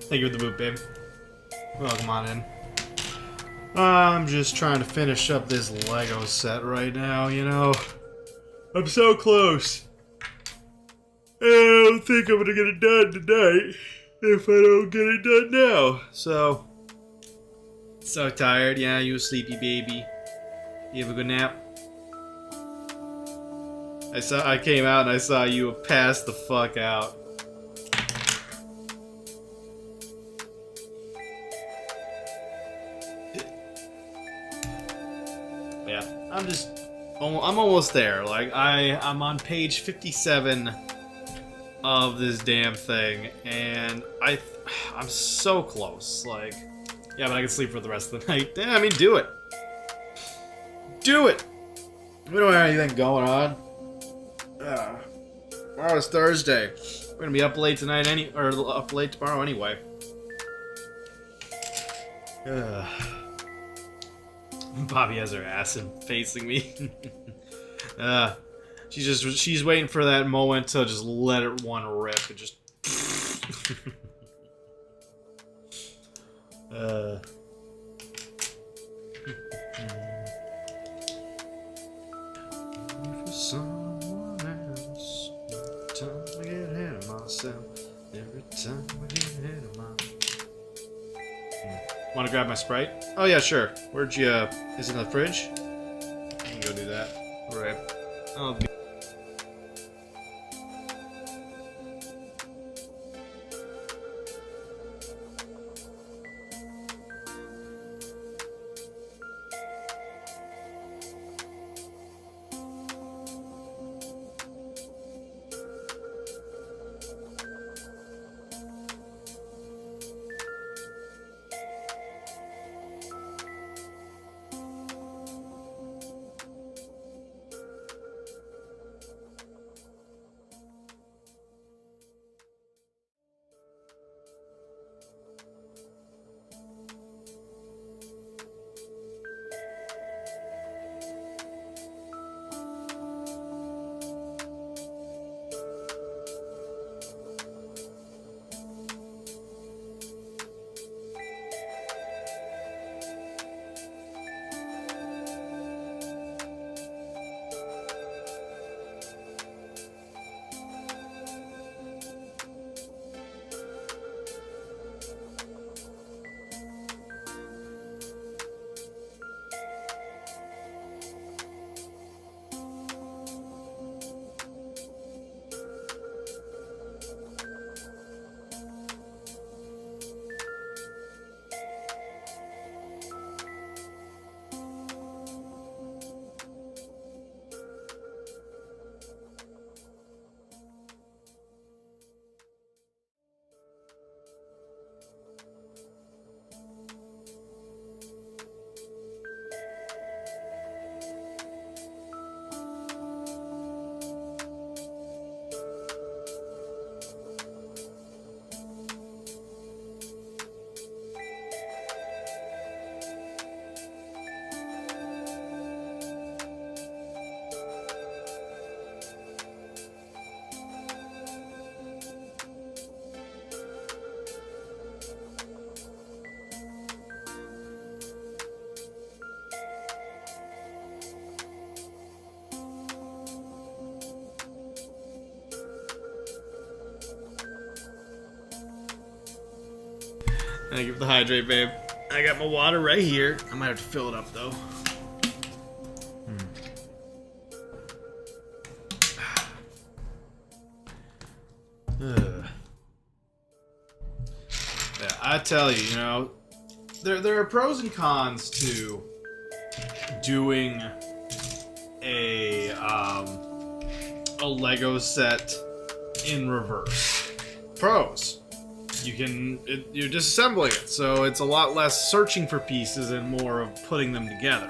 Thank you for the boot, babe. Welcome on in. I'm just trying to finish up this Lego set right now, you know. I'm so close. I don't think I'm gonna get it done tonight if I don't get it done now. So tired. Yeah, you a sleepy baby. You have a good nap? I came out and I saw you pass the fuck out. Yeah, I'm almost there. Like I'm on page 57 of this damn thing, and I'm so close. Like, yeah, but I can sleep for the rest of the night. Yeah, I mean, do it. Do it. We don't have anything going on. Tomorrow's Thursday. We're gonna be up late tonight, up late tomorrow anyway. Bobby has her ass and facing me. She's waiting for that moment to just let it one rip and just. For someone else, every time I get ahead of myself, every time I get ahead of myself. Want to grab my Sprite? Oh yeah, sure. Where'd you? Is it in the fridge? I can go do that. All right. I'll be Thank you for the hydrate, babe. I got my water right here. I might have to fill it up, though. Yeah, I tell you, you know, there are pros and cons to doing a Lego set in reverse. Pros. You're disassembling it, so it's a lot less searching for pieces and more of putting them together.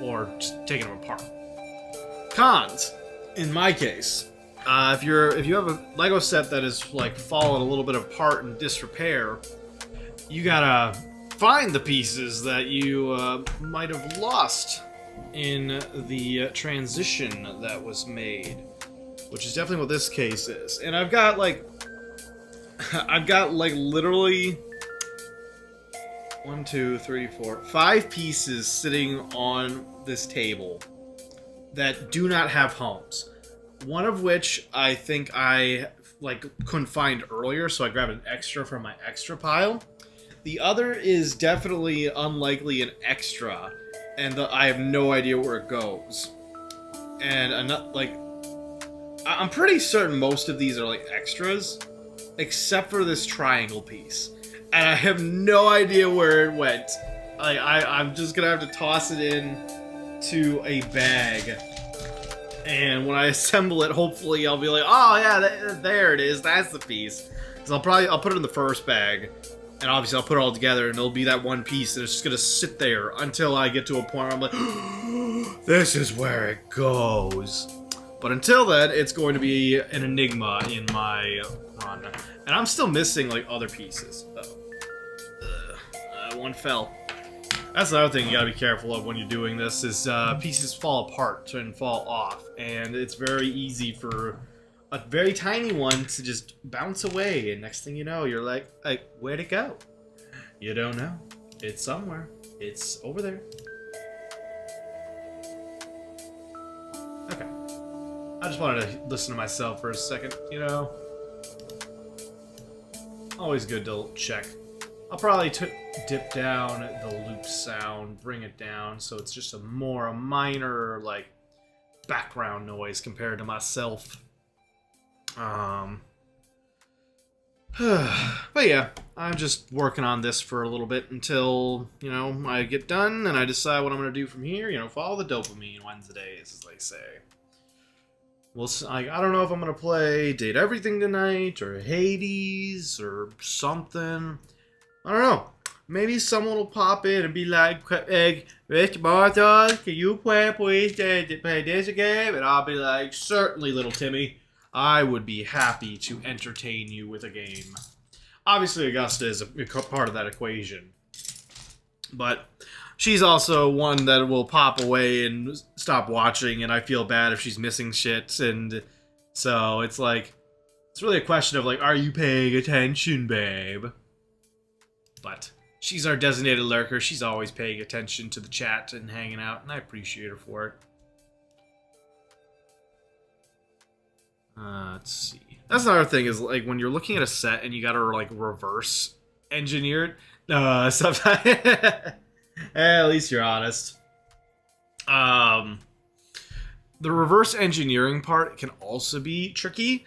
Or just taking them apart. Cons, in my case, if you have a Lego set that is like fallen a little bit apart and disrepair, you gotta find the pieces that you might have lost in the transition that was made, which is definitely what this case is. And I've got like I've got like literally 1, 2, 3, 4, 5 pieces sitting on this table that do not have homes. One of which I think I like couldn't find earlier, so I grabbed an extra from my extra pile. The other is definitely unlikely an extra, and I have no idea where it goes. And I'm pretty certain most of these are like extras, except for this triangle piece, and I have no idea where it went. I'm just gonna have to toss it in to a bag, and when I assemble it, hopefully I'll be like, oh yeah, there it is. That's the piece. Because I'll put it in the first bag, and obviously I'll put it all together, and it'll be that one piece, and it's just gonna sit there until I get to a point where I'm like, this is where it goes. But until then, it's going to be an enigma in my run, and I'm still missing like other pieces. One fell. That's another thing you gotta be careful of when you're doing this, is pieces fall apart and fall off, and it's very easy for a very tiny one to just bounce away, and next thing you know, you're like, where'd it go? You don't know. It's somewhere. It's over there. Okay. I just wanted to listen to myself for a second, you know? Always good to check. I'll probably dip down the loop sound, bring it down, so it's just a minor, like, background noise compared to myself. But yeah, I'm just working on this for a little bit until, you know, I get done and I decide what I'm going to do from here. You know, follow the dopamine Wednesdays, as they say. I don't know if I'm going to play Date Everything tonight, or Hades, or something. I don't know. Maybe someone will pop in and be like, Mr. Bartos, can you please play this game? And I'll be like, certainly, little Timmy. I would be happy to entertain you with a game. Obviously, Augusta is a part of that equation. But she's also one that will pop away and stop watching, and I feel bad if she's missing shit. And so it's like, it's really a question of like, are you paying attention, babe? But she's our designated lurker. She's always paying attention to the chat and hanging out, and I appreciate her for it. Let's see. That's another thing, is like when you're looking at a set and you gotta like reverse engineer it. Sometimes at least you're honest. The reverse engineering part can also be tricky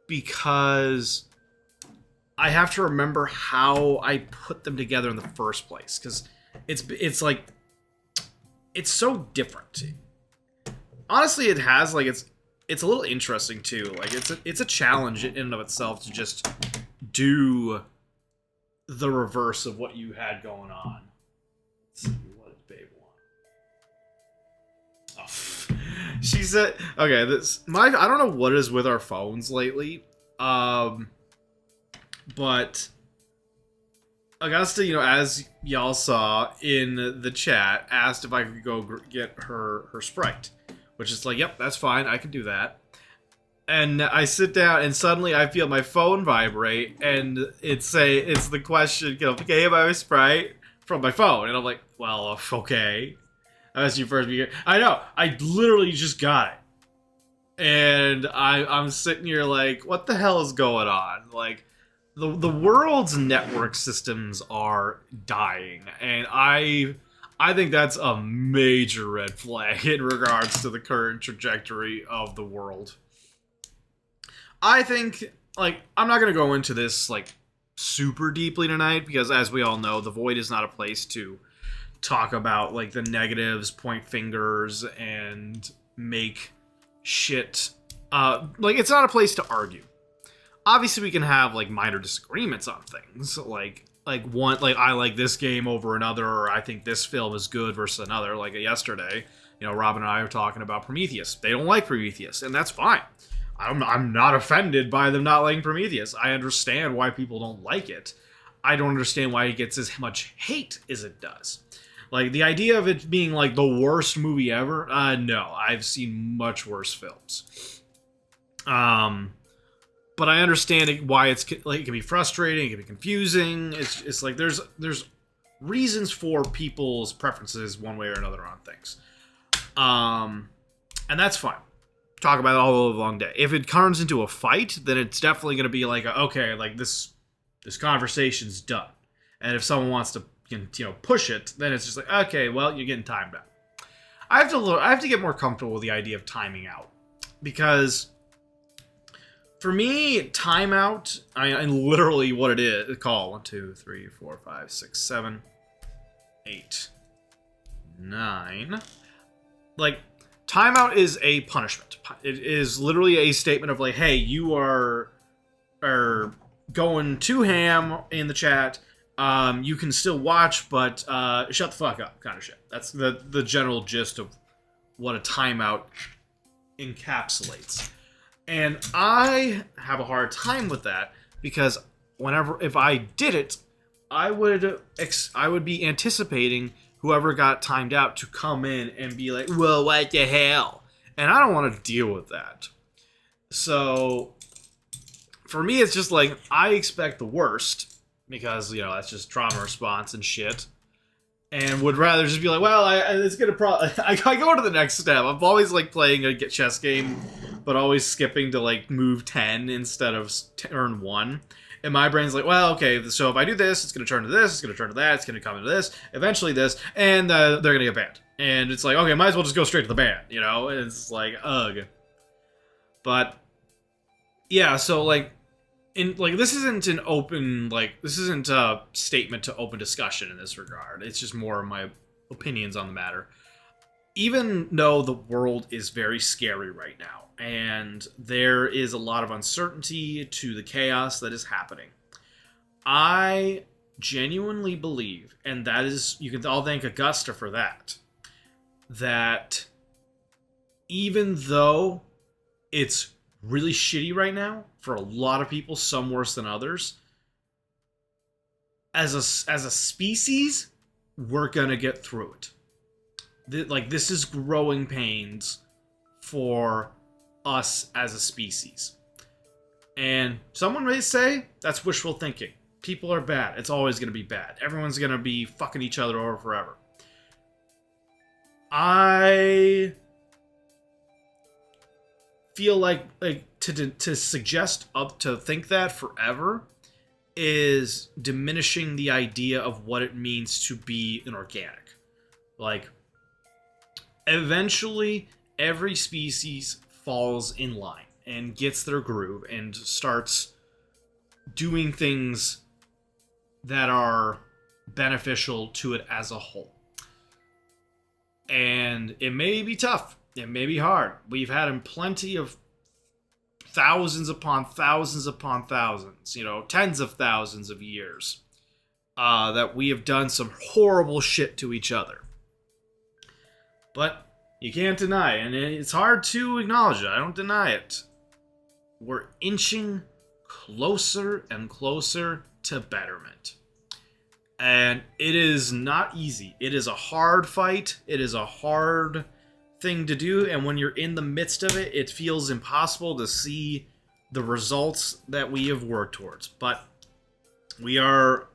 because I have to remember how I put them together in the first place, because it's like, it's so different. Honestly, it has like it's a little interesting too. Like it's a challenge in and of itself to just do the reverse of what you had going on. Let's see, what did Babe want? Oh, she said, okay, I don't know what is with our phones lately. But Augusta, you know, as y'all saw in the chat, asked if I could go get her Sprite, which is like, yep, that's fine, I can do that. And I sit down, and suddenly I feel my phone vibrate, and it's the question, can I have my Sprite from my phone? And I'm like, well, okay. As you first begin, I know, I literally just got it, and I'm sitting here like, what the hell is going on? Like, the world's network systems are dying, and I think that's a major red flag in regards to the current trajectory of the world. I think, like, I'm not going to go into this, like, super deeply tonight, because as we all know, the Void is not a place to talk about, like, the negatives, point fingers, and make shit, like, it's not a place to argue. Obviously, we can have, like, minor disagreements on things, like I like this game over another, or I think this film is good versus another. Like yesterday, you know, Robin and I were talking about Prometheus. They don't like Prometheus, and that's fine. I'm not offended by them not liking Prometheus. I understand why people don't like it. I don't understand why it gets as much hate as it does. Like, the idea of it being, like, the worst movie ever, no. I've seen much worse films. but I understand why it's like it can be frustrating, it can be confusing. It's like there's reasons for people's preferences one way or another on things, and that's fine. Talk about it all the long day. If it turns into a fight, then it's definitely going to be like, okay, like this conversation's done. And if someone wants to, push it, then it's just like, okay, well, you're getting timed out. I have to get more comfortable with the idea of timing out, because for me, timeout, I literally what it is. Call 1, 2, 3, 4, 5, 6, 7, 8, 9. Like, timeout is a punishment. It is literally a statement of like, hey, you are going too ham in the chat. You can still watch, but shut the fuck up, kind of shit. That's the general gist of what a timeout encapsulates. And I have a hard time with that because if I did it, I would be anticipating whoever got timed out to come in and be like, well, what the hell? And I don't want to deal with that. So, for me, it's just like, I expect the worst, because, that's just trauma response and shit. And would rather just be like, well, it's gonna I go to the next step. I'm always, like, playing a chess game, but always skipping to, like, move 10 instead of turn 1. And my brain's like, well, okay, so if I do this, it's going to turn to this, it's going to turn to that, it's going to come into this, eventually this, and they're going to get banned. And it's like, okay, might as well just go straight to the ban, And it's like, ugh. But, yeah, so, like, this isn't an open, this isn't a statement to open discussion in this regard. It's just more of my opinions on the matter. Even though the world is very scary right now, and there is a lot of uncertainty to the chaos that is happening, I genuinely believe, and that is, you can all thank Augusta for that even though it's really shitty right now for a lot of people, some worse than others, as a species, we're gonna get through it. This is growing pains for us as a species. And someone may say that's wishful thinking. People are bad. It's always going to be bad. Everyone's going to be fucking each other over forever. I feel like to suggest to think that forever is diminishing the idea of what it means to be an organic. Like, eventually, every species falls in line and gets their groove and starts doing things that are beneficial to it as a whole. And it may be tough. It may be hard. We've had plenty of thousands upon thousands upon thousands, tens of thousands of years that we have done some horrible shit to each other. But you can't deny it, and it's hard to acknowledge it. I don't deny it. We're inching closer and closer to betterment. And it is not easy. It is a hard fight. It is a hard thing to do, and when you're in the midst of it, it feels impossible to see the results that we have worked towards. But we are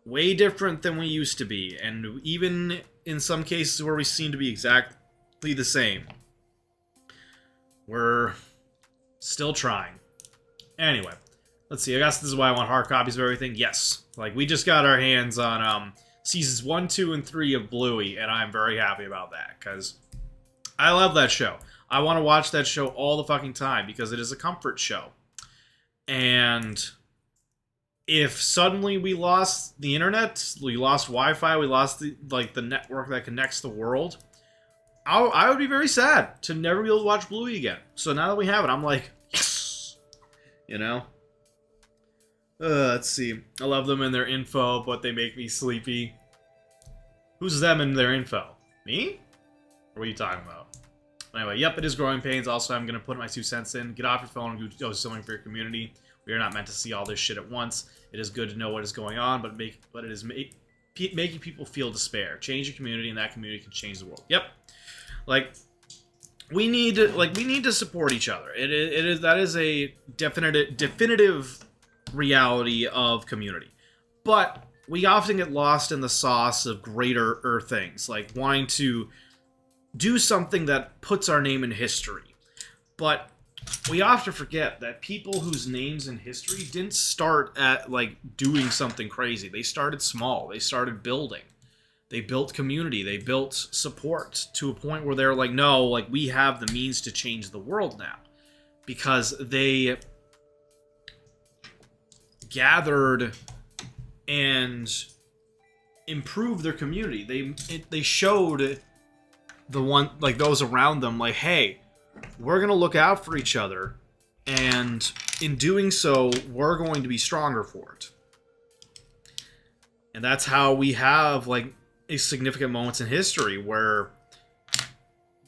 way different than we used to be, and even in some cases where we seem to be exactly the same, we're still trying. Anyway, let's see. I guess this is why I want hard copies of everything. Yes, we just got our hands on seasons 1, 2, and 3 of Bluey, and I'm very happy about that because I love that show. I want to watch that show all the fucking time because it is a comfort show. And if suddenly we lost the internet, we lost Wi-Fi, we lost the network that connects the world, I would be very sad to never be able to watch Bluey again. So now that we have it, I'm like, yes! Let's see. I love them in their info, but they make me sleepy. Who's them in their info? Me? Or what are you talking about? Anyway, yep, it is growing pains. Also, I'm going to put my 2 cents in. Get off your phone and go something for your community. We are not meant to see all this shit at once. It is good to know what is going on, but it is making people feel despair. Change your community, and that community can change the world. Yep. we need to support each other. It is that is a definitive reality of community. But we often get lost in the sauce of greater things, like wanting to do something that puts our name in history. But we often forget that people whose names in history didn't start at like doing something crazy. They started small. They started building. They built community. They built support to a point where they're like, no, like we have the means to change the world now, because they gathered and improved their community. They showed those around them, like, hey, we're gonna look out for each other, and in doing so, we're going to be stronger for it. And that's how we have like a significant moments in history where,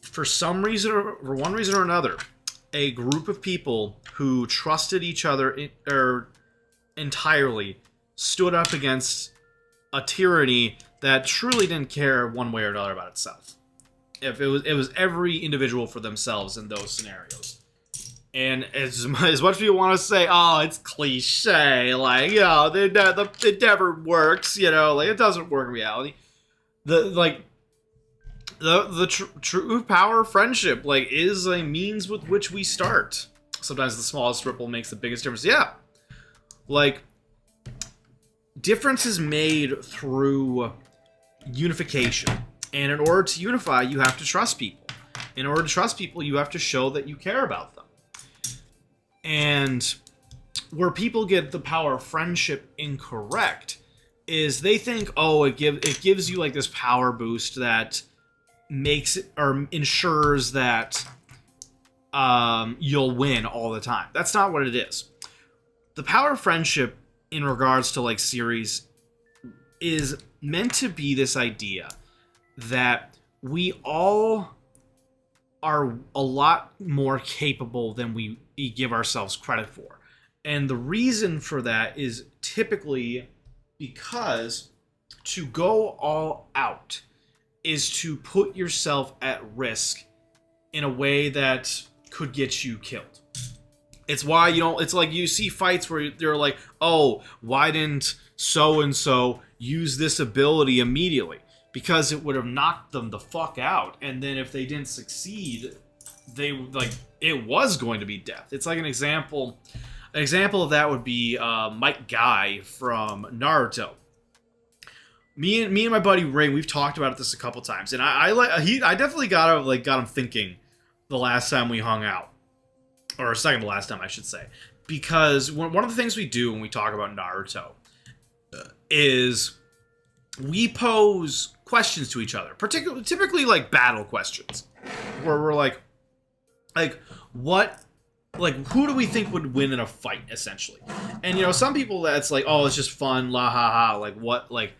for some reason or for one reason or another, a group of people who trusted each other entirely stood up against a tyranny that truly didn't care one way or another about itself. If it was every individual for themselves in those scenarios. And as much as people want to say, oh, it's cliche, like, you know, it never works, you know, like, it doesn't work in reality. The true power of friendship, like, is a means with which we start. Sometimes the smallest ripple makes the biggest difference. Yeah. Like, difference is made through unification. And in order to unify, you have to trust people. In order to trust people, you have to show that you care about them. And where people get the power of friendship incorrect is they think, oh, it gives you like this power boost that makes it or ensures that you'll win all the time. That's not what it is. The power of friendship in regards to like series is meant to be this idea that we all are a lot more capable than we give ourselves credit for. And the reason for that is typically because to go all out is to put yourself at risk in a way that could get you killed. It's why it's like you see fights where they're like, oh, why didn't so-and-so use this ability immediately? Because it would have knocked them the fuck out. And then if they didn't succeed, it was going to be death. It's like an example of that would be Mike Guy from Naruto. Me and my buddy Ring, we've talked about this a couple times, and I definitely got him thinking the last time we hung out, or second to last time I should say, because one of the things we do when we talk about Naruto is we pose questions to each other, typically like battle questions, where we're like what, like, who do we think would win in a fight, essentially? And, you know, some people that's like, oh, it's just fun, la ha ha, like, what, like,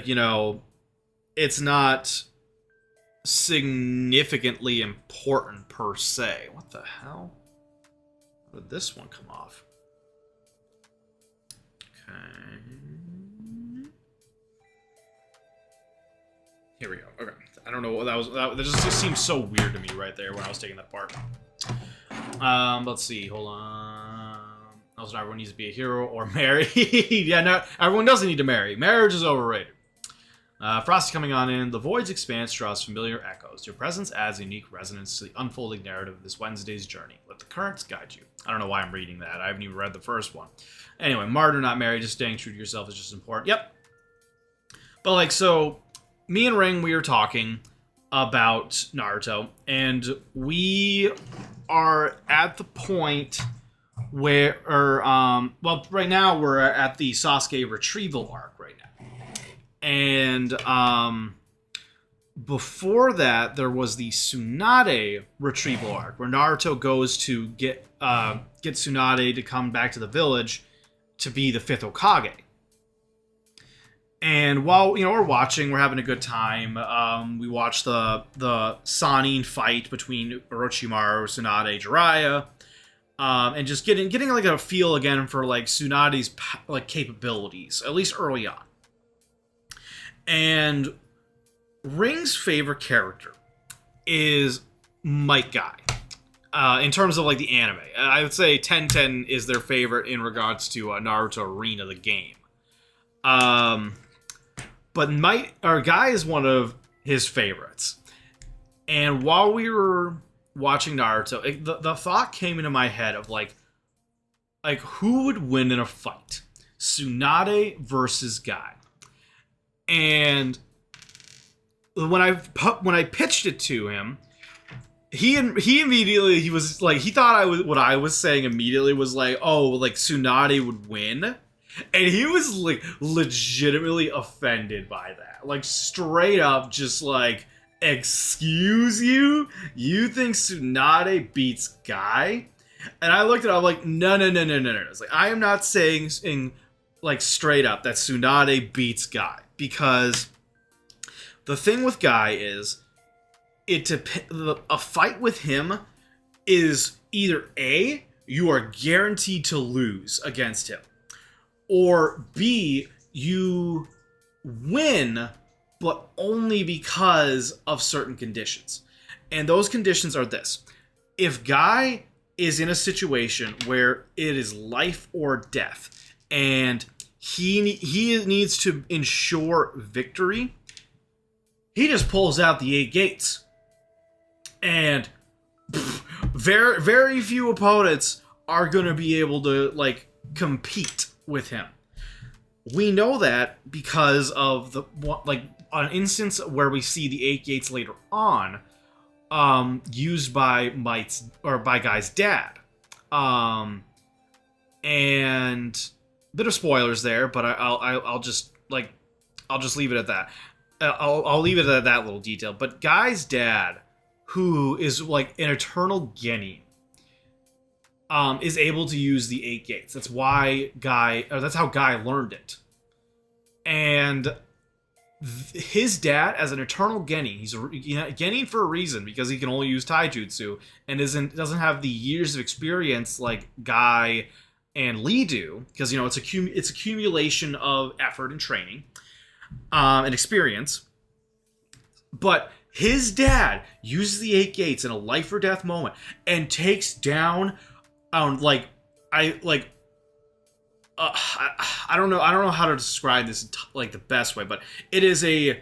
you know, it's not significantly important per se. What the hell? How did this one come off? Okay. Here we go. Okay. I don't know what that was. That just seemed so weird to me right there when I was taking that apart. Let's see. Hold on. Also, everyone needs to be a hero or marry. Yeah, no, everyone doesn't need to marry. Marriage is overrated. Frosty coming on in. The Void's expanse draws familiar echoes. Your presence adds unique resonance to the unfolding narrative of this Wednesday's journey. Let the currents guide you. I don't know why I'm reading that. I haven't even read the first one. Anyway, martyr, not married. Just staying true to yourself is just important. Yep. But, like, so me and Ring, we were talking about Naruto, and we are at the point where, well, right now we're at the Sasuke retrieval arc right now. And before that, there was the Tsunade retrieval arc, where Naruto goes to get Tsunade to come back to the village to be the 5th Hokage. And while, you know, we're watching, we're having a good time. We watched the Sannin fight between Orochimaru, Tsunade, Jiraiya, and just getting like a feel again for like Tsunade's like capabilities, at least early on. And Ring's favorite character is Might Guy. In terms of like the anime, I would say 1010 is their favorite in regards to Naruto Arena, the game. But Guy is one of his favorites. And while we were watching Naruto, the thought came into my head of like who would win in a fight, Tsunade versus Guy. And when I pitched it to him, he immediately was like, he thought what I was saying immediately was like, oh, like Tsunade would win, and he was like legitimately offended by that, like straight up, just like, excuse you, you think Tsunade beats Guy? And I looked at it, I'm like, no. It's like, I am not saying like straight up that Tsunade beats Guy, because the thing with Guy is, a fight with him is either A, you are guaranteed to lose against him, or B, you win, but only because of certain conditions. And those conditions are this. If Guy is in a situation where it is life or death, and he needs to ensure victory, he just pulls out the 8 gates. And very, very few opponents are going to be able to, like, compete with him. We know that because of an instance where we see the 8 gates later on, used by Guy's dad. And a bit of spoilers there, but I'll just leave it at that. I'll leave it at that little detail. But Guy's dad, who is like an eternal genin, is able to use the 8 gates. That's how Guy learned it. And his dad, as an eternal genin, he's a genin for a reason, because he can only use taijutsu and doesn't have the years of experience like Guy and Lee do, because it's accumulation of effort and training and experience. But his dad uses the 8 gates in a life or death moment and takes down, I don't know how to describe this like the best way, but it is a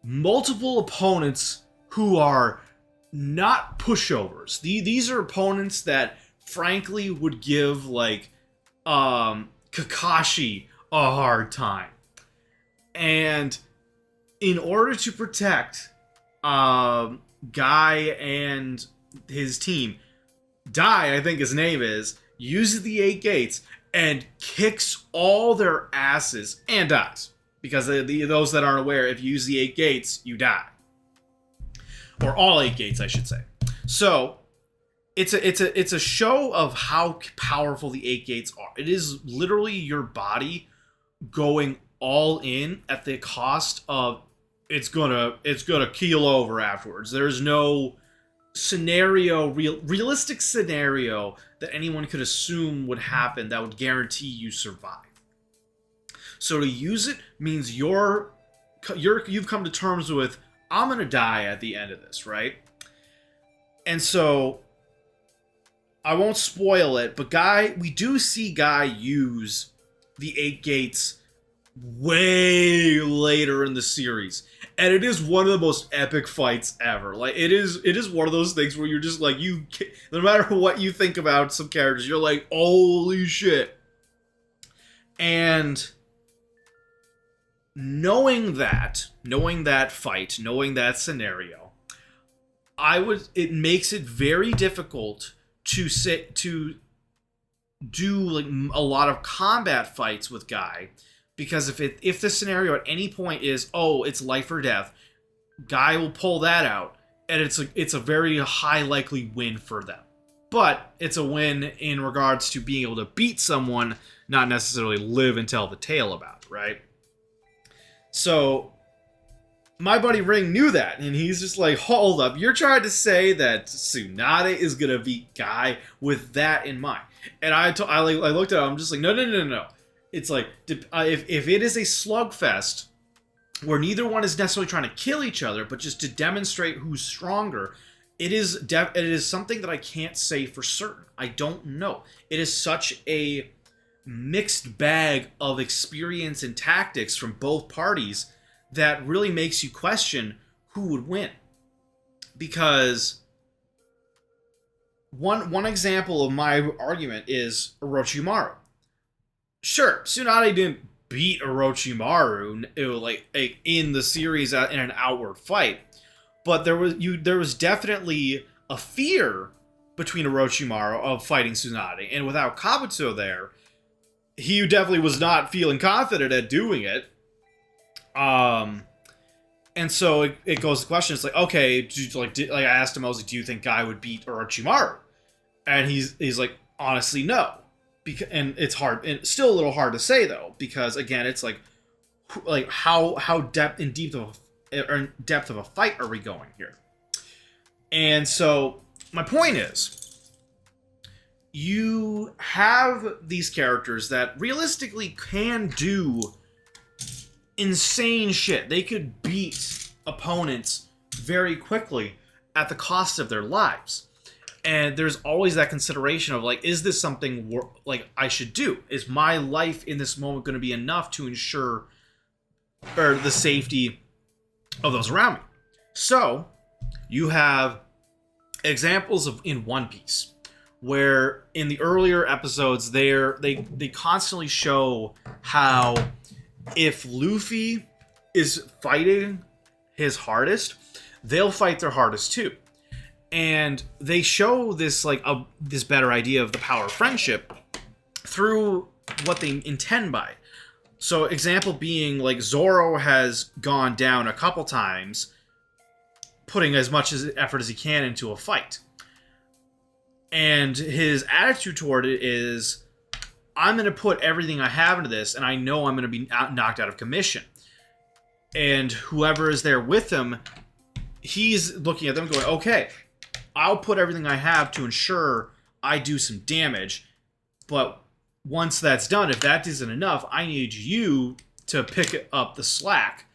multiple opponents who are not pushovers. These are opponents that frankly would give like Kakashi a hard time. And in order to protect Guy and his team, Dai, I think his name is, uses the 8 gates and kicks all their asses and dies. Because those that aren't aware, if you use the 8 gates, you die. Or all 8 gates, I should say. So it's a show of how powerful the 8 gates are. It is literally your body going all in at the cost of it's gonna keel over afterwards. There's no realistic scenario that anyone could assume would happen that would guarantee you survive. So to use it means you've come to terms with, I'm gonna die at the end of this, right? And so I won't spoil it, but we do see Guy use the 8 gates way later in the series, and it is one of the most epic fights ever. Like, it is one of those things where you're just like, no matter what you think about some characters, you're like, holy shit. And knowing that fight, knowing that scenario, it makes it very difficult to do like a lot of combat fights with Guy. Because if the scenario at any point is, oh, it's life or death, Guy will pull that out, and it's a very high likely win for them. But it's a win in regards to being able to beat someone, not necessarily live and tell the tale about it, right? So my buddy Ring knew that, and he's just like, hold up, you're trying to say that Tsunade is gonna beat Guy with that in mind? And I looked at him, I'm just like, no. It's like, if it is a slugfest where neither one is necessarily trying to kill each other, but just to demonstrate who's stronger. It is something that I can't say for certain. I don't know. It is such a mixed bag of experience and tactics from both parties that really makes you question who would win. Because one example of my argument is Orochimaru. Sure, Tsunade didn't beat Orochimaru in the series in an outward fight, but there was definitely a fear between Orochimaru of fighting Tsunade, and without Kabuto there, he definitely was not feeling confident at doing it. And so it goes to the question. It's like, okay, I asked him, I was like, do you think Guy would beat Orochimaru? And he's like, honestly, no. And it's hard, and it's still a little hard to say though, because again, it's like how depth of a fight are we going here? And so my point is, you have these characters that realistically can do insane shit. They could beat opponents very quickly at the cost of their lives. And there's always that consideration of, like, is this something, like, I should do? Is my life in this moment going to be enough to ensure the safety of those around me? So, you have examples of in One Piece, where in the earlier episodes, they constantly show how if Luffy is fighting his hardest, they'll fight their hardest too. And they show this this better idea of the power of friendship through what they intend by. So example being, like, Zoro has gone down a couple times, putting as much effort as he can into a fight. And his attitude toward it is, I'm going to put everything I have into this, and I know I'm going to be knocked out of commission. And whoever is there with him, he's looking at them going, okay, I'll put everything I have to ensure I do some damage, but once that's done, if that isn't enough, I need you to pick up the slack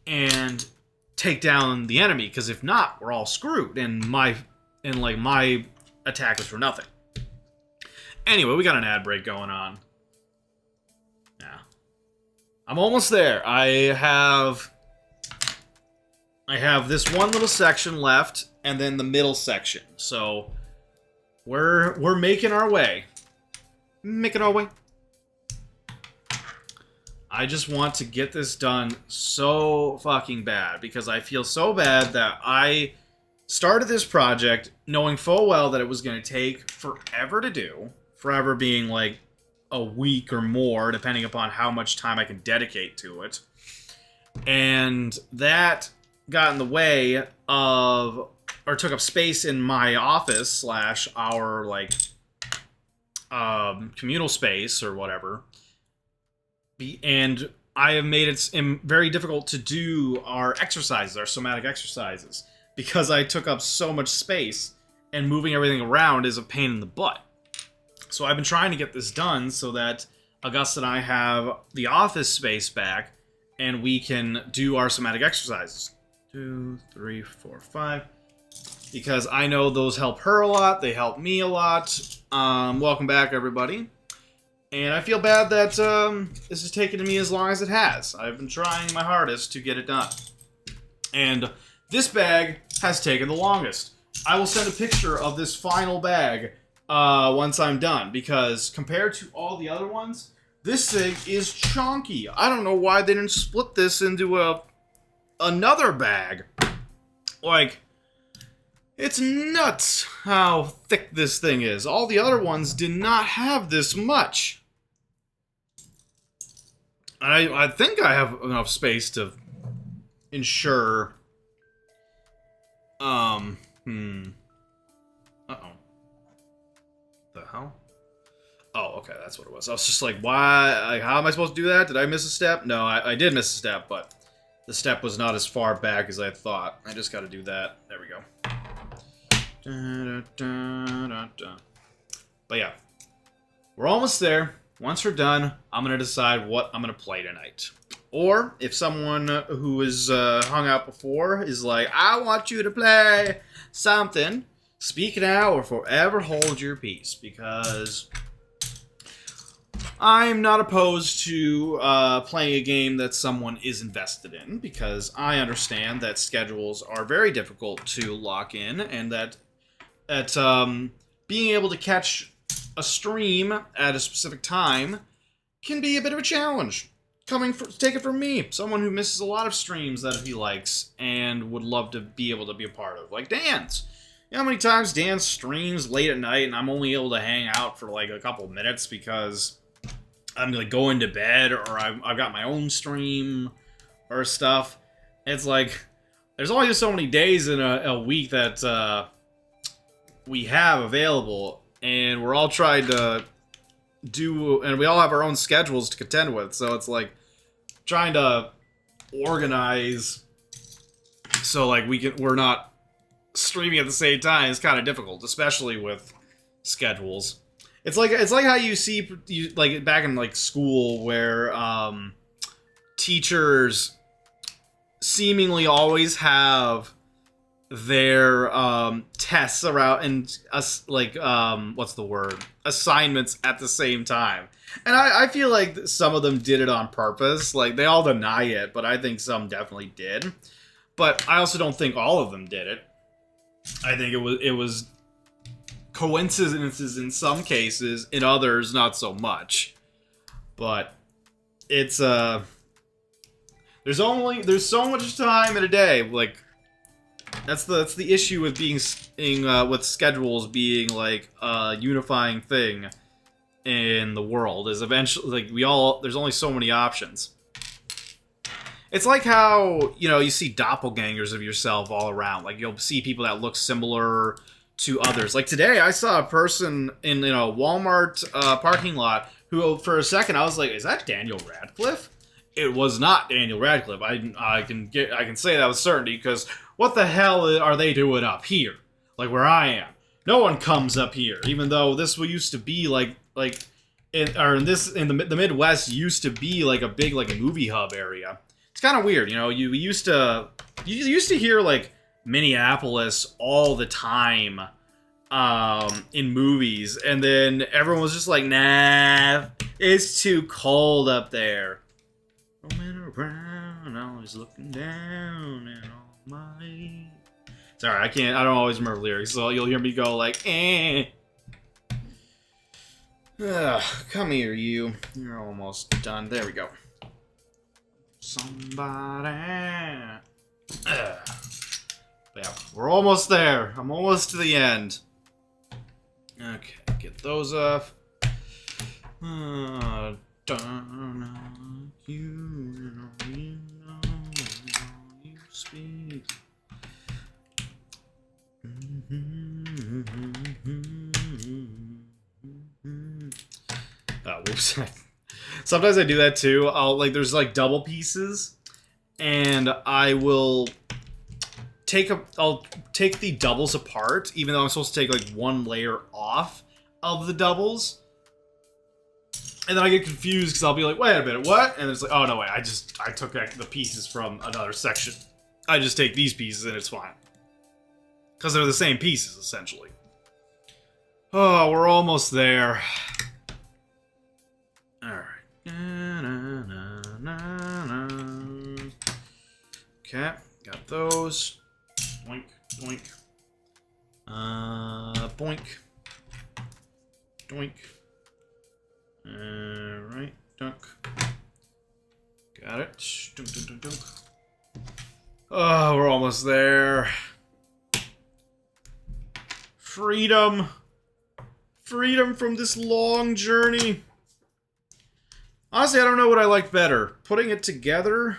and take down the enemy, because if not, we're all screwed, and my attack was for nothing. Anyway, we got an ad break going on. Yeah. I'm almost there. I have this one little section left, and then the middle section. So we're making our way. I just want to get this done so fucking bad, because I feel so bad that I started this project knowing full well that it was going to take forever to do. Forever being like a week or more, depending upon how much time I can dedicate to it. And that got in the way of, or took up space in my office / our, like, communal space or whatever. And I have made it very difficult to do our exercises, our somatic exercises, because I took up so much space, and moving everything around is a pain in the butt. So I've been trying to get this done so that Augusta and I have the office space back, and we can do our somatic exercises. 2, 3, 4, 5. Because I know those help her a lot. They help me a lot. Welcome back, everybody. And I feel bad that this has taken me as long as it has. I've been trying my hardest to get it done. And this bag has taken the longest. I will send a picture of this final bag once I'm done, because compared to all the other ones, this thing is chunky. I don't know why they didn't split this into another bag. Like, it's nuts how thick this thing is. All the other ones did not have this much. I think I have enough space to ensure. Uh-oh. The hell? Oh, okay, that's what it was. I was just like, why? Like, how am I supposed to do that? Did I miss a step? No, I did miss a step, but the step was not as far back as I thought. I just got to do that. There we go. But yeah, we're almost there. Once we're done, I'm going to decide what I'm going to play tonight. Or if someone who has hung out before is like, I want you to play something, speak now or forever hold your peace, because I'm not opposed to playing a game that someone is invested in, because I understand that schedules are very difficult to lock in, and that being able to catch a stream at a specific time can be a bit of a challenge. Take it from me, someone who misses a lot of streams that he likes and would love to be able to be a part of, like Dan's. You know how many times Dan streams late at night and I'm only able to hang out for like a couple minutes because I'm like going to bed, or I've got my own stream or stuff. It's like there's only just so many days in a week that we have available, and we're all trying to and we all have our own schedules to contend with, so it's like trying to organize so like we're not streaming at the same time is kind of difficult, especially with schedules. It's like how you see like back in like school where teachers seemingly always have their tests around and like what's the word, assignments at the same time, and I feel like some of them did it on purpose. Like they all deny it, but I think some definitely did. But I also don't think all of them did it. I think it was coincidences in some cases, in others not so much. But it's there's so much time in a day. Like that's the issue with with schedules being like a unifying thing in the world, is eventually like there's only so many options. It's like how, you see doppelgangers of yourself all around. Like you'll see people that look similar to others. Like today I saw a person in a Walmart parking lot who for a second I was like, is that Daniel Radcliffe? It was not Daniel Radcliffe. I can say that with certainty, because what the hell are they doing up here? Like where I am. No one comes up here, even though this used to be the Midwest used to be like a big like a movie hub area. It's kind of weird, you used to hear like Minneapolis all the time in movies, and then everyone was just like, nah, it's too cold up there. Roaming around, always looking down at all my... Sorry, I don't always remember lyrics, so you'll hear me go like, eh. Come here, you. You're almost done. There we go. Somebody. Yeah, we're almost there. I'm almost to the end. Okay, get those off. You speak. Whoops. Sometimes I do that too. There's like double pieces, and I'll take the doubles apart, even though I'm supposed to take like one layer off of the doubles. And then I get confused because I'll be like, wait a minute, what? And it's like, oh no, wait, I took the pieces from another section. I just take these pieces and it's fine. Because they're the same pieces, essentially. Oh, we're almost there. Alright. Okay, got those. Boink, boink. Boink. Doink. Right, dunk. Got it. Dunk, dunk, dunk, dunk. Oh, we're almost there. Freedom. Freedom from this long journey. Honestly, I don't know what I like better. Putting it together or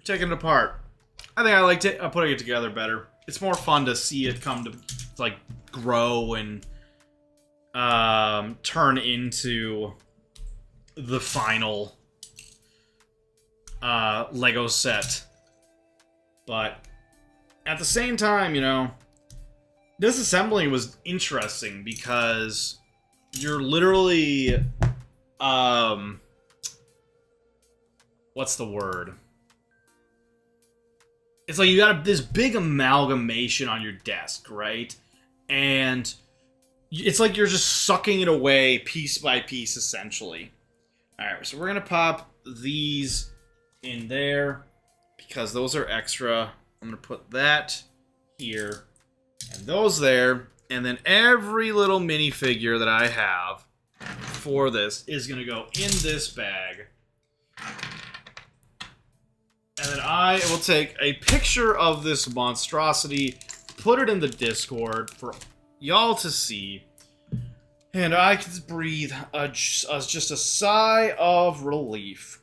taking it apart. I think I like putting it together better. It's more fun to see it come to, like, grow and turn into the final Lego set. But at the same time, disassembling was interesting because you're literally what's the word? It's like you got this big amalgamation on your desk, right? And it's like you're just sucking it away piece by piece, essentially. Alright, so we're going to pop these in there because those are extra. I'm going to put that here and those there. And then every little minifigure that I have for this is going to go in this bag. And then I will take a picture of this monstrosity, put it in the Discord for y'all to see, and I can breathe just a sigh of relief.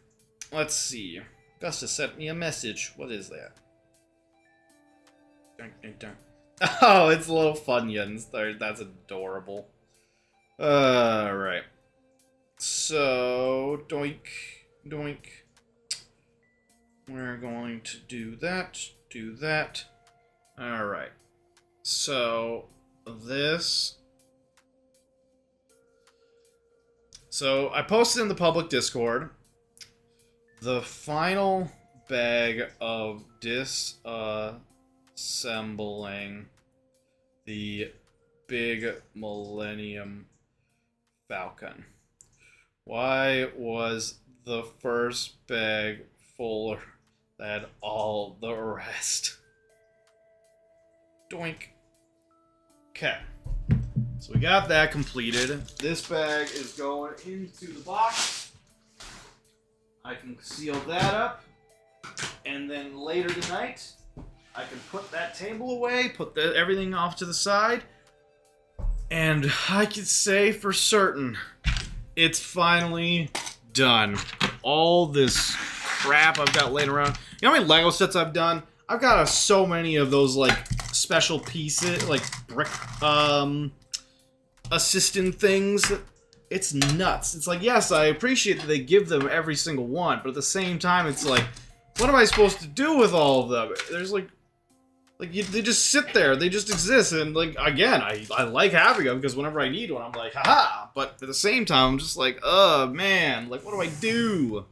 Let's see. Gusta sent me a message. What is that? Oh, it's little Funyuns. That's adorable. Alright. So, doink, doink. We're going to do that. Alright. So, this. So, I posted in the public Discord the final bag of disassembling the big Millennium Falcon. Why was the first bag fuller than all the rest? Doink. Okay. So we got that completed. This bag is going into the box. I can seal that up. And then later tonight, I can put that table away, put everything off to the side. And I can say for certain, it's finally done. All this crap I've got laying around. You know how many Lego sets I've done? I've got so many of those, like, special pieces, like, brick, assistant things. It's nuts. It's like, yes, I appreciate that they give them every single one, but at the same time, it's like, what am I supposed to do with all of them? There's, they just sit there. They just exist, and, like, again, I like having them, because whenever I need one, I'm like, haha! But at the same time, I'm just like, oh, man, like, what do I do?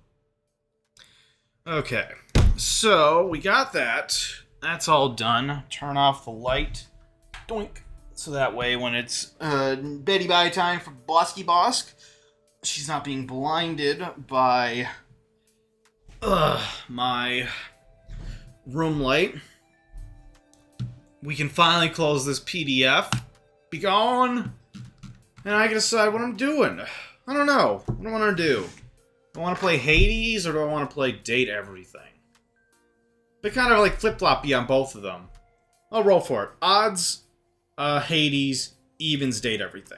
Okay, so, we got that. That's all done. Turn off the light. Doink. So that way, when it's Betty Bye time for Bosky Bosk, she's not being blinded by my room light. We can finally close this PDF, be gone, and I can decide what I'm doing. I don't know. What do I want to do? Do I want to play Hades, or do I want to play Date Everything? They kind of like flip-floppy on both of them. I'll roll for it. Odds, Hades, evens, Date Everything.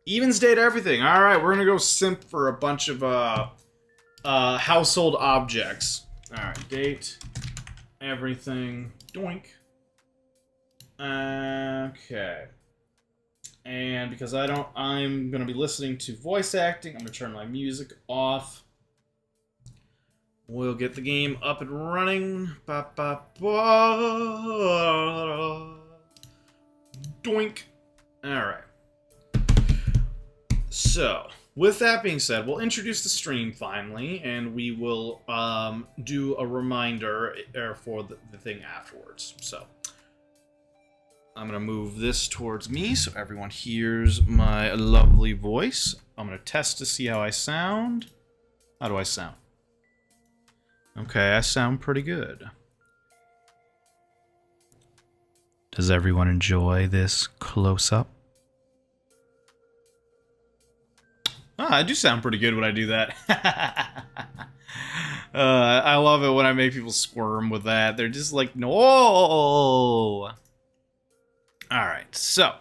Evens, Date Everything. Alright, we're gonna go simp for a bunch of household objects. Alright, Date Everything. Doink. Okay. And because I'm gonna be listening to voice acting, I'm gonna turn my music off. We'll get the game up and running. Ba, ba, ba. Doink. Alright. So, with that being said, we'll introduce the stream finally, and we will do a reminder for the thing afterwards. So, I'm going to move this towards me so everyone hears my lovely voice. I'm going to test to see how I sound. How do I sound? Okay, I sound pretty good. Does everyone enjoy this close-up? I do sound pretty good when I do that. I love it when I make people squirm with that. They're just like, no! Alright, so.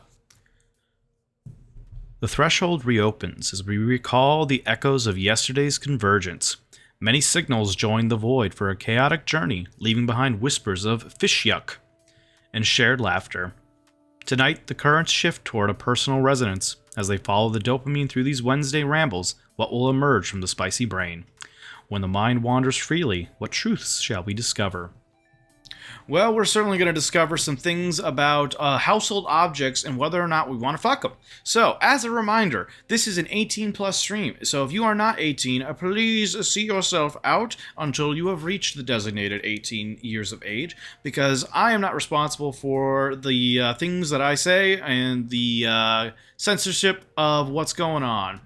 The threshold reopens as we recall the echoes of yesterday's convergence. Many signals join the void for a chaotic journey, leaving behind whispers of fish yuck and shared laughter. Tonight, the currents shift toward a personal resonance. As they follow the dopamine through these Wednesday rambles, what will emerge from the spicy brain? When the mind wanders freely, what truths shall we discover? Well, we're certainly going to discover some things about household objects and whether or not we want to fuck them. So, as a reminder, this is an 18-plus stream. So, if you are not 18, please see yourself out until you have reached the designated 18 years of age, because I am not responsible for the things that I say and the censorship of what's going on.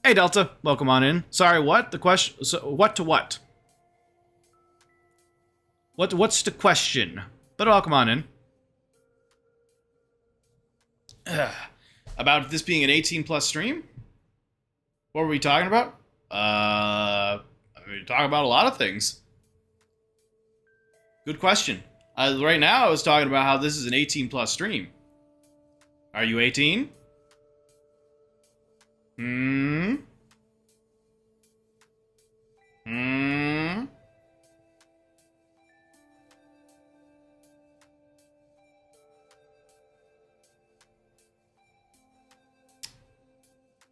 Hey, Delta, welcome on in. Sorry, what? The question? So, what to what? What's the question? But welcome on in. About this being an 18-plus stream? What were we talking about? We were talking about a lot of things. Good question. Right now, I was talking about how this is an 18-plus stream. Are you 18?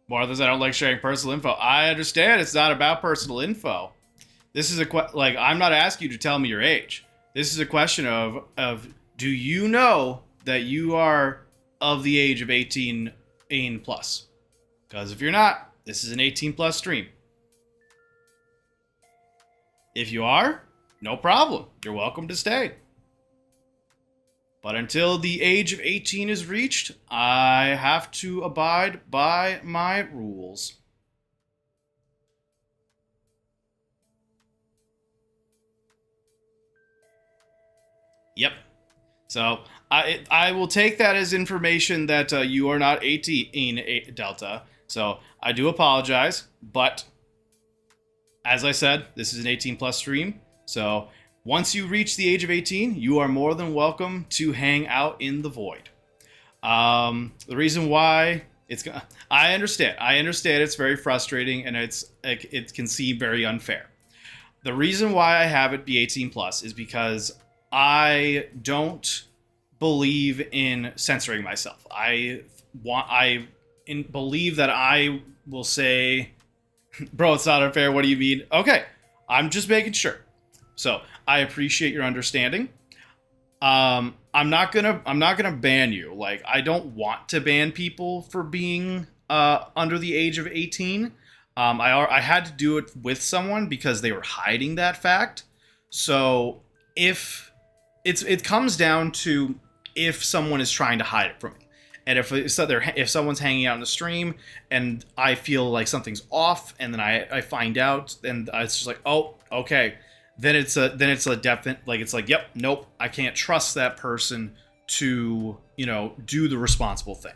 Martha's, I don't like sharing personal info. I understand it's not about personal info. This is like, I'm not asking you to tell me your age. This is a question of do you know that you are of the age of 18 plus? Because if you're not, this is an 18 plus stream. If you are, no problem. You're welcome to stay. But until the age of 18 is reached, I have to abide by my rules. Yep. So I will take that as information that you are not 18, Delta. So I do apologize, but as I said, this is an 18-plus stream. So once you reach the age of 18, you are more than welcome to hang out in the void. The reason why I understand it's very frustrating and it can seem very unfair. The reason why I have it be 18 plus is because I don't believe in censoring myself. I believe that I will say, bro, it's not unfair. What do you mean? Okay, I'm just making sure. So I appreciate your understanding. I'm not gonna ban you. Like, I don't want to ban people for being under the age of 18. I had to do it with someone because they were hiding that fact. So if it comes down to if someone is trying to hide it from me, and if someone's hanging out in the stream and I feel like something's off, and then I find out, and it's just like, oh, okay. Then it's a definite, like, it's like, yep, nope, I can't trust that person to, do the responsible thing.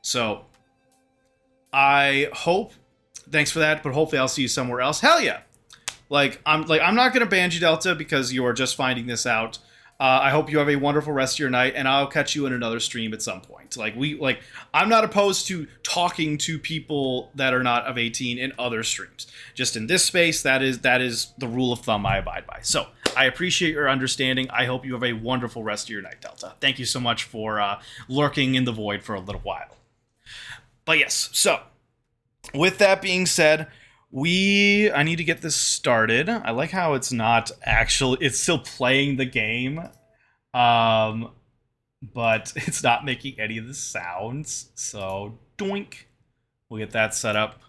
So I hope, thanks for that, but hopefully I'll see you somewhere else. Hell yeah. I'm not going to ban you, Delta, because you are just finding this out. I hope you have a wonderful rest of your night, and I'll catch you in another stream at some point. I'm not opposed to talking to people that are not of 18 in other streams. Just in this space, that is the rule of thumb I abide by. So I appreciate your understanding. I hope you have a wonderful rest of your night, Delta. Thank you so much for lurking in the void for a little while. But yes, so with that being said, I need to get this started. I like how it's not actually, it's still playing the game, but it's not making any of the sounds. So, doink. We'll get that set up.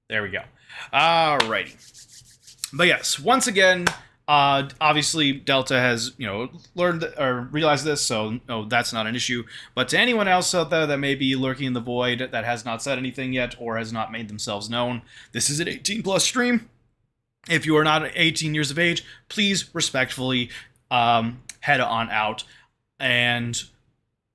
There we go. Alrighty. But yes, once again, obviously Delta has, learned or realized this, so no, that's not an issue. But to anyone else out there that may be lurking in the void that has not said anything yet or has not made themselves known, this is an 18-plus stream. If you are not 18 years of age, please respectfully head on out and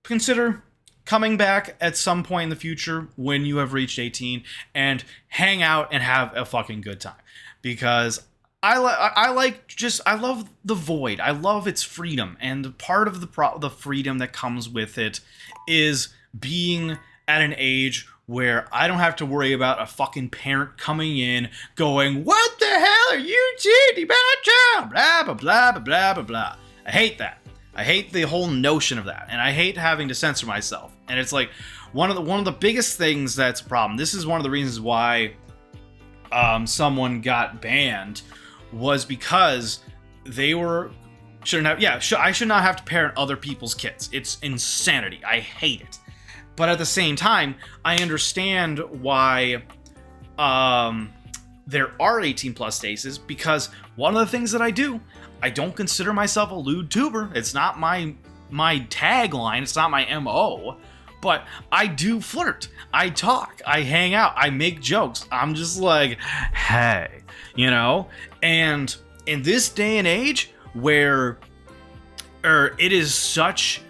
consider coming back at some point in the future when you have reached 18 and hang out and have a fucking good time. Because I love the void. I love its freedom, and part of the freedom that comes with it is being at an age where I don't have to worry about a fucking parent coming in going, "What the hell are you doing? Blah blah blah blah blah blah." I hate that. I hate the whole notion of that, and I hate having to censor myself. And it's like one of the biggest things that's a problem. This is one of the reasons why someone got banned, was because they were Shouldn't have. Yeah, I should not have to parent other people's kids. It's insanity. I hate it. But at the same time, I understand why there are 18 plus staces, because one of the things that I do, I don't consider myself a lewd tuber. It's not my tagline. It's not my MO. But I do flirt. I talk. I hang out. I make jokes. I'm just like, hey, you know? And in this day and age where it is such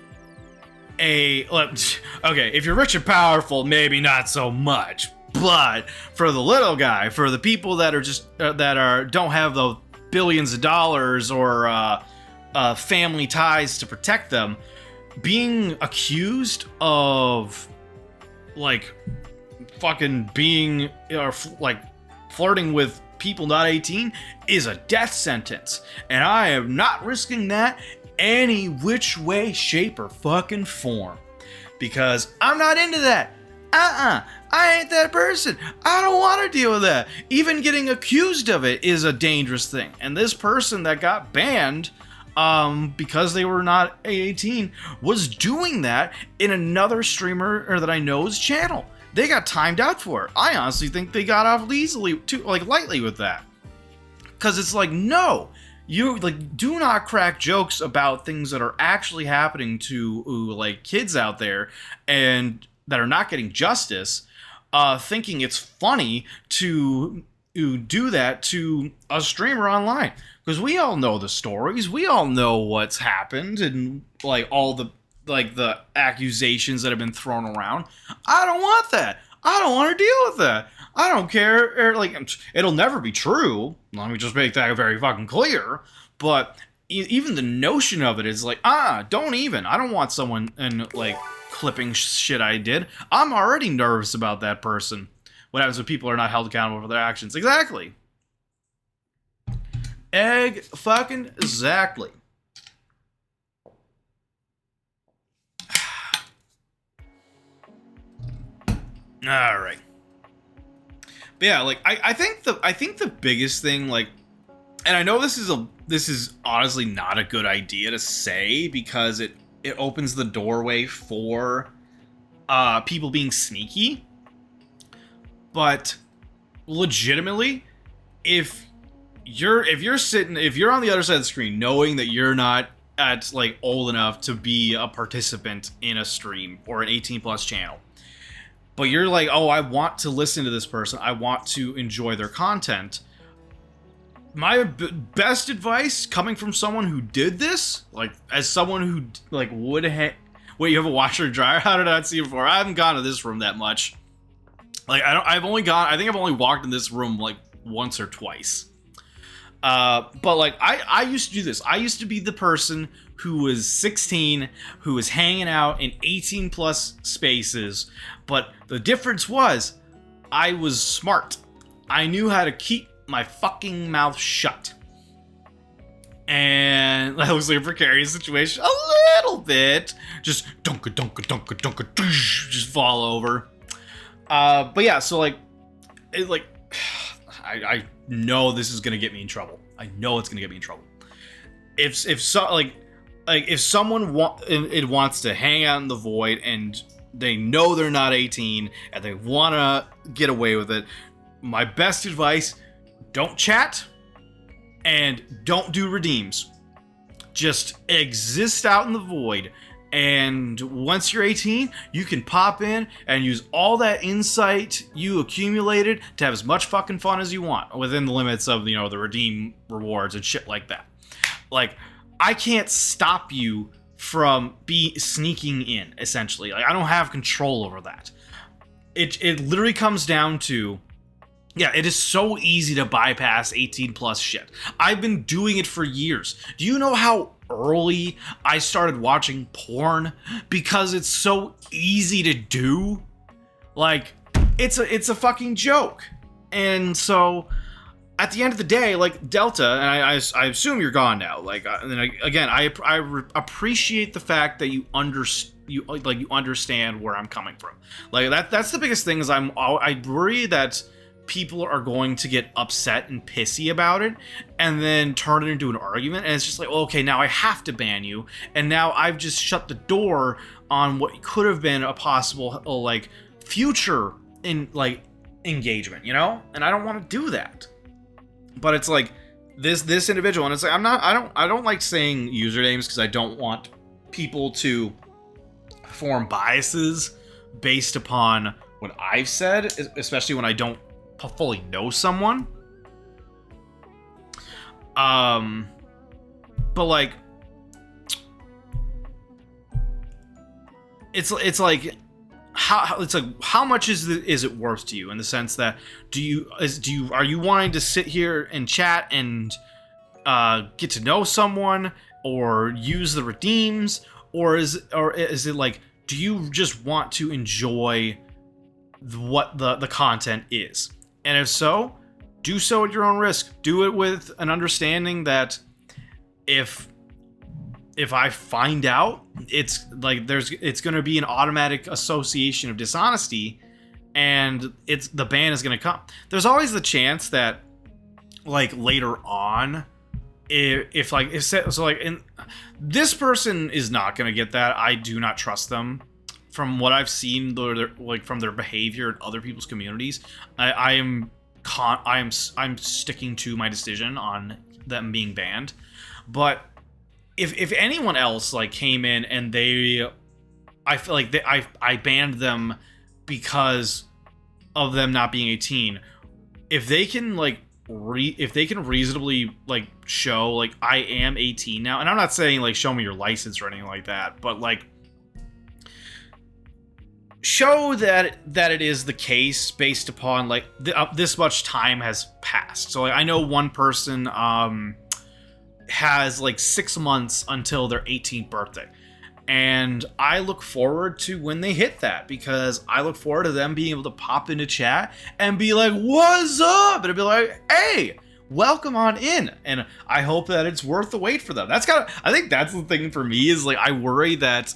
a... Okay, if you're rich and powerful, maybe not so much. But for the little guy, for the people that are just... don't have the billions of dollars or family ties to protect them, being accused of like fucking being or like flirting with people not 18 is a death sentence, and I am not risking that any which way, shape, or fucking form, because I'm not into that. I ain't that person. I don't want to deal with that. Even getting accused of it is a dangerous thing, and this person that got banned because they were not 18 was doing that in another streamer that I know's channel. They got timed out for it. I honestly think they got off lightly with that, because it's like, no, you like do not crack jokes about things that are actually happening to like kids out there and that are not getting justice, thinking it's funny to do that to a streamer online. Because we all know the stories, we all know what's happened, and like all the accusations that have been thrown around. I don't want that. I don't want to deal with that. I don't care. It'll never be true. Let me just make that very fucking clear. But even the notion of it is like, don't even. I don't want someone clipping shit I did. I'm already nervous about that person. What happens when people are not held accountable for their actions? Exactly. Exactly. All right. But yeah, like I think the biggest thing, like, and I know this is honestly not a good idea to say, because it opens the doorway for people being sneaky. But legitimately, if you're on the other side of the screen, knowing that you're not at like old enough to be a participant in a stream or an 18 plus channel, but you're like, oh, I want to listen to this person, I want to enjoy their content. My best advice, coming from someone who did this, like as someone who like would have... Wait, you have a washer and dryer? How did I not see it before? I haven't gone to this room that much. Like, I think I've only walked in this room like once or twice. But like, I used to do this. I used to be the person who was 16, who was hanging out in 18 plus spaces. But the difference was, I was smart. I knew how to keep my fucking mouth shut. And that looks like a precarious situation. A little bit. Just dunka, just fall over. But yeah, so like, I know this is gonna get me in trouble. I know it's gonna get me in trouble. If someone wants to hang out in the void and they know they're not 18 and they wanna get away with it, my best advice: don't chat and don't do redeems. Just exist out in the void. And once you're 18, you can pop in and use all that insight you accumulated to have as much fucking fun as you want, within the limits of, you know, the redeem rewards and shit like that. Like, I can't stop you from sneaking in, essentially. Like, I don't have control over that. It literally comes down to, yeah, it is so easy to bypass 18 plus shit. I've been doing it for years. Do you know how early I started watching porn? Because it's so easy to do. Like, it's a fucking joke. And so at the end of the day, like, Delta, and I assume you're gone now. Like, and again, I appreciate the fact that you understand where I'm coming from. Like, that's the biggest thing, is I worry that people are going to get upset and pissy about it and then turn it into an argument, and it's just like, okay, now I have to ban you, and now I've just shut the door on what could have been a possible like future in like engagement, you know? And I don't want to do that. But it's like this individual, and it's like I don't like saying usernames because I don't want people to form biases based upon what I've said, especially when I don't fully know someone. But like it's like how much is it worth to you, in the sense that are you wanting to sit here and chat and get to know someone or use the redeems, or is it like, do you just want to enjoy what the content is? And if so, do so at your own risk. Do it with an understanding that if I find out, it's like it's going to be an automatic association of dishonesty, and the ban is going to come. There's always the chance that like later on, if this person is not going to get that. I do not trust them. From what I've seen, from their behavior in other people's communities, I'm sticking to my decision on them being banned. But if anyone else like came in and I feel like I banned them because of them not being 18, if they can like if they can reasonably like show like I am 18 now, and I'm not saying like show me your license or anything like that, but like show that it is the case based upon like this much time has passed. So like, I know one person has like 6 months until their 18th birthday, and I look forward to when they hit that, because I look forward to them being able to pop into chat and be like, what's up, and it'd be like, hey, welcome on in. And I hope that it's worth the wait for them. I think that's the thing for me, is like I worry that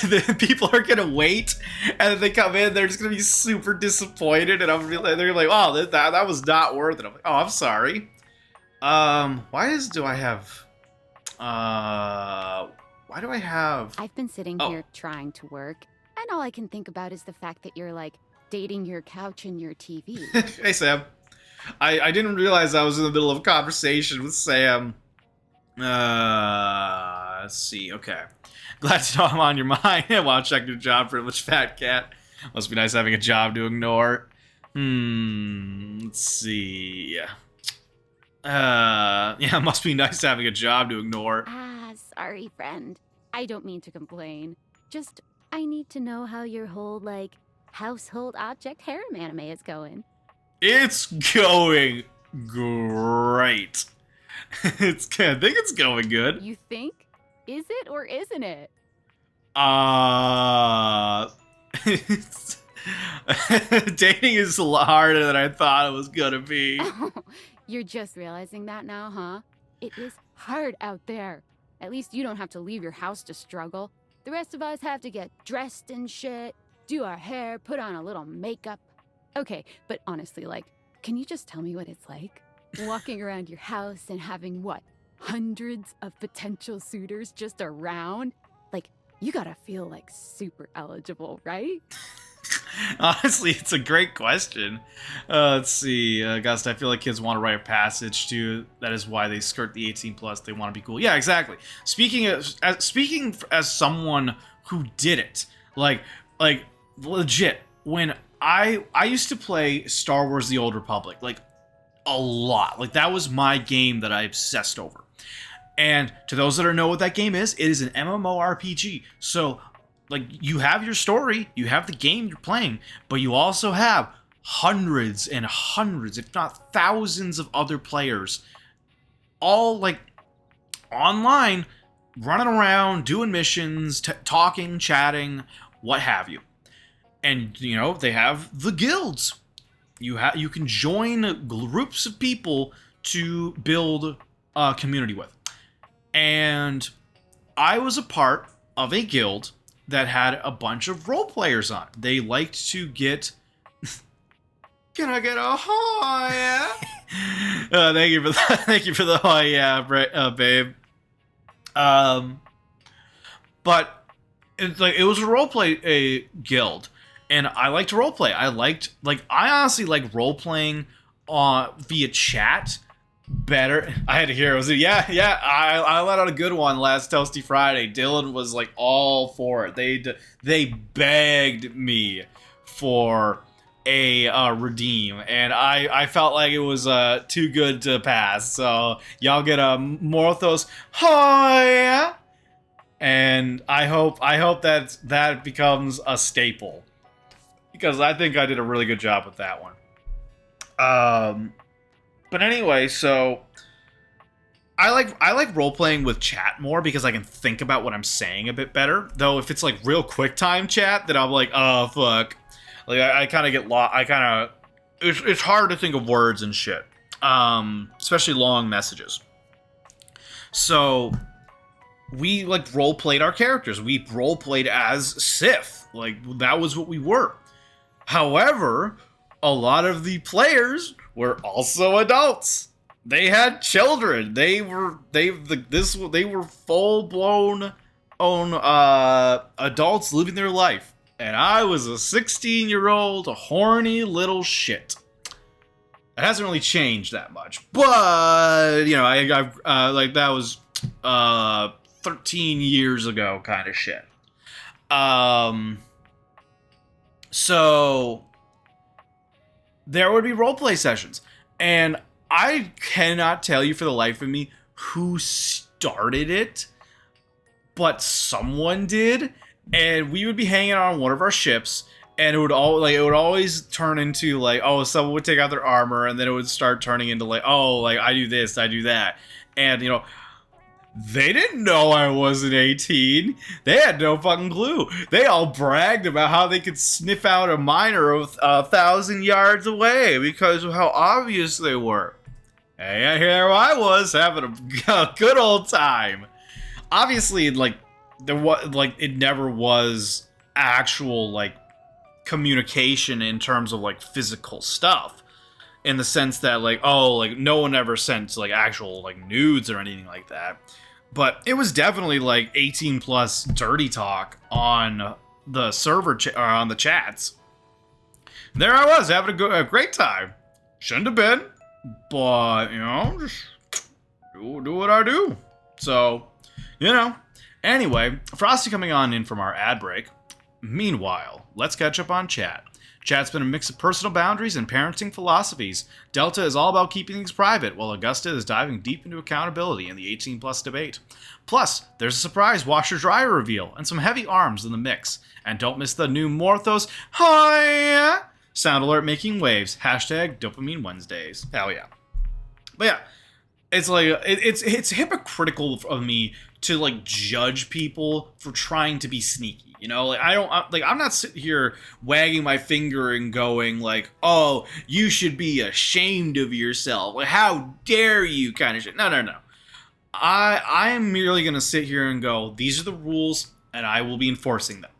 the people are gonna wait, and if they come in, they're just gonna be super disappointed, and they're like, oh, that was not worth it. I'm like, oh, I'm sorry. Why do I have I've been sitting here trying to work, and all I can think about is the fact that you're like dating your couch and your TV. Hey, Sam. I didn't realize I was in the middle of a conversation with Sam. Let's see. Okay. Glad to know I'm on your mind while checking your job privilege, fat cat. Must be nice having a job to ignore. Let's see. Yeah, must be nice having a job to ignore. Sorry, friend. I don't mean to complain. Just, I need to know how your whole, like, household object harem anime is going. It's going great. I think it's going good. You think? Is it or isn't it? Dating is a lot harder than I thought it was gonna be. You're just realizing that now, huh? It is hard out there. At least you don't have to leave your house to struggle. The rest of us have to get dressed and shit, do our hair, put on a little makeup. Okay, but honestly, like, can you just tell me what it's like? Walking around your house and having, what, hundreds of potential suitors just around? Like, you gotta feel, like, super eligible, right? Honestly, it's a great question. Let's see, Gust, I feel like kids want to write a passage too. That is why they skirt the 18 plus. They want to be cool. Yeah, exactly. Speaking as someone who did it, like legit, when I used to play Star Wars: The Old Republic, like a lot. Like that was my game that I obsessed over. And to those that don't know what that game is, it is an MMORPG. So, like, you have your story, you have the game you're playing, but you also have hundreds and hundreds, if not thousands of other players, all, like, online, running around, doing missions, talking, chatting, what have you. And, you know, they have the guilds. You can join groups of people to build a community with. And I was a part of a guild that had a bunch of role players on. They liked to get Can I get a oh yeah? Thank you for that. Thank you for the oh yeah, babe. But it's like it was a roleplay guild, and I liked roleplay. I honestly like roleplaying via chat better. I had to hear it. Was yeah. I let out a good one last Toasty Friday. Dylan was like all for it. They begged me for a redeem, and I felt like it was too good to pass. So y'all get a Morthos. Oh yeah. And I hope that becomes a staple, because I think I did a really good job with that one. But anyway, so I like role playing with chat more because I can think about what I'm saying a bit better. Though if it's like real quick time chat, then I'm like, oh fuck, like I kind of get lost. It's hard to think of words and shit, especially long messages. So we like role played our characters. We role played as Sith. Like that was what we were. However, a lot of the players were also adults. They had children. They were full blown adults living their life, and I was a 16-year-old horny little shit. It hasn't really changed that much, but you know, I've like that was 13 years ago kind of shit. So there would be roleplay sessions, and I cannot tell you for the life of me who started it, but someone did, and we would be hanging out on one of our ships, and it would always turn into like, oh, someone would take out their armor, and then it would start turning into like, oh, like I do this, I do that, and you know, they didn't know I wasn't 18. They had no fucking clue. They all bragged about how they could sniff out a miner 1,000 yards away because of how obvious they were. And here I was having a good old time. Obviously, like it never was actual like communication in terms of like physical stuff. In the sense that like, oh, like no one ever sent like actual like nudes or anything like that. But it was definitely like 18 plus dirty talk on the server on the chats. There I was having a great time. Shouldn't have been, but you know, just do what I do. So, you know. Anyway, Frosty coming on in from our ad break. Meanwhile, let's catch up on chat. Chat's been a mix of personal boundaries and parenting philosophies. Delta is all about keeping things private, while Augusta is diving deep into accountability in the 18-plus debate. Plus, there's a surprise washer-dryer reveal and some heavy arms in the mix. And don't miss the new Morthos Hi sound alert making waves. Hashtag Dopamine Wednesdays. Hell yeah. But yeah, it's like it's hypocritical of me to like judge people for trying to be sneaky. You know, like I'm not sitting here wagging my finger and going like, "Oh, you should be ashamed of yourself. Like, how dare you?" kind of shit. No. I am merely gonna sit here and go, "These are the rules, and I will be enforcing them.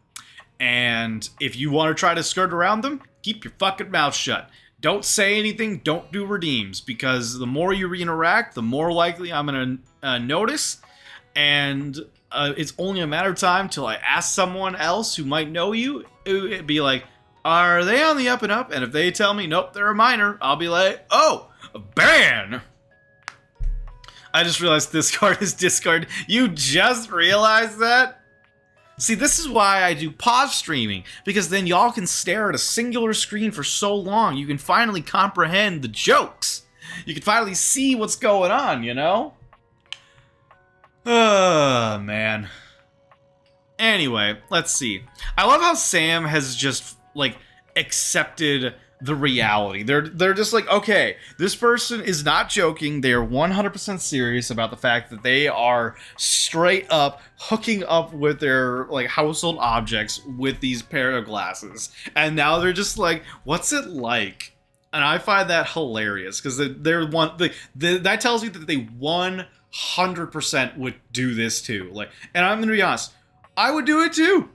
And if you want to try to skirt around them, keep your fucking mouth shut. Don't say anything. Don't do redeems, because the more you interact, the more likely I'm gonna notice, and." It's only a matter of time till I ask someone else who might know you. It'd be like, are they on the up and up? And if they tell me, nope, they're a minor, I'll be like, oh, a ban. I just realized Discord is Discord. You just realized that? See, this is why I do pause streaming, because then y'all can stare at a singular screen for so long, you can finally comprehend the jokes. You can finally see what's going on, you know? Oh, man. Anyway, let's see. I love how Sam has just, like, accepted the reality. They're just like, okay, this person is not joking. They are 100% serious about the fact that they are straight up hooking up with their, like, household objects with these pair of glasses. And now they're just like, what's it like? And I find that hilarious, because that tells me that they 100% would do this too. Like, and I'm gonna be honest, I would do it too.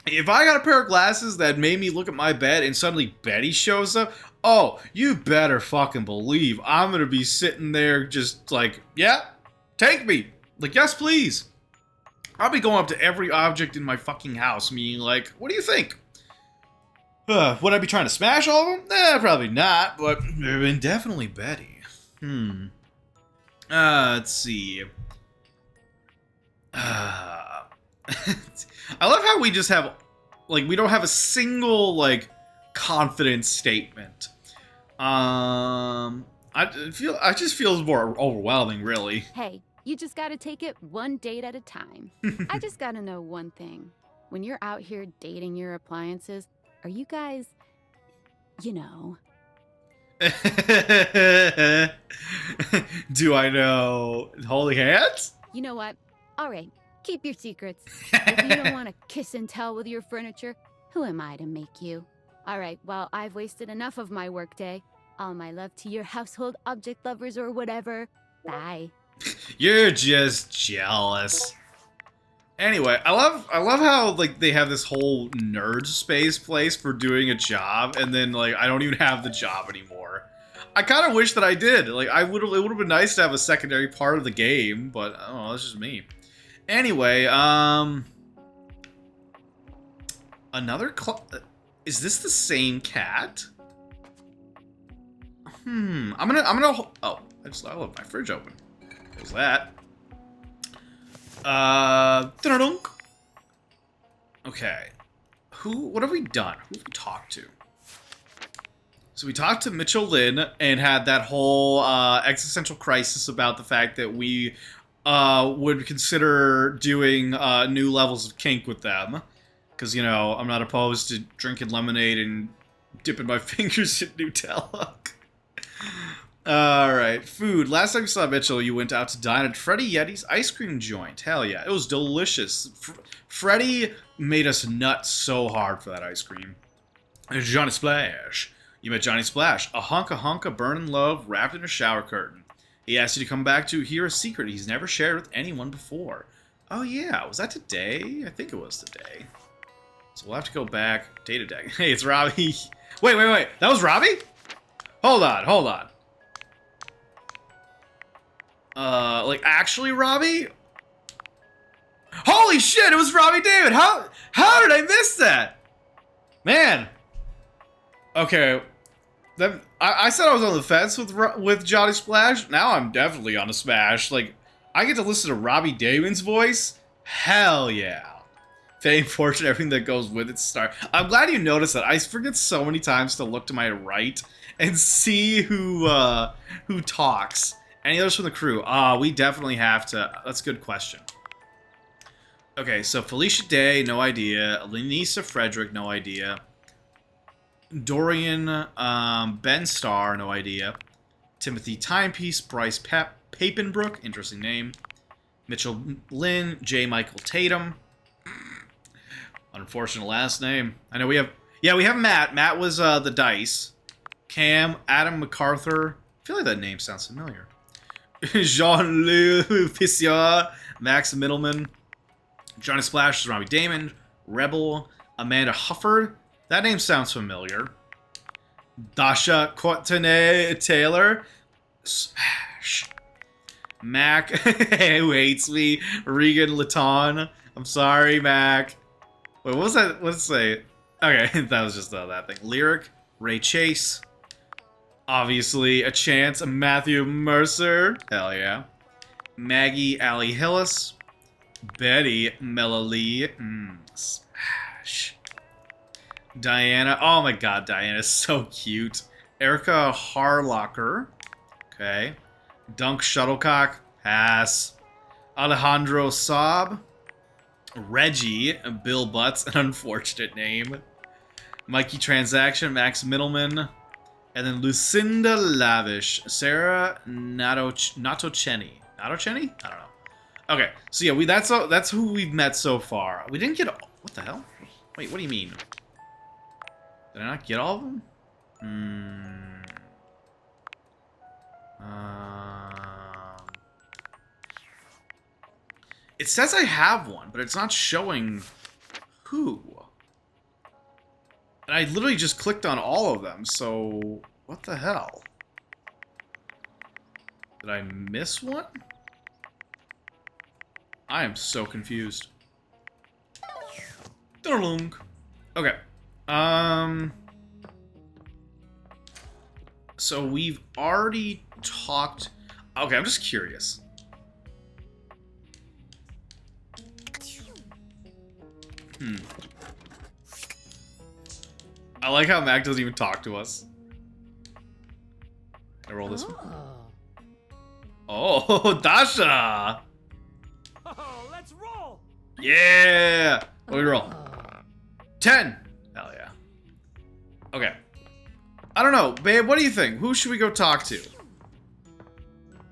If I got a pair of glasses that made me look at my bed and suddenly Betty shows up, oh, you better fucking believe I'm gonna be sitting there just like, yeah, take me. Like, yes, please. I'll be going up to every object in my fucking house, meaning like, what do you think? Would I be trying to smash all of them? Probably not, but definitely Betty. Let's see. I love how we just have, like, we don't have a single, like, confident statement. I just feels more overwhelming, really. Hey, you just gotta take it one date at a time. I just gotta know one thing. When you're out here dating your appliances, are you guys, you know... Do I know holding hands? You know what? All right, keep your secrets. If you don't want to kiss and tell with your furniture, who am I to make you? All right, well, I've wasted enough of my workday. All my love to your household object lovers or whatever. Bye. You're just jealous. Anyway, I love how like they have this whole nerd space place for doing a job, and then like I don't even have the job anymore. I kind of wish that I did. Like it would have been nice to have a secondary part of the game, but I don't know, that's just me. Anyway, another is this the same cat? I'm gonna oh, I left my fridge open. What was that? Okay. What have we done? Who have we talked to? So we talked to Mitchell Lynn and had that whole existential crisis about the fact that we would consider doing new levels of kink with them. Because, you know, I'm not opposed to drinking lemonade and dipping my fingers in Nutella. Alright, food. Last time you saw Mitchell, you went out to dine at Freddy Yeti's ice cream joint. Hell yeah, it was delicious. Freddy made us nut so hard for that ice cream. And Johnny Splash. You met Johnny Splash, a hunk of burning love wrapped in a shower curtain. He asked you to come back to hear a secret he's never shared with anyone before. Oh yeah, was that today? I think it was today. So we'll have to go back day to day. Hey, it's Robbie. Wait. That was Robbie? Hold on. Like actually Robbie? Holy shit, it was Robbie David. How did I miss that? Man. Okay. Then I said I was on the fence with Johnny Splash. Now I'm definitely on a smash. Like I get to listen to Robbie Damon's voice. Hell yeah. Fame, fortune, everything that goes with it. Star. I'm glad you noticed that. I forget so many times to look to my right and see who talks. Any others from the crew? We definitely have to. That's a good question. Okay, so Felicia Day, no idea. Lenisa Frederick, no idea. Dorian Ben Starr, no idea. Timothy Timepiece, Bryce Papenbrook, interesting name. Mitchell Lynn, J. Michael Tatum. Unfortunate last name. I know we have... Yeah, we have Matt. Matt was the Dice. Cam, Adam MacArthur. I feel like that name sounds familiar. Jean-Louis Pissier, Max Middleman. Johnny Splash is Robbie Damon. Rebel, Amanda Hufford. That name sounds familiar. Dasha Courtenay Taylor. Smash. Mac, who hates me. Regan Laton. I'm sorry, Mac. Wait, what was that? Let's say. Okay, that was just that thing. Lyric, Ray Chase. Obviously, a chance. Matthew Mercer. Hell yeah. Maggie Allie Hillis. Betty Mellalee. Smash. Diana. Oh my god, Diana's so cute. Erica Harlocker. Okay. Dunk Shuttlecock. Pass. Alejandro Saab. Reggie. Bill Butts. An unfortunate name. Mikey Transaction. Max Middleman. And then Lucinda Lavish. Sarah Natochenny. Natochenny? I don't know. Okay, so yeah, that's who we've met so far. We didn't get... What the hell? Wait, what do you mean? Did I not get all of them? It says I have one, but it's not showing who. And I literally just clicked on all of them, so what the hell? Did I miss one? I am so confused. Okay. So we've already talked... Okay, I'm just curious. I like how Mac doesn't even talk to us. I roll this one. Oh, Dasha! Oh, let's roll! Yeah! What do we roll? 10! Hell yeah. Okay. I don't know, babe, what do you think? Who should we go talk to?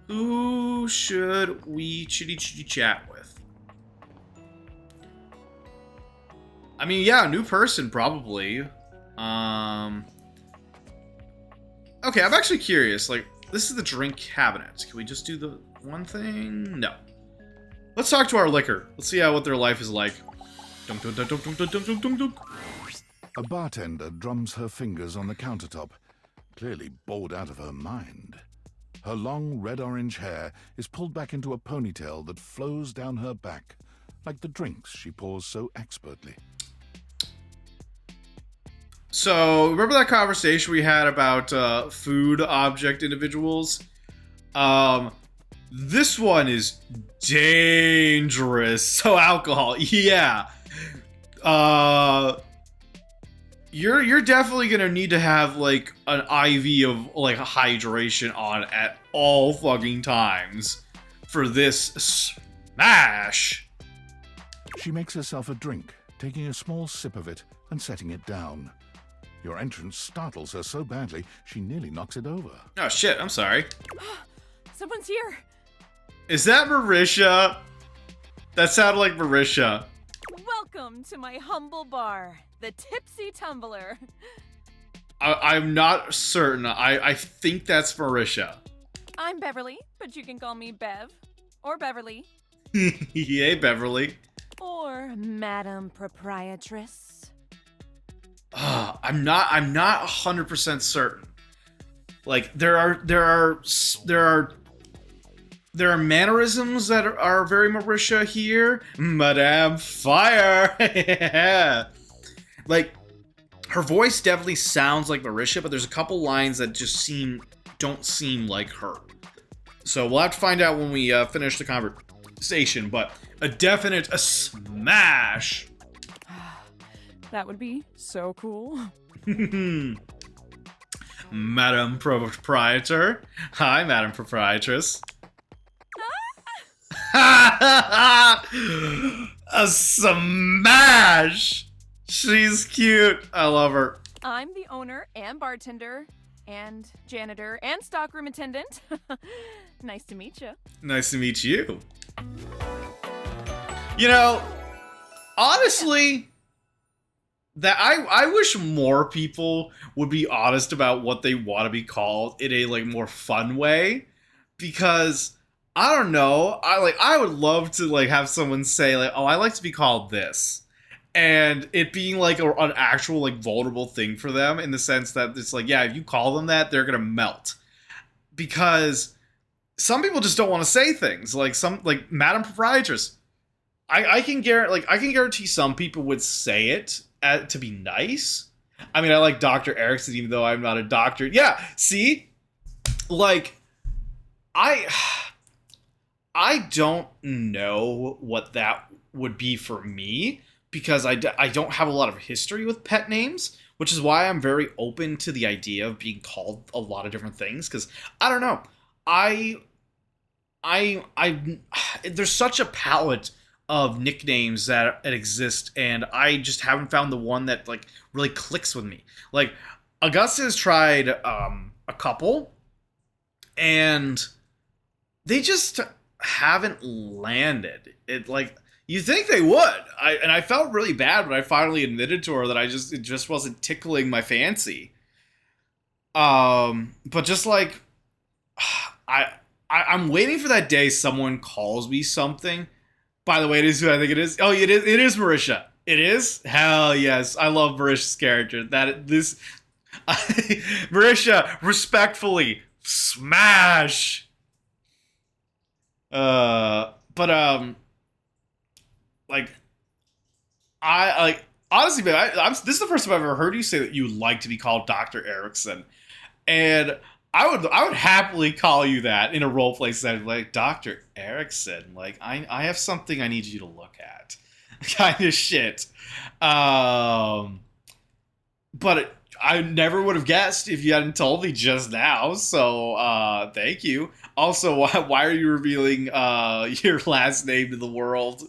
Who should we chitty chat with? I mean, yeah, new person, probably. Okay, I'm actually curious. Like, this is the drink cabinet. Can we just do the one thing? No. Let's talk to our liquor. Let's see what their life is like. Dunk, dunk, dunk, dunk, dunk, dunk, dunk, dunk, dunk. A bartender drums her fingers on the countertop, clearly bored out of her mind. Her long red-orange hair is pulled back into a ponytail that flows down her back, like the drinks she pours so expertly. So, remember that conversation we had about food object individuals? This one is dangerous. So, alcohol, yeah. You're definitely gonna need to have, like, an IV of, like, hydration on at all fucking times for this smash. She makes herself a drink, taking a small sip of it and setting it down. Your entrance startles her so badly, she nearly knocks it over. Oh shit, I'm sorry. Someone's here. Is that Marisha? That sounded like Marisha. Welcome to my humble bar, the Tipsy Tumbler. I'm not certain. I think that's Marisha. I'm Beverly, but you can call me Bev. Or Beverly. Yay, Beverly. Or Madam Proprietress. I'm not 100% certain. Like there are mannerisms that are very Marisha here. Madame Fire. Yeah. Like her voice definitely sounds like Marisha, but there's a couple lines that just don't seem like her. So we'll have to find out when we finish the conversation. But a definite smash. That would be so cool. Madam Proprietor. Hi, Madam Proprietress. A smash! She's cute. I love her. I'm the owner and bartender and janitor and stockroom attendant. Nice to meet you. Nice to meet you. You know, honestly, that I wish more people would be honest about what they want to be called in a like more fun way, because I don't know, I would love to like have someone say like, oh, I like to be called this, and it being like an actual like vulnerable thing for them, in the sense that it's like, yeah, if you call them that, they're gonna melt, because some people just don't want to say things like Madam Proprietress. I can guarantee some people would say it to be nice. I mean, I like Dr. Erickson, even though I'm not a doctor. Yeah, see? Like, I don't know what that would be for me, because I don't have a lot of history with pet names, which is why I'm very open to the idea of being called a lot of different things, because I don't know. There's such a palette of nicknames that exist, and I just haven't found the one that like really clicks with me. Like, Augustus tried a couple, and they just haven't landed. It like, you think they would. I felt really bad when I finally admitted to her that it just wasn't tickling my fancy. But just like, I'm waiting for that day someone calls me something. By the way, it is who I think it is. Oh, it is Marisha. It is? Hell yes. I love Marisha's character. Marisha, respectfully, smash! Like, honestly, man, this is the first time I've ever heard you say that you would like to be called Dr. Erickson. And I would happily call you that in a roleplay setting, like, Dr. Erickson, like, I have something I need you to look at. Kind of shit. But I never would have guessed if you hadn't told me just now, so thank you. Also, why are you revealing your last name to the world?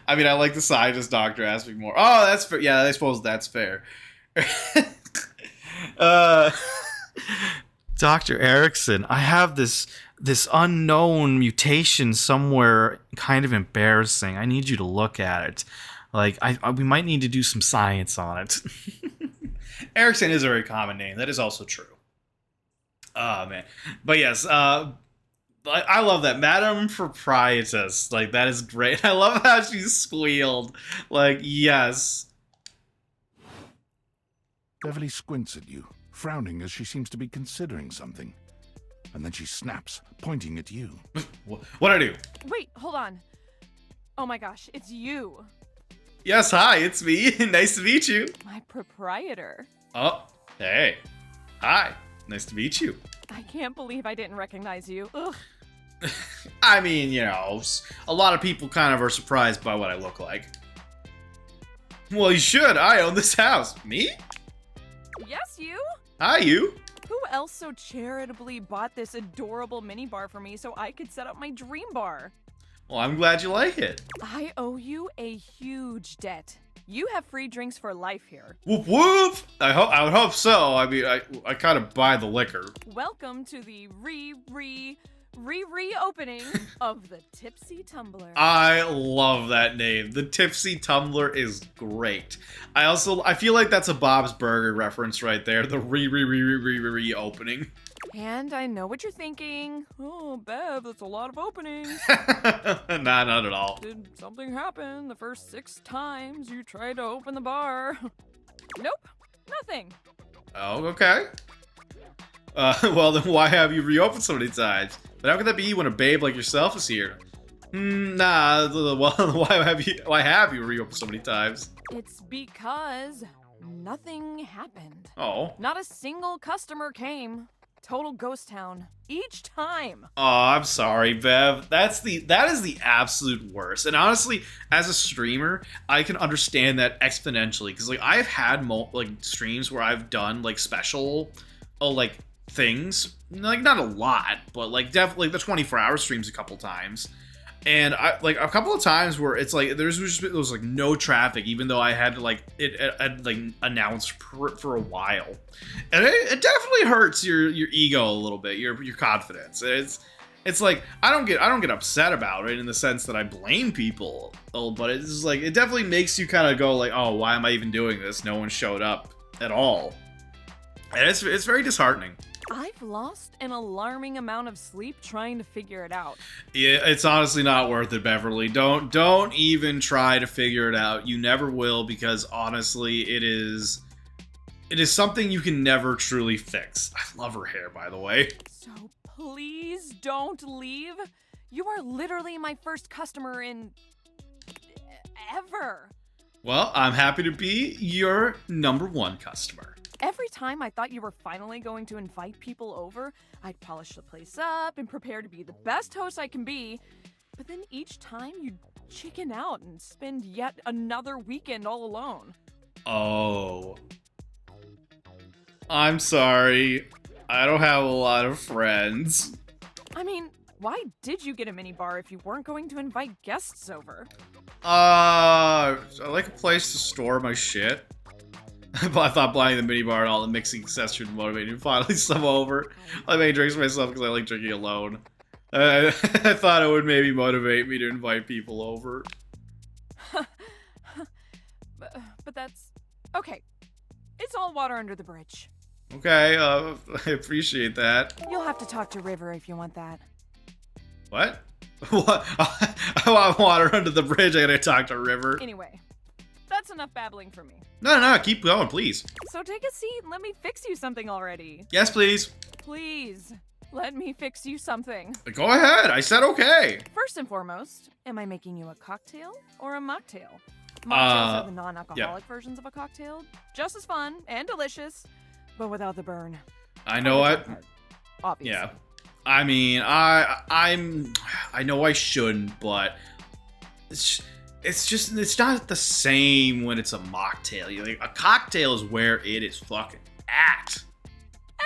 I mean, I like the scientist doctor aspect more. Oh, that's fair. Yeah, I suppose that's fair. Dr. Erickson, I have this unknown mutation somewhere, kind of embarrassing. I need you to look at it. Like, we might need to do some science on it. Erickson is a very common name. That is also true. Oh, man. But yes, I love that. Madam Proprietress. Like, that is great. I love how she squealed. Like, yes. Beverly squints at you, frowning as she seems to be considering something. And then she snaps, pointing at you. What'd I do? Wait, hold on. Oh my gosh, it's you. Yes, hi, it's me. Nice to meet you. My proprietor. Oh, hey. Hi, nice to meet you. I can't believe I didn't recognize you. Ugh. I mean, you know, a lot of people kind of are surprised by what I look like. Well, you should. I own this house. Me? Yes, you? Hi, you. Who else so charitably bought this adorable minibar for me so I could set up my dream bar? Well, I'm glad you like it. I owe you a huge debt. You have free drinks for life here. Whoop whoop! I would hope so. I mean, I kind of buy the liquor. Welcome to the reopening of the Tipsy Tumbler. I love that name. The Tipsy Tumbler is great. I feel like that's a Bob's Burger reference right there. The reopening. And I know what you're thinking. Oh, Bev, that's a lot of openings. Nah, not at all. Did something happen the first 6 times you tried to open the bar? Nope, nothing. Oh, okay. Well, then why have you reopened so many times? But how could that be when a babe like yourself is here? Nah, well, why have you reopened so many times? It's because nothing happened. Oh. Not a single customer came. Total ghost town. Each time. Oh, I'm sorry, Bev. That is the absolute worst. And honestly, as a streamer, I can understand that exponentially because like I've had streams where I've done like special things, like not a lot, but like definitely the 24-hour streams a couple times. And I like a couple of times where it's like there was like no traffic, even though I had to like announced for a while, and it definitely hurts your ego a little bit, your confidence. It's like I don't get upset about it in the sense that I blame people, but it's like it definitely makes you kind of go like, oh, why am I even doing this? No one showed up at all, and it's very disheartening. I've lost an alarming amount of sleep trying to figure it out. Yeah, it's honestly not worth it, Beverly. Don't even try to figure it out. You never will, because honestly, it is something you can never truly fix. I love her hair, by the way. So please don't leave. You are literally my first customer in ever. Well, I'm happy to be your #1 customer. Every time I thought you were finally going to invite people over, I'd polish the place up and prepare to be the best host I can be. But then each time you'd chicken out and spend yet another weekend all alone. Oh. I'm sorry. I don't have a lot of friends. I mean, why did you get a minibar if you weren't going to invite guests over? I like a place to store my shit. But I thought buying the minibar and all the mixing accessories would motivate me to finally some over. I made drinks for myself because I like drinking alone. I thought it would maybe motivate me to invite people over. But that's... Okay. It's all water under the bridge. Okay, I appreciate that. You'll have to talk to River if you want that. What? What? I want water under the bridge. I gotta talk to River. Anyway, That's enough babbling for me. No, keep going, please. So take a seat and let me fix you something already. Yes, please. Please, let me fix you something. Go ahead. I said okay. First and foremost, am I making you a cocktail or a mocktail? Mocktails are the non-alcoholic versions of a cocktail. Just as fun and delicious, but without the burn. I know what. Obviously. Yeah. I mean, I know I shouldn't, but it's not the same when it's a mocktail. Like, a cocktail is where it is fucking at.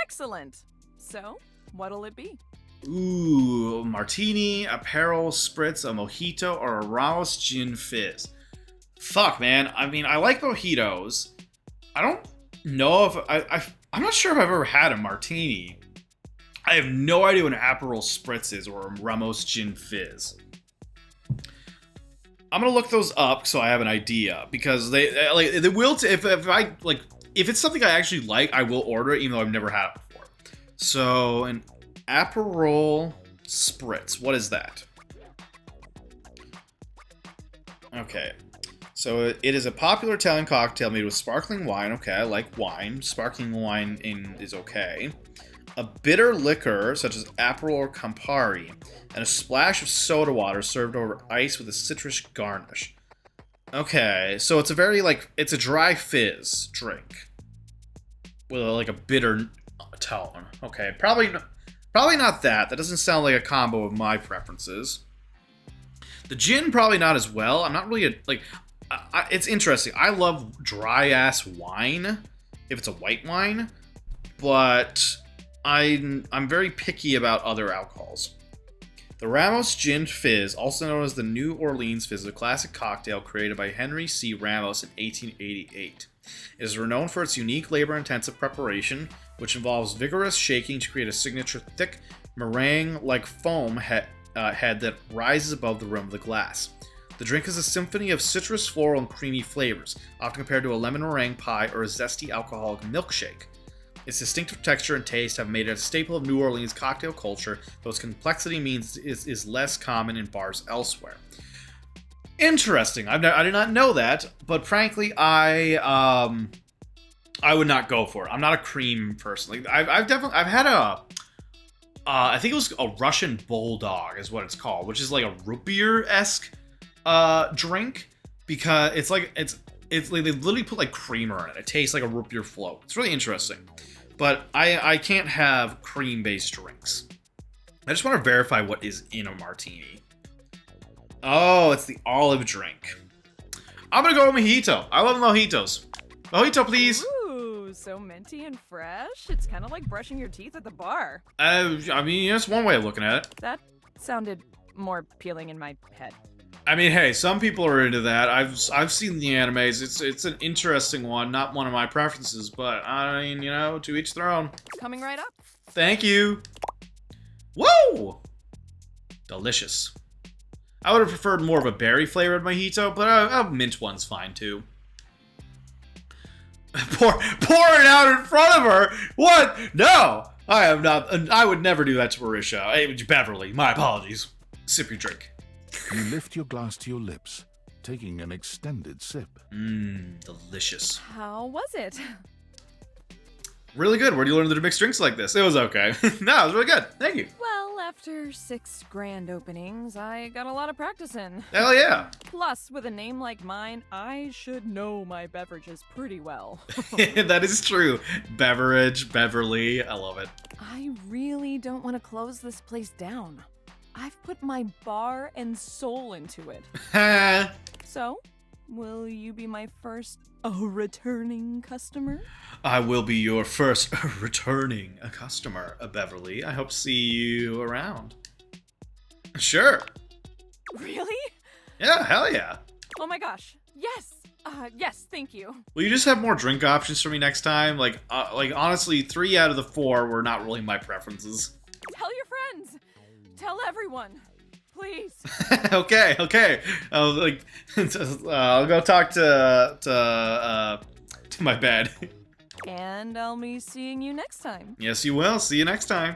Excellent. So, what'll it be? Ooh, a martini, a Peril Spritz, a mojito, or a Ramos Gin Fizz. Fuck, man. I mean, I like mojitos. I don't know if I'm not sure if I've ever had a martini. I have no idea what an Aperol Spritz is or a Ramos Gin Fizz. I'm gonna look those up so I have an idea, because they will if it's something I actually like, I will order it even though I've never had it before. So an Aperol Spritz, what is that? Okay. So it is a popular Italian cocktail made with sparkling wine. Okay, I like wine. Sparkling wine is okay. A bitter liquor such as Aperol or Campari, and a splash of soda water served over ice with a citrus garnish. Okay, so it's a very it's a dry fizz drink with a bitter tone. Okay, probably not that. That doesn't sound like a combo of my preferences. The gin probably not as well. I'm not really it's interesting. I love dry ass wine if it's a white wine, but I'm very picky about other alcohols. The Ramos Gin Fizz, also known as the New Orleans Fizz, is a classic cocktail created by Henry C. Ramos in 1888. It is renowned for its unique labor-intensive preparation, which involves vigorous shaking to create a signature thick meringue-like foam head that rises above the rim of the glass. The drink is a symphony of citrus, floral, and creamy flavors, often compared to a lemon meringue pie or a zesty alcoholic milkshake. Its distinctive texture and taste have made it a staple of New Orleans cocktail culture, though its complexity means it is less common in bars elsewhere. Interesting. I did not know that, but frankly, I would not go for it. I'm not a cream person. I've had I think it was a Russian Bulldog is what it's called, which is like a root beer-esque drink, because it's like they literally put creamer in it. It tastes like a root beer float. It's really interesting. But I can't have cream-based drinks. I just want to verify what is in a martini. Oh, it's the olive drink. I'm gonna go with mojito. I love mojitos. Mojito, please. Ooh, so minty and fresh. It's kind of like brushing your teeth at the bar. I mean, that's one way of looking at it. That sounded more appealing in my head. I mean, hey, some people are into that. I've seen the animes. It's an interesting one, not one of my preferences, but I mean, to each their own. Coming right up. Thank you. Whoa! Delicious. I would have preferred more of a berry flavored mojito, but a mint one's fine too. Pour it out in front of her. What? No, I am not. I would never do that to Marisha. Hey, Beverly, my apologies. Sip your drink. You lift your glass to your lips, taking an extended sip. Delicious. How was it? Really good. Where do you learn to mix drinks like this? It was okay. No, it was really good. Thank you. Well, after 6 grand openings, I got a lot of practice in. Hell yeah. Plus, with a name like mine, I should know my beverages pretty well. That is true. Beverly. I love it. I really don't want to close this place down. I've put my bar and soul into it. So, will you be my first returning customer? I will be your first returning customer, Beverly. I hope to see you around. Sure. Really? Yeah, hell yeah. Oh my gosh. Yes. Yes, thank you. Will you just have more drink options for me next time? Honestly, 3 out of the 4 were not really my preferences. Tell your friends. Tell everyone. Please. Okay. I'll go talk to my bed. And I'll be seeing you next time. Yes, you will. See you next time.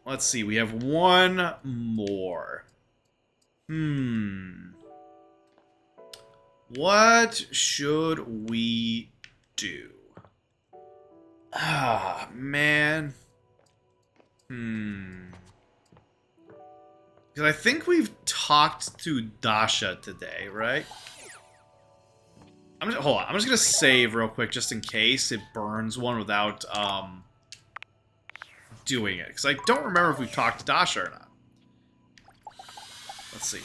Let's see. We have one more. What should we do? Ah, man. Because I think we've talked to Dasha today, right? Hold on. I'm just gonna save real quick just in case it burns one without doing it. Because I don't remember if we've talked to Dasha or not. Let's see.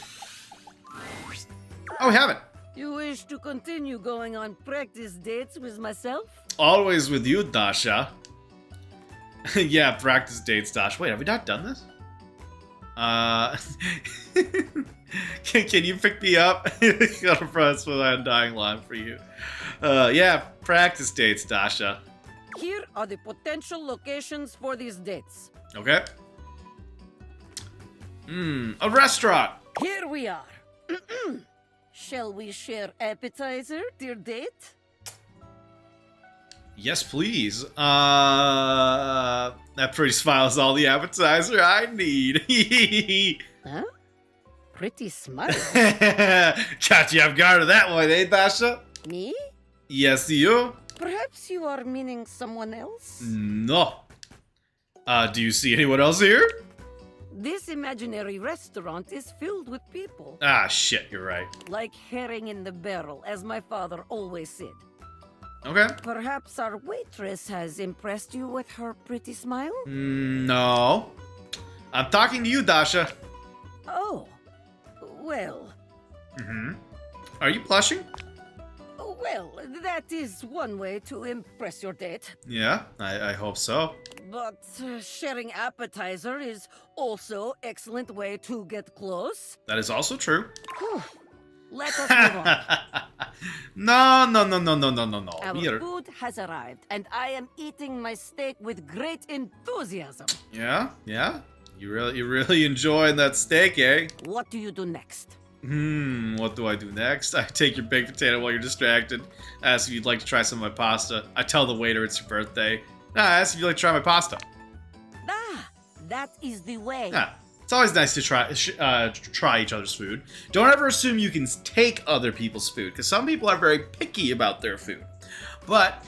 Oh, we haven't. You wish to continue going on practice dates with myself? Always with you, Dasha. Yeah, practice dates, Dasha. Wait, have we not done this? Can you pick me up? Got a press with an undying line for you. Yeah, practice dates, Dasha. Here are the potential locations for these dates. Okay. A restaurant. Here we are. Shall we share appetizer, dear date? Yes, please. That pretty smile is all the appetizer I need. Huh? Pretty smart. Got you off guard with that one, eh, Dasha? Me? Yes, you? Perhaps you are meaning someone else? No. Do you see anyone else here? This imaginary restaurant is filled with people. Ah, shit, you're right. Like herring in the barrel, as my father always said. Okay. Perhaps our waitress has impressed you with her pretty smile? No. I'm talking to you, Dasha. Oh. Well. Are you blushing? Well, that is one way to impress your date. Yeah, I hope so. But sharing appetizer is also excellent way to get close. That is also true. Whew. Let us move on. No. Our food has arrived, and I am eating my steak with great enthusiasm. Yeah. You really enjoying that steak, eh? What do you do next? What do I do next? I take your baked potato while you're distracted. I ask if you'd like to try some of my pasta. I tell the waiter it's your birthday. I ask if you'd like to try my pasta. Ah, that is the way. Yeah. It's always nice to try each other's food. Don't ever assume you can take other people's food, because some people are very picky about their food. But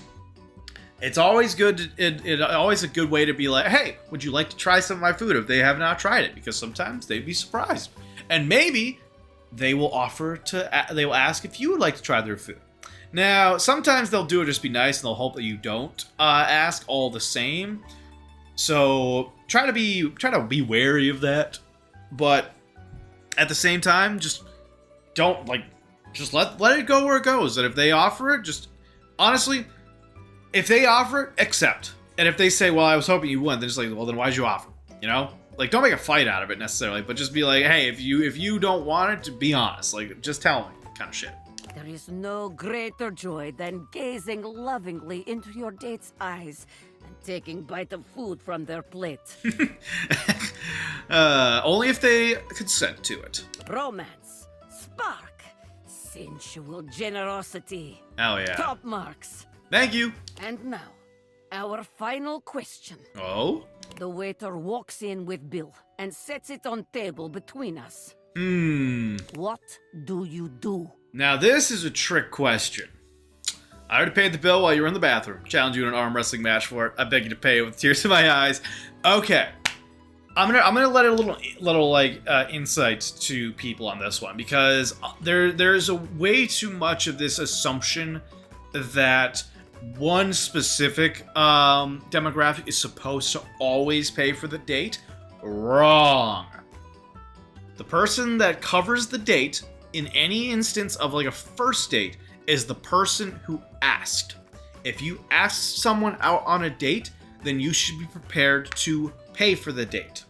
it's always good. It's always a good way to be like, hey, would you like to try some of my food if they have not tried it? Because sometimes they'd be surprised, and maybe they will they will ask if you would like to try their food. Now, sometimes they'll do it just be nice, and they'll hope that you don't ask all the same. So try to be wary of that, but at the same time, just don't let it go where it goes. And if they offer it, just honestly, if they offer it, accept. And if they say, "Well, I was hoping you wouldn't," then just like, "Well, then why'd you offer?" You know, like don't make a fight out of it necessarily, but just be like, "Hey, if you don't want it, to be honest. Like just tell me," kind of shit. There is no greater joy than gazing lovingly into your date's eyes and taking bite of food from their plate. Only if they consent to it. Romance, spark, sensual generosity. Hell yeah. Top marks. Thank you. And now, our final question. Oh? The waiter walks in with bill and sets it on table between us. What do you do? Now this is a trick question. I already paid the bill while you were in the bathroom. Challenge you in an arm wrestling match for it. I beg you to pay it with tears in my eyes. Okay. I'm gonna let a little insight to people on this one, because there's a way too much of this assumption that one specific demographic is supposed to always pay for the date. Wrong. The person that covers the date in any instance of like a first date is the person who asked. If you ask someone out on a date, then you should be prepared to pay for the date,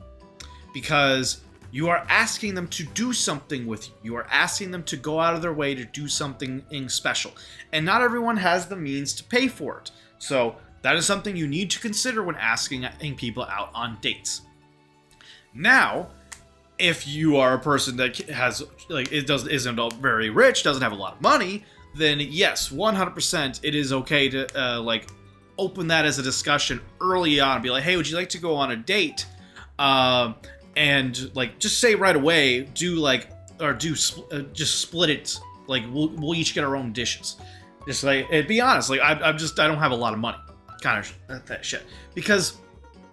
because you are asking them to do something with you. You are asking them to go out of their way to do something special, and not everyone has the means to pay for it. So that is something you need to consider when asking people out on dates. Now, if you are a person that has isn't very rich, doesn't have a lot of money, then yes, 100% it is okay to open that as a discussion early on and be like, hey, would you like to go on a date? And just say right away, just split it Like we'll each get our own dishes. Just like, and be honest, like I don't have a lot of money, kind of that shit. Because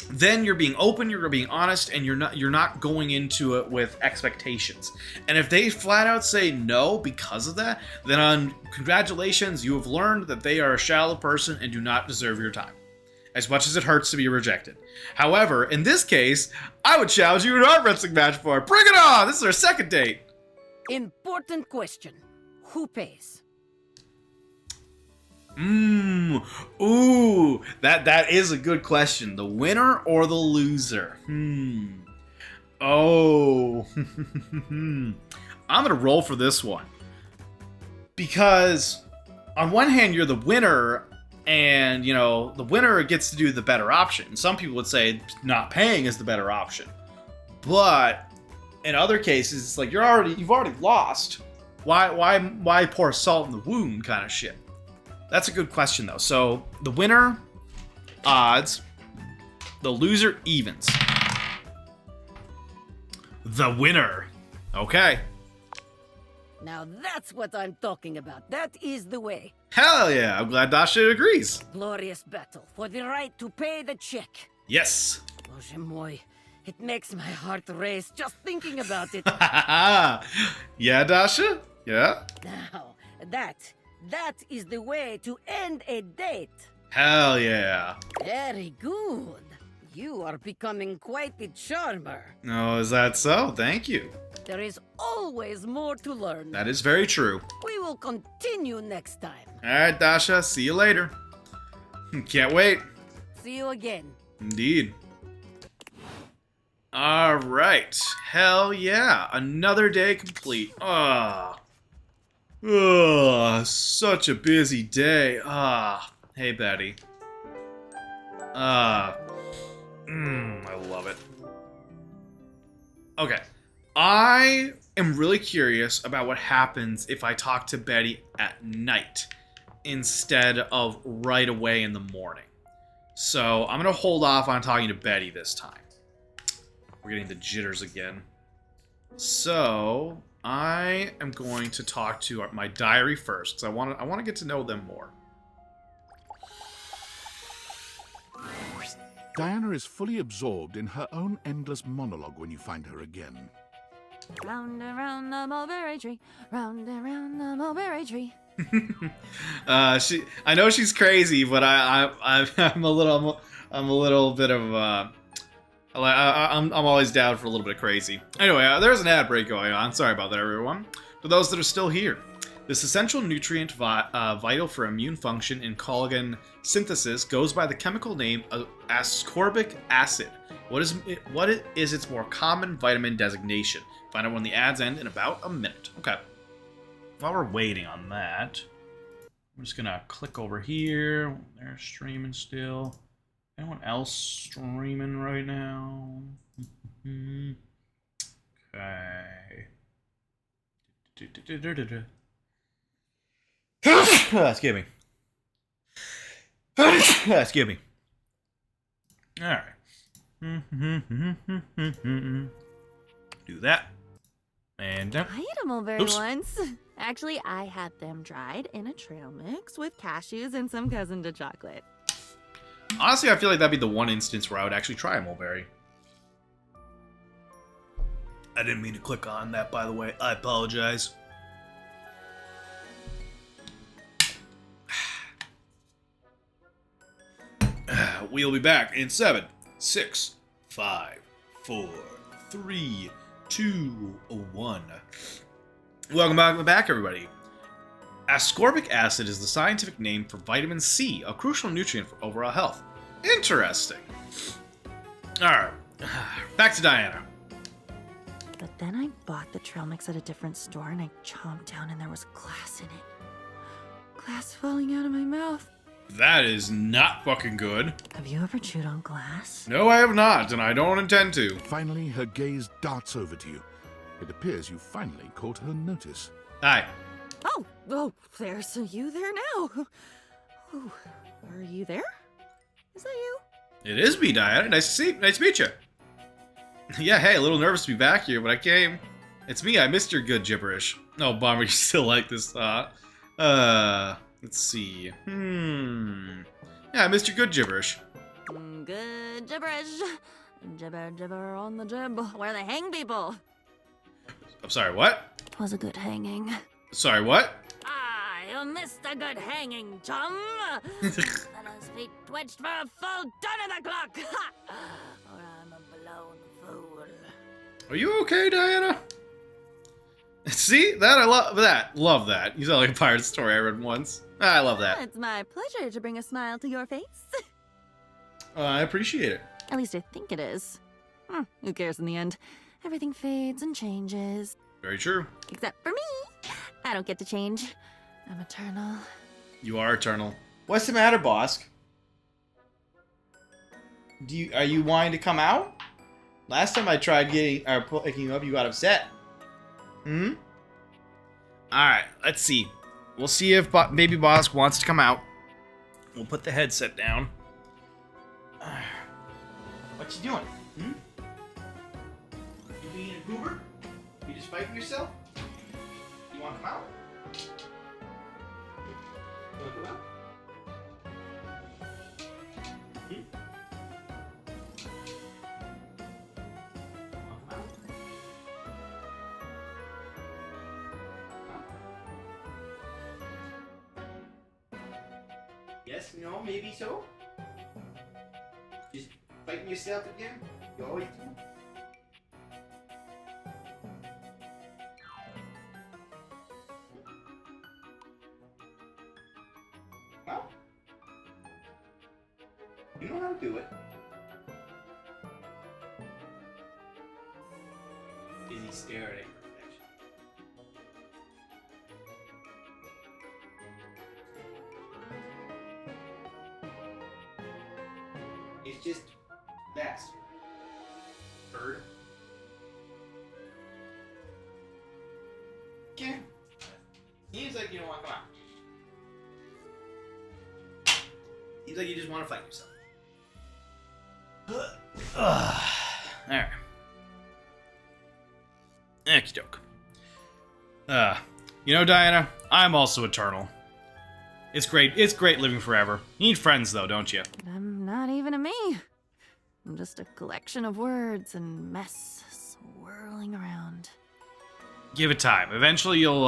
then you're being open, you're being honest, and you're not going into it with expectations. And if they flat out say no because of that, then congratulations, you have learned that they are a shallow person and do not deserve your time. As much as it hurts to be rejected. However, in this case, I would challenge you to an arm wrestling match for it. Bring it on! This is our second date. Important question. Who pays? Ooh, that is a good question. The winner or the loser? Oh. I'm gonna roll for this one. Because on one hand, you're the winner, and the winner gets to do the better option. Some people would say not paying is the better option. But in other cases, it's like you've already lost. Why pour salt in the wound kind of shit? That's a good question, though. So, the winner, odds. The loser, evens. The winner. Okay. Now that's what I'm talking about. That is the way. Hell yeah. I'm glad Dasha agrees. Glorious battle for the right to pay the check. Yes. Boże moi, it makes my heart race just thinking about it. Yeah, Dasha? Yeah? Now, that is the way to end a date. Hell yeah. Very good. You are becoming quite the charmer. Oh, is that so? Thank you. There is always more to learn. That is very true. We will continue next time. Alright, Dasha. See you later. Can't wait. See you again. Indeed. Alright. Hell yeah. Another day complete. Such a busy day. Hey, Betty. I love it. Okay. I am really curious about what happens if I talk to Betty at night instead of right away in the morning. So I'm going to hold off on talking to Betty this time. We're getting the jitters again. So I am going to talk to my diary first because I want to get to know them more. Diana is fully absorbed in her own endless monologue when you find her again. Round and round the mulberry tree, round and round the mulberry tree. I know she's crazy, but I'm a little bit of I'm always down for a little bit of crazy. Anyway, there's an ad break going on. Sorry about that, everyone. For those that are still here, this essential nutrient vital for immune function and collagen synthesis goes by the chemical name of ascorbic acid. What is its more common vitamin designation? Find out when the ads end in about a minute. Okay. While we're waiting on that, I'm just gonna click over here. They're streaming still. Anyone else streaming right now? Okay. Excuse me. Excuse me. All right. Do that. And I ate a mulberry Oops. once. Actually, I had them dried in a trail mix with cashews and some cousin to chocolate. honestly, I feel like that'd be the one instance where I would actually try a mulberry. I didn't mean to click on that, by the way. I apologize. We'll be back in 7, 6, 5, 4, 3, 2, 1. Welcome back, everybody. Ascorbic acid is the scientific name for vitamin C, a crucial nutrient for overall health. Interesting. Alright, back to Diana. But then I bought the trail mix at a different store and I chomped down and there was glass in it. Glass falling out of my mouth. That is not fucking good. Have you ever chewed on glass? No, I have not, and I don't intend to. Finally, her gaze darts over to you. It appears you finally caught her notice. Hi. Oh, there's you there now. Oh, are you there? Is that you? It is me, Diana. Nice to meet you. Yeah, hey, a little nervous to be back here, but I came. It's me, I missed your good gibberish. Oh, bummer, you still like this, let's see. Yeah, I missed your good gibberish. Good gibberish. Gibber, gibber on the jib. Where they hang people. I'm sorry, what? Twas a good hanging. Sorry, what? I missed a good hanging, chum. Fella's feet twitched for a full ton of the clock. Or I'm a blown fool. Are you okay, Diana? See? That I love that. Love that. You sound like a pirate story I read once. I love that. It's my pleasure to bring a smile to your face. I appreciate it. At least I think it is. Who cares in the end? Everything fades and changes. Very true. Except for me. I don't get to change. I'm eternal. You are eternal. What's the matter, Bosk? Are you wanting to come out? Last time I tried picking you up, you got upset. Alright, let's see. We'll see if Baby Bosk wants to come out. We'll put the headset down. What you doing? You being a goober? You just fighting yourself? You want to come out? You want to come out? Yes, no, maybe so? Just fighting yourself again? You always do? Well, you know how to do it. Is he staring at perfection? It's just best. Bird. Yeah. Seems like you don't want to come out. Seems like you just want to fight yourself. Alright. Okie doke. You know, Diana, I'm also eternal. It's great living forever. You need friends, though, don't you? I'm not even a me. I'm just a collection of words and mess swirling around. Give it time. Eventually you'll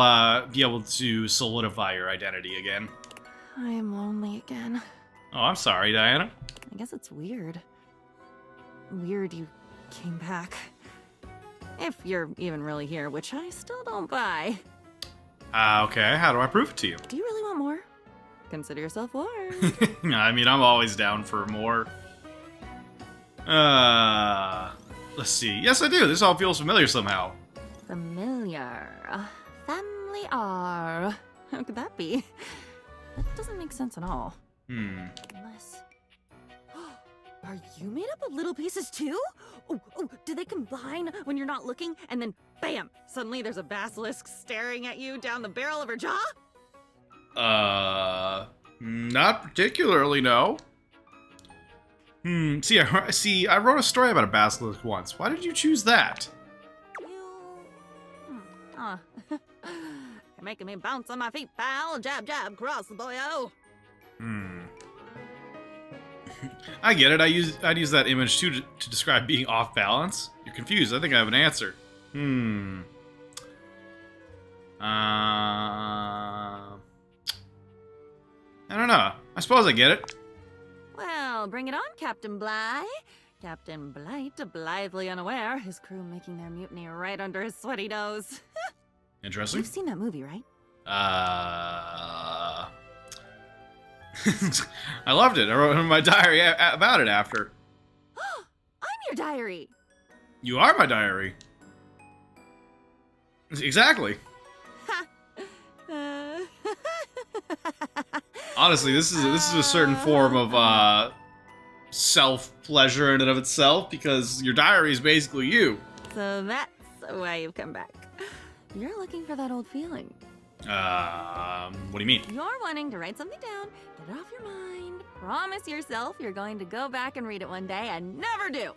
be able to solidify your identity again. I am lonely again. Oh, I'm sorry, Diana. I guess it's weird. Weird you came back. If you're even really here, which I still don't buy. Okay, how do I prove it to you? Do you really want more? Consider yourself warned. I mean, I'm always down for more. Let's see. Yes, I do. This all feels familiar somehow. Familiar. Familiar. How could that be? That doesn't make sense at all. Unless... Are you made up of little pieces too? Oh, do they combine when you're not looking and then bam, suddenly there's a basilisk staring at you down the barrel of her jaw? Not particularly, no. See, I wrote a story about a basilisk once. Why did you choose that? You're making me bounce on my feet, pal. Jab, jab, cross the boyo. I get it. I'd use that image too to describe being off balance. You're confused. I think I have an answer. I don't know. I suppose I get it. Well, bring it on, Captain Bligh. Captain Blight, blithely unaware, his crew making their mutiny right under his sweaty nose. Interesting. You've seen that movie, right? I loved it. I wrote in my diary about it after. I'm your diary. You are my diary. Exactly. Honestly, this is a certain form of self-pleasure in and of itself, because your diary is basically you. So that's why you've come back. You're looking for that old feeling. What do you mean? You're wanting to write something down, get it off your mind, promise yourself you're going to go back and read it one day and never do.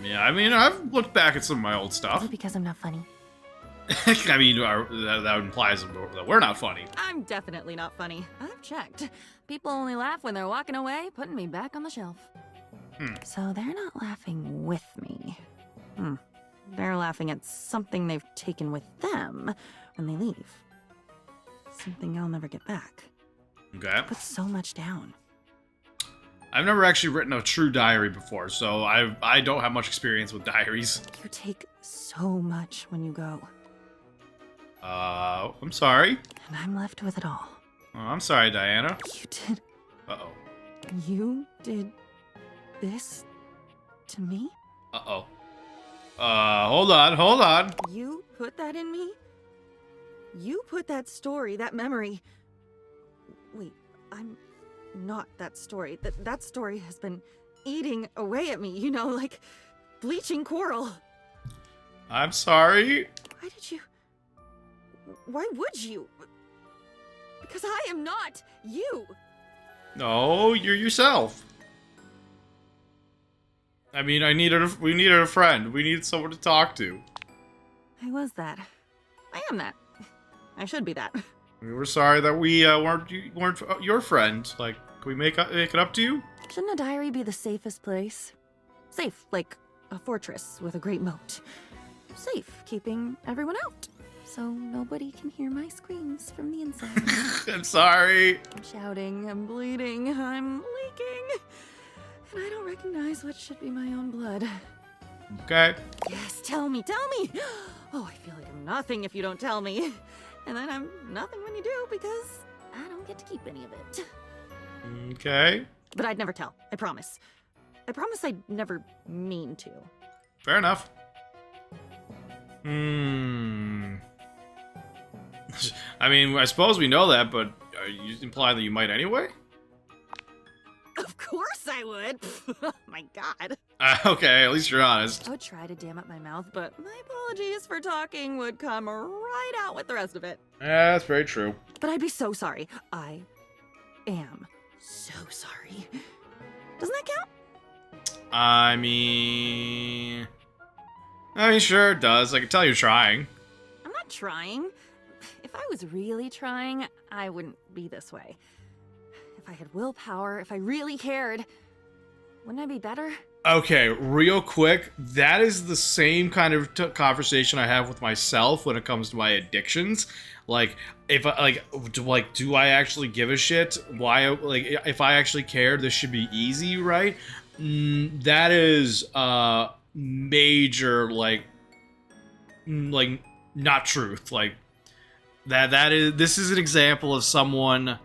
Yeah, I mean, I've looked back at some of my old Is stuff. it because I'm not funny? I mean, that implies that we're not funny. I'm definitely not funny. I've checked. People only laugh when they're walking away, putting me back on the shelf. So they're not laughing with me. They're laughing at something they've taken with them when they leave. Something I'll never get back. Okay. Put so much down. I've never actually written a true diary before, so I don't have much experience with diaries. You take so much when you go. I'm sorry. And I'm left with it all. Oh, I'm sorry, Diana. You did. Uh-oh. You did this to me? Uh-oh. Hold on. You put that in me? You put that story, that memory. Wait, I'm not that story. That story has been eating away at me, you know, like bleaching coral. I'm sorry. Why did you? Why would you? Because I am not you. No, you're yourself. I mean, we needed a friend. We needed someone to talk to. I was that. I am that. I should be that. We were sorry that we weren't your friend. Like, can we make it up to you? Shouldn't a diary be the safest place? Safe, like a fortress with a great moat. Safe, keeping everyone out. So nobody can hear my screams from the inside. I'm sorry. I'm shouting, I'm bleeding, I'm leaking. And I don't recognize what should be my own blood. Okay. Yes, tell me, tell me! Oh, I feel like I'm nothing if you don't tell me. And then I'm nothing when you do because I don't get to keep any of it. Okay. But I'd never tell, I promise. I promise I'd never mean to. Fair enough. I mean, I suppose we know that, but are you implying that you might anyway? Of course I would! Oh my god. Okay, at least you're honest. I would try to dam up my mouth, but my apologies for talking would come right out with the rest of it. Yeah, that's very true. But I'd be so sorry. I am so sorry. Doesn't that count? I mean, sure it does. I can tell you're trying. I'm not trying. If I was really trying, I wouldn't be this way. If I had willpower, if I really cared, wouldn't I be better? Okay, real quick, that is the same kind of conversation I have with myself when it comes to my addictions. Like, if I do I actually give a shit? Why, like, if I actually cared, this should be easy, right? That is major, like not truth. Like this is an example of someone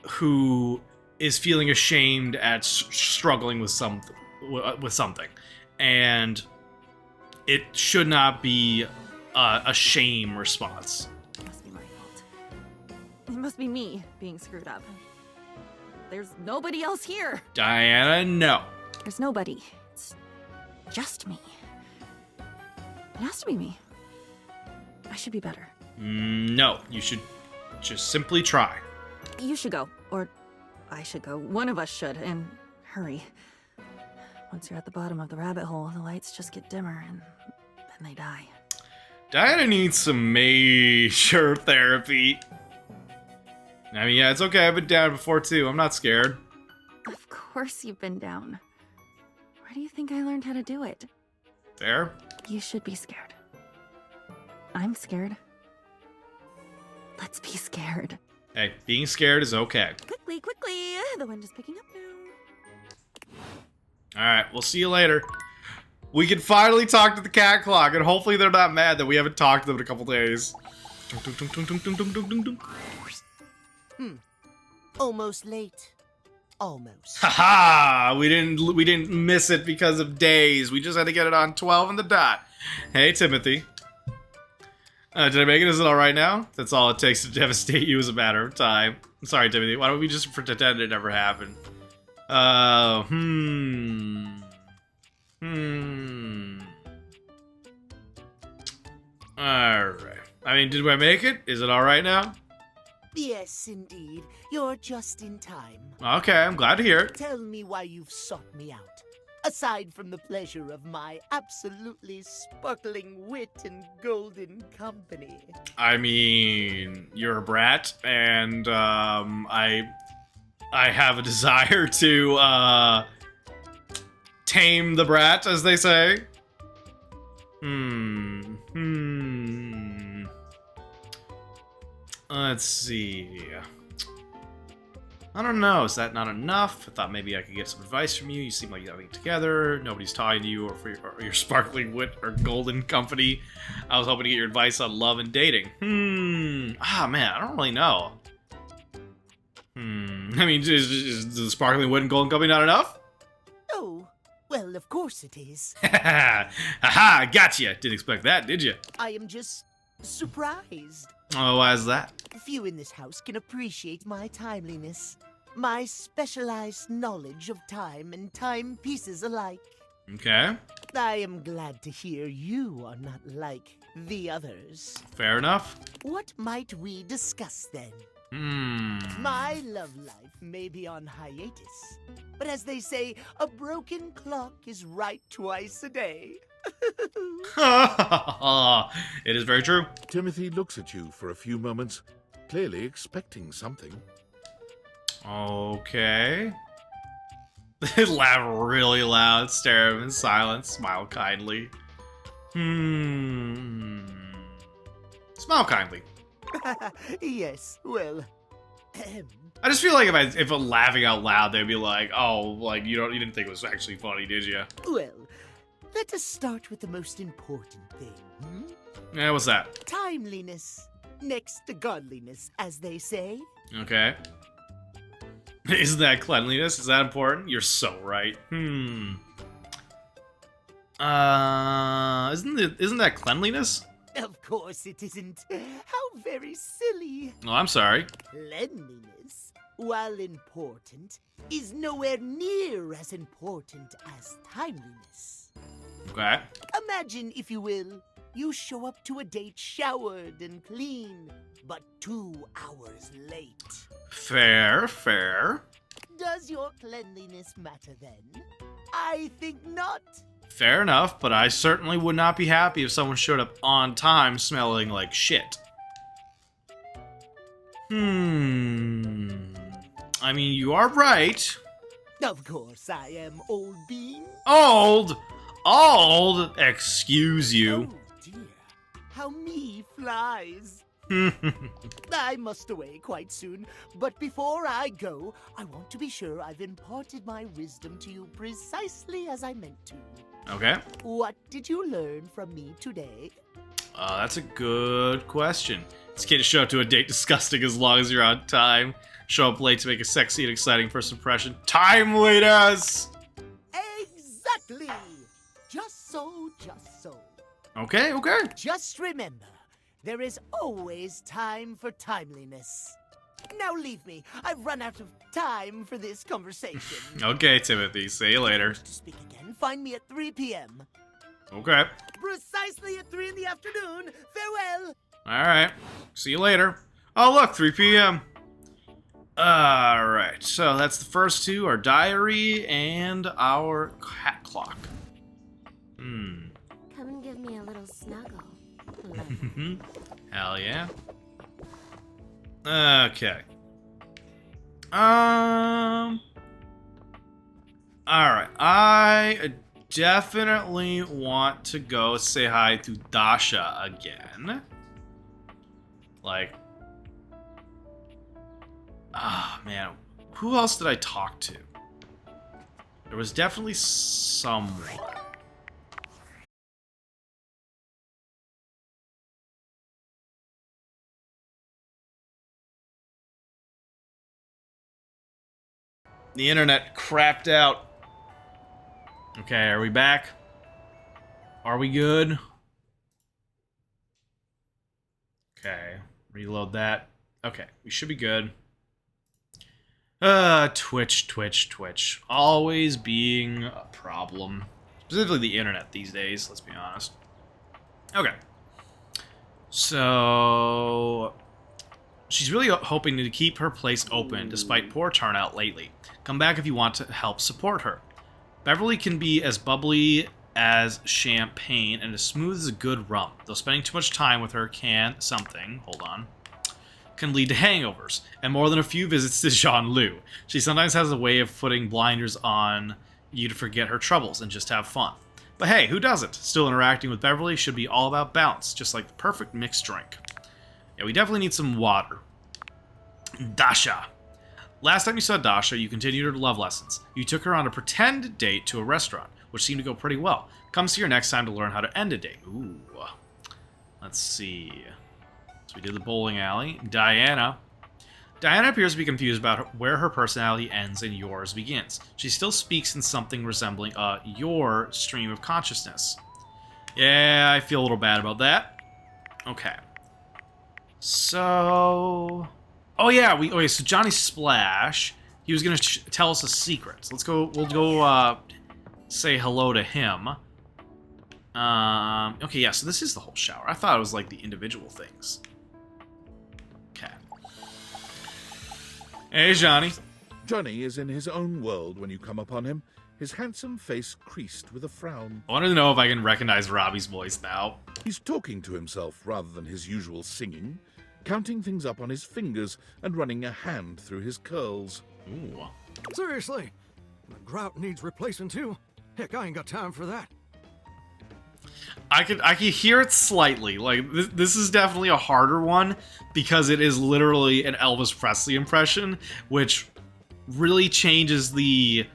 who is feeling ashamed at struggling with something, and it should not be a shame response. It must be my fault. It must be me being screwed up. There's nobody else here. Diana, no. There's nobody. It's just me. It has to be me. I should be better. No, you should just simply try. You should go, or I should go. One of us should, and hurry. Once you're at the bottom of the rabbit hole, the lights just get dimmer, and then they die. Diana needs some major therapy. I mean, yeah, it's okay. I've been down before, too. I'm not scared. Of course you've been down. Where do you think I learned how to do it? There? You should be scared. I'm scared. Let's be scared. Hey, being scared is okay. Quickly, quickly! The wind is picking up now. Alright, we'll see you later. We can finally talk to the cat clock, and hopefully they're not mad that we haven't talked to them in a couple days. Almost late. Almost. Haha! We didn't miss it because of days. We just had to get it on 12 on the dot. Hey, Timothy. Did I make it? Is it alright now? That's all it takes to devastate you as a matter of time. I'm sorry, Timothy. Why don't we just pretend it never happened? Alright. I mean, did I make it? Is it alright now? Yes, indeed. You're just in time. Okay, I'm glad to hear it. Tell me why you've sought me out. Aside from the pleasure of my absolutely sparkling wit and golden company. I mean, you're a brat, and I have a desire to tame the brat, as they say. Let's see. I don't know. Is that not enough? I thought maybe I could get some advice from you. You seem like you're having it together. Nobody's talking to you or for your sparkling wit or golden company. I was hoping to get your advice on love and dating. Ah, man, I don't really know. I mean, is the sparkling wit and golden company not enough? Oh, well, of course it is. Haha, gotcha. Didn't expect that, did you? I am just surprised. Oh, why is that? Few in this house can appreciate my timeliness, my specialized knowledge of time and timepieces alike. Okay. I am glad to hear you are not like the others. Fair enough. What might we discuss then? Hmm. My love life may be on hiatus, but as they say, a broken clock is right twice a day. It is very true. Timothy looks at you for a few moments, clearly expecting something. Okay. Laugh really loud, stare at him in silence, smile kindly. Smile kindly. Yes, well, I just feel like if I'm laughing out loud, they'd be like, "Oh, like you didn't think it was actually funny, did you?" well, let us start with the most important thing. Yeah, what's that? Timeliness, next to godliness, as they say. Okay. Isn't that cleanliness? Is that important? You're so right. Isn't that cleanliness? Of course it isn't. How very silly. Oh, I'm sorry. Cleanliness, while important, is nowhere near as important as timeliness. Okay. Imagine, if you will, you show up to a date showered and clean, but 2 hours late. Fair, fair. Does your cleanliness matter then? I think not. Fair enough, but I certainly would not be happy if someone showed up on time smelling like shit. I mean, you are right. Of course I am, old bean. Old? Old? Excuse you. Oh dear, how me flies. I must away quite soon, but before I go, I want to be sure I've imparted my wisdom to you precisely as I meant to. Okay. What did you learn from me today? That's a good question. It's okay to show up to a date disgusting as long as you're on time. Show up late to make a sexy and exciting first impression. Timeliness! Exactly! Just so, just so. Okay, okay. Just remember, there is always time for timeliness. Now leave me. I've run out of time for this conversation. Okay, Timothy. See you later. To speak again, find me at 3 p.m. Okay. Precisely at 3 in the afternoon. Farewell! Alright. See you later. Oh, look, 3 p.m. Alright, so that's the first two, our diary and our cat clock. Come and give me a little snuggle. Hell yeah. Okay. Alright, I definitely want to go say hi to Dasha again. Like, man, who else did I talk to? There was definitely someone. The internet crapped out. Okay, are we back? Are we good? Okay, reload that. Okay, we should be good. Twitch. Always being a problem. Specifically the internet these days, let's be honest. Okay. So... she's really hoping to keep her place open despite poor turnout lately. Come back if you want to help support her. Beverly can be as bubbly as champagne and as smooth as a good rum, though spending too much time with her can lead to hangovers, and more than a few visits to Jean-Loup. She sometimes has a way of putting blinders on you to forget her troubles and just have fun. But hey, who doesn't? Still, interacting with Beverly should be all about balance, just like the perfect mixed drink. Yeah, we definitely need some water. Dasha. Last time you saw Dasha, you continued her love lessons. You took her on a pretend date to a restaurant, which seemed to go pretty well. Come see her next time to learn how to end a date. Ooh. Let's see. So we did the bowling alley. Diana. Diana appears to be confused about where her personality ends and yours begins. She still speaks in something resembling your stream of consciousness. Yeah, I feel a little bad about that. Okay. So... Oh yeah, okay, so Johnny Splash, he was gonna tell us a secret. So we'll go say hello to him. Okay, yeah, so this is the whole shower. I thought it was like the individual things. Okay. Hey, Johnny. Johnny is in his own world when you come upon him, his handsome face creased with a frown. I wanted to know if I can recognize Robbie's voice now. He's talking to himself rather than his usual singing, counting things up on his fingers and running a hand through his curls. Ooh. Seriously? The grout needs replacing too? Heck, I ain't got time for that. I could hear it slightly. Like, this is definitely a harder one because it is literally an Elvis Presley impression, which really changes the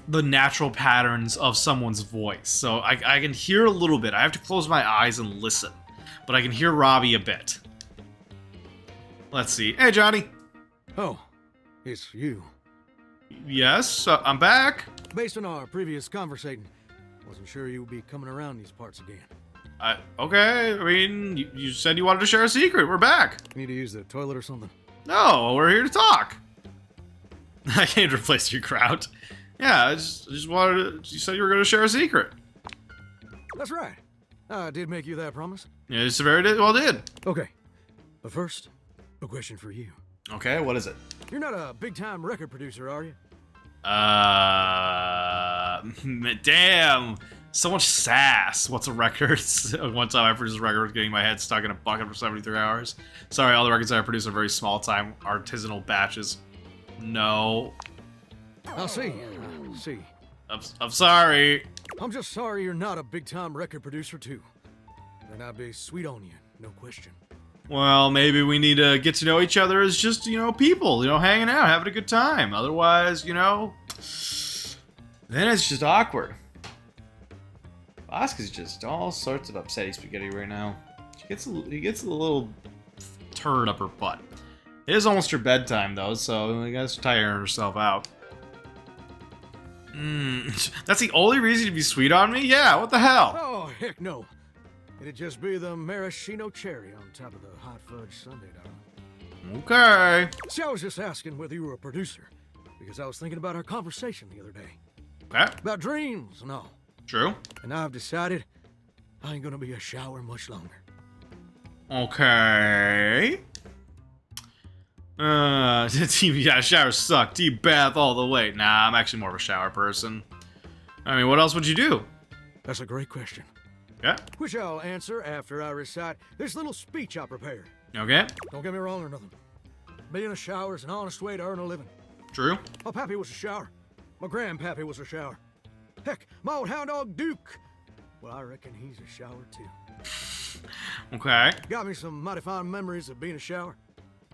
natural patterns of someone's voice. So I can hear a little bit. I have to close my eyes and listen, but I can hear Robbie a bit. Let's see. Hey, Johnny. Oh, it's you. Yes, I'm back. Based on our previous conversating, wasn't sure you would be coming around these parts again. Okay, I mean, you said you wanted to share a secret. We're back. Need to use the toilet or something? No, we're here to talk. I can't replace your crowd. Yeah, I just wanted to... You said you were going to share a secret. That's right. I did make you that promise. Yeah, you very well did. Okay, but first, a question for you. Okay, what is it? You're not a big-time record producer, are you? Damn. So much sass. What's a record? One time I produced a record getting my head stuck in a bucket for 73 hours. Sorry, all the records I produce are very small-time artisanal batches. No. I'll see. I'm sorry. I'm just sorry you're not a big-time record producer, too. Then I'd be sweet on you, no question. Well, maybe we need to get to know each other as just, people, hanging out, having a good time. Otherwise, then it's just awkward. Asuka's just all sorts of upsetty spaghetti right now. He gets a little turd up her butt. It is almost her bedtime, though, so I guess tiring herself out. That's the only reason to be sweet on me? Yeah, what the hell? Oh, heck no. It'd just be the maraschino cherry on top of the hot fudge sundae, darling. Okay. See, I was just asking whether you were a producer, because I was thinking about our conversation the other day. Okay. About dreams and all. True. And I've decided I ain't gonna be a shower much longer. Okay. Yeah, showers suck. Deep bath all the way. Nah, I'm actually more of a shower person. I mean, what else would you do? That's a great question. Yeah. Which I'll answer after I recite this little speech I prepared. Okay. Don't get me wrong or nothing. Being a shower is an honest way to earn a living. True. My pappy was a shower. My grandpappy was a shower. Heck, my old hound dog Duke. Well, I reckon he's a shower too. Okay. Got me some mighty fine memories of being a shower.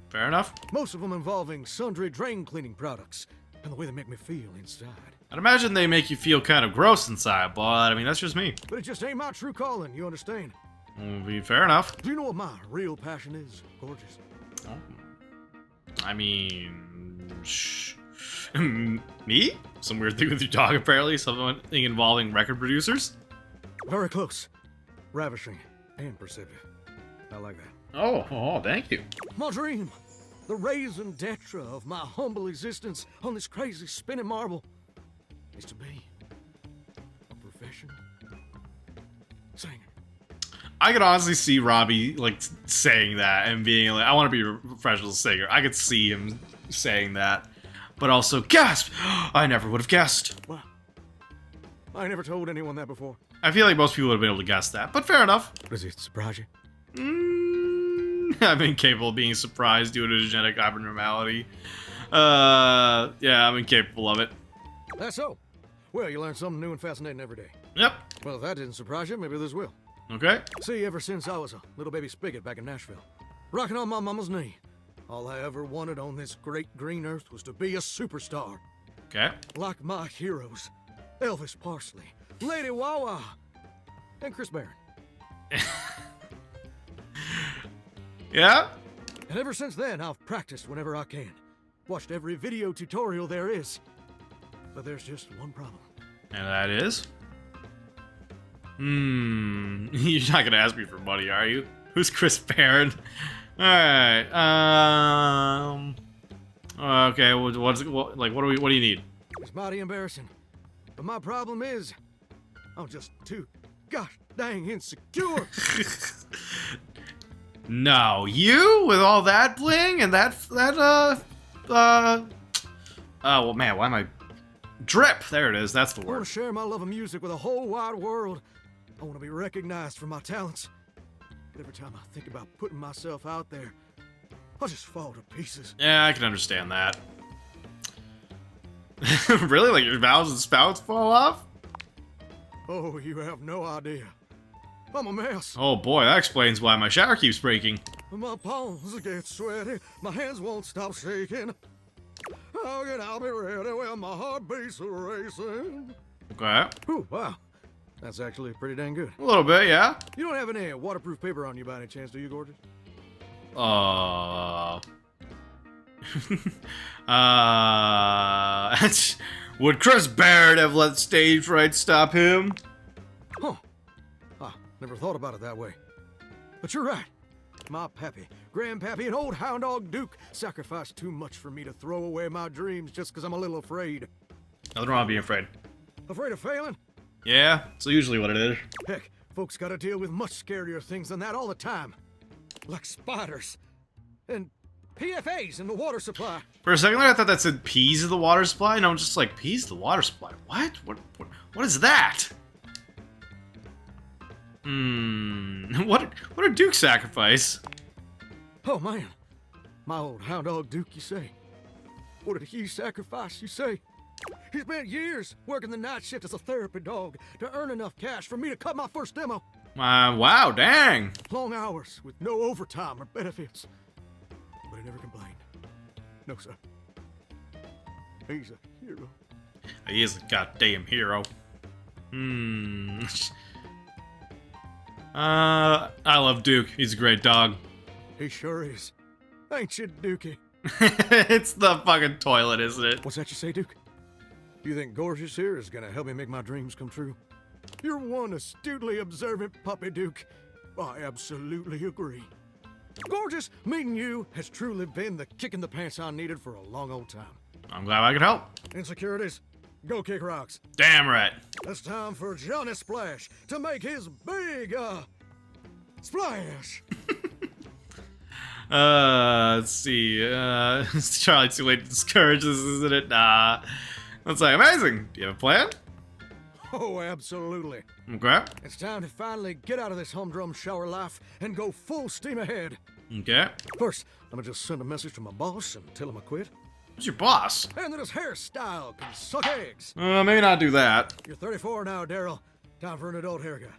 Fair enough. Most of them involving sundry drain cleaning products and the way they make me feel inside. I'd imagine they make you feel kind of gross inside, but I mean, that's just me. But it just ain't my true calling, you understand? Fair enough. Do you know what my real passion is, gorgeous? Oh. I mean... Me? Some weird thing with your dog, apparently? Something involving record producers? Very close. Ravishing and perceptive. I like that. Oh, thank you. My dream. The raison d'etre of my humble existence on this crazy spinning marble is to be a professional singer. I could honestly see Robbie, saying that and being like, I want to be a professional singer. I could see him saying that. But also, gasp! I never would have guessed. Well, I never told anyone that before. I feel like most people would have been able to guess that, but fair enough. Does it surprise you? I'm incapable of being surprised due to genetic abnormality. Yeah, I'm incapable of it. That's so. Well, you learn something new and fascinating every day. Yep. Well, if that didn't surprise you, maybe this will. Okay. See, ever since I was a little baby spigot back in Nashville, rocking on my mama's knee, all I ever wanted on this great green earth was to be a superstar. Okay. Like my heroes, Elvis Parsley, Lady Wawa, and Chris Barron. Yeah? And ever since then, I've practiced whenever I can. Watched every video tutorial there is. But there's just one problem. And that is? You're not gonna ask me for money, are you? Who's Chris Barron? Alright, okay, what do you need? It's mighty embarrassing. But my problem is, I'm just too gosh dang insecure. No, you with all that bling and oh well, man, why am I drip? There it is. That's the I want word. to share my love of music with the whole wide world. I want to be recognized for my talents. But every time I think about putting myself out there, I just fall to pieces. Yeah, I can understand that. Really? Like your valves and spouts fall off? Oh, you have no idea. I'm a mess. Oh boy, that explains why my shower keeps breaking. My palms get sweaty. My hands won't stop shaking. How can I be ready when my heart beats racing? Okay. Ooh, wow. That's actually pretty dang good. A little bit, yeah. You don't have any waterproof paper on you by any chance, do you, Gorgeous? Would Chris Barrett have let stage fright stop him? Huh. I never thought about it that way. But you're right. My pappy, grandpappy, and old hound dog Duke sacrificed too much for me to throw away my dreams just because I'm a little afraid. Nothing wrong with being afraid. Afraid of failing? Yeah, it's usually what it is. Heck, folks gotta deal with much scarier things than that all the time. Like spiders. And PFAs in the water supply. For a second there, I thought that said peas of the water supply. No, I'm just like, peas of the water supply? What? What is that? What did Duke sacrifice? Oh, man. My old hound dog Duke, you say? What did he sacrifice, you say? He spent years working the night shift as a therapy dog to earn enough cash for me to cut my first demo. Wow, dang. Long hours with no overtime or benefits. But he never complained. No, sir. He's a hero. He is a goddamn hero. I love Duke. He's a great dog. He sure is. Ain't you, Dookie? It's the fucking toilet, isn't it? What's that you say, Duke? You think Gorgeous here is gonna help me make my dreams come true? You're one astutely observant puppy, Duke. I absolutely agree. Gorgeous, meeting you has truly been the kick in the pants I needed for a long old time. I'm glad I could help. Insecurities, go kick rocks. Damn right. It's time for Johnny Splash to make his big, splash. Let's see. It's Charlie too late to discourage this, isn't it? Nah. That's like amazing. Do you have a plan? Oh, absolutely. Okay. It's time to finally get out of this humdrum shower life and go full steam ahead. Okay. First, let me just send a message to my boss and tell him I quit. Who's your boss? And that his hairstyle can suck eggs. Maybe not do that. You're 34 now, Daryl. Time for an adult haircut.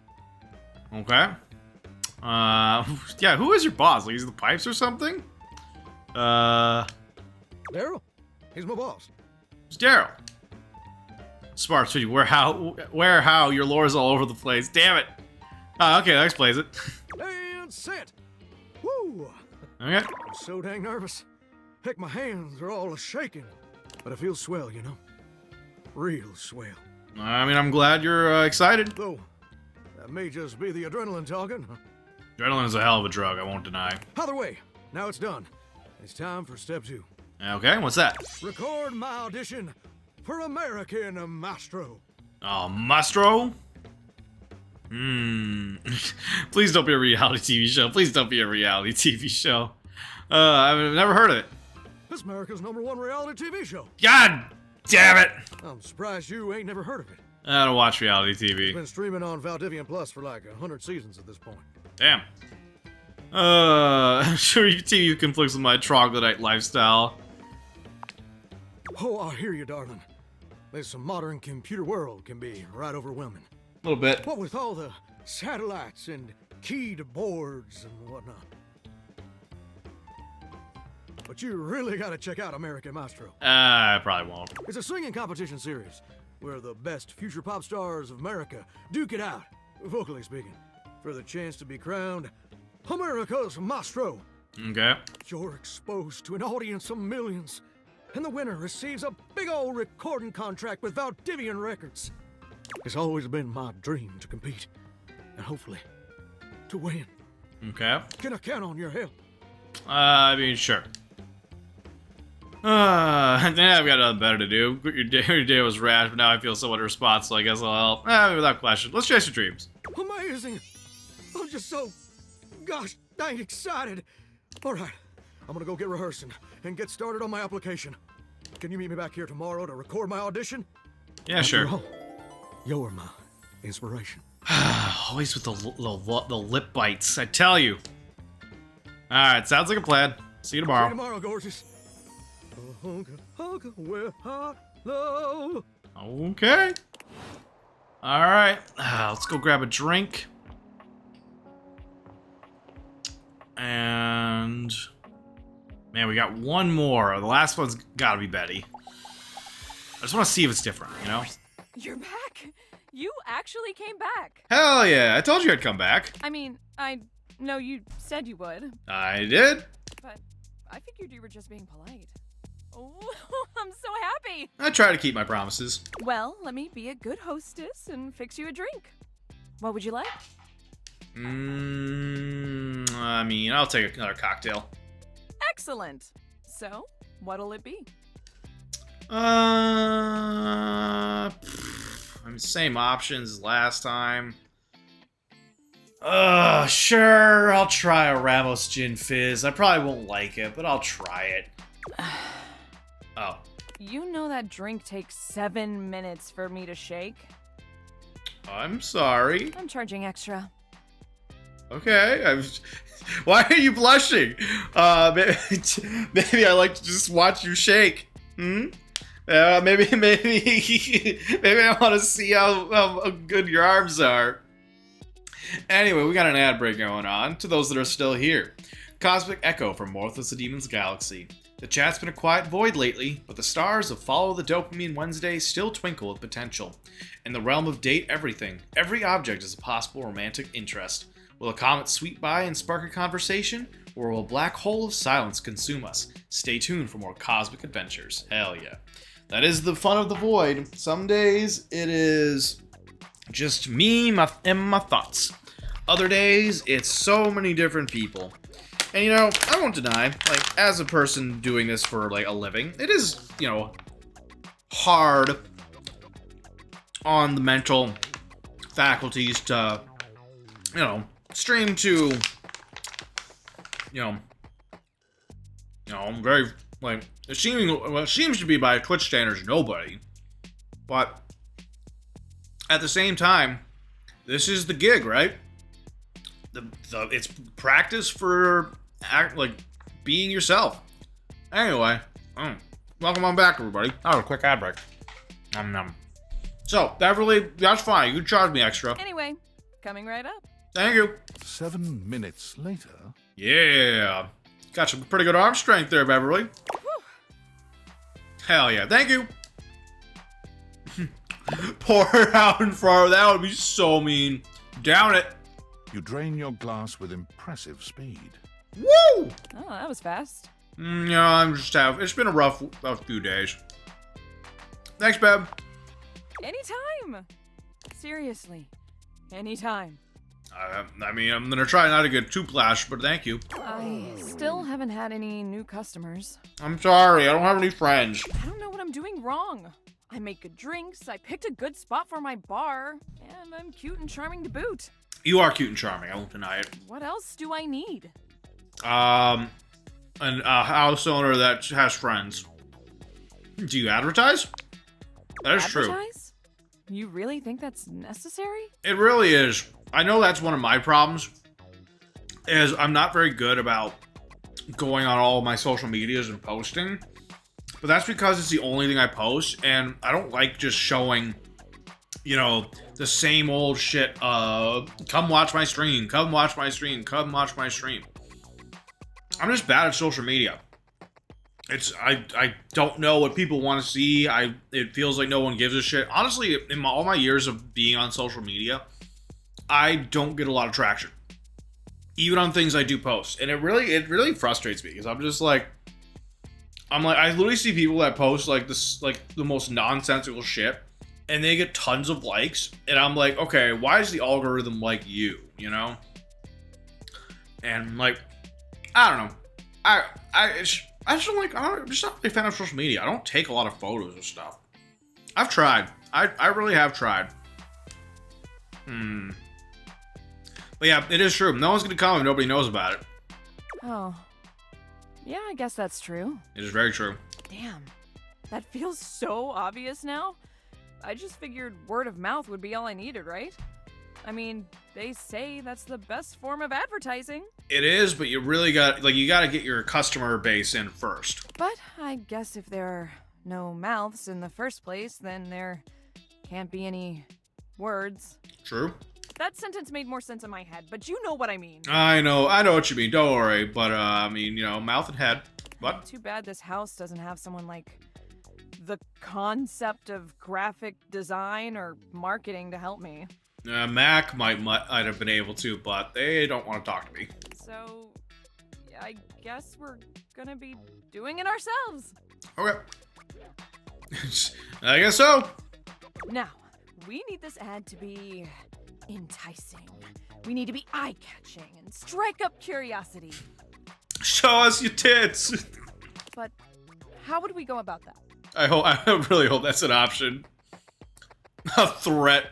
Okay. Yeah, who is your boss? Like, he's the pipes or something? Daryl? He's my boss. It's Daryl. Smart, sweetie. Where, how? Your lore's all over the place. Damn it. Okay, that explains it. And set. Woo! Okay. I'm so dang nervous. Heck, my hands are all shaking. But I feel swell, you know? Real swell. I mean, I'm glad you're excited. Though, that may just be the adrenaline talking. Adrenaline is a hell of a drug, I won't deny. Either way, now it's done. It's time for step 2. Okay, what's that? Record my audition for American Maestro. Oh, Mastro? Please don't be a reality TV show. Please don't be a reality TV show. I've never heard of it. It's America's #1 reality TV show. God damn it! I'm surprised you ain't never heard of it. I don't watch reality It's TV. been streaming on Valdivian Plus for like 100 seasons at this point. Damn. Sure, TV conflicts with my troglodyte lifestyle. Oh, I hear you, darling. This modern computer world can be right overwhelming. A little bit. What with all the satellites and keyed boards and whatnot. But you really gotta check out American Maestro. I probably won't. It's a singing competition series where the best future pop stars of America duke it out, vocally speaking, for the chance to be crowned America's Maestro. Okay. You're exposed to an audience of millions, and the winner receives a big old recording contract with Valdivian Records. It's always been my dream to compete, and hopefully, to win. Okay. Can I count on your help? I mean, sure. I've got nothing better to do. Your day was rash, but now I feel somewhat responsible. I guess I'll help. Maybe without question. Let's chase your dreams. Amazing! I'm just so, gosh dang excited. All right, I'm gonna go get rehearsing and get started on my application. Can you meet me back here tomorrow to record my audition? Yeah, sure. After all, you're my inspiration. Always with the lip bites, I tell you. Alright, sounds like a plan. See you See tomorrow. you tomorrow, gorgeous. Where hello. Okay. Alright, let's go grab a drink. And... man, we got one more. The last one's gotta be Betty. I just want to see if it's different, you know? You're back. You actually came back. Hell yeah, I told you I'd come back. I mean, I know you said you would, I did. but I figured you were just being polite. Oh, I'm so happy. I try to keep my promises. Well, let me be a good hostess and fix you a drink. What would you like? I mean, I'll take another cocktail. Excellent. So, what'll it be? I mean, same options as last time. Sure, I'll try a Ramos Gin Fizz. I probably won't like it, but I'll try it. Oh. You know that drink takes 7 minutes for me to shake? I'm sorry. I'm charging extra. Okay. Why are you blushing? Maybe I like to just watch you shake. Maybe I want to see how good your arms are. Anyway, we got an ad break going on. To those that are still here, Cosmic Echo from Morthos the Demon's Galaxy. The chat's been a quiet void lately, but the stars of Follow the Dopamine Wednesday still twinkle with potential. In the realm of date everything, every object is a possible romantic interest. Will a comet sweep by and spark a conversation, or will a black hole of silence consume us? Stay tuned for more cosmic adventures. Hell yeah. That is the fun of the void. Some days it is just me and my thoughts. Other days it's so many different people. And, you know, I won't deny, like, as a person doing this for, like, a living, it is, you know, hard on the mental faculties to, you know, stream to, very, like, it seems to be by Twitch standards nobody. But, at the same time, this is the gig, right? It's practice for being yourself. Anyway, welcome on back, everybody. Oh, a quick ad break. So, Beverly, that's fine. You can charge me extra. Anyway, coming right up. Thank you. 7 minutes later. Yeah. Got some pretty good arm strength there, Beverly. Whew. Hell yeah. Thank you. Pour it out in front of that would be so mean. Down it. You drain your glass with impressive speed. Woo! Oh, that was fast. It's been a rough few days. Thanks, Beb. Anytime. Seriously. Anytime. I mean, I'm gonna try not to get too flash, but thank you. I still haven't had any new customers. I'm sorry, I don't have any friends. I don't know what I'm doing wrong. I make good drinks, I picked a good spot for my bar, and I'm cute and charming to boot. You are cute and charming, I won't deny it. What else do I need? A house owner that has friends. Do you advertise? That is true. Advertise? You really think that's necessary? It really is. I know that's one of my problems, is I'm not very good about going on all of my social medias and posting. But that's because it's the only thing I post, and I don't like just showing, you know, the same old shit. Come watch my stream, come watch my stream, come watch my stream. I'm just bad at social media. I don't know what people want to see. It feels like no one gives a shit. Honestly, in all my years of being on social media, I don't get a lot of traction, even on things I do post, and it really frustrates me because I'm like, I literally see people that post like this, like the most nonsensical shit, and they get tons of likes, and I'm like, okay, why is the algorithm like you, you know? And like, I don't know, I'm just not a fan of social media. I don't take a lot of photos of stuff. I've tried. I really have tried. But yeah, it is true. No one's gonna come if nobody knows about it. Oh. Yeah, I guess that's true. It is very true. Damn. That feels so obvious now. I just figured word of mouth would be all I needed, right? I mean, they say that's the best form of advertising. It is, but you really got to get your customer base in first. But I guess if there are no mouths in the first place, then there can't be any words. True. That sentence made more sense in my head, but you know what I mean. I know what you mean. Don't worry. But I mean, you know, mouth and head. What? Too bad this house doesn't have someone like the concept of graphic design or marketing to help me. Mac might have been able to, but they don't want to talk to me. So, I guess we're gonna be doing it ourselves. Okay. I guess so. Now, we need this ad to be enticing. We need to be eye-catching and strike up curiosity. Show us your tits. But how would we go about that? I really hope that's an option. A threat.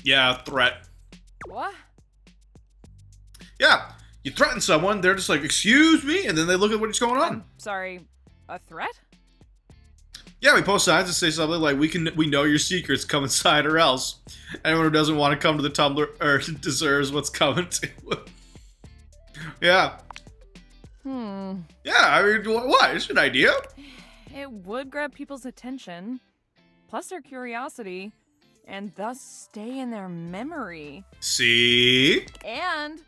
Yeah, threat. What? Yeah, you threaten someone, they're just like, excuse me, and then they look at what's going on. I'm sorry, a threat? Yeah, we post signs that say something like, we know your secrets, come inside or else. Anyone who doesn't want to come to the Tumblr or deserves what's coming to. Yeah. Yeah, I mean, what? It's an idea. It would grab people's attention, plus their curiosity, and thus stay in their memory. See? And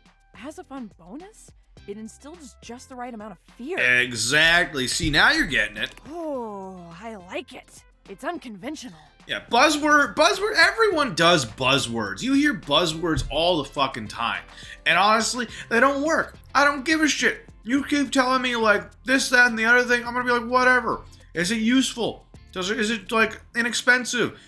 as a fun bonus, it instills just the right amount of fear. Exactly. See, now you're getting it. Oh, I like it. It's unconventional. Yeah, buzzword, everyone does buzzwords. You hear buzzwords all the fucking time. And honestly, they don't work. I don't give a shit. You keep telling me, like, this, that, and the other thing, I'm gonna be like, whatever. Is it useful? Is it, like, inexpensive?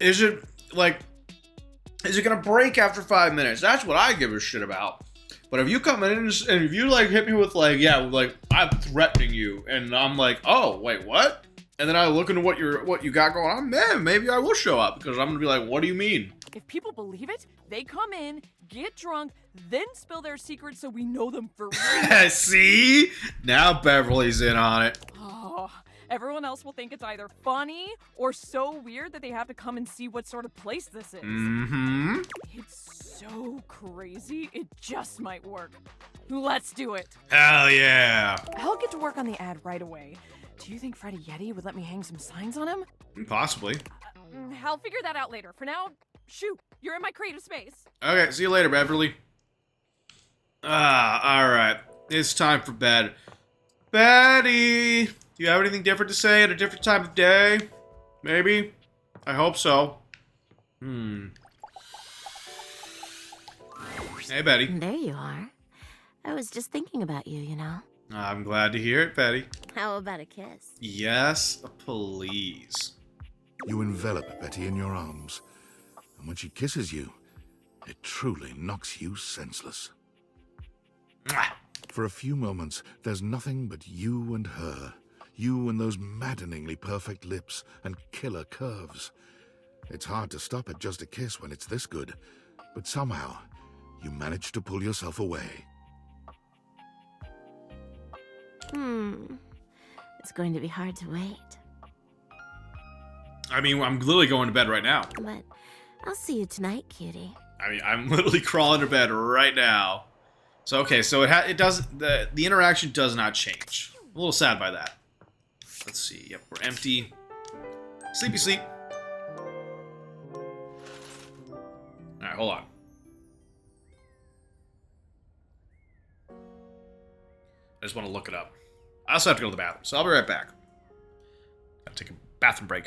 Is it gonna break after 5 minutes? That's what I give a shit about. But if you come in and if you, like, hit me with, like, yeah, like, I'm threatening you, and I'm like, oh, wait, what? And then I look into what you got going on, man, maybe I will show up, because I'm gonna be like, what do you mean? If people believe it, they come in, get drunk, then spill their secrets so we know them for real. See? Now Beverly's in on it. Oh, everyone else will think it's either funny or so weird that they have to come and see what sort of place this is. Mm-hmm. It's so crazy, it just might work. Let's do it. Hell yeah. I'll get to work on the ad right away. Do you think Freddy Yeti would let me hang some signs on him? Possibly. I'll figure that out later. For now, shoot, you're in my creative space. Okay, see you later, Beverly. Alright. It's time for bed. Betty! Do you have anything different to say at a different time of day? Maybe? I hope so. Hey, Betty. There you are. I was just thinking about you, you know. I'm glad to hear it, Betty. How about a kiss? Yes, please. You envelop Betty in your arms, and when she kisses you, it truly knocks you senseless. Mwah. For a few moments, there's nothing but you and her. You and those maddeningly perfect lips and killer curves. It's hard to stop at just a kiss when it's this good, but somehow, you manage to pull yourself away. It's going to be hard to wait. I mean, I'm literally going to bed right now. But I'll see you tonight, cutie. I mean, I'm literally crawling to bed right now. So okay, so it does the interaction does not change. I'm a little sad by that. Let's see. Yep, we're empty. Sleepy sleep. All right, hold on. I just want to look it up. I also have to go to the bathroom, so I'll be right back. Gotta take a bathroom break.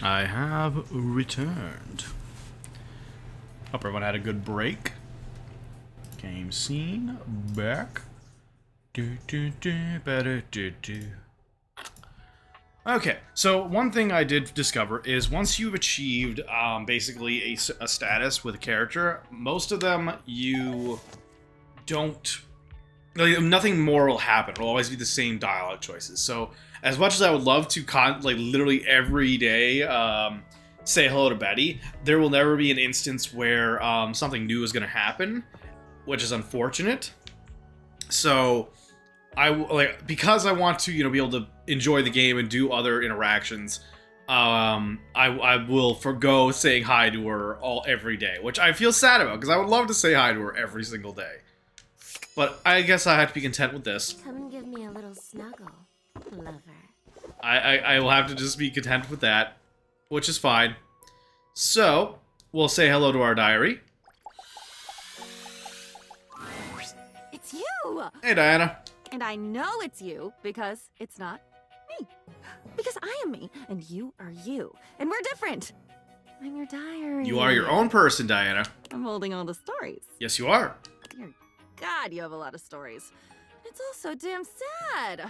I have returned. Hope everyone had a good break. Game scene, back. Okay, so one thing I did discover is once you've achieved basically a status with a character, most of them you don't... Like, nothing more will happen. It'll always be the same dialogue choices. So, as much as I would love to, literally every day say hello to Betty, there will never be an instance where something new is going to happen, which is unfortunate. So, because I want to, be able to enjoy the game and do other interactions, I will forgo saying hi to her every day, which I feel sad about, because I would love to say hi to her every single day. But I guess I have to be content with this. Come and give me a little snuggle, lover. I will have to just be content with that, which is fine. So, we'll say hello to our diary. It's you! Hey, Diana. And I know it's you because it's not me. Because I am me, and you are you. And we're different. I'm your diary. You are your own person, Diana. I'm holding all the stories. Yes, you are. Dear God, you have a lot of stories. It's all so damn sad.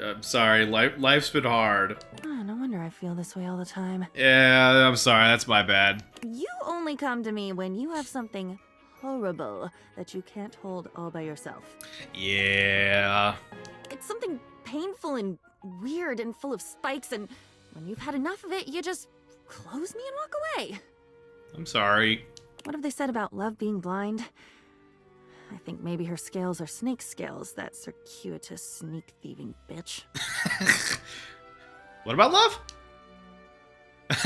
I'm sorry, life's been hard. Oh, no wonder I feel this way all the time. Yeah, I'm sorry, that's my bad. You only come to me when you have something horrible that you can't hold all by yourself. Yeah. It's something painful and weird and full of spikes, and when you've had enough of it, you just close me and walk away. I'm sorry. What have they said about love being blind? I think maybe her scales are snake scales, that circuitous, sneak-thieving bitch. What about love?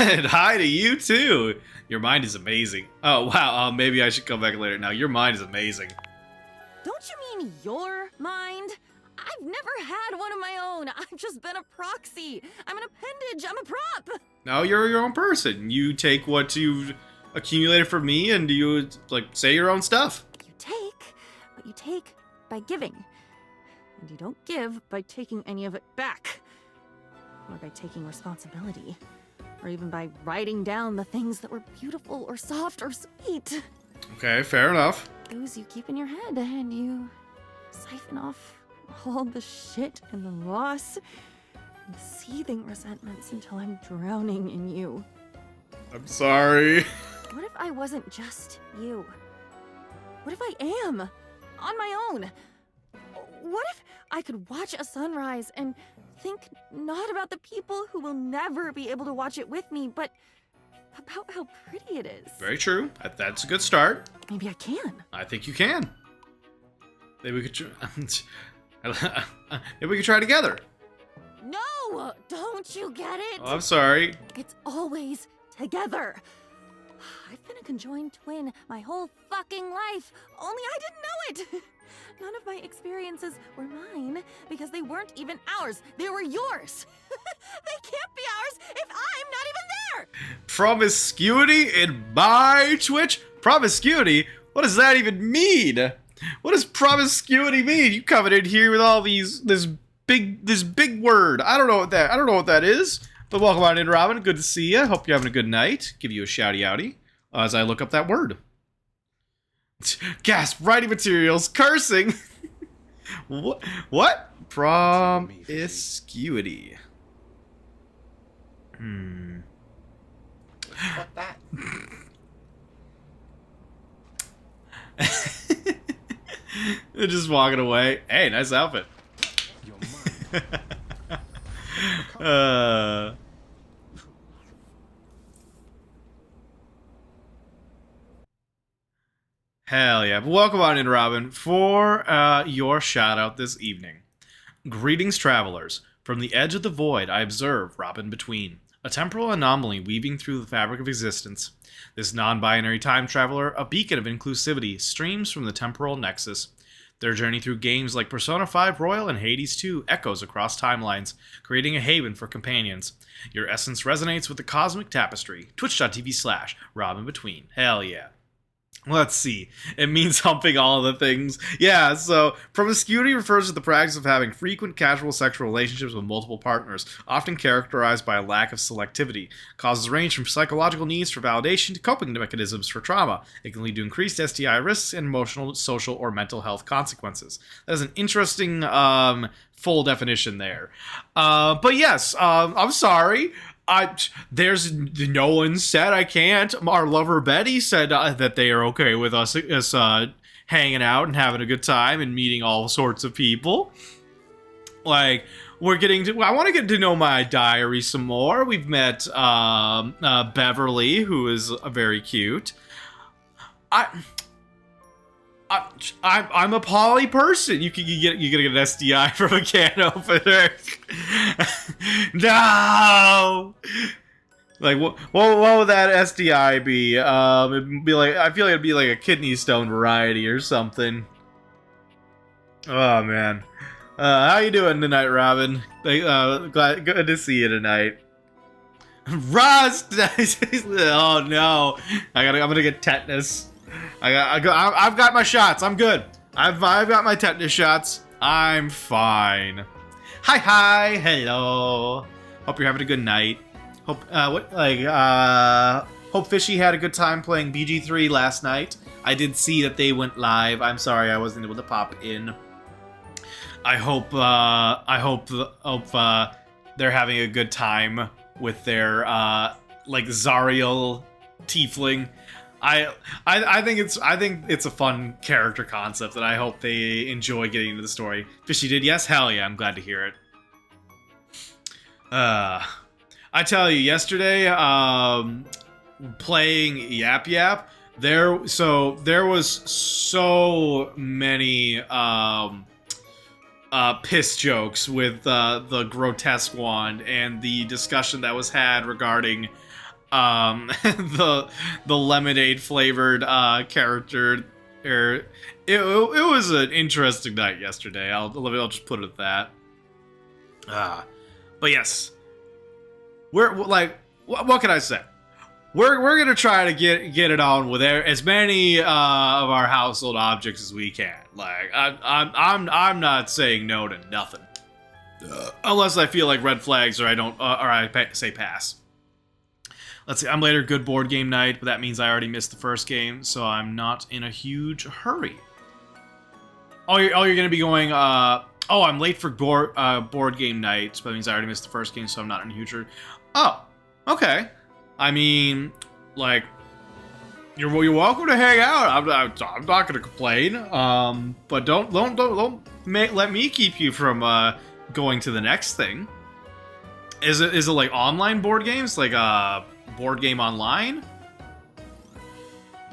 And hi to you, too. Your mind is amazing. Oh, wow, maybe I should come back later. Now, your mind is amazing. Don't you mean your mind? I've never had one of my own. I've just been a proxy. I'm an appendage. I'm a prop. No, you're your own person. You take what you've accumulated from me and you, say your own stuff. You take, but you take by giving. And you don't give by taking any of it back. Or by taking responsibility. Or even by writing down the things that were beautiful or soft or sweet. Okay, fair enough. Those you keep in your head and you siphon off all the shit and the loss and seething resentments until I'm drowning in you. I'm sorry. What if I wasn't just you? What if I am on my own? What if I could watch a sunrise and think not about the people who will never be able to watch it with me, but about how pretty it is? Very true. That's a good start. Maybe I can. I think you can. Maybe we could maybe we could try together. No! Don't you get it? Oh, I'm sorry. It's always together. I've been a conjoined twin my whole fucking life, only I didn't know it. None of my experiences were mine because they weren't even ours. They were yours. They can't be ours if I'm not even there. Promiscuity in my Twitch? Promiscuity? What does that even mean? What does promiscuity mean? You coming in here with all this big word. I don't know what that is. But welcome on in, Robin. Good to see you. Hope you're having a good night. Give you a shouty outy as I look up that word. Gasp, writing materials, cursing. What? Promiscuity. What that? They're just walking away. Hey, nice outfit. Hell yeah. But welcome on in, Robin, for your shout out this evening. Greetings, travelers. From the edge of the void, I observe Robin between, a temporal anomaly weaving through the fabric of existence. This non-binary time traveler, a beacon of inclusivity, streams from the temporal nexus. Their journey through games like Persona 5 Royal and Hades 2 echoes across timelines, creating a haven for companions. Your essence resonates with the cosmic tapestry. Twitch.tv/RobinBetween. Hell yeah. Let's see. It means humping all of the things. Yeah, so promiscuity refers to the practice of having frequent casual sexual relationships with multiple partners, often characterized by a lack of selectivity. Causes range from psychological needs for validation to coping mechanisms for trauma. It can lead to increased STI risks and emotional, social, or mental health consequences. That is an interesting full definition there. But yes, I'm sorry. There's no one said I can't. Our lover Betty said that they are okay with us hanging out and having a good time and meeting all sorts of people. Like, we're getting to. I want to get to know my diary some more. We've met Beverly, who is very cute. I'm a poly person. You gonna get an STI from a can opener. No. Like what would that STI be? It'd be like, I feel like it'd be like a kidney stone variety or something. Oh man. How you doing tonight, Robin? Good to see you tonight. Rust. Oh no. I'm gonna get tetanus. I've got my shots. I'm good. I've got my tetanus shots. I'm fine. Hi, hello. Hope you're having a good night. Hope hope Fishy had a good time playing BG3 last night. I did see that they went live. I'm sorry I wasn't able to pop in. I hope they're having a good time with their like Zariel tiefling. I think it's a fun character concept that I hope they enjoy getting into the story. Fishy did, yes, hell yeah, I'm glad to hear it. I tell you, yesterday, playing Yap Yap, there was so many piss jokes with the grotesque wand and the discussion that was had regarding the lemonade flavored character. It was an interesting night yesterday. I'll just put it at that. But yes, we're like, what can I say? We're gonna try to get it on with as many of our household objects as we can. Like I'm not saying no to nothing, unless I feel like red flags or I say pass. Let's see, I'm later, good board game night, but that means I already missed the first game, so I'm not in a huge hurry. Oh, you're gonna be going, I'm late for board game night, but that means I already missed the first game, so I'm not in a huge hurry. Oh, okay. I mean, like, you're welcome to hang out. I'm not gonna complain. But don't let me keep you from going to the next thing. Is it like online board games, like board game online,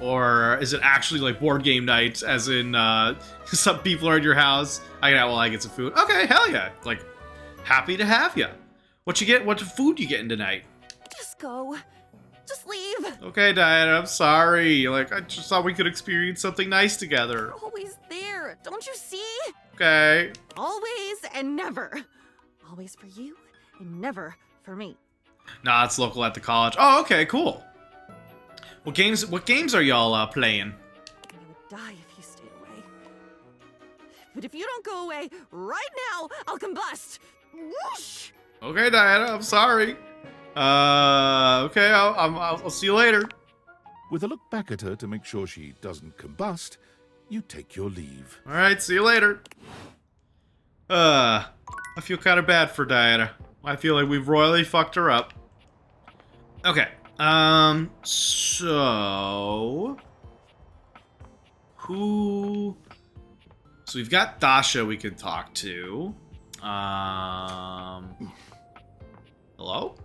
or is it actually like board game nights, as in some people are at your house? I get some food. Okay, hell yeah! Like, happy to have you. What food you getting tonight? Just go. Just leave. Okay, Diana, I'm sorry. Like, I just thought we could experience something nice together. You're always there. Don't you see? Okay. Always and never. Always for you and never for me. Nah, it's local at the college. Oh, okay, cool. What games are y'all playing? I would die if you stayed away. But if you don't go away right now, I'll combust. Whoosh! Okay, Diana, I'm sorry. Okay, I'll see you later. With a look back at her to make sure she doesn't combust, you take your leave. All right, see you later. I feel kind of bad for Diana. I feel like we've royally fucked her up. Okay. So we've got Dasha we can talk to. Hello?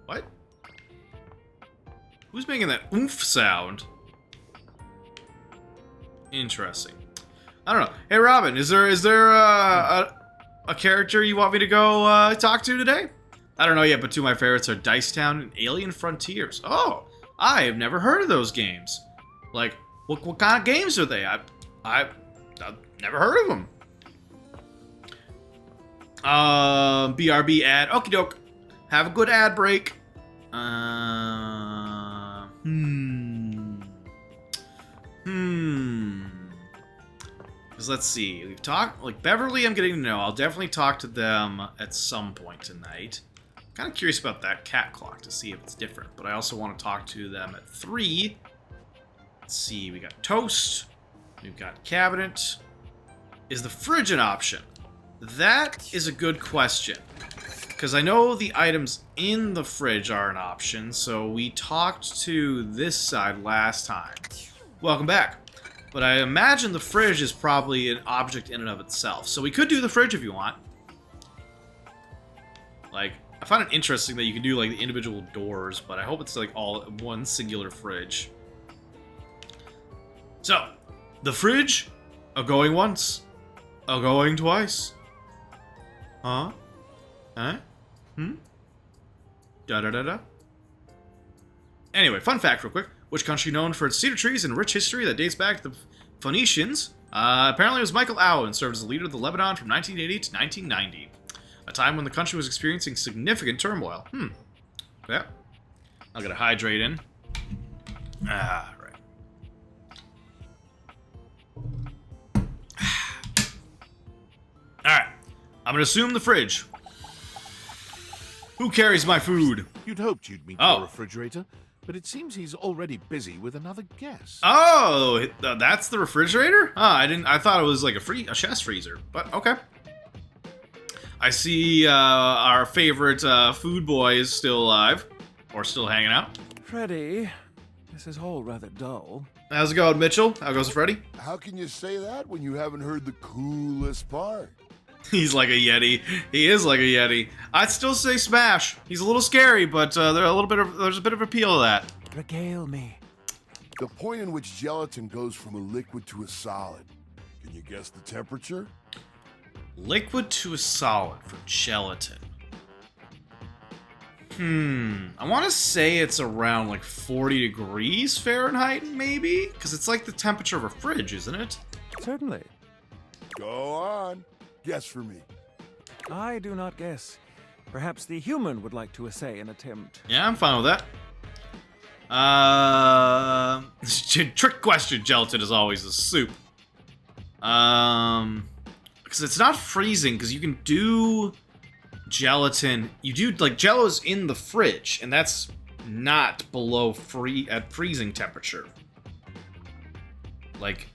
What? Who's making that oomph sound? Interesting. I don't know. Hey, Robin, is there a character you want me to go talk to today? I don't know yet, but two of my favorites are Dicetown and Alien Frontiers. Oh, I have never heard of those games. Like, what kind of games are they? I've never heard of them. BRB ad. Okie doke. Have a good ad break. Because let's see, we've talked, like, Beverly I'm getting to know. I'll definitely talk to them at some point tonight. Kind of curious about that cat clock to see if it's different, but I also want to talk to them at 3. Let's see, we got toast, we've got cabinet. Is the fridge an option? That is a good question. Because I know the items in the fridge are an option, so we talked to this side last time. Welcome back. But I imagine the fridge is probably an object in and of itself. So we could do the fridge if you want. Like, I find it interesting that you can do, like, the individual doors, but I hope it's, like, all one singular fridge. So, the fridge, a going once, a going twice. Huh? Huh? Hmm? Da-da-da-da. Anyway, fun fact real quick. Which country known for its cedar trees and rich history that dates back to the Phoenicians? Apparently it was Michael Owen, served as the leader of the Lebanon from 1980 to 1990. A time when the country was experiencing significant turmoil. Yeah. I'll get a hydrate in. Ah, right. Alright. I'm gonna assume the fridge. Who carries my food? You'd hoped you'd meet the refrigerator, but it seems he's already busy with another guest. Oh, that's the refrigerator? Oh, I thought it was like a chest freezer, but okay. I see our favorite food boy is still alive, or still hanging out. Freddy, this is all rather dull. How's it going, Mitchell? How goes Freddy? How can you say that when you haven't heard the coolest part? He's like a Yeti. He is like a Yeti. I'd still say Smash. He's a little scary, but there's a bit of appeal to that. Regale me. The point in which gelatin goes from a liquid to a solid. Can you guess the temperature? Liquid to a solid for gelatin. I want to say it's around like 40 degrees Fahrenheit, maybe? Because it's like the temperature of a fridge, isn't it? Certainly. Go on. Guess for me. I do not guess. Perhaps the human would like to essay an attempt. Yeah, I'm fine with that. Trick question, gelatin is always a soup. Because it's not freezing, because you can do gelatin. You do, like, Jello's in the fridge, and that's not below at freezing temperature. Like,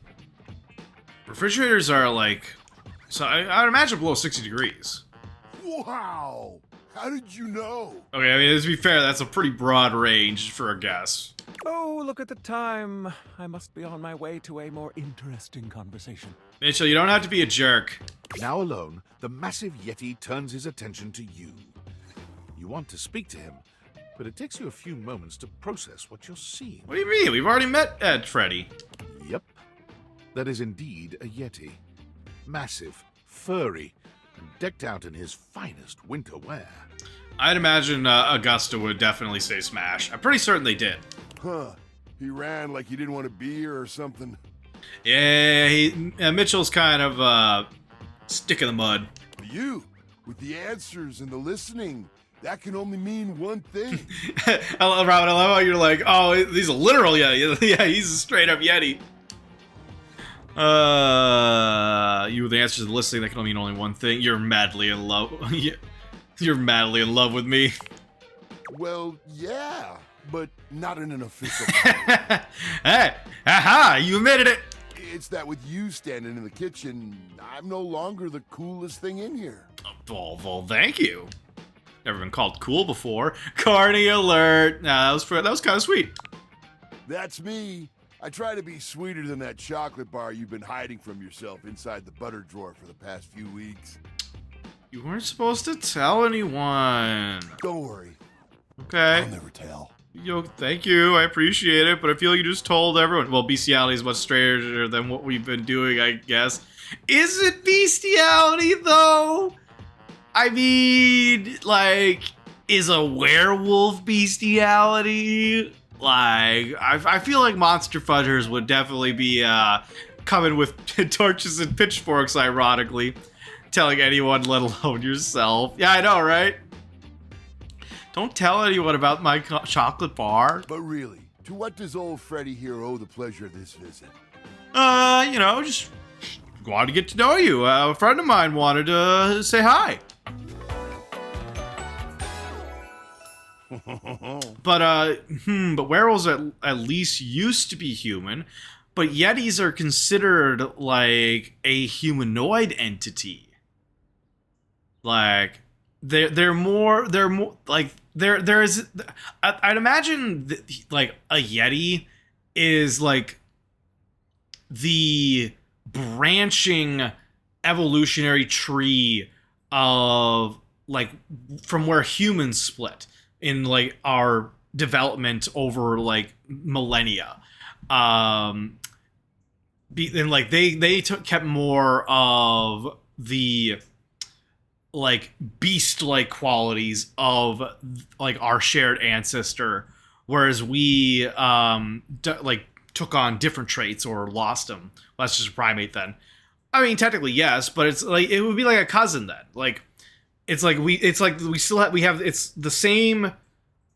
refrigerators are, like... So I would imagine below 60 degrees. Wow! How did you know? Okay, I mean, to be fair, that's a pretty broad range for a guess. Oh, look at the time. I must be on my way to a more interesting conversation. Mitchell, you don't have to be a jerk. Now alone, the massive Yeti turns his attention to you. You want to speak to him, but it takes you a few moments to process what you're seeing. What do you mean? We've already met Freddy. Yep. That is indeed a Yeti. Massive, furry, and decked out in his finest winter wear. I'd imagine Augusta would definitely say Smash. I'm pretty certain they did. Huh. He ran like he didn't want to be here or something. Yeah, Mitchell's kind of stick in the mud. You, with the answers and the listening, that can only mean one thing. Robin, I love how you're like, oh, he's a literal Yeti. Yeah, he's a straight up Yeti. You with the answers to the listening, that can only mean only one thing. You're madly in love. You're madly in love with me. Well, yeah, but not in an official way. Hey, aha, you admitted it. It's that with you standing in the kitchen, I'm no longer the coolest thing in here. Well, thank you. Never been called cool before. Carney alert. Nah, that was kind of sweet. That's me. I try to be sweeter than that chocolate bar you've been hiding from yourself inside the butter drawer for the past few weeks. You weren't supposed to tell anyone. Don't worry. Okay. I'll never tell. Yo, thank you. I appreciate it, but I feel like you just told everyone. Well, bestiality is much stranger than what we've been doing, I guess. Is it bestiality, though? I mean, like, is a werewolf bestiality? Like, I feel like Monster Fudgers would definitely be coming with torches and pitchforks, ironically. Telling anyone, let alone yourself. Yeah, I know, right? Don't tell anyone about my chocolate bar. But really, to what does old Freddy here owe the pleasure of this visit? You know, just wanted to get to know you. A friend of mine wanted to say hi. But werewolves at least used to be human, but Yetis are considered like a humanoid entity. Like they're more like there's I'd imagine like a Yeti is like the branching evolutionary tree of like from where humans split in like our development over like millennia. And like they kept more of the like beast-like qualities of like our shared ancestor, whereas we like took on different traits or lost them. Well, that's just a primate then. I mean, technically yes, but it's like it would be like a cousin then. Like it's like we still have it's the same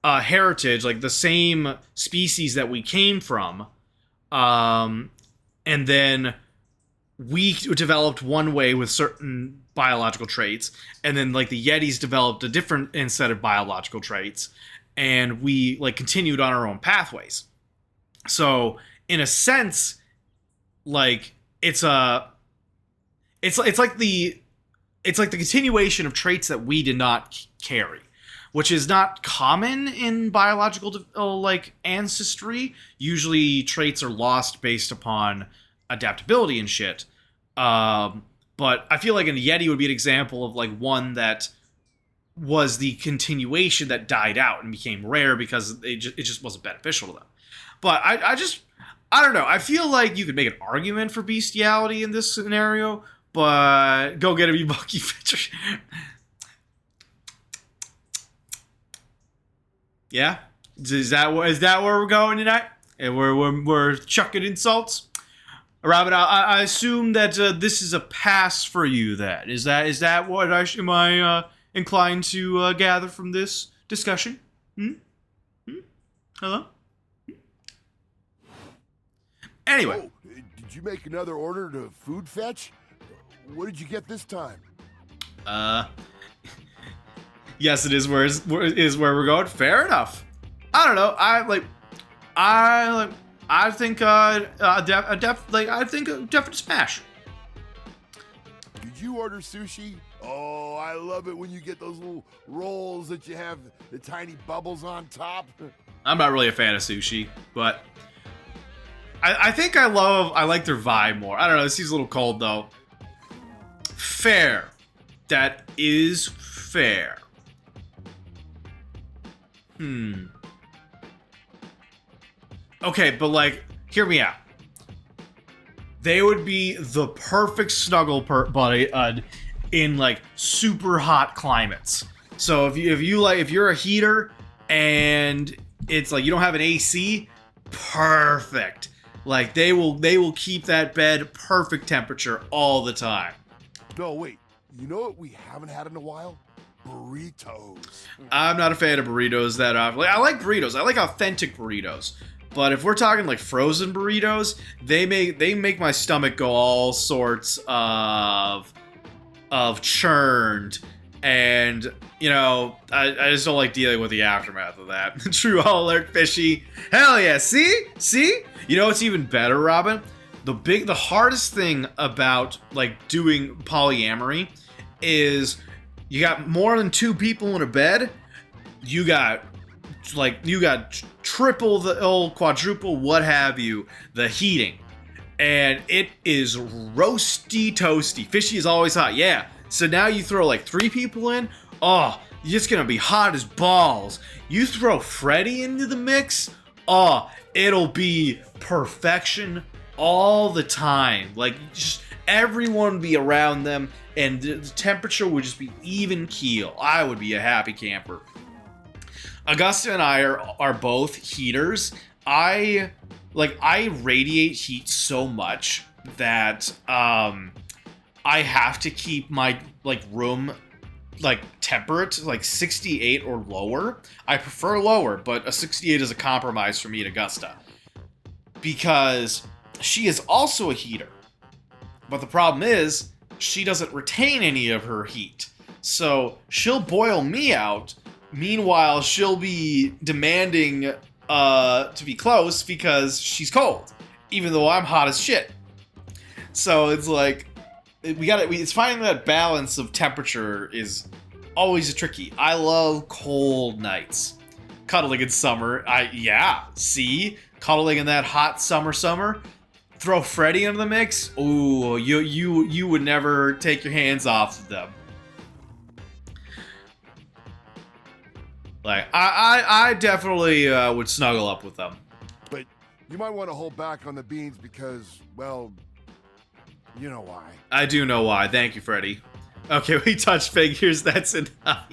heritage, like the same species that we came from, and then we developed one way with certain biological traits, and then like the Yetis developed a different set of biological traits, and we like continued on our own pathways. So in a sense, like it's like the continuation of traits that we did not carry, which is not common in biological like ancestry. Usually traits are lost based upon adaptability and shit. But I feel like a Yeti would be an example of like one that was the continuation that died out and became rare because it just wasn't beneficial to them. But I don't know. I feel like you could make an argument for bestiality in this scenario, but go get him, you monkey bitch. Yeah? Is that where we're going tonight? And we're chucking insults? Robin, I assume that this is a pass for you. Then is that what am I inclined to gather from this discussion? Hello. Anyway, did you make another order to food fetch? What did you get this time? Yes, it is where we're going. Fair enough. I don't know. I think a definite smash. Did you order sushi? Oh, I love it when you get those little rolls that you have the tiny bubbles on top. I'm not really a fan of sushi, but I think I like their vibe more. I don't know. This seems a little cold though. Fair. That is fair. Okay, but like, hear me out. They would be the perfect snuggle buddy in like super hot climates. So if you're a heater and it's like you don't have an AC, perfect. Like they will keep that bed perfect temperature all the time. No, wait. You know what we haven't had in a while? Burritos. I'm not a fan of burritos that often. Like, I like burritos. I like authentic burritos. But if we're talking like frozen burritos, they make my stomach go all sorts of churned, and you know I just don't like dealing with the aftermath of that. True alert, fishy. Hell yeah! See, you know what's even better, Robin? The hardest thing about like doing polyamory is you got more than 2 people in a bed. You got triple the old quadruple, what have you, the heating. And it is roasty toasty. Fishy is always hot, yeah. So now you throw like 3 people in, oh, it's gonna be hot as balls. You throw Freddy into the mix, oh, it'll be perfection all the time. Like, just everyone would be around them, and the temperature would just be even keel. I would be a happy camper. Augusta and I are both heaters. I radiate heat so much that I have to keep my like room like temperate, like 68 or lower. I prefer lower, but a 68 is a compromise for me and Augusta, because she is also a heater. But the problem is, she doesn't retain any of her heat. So she'll boil me out. Meanwhile, she'll be demanding to be close because she's cold, even though I'm hot as shit. So it's like it's finding that balance of temperature is always tricky. I love cold nights. Cuddling in summer, see? Cuddling in that hot summer. Throw Freddy into the mix. Ooh, you would never take your hands off of them. Like, I definitely would snuggle up with them. But you might want to hold back on the beans because, well, you know why. I do know why. Thank you, Freddy. Okay, we touch figures. That's enough.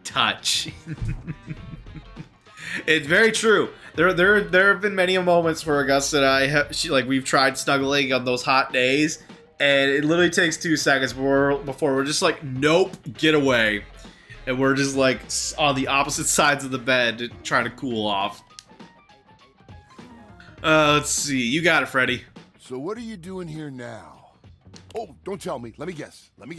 Touch. It's very true. There have been many moments where Augusta and I we've tried snuggling on those hot days, and it literally takes 2 seconds before we're just like, nope, get away. And we're just like on the opposite sides of the bed trying to cool off. Let's see. You got it, Freddy. So what are you doing here now? Oh, don't tell me. Let me guess. What do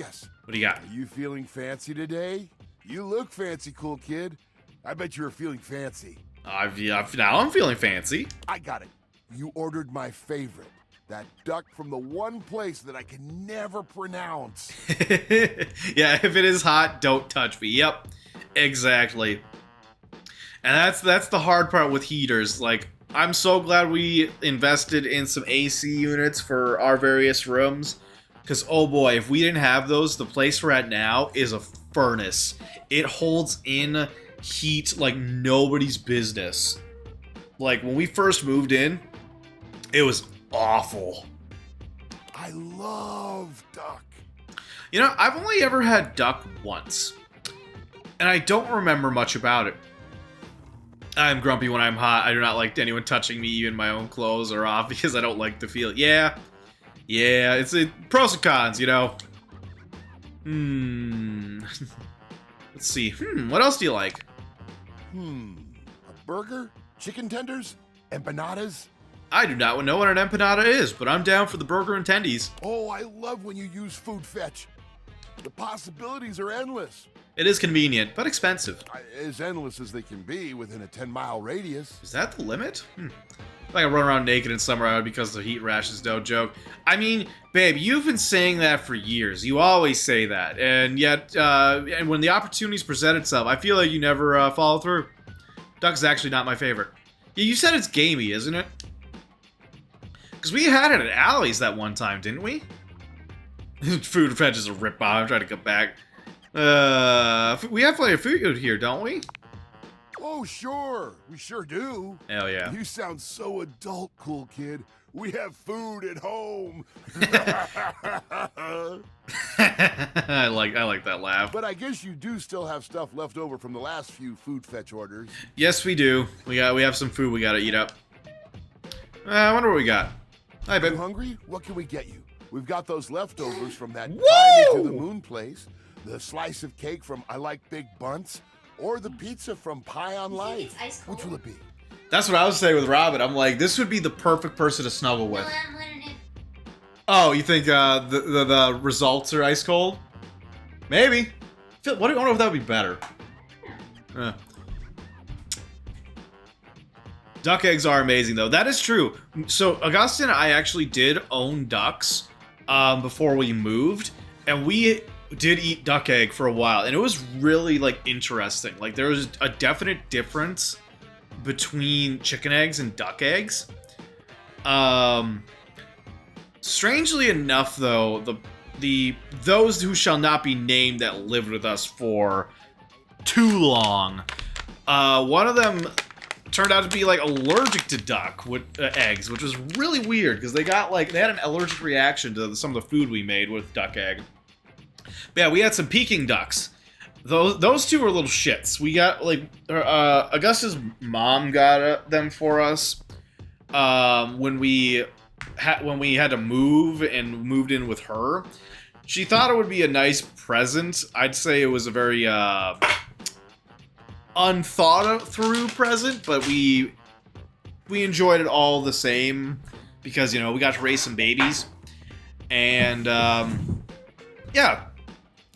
you got? Are you feeling fancy today? You look fancy, cool kid. I bet you were feeling fancy. Now I'm feeling fancy. I got it. You ordered my favorite. That duck from the one place that I can never pronounce. Yeah, if it is hot, don't touch me. Yep, exactly. And that's the hard part with heaters. Like, I'm so glad we invested in some AC units for our various rooms. Because, oh boy, if we didn't have those, the place we're at now is a furnace. It holds in heat like nobody's business. Like, when we first moved in, it was awful. I love duck. You know, I've only ever had duck once, and I don't remember much about it. I'm grumpy when I'm hot. I do not like anyone touching me, even my own clothes are off, because I don't like the feel. Yeah, it's pros and cons, you know. Let's see. What else do you like? A burger? Chicken tenders? Empanadas? I do not know what an empanada is, but I'm down for the burger and tendies. Oh, I love when you use Food Fetch. The possibilities are endless. It is convenient, but expensive. As endless as they can be within a 10-mile radius. Is that the limit? If I could run around naked in summer, I would because the heat rashes, no joke. I mean, babe, you've been saying that for years. You always say that. And yet, and when the opportunities present itself, I feel like you never follow through. Duck's actually not my favorite. Yeah, you said it's gamey, isn't it? Because we had it at Alley's that one time, didn't we? Food Fetch is a rip-off. I'm trying to come back. We have plenty of food here, don't we? Oh, sure. We sure do. Hell yeah. You sound so adult, cool kid. We have food at home. I like that laugh. But I guess you do still have stuff left over from the last few Food Fetch orders. Yes, we do. We have some food we gotta eat up. I wonder what we got. Hi, babe. You hungry? What can we get you? We've got those leftovers from that Woo! Time to the Moon place, the slice of cake from I Like Big Bunts, or the pizza from Pie on Life. Which will it be? That's what I was saying with Robin. I'm like, this would be the perfect person to snuggle with. Oh, you think the results are ice cold? Maybe. I wonder if that would be better. Duck eggs are amazing, though. That is true. So, Augustine and I actually did own ducks before we moved, and we did eat duck egg for a while, and it was really, like, interesting. Like, there was a definite difference between chicken eggs and duck eggs. Strangely enough, though, those who shall not be named that lived with us for too long, one of them turned out to be like allergic to duck with eggs, which was really weird because they had an allergic reaction to some of the food we made with duck egg. But yeah, we had some Peking ducks. Those two were little shits. We got Augusta's mom got them for us when we had to move and moved in with her. She thought it would be a nice present. I'd say it was a very unthought through present, but we enjoyed it all the same because, you know, we got to raise some babies. And yeah,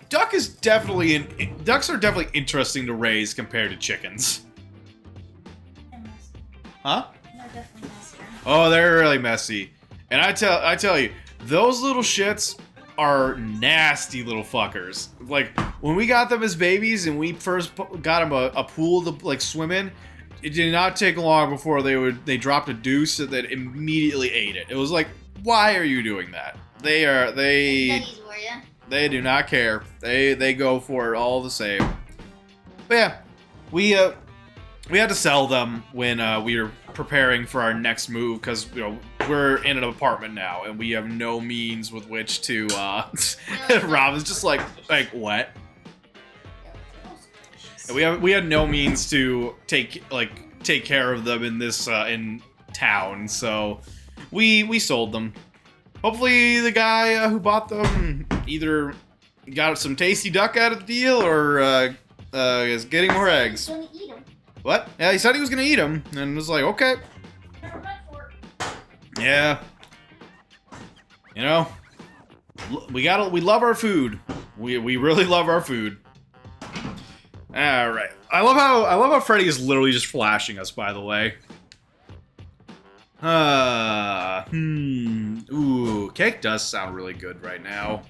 ducks are definitely interesting to raise compared to chickens. Huh? They're definitely messier. Oh, they're really messy. And I tell you, those little shits are nasty little fuckers. Like, when we got them as babies and we first got them a pool to like swim in, it did not take long before they dropped a deuce and then immediately ate it. It was like, why are you doing that? They do not care. They go for it all the same. But yeah, we had to sell them when we were preparing for our next move because we're in an apartment now and we have no means with which to. Rob is just like what? And we had no means to take care of them in this in town, so we sold them. Hopefully, the guy who bought them either got some tasty duck out of the deal or is getting more eggs. Gonna eat 'em. What? Yeah, he said he was gonna eat them, and was like, okay. Never meant for it. Yeah. We love our food. We really love our food. All right. I love how Freddy is literally just flashing us. By the way. Ooh, cake does sound really good right now.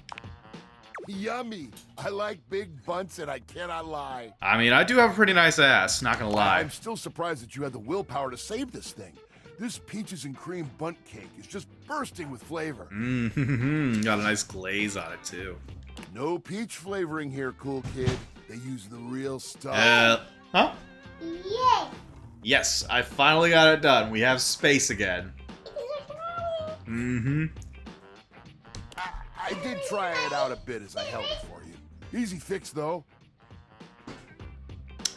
Yummy. I like big bunts, and I cannot lie. I mean, I do have a pretty nice ass. Not gonna lie. I'm still surprised that you had the willpower to save this thing. This peaches and cream bunt cake is just bursting with flavor. Got a nice glaze on it too. No peach flavoring here, cool kid. They use the real stuff. Huh? Yay! Yes, I finally got it done. We have space again. I did try it out a bit as I held it for you. Easy fix, though.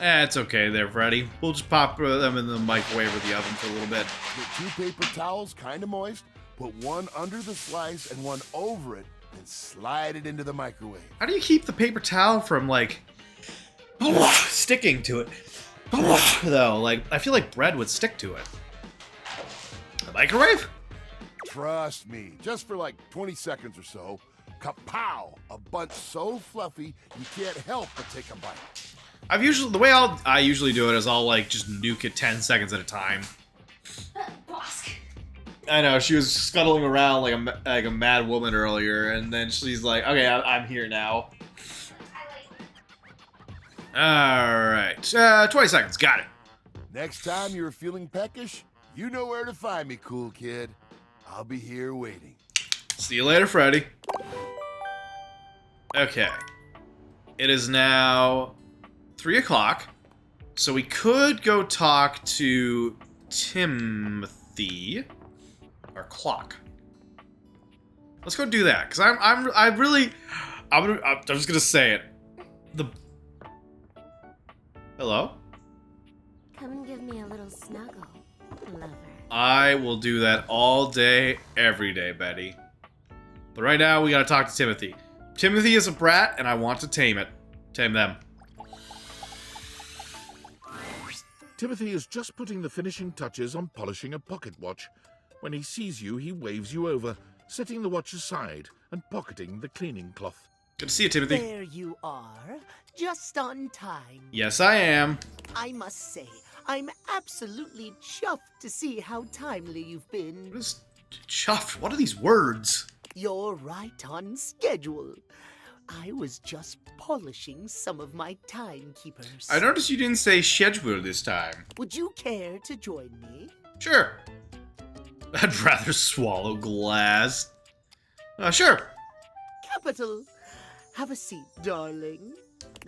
It's okay there, Freddy. We'll just pop them in the microwave or the oven for a little bit. Get 2 paper towels, kind of moist. Put one under the slice and one over it, and slide it into the microwave. How do you keep the paper towel from, like, sticking to it? Though, like, I feel like bread would stick to it. The microwave? Trust me, just for like 20 seconds or so. Kapow! A bunch so fluffy you can't help but take a bite. The way I usually do it is I'll like just nuke it 10 seconds at a time. Bosk. I know, she was scuttling around like a mad woman earlier, and then she's like, okay, I'm here now. Alright, 20 seconds, got it. Next time you're feeling peckish, you know where to find me, cool kid. I'll be here waiting. See you later, Freddy. Okay. It is now 3 o'clock, so we could go talk to Timothy. Or Clock. Let's go do that, because I'm just gonna say it. Hello? Come and give me a little snuggle, lover. I will do that all day, every day, Betty. But right now, we gotta talk to Timothy. Timothy is a brat, and I want to tame it. Tame them. Timothy is just putting the finishing touches on polishing a pocket watch. When he sees you, he waves you over, setting the watch aside and pocketing the cleaning cloth. Good to see you, Timothy. There you are, just on time. Yes, I am. I must say, I'm absolutely chuffed to see how timely you've been. What is chuffed? What are these words? You're right on schedule. I was just polishing some of my timekeepers. I noticed you didn't say schedule this time. Would you care to join me? Sure. I'd rather swallow glass. Sure. Capital. Have a seat, darling.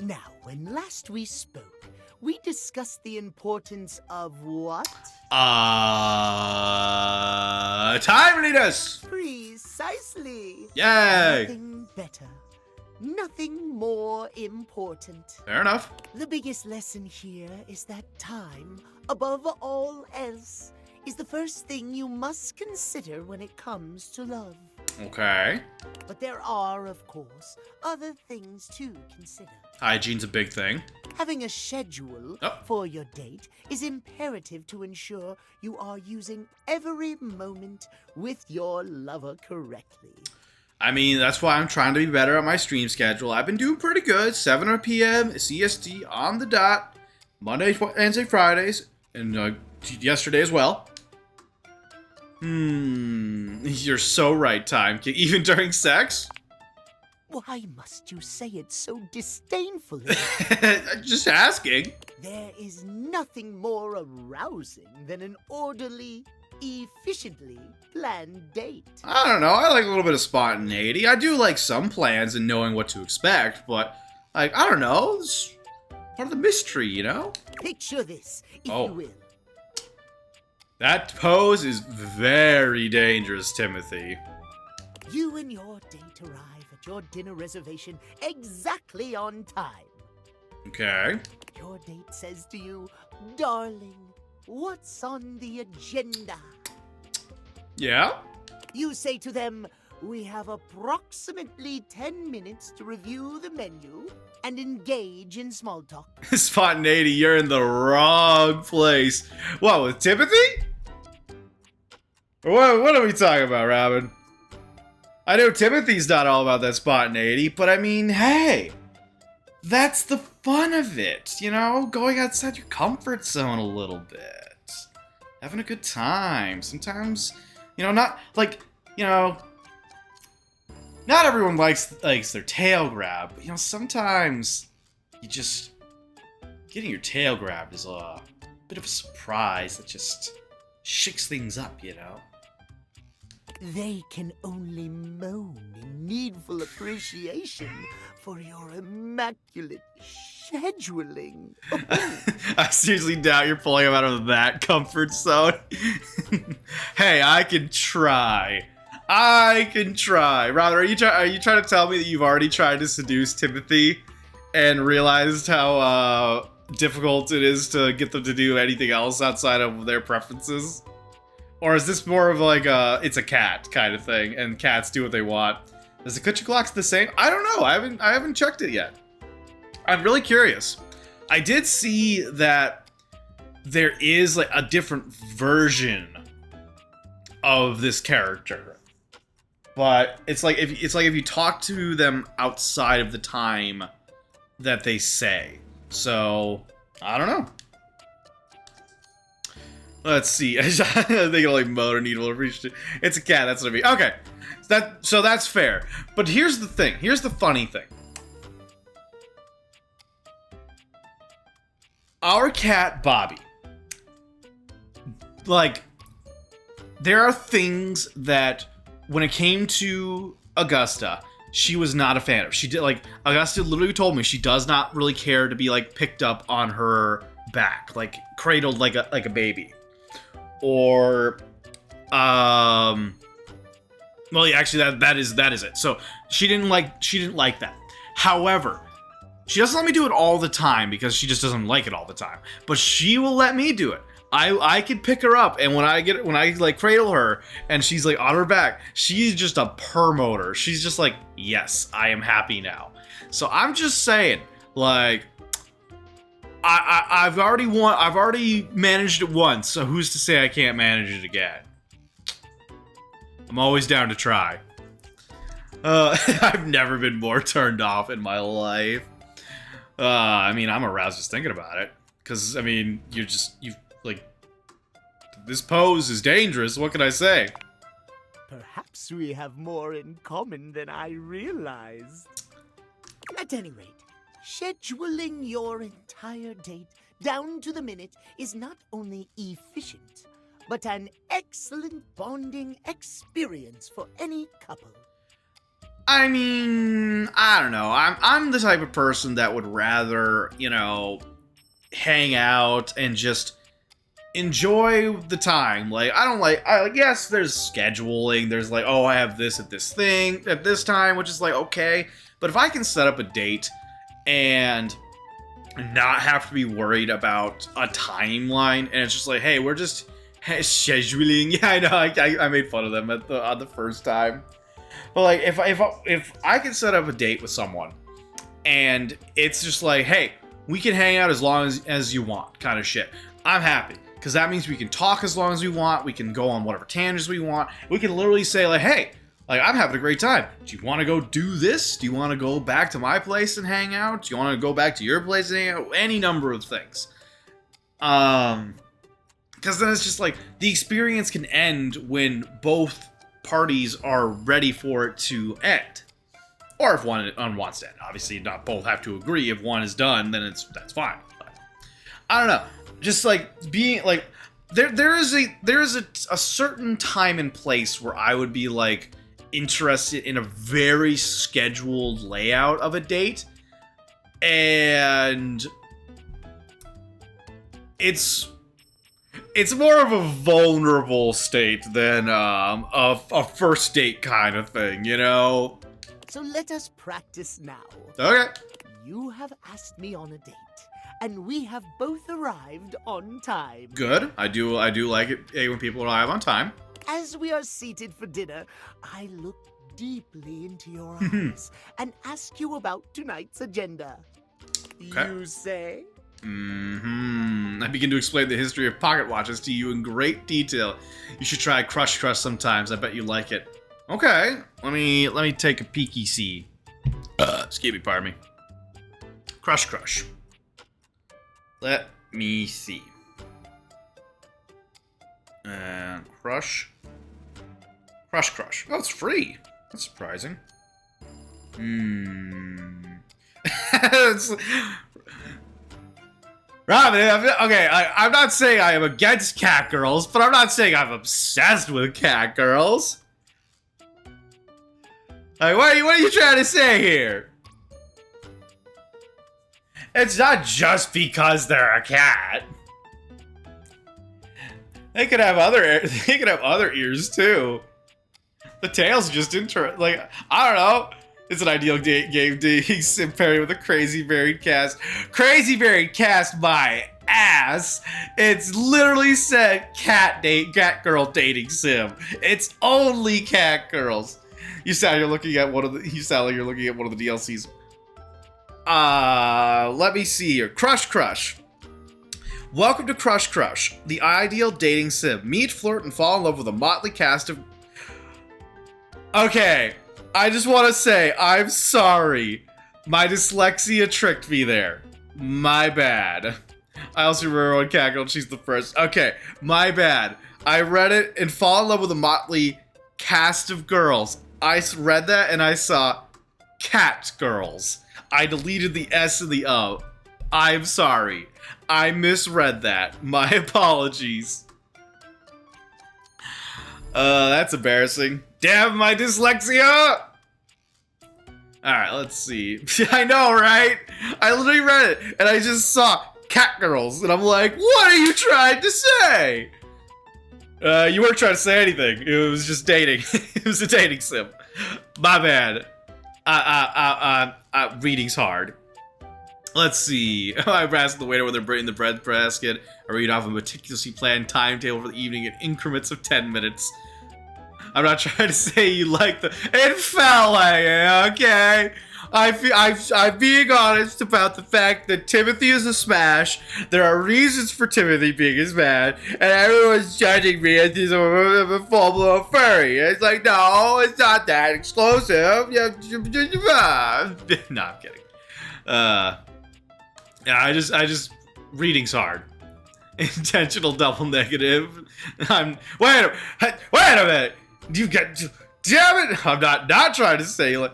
Now, when last we spoke, we discussed the importance of what? Timeliness! Precisely. Yay! Nothing better. Nothing more important. Fair enough. The biggest lesson here is that time, above all else, is the first thing you must consider when it comes to love. Okay. But there are, of course, other things to consider. Hygiene's a big thing. Having a schedule for your date is imperative to ensure you are using every moment with your lover correctly. I mean, that's why I'm trying to be better at my stream schedule. I've been doing pretty good. 7 p.m. CST on the dot. Monday, Wednesday, Fridays. And yesterday as well. You're so right, Time King. Even during sex? Why must you say it so disdainfully? Just asking. There is nothing more arousing than an orderly, efficiently planned date. I don't know. I like a little bit of spontaneity. I do like some plans and knowing what to expect, but, like, I don't know. It's part of the mystery, you know? Picture this, if you will. That pose is very dangerous, Timothy. You and your date arrive at your dinner reservation exactly on time. Okay. Your date says to you, darling, what's on the agenda? Yeah? You say to them, we have approximately 10 minutes to review the menu and engage in small talk. Spontaneity, you're in the wrong place. What, with Timothy? What are we talking about, Robin? I know Timothy's not all about that spontaneity, but I mean, hey, that's the fun of it, you know? Going outside your comfort zone a little bit. Having a good time. Sometimes, you know, not everyone likes their tail grabbed, but, you know, sometimes you just... Getting your tail grabbed is a bit of a surprise that just shakes things up, you know? They can only moan in needful appreciation for your immaculate scheduling. I seriously doubt you're pulling him out of that comfort zone. Hey, I can try. Rather, are you trying to tell me that you've already tried to seduce Timothy and realized how difficult it is to get them to do anything else outside of their preferences? Or is this more of like it's a cat kind of thing, and cats do what they want? Is the Kutcher Clock the same? I don't know. I haven't checked it yet. I'm really curious. I did see that there is like a different version of this character, but it's like if you talk to them outside of the time that they say. So I don't know. Let's see. I think like motor needle appreciation. It's a cat. That's what I mean. Okay, so that's fair. But here's the thing. Here's the funny thing. Our cat Bobby. Like, there are things that when it came to Augusta, she was not a fan of. She did Augusta literally told me she does not really care to be like picked up on her back, like cradled like a baby. Or, well, yeah, actually, that is it. So she didn't like that. However, she doesn't let me do it all the time because she just doesn't like it all the time. But she will let me do it. I could pick her up, and when I like cradle her and she's like on her back, she's just a purr motor. She's just like, yes, I am happy now. So I'm just saying, like, I've already managed it once, so who's to say I can't manage it again? I'm always down to try. I've never been more turned off in my life. I mean, I'm aroused just thinking about it. Because, I mean, this pose is dangerous, what can I say? Perhaps we have more in common than I realized. At any rate, scheduling your entire date down to the minute is not only efficient, but an excellent bonding experience for any couple. I mean, I don't know. I'm the type of person that would rather, you know, hang out and just enjoy the time. Like, yes, there's scheduling. There's like, oh, I have this at this thing at this time, which is like, okay. But if I can set up a date and not have to be worried about a timeline, and it's just like, hey, we're just scheduling. Yeah, I know. I made fun of them on the first time. But like, if I can set up a date with someone, and it's just like, hey, we can hang out as long as you want, kind of shit, I'm happy. Because that means we can talk as long as we want. We can go on whatever tangents we want. We can literally say like, hey, Like, I'm having a great time. Do you want to go do this? Do you want to go back to my place and hang out? Do you want to go back to your place and hang out? Any number of things. Because then it's just like, the experience can end when both parties are ready for it to end. Or if one wants to end. Obviously, not both have to agree. If one is done, then that's fine. But, I don't know. Just like being like, there is a certain time and place where I would be like interested in a very scheduled layout of a date, and it's more of a vulnerable state than a first date kind of thing, you know? So let us practice now. Okay. You have asked me on a date, and we have both arrived on time. Good. I do like it when people arrive on time. As we are seated for dinner, I look deeply into your eyes and ask you about tonight's agenda. Okay. You say? I begin to explain the history of pocket watches to you in great detail. You should try Crush Crush sometimes. I bet you like it. Okay. Let me take a peeky see. Excuse me, pardon me. Crush Crush. Let me see. And Crush. Crush. Oh, it's free. That's surprising. Robin, I'm not saying I am against cat girls, but I'm not saying I'm obsessed with cat girls. Like, what are you trying to say here? It's not just because they're a cat. They could have other ears too. The tail's just interesting. Like, I don't know. It's an ideal game dating sim pairing with a crazy varied cast. Crazy varied cast, my ass. It's literally said cat girl dating sim. It's only cat girls. You sound like you're looking at one of the DLCs. Let me see here. Crush. Welcome to Crush, the ideal dating sim. Meet, flirt, and fall in love with a motley cast of... Okay, I just want to say, I'm sorry. My dyslexia tricked me there. My bad. I also remember when cat girl, she's the first. Okay, my bad. I read it and fall in love with a motley cast of girls. I read that and I saw cat girls. I deleted the S and the O. I'm sorry. I misread that. My apologies. That's embarrassing. Damn my dyslexia! Alright, let's see. I know, right? I literally read it and I just saw cat girls and I'm like, what are you trying to say? You weren't trying to say anything. It was just dating. It was a dating sim. My bad. Reading's hard. Let's see. I asked the waiter when they're bringing the bread basket. I read off a meticulously planned timetable for the evening in increments of 10 minutes. I'm not trying to say you like the... It felt like it, okay? I'm being honest about the fact that Timothy is a smash. There are reasons for Timothy being a smash, and everyone's judging me as he's a full-blown furry. It's like, no, it's not that exclusive. No, I'm kidding. Yeah, I just reading's hard. Intentional double negative. Wait a minute. You got, damn it! I'm not trying to say like,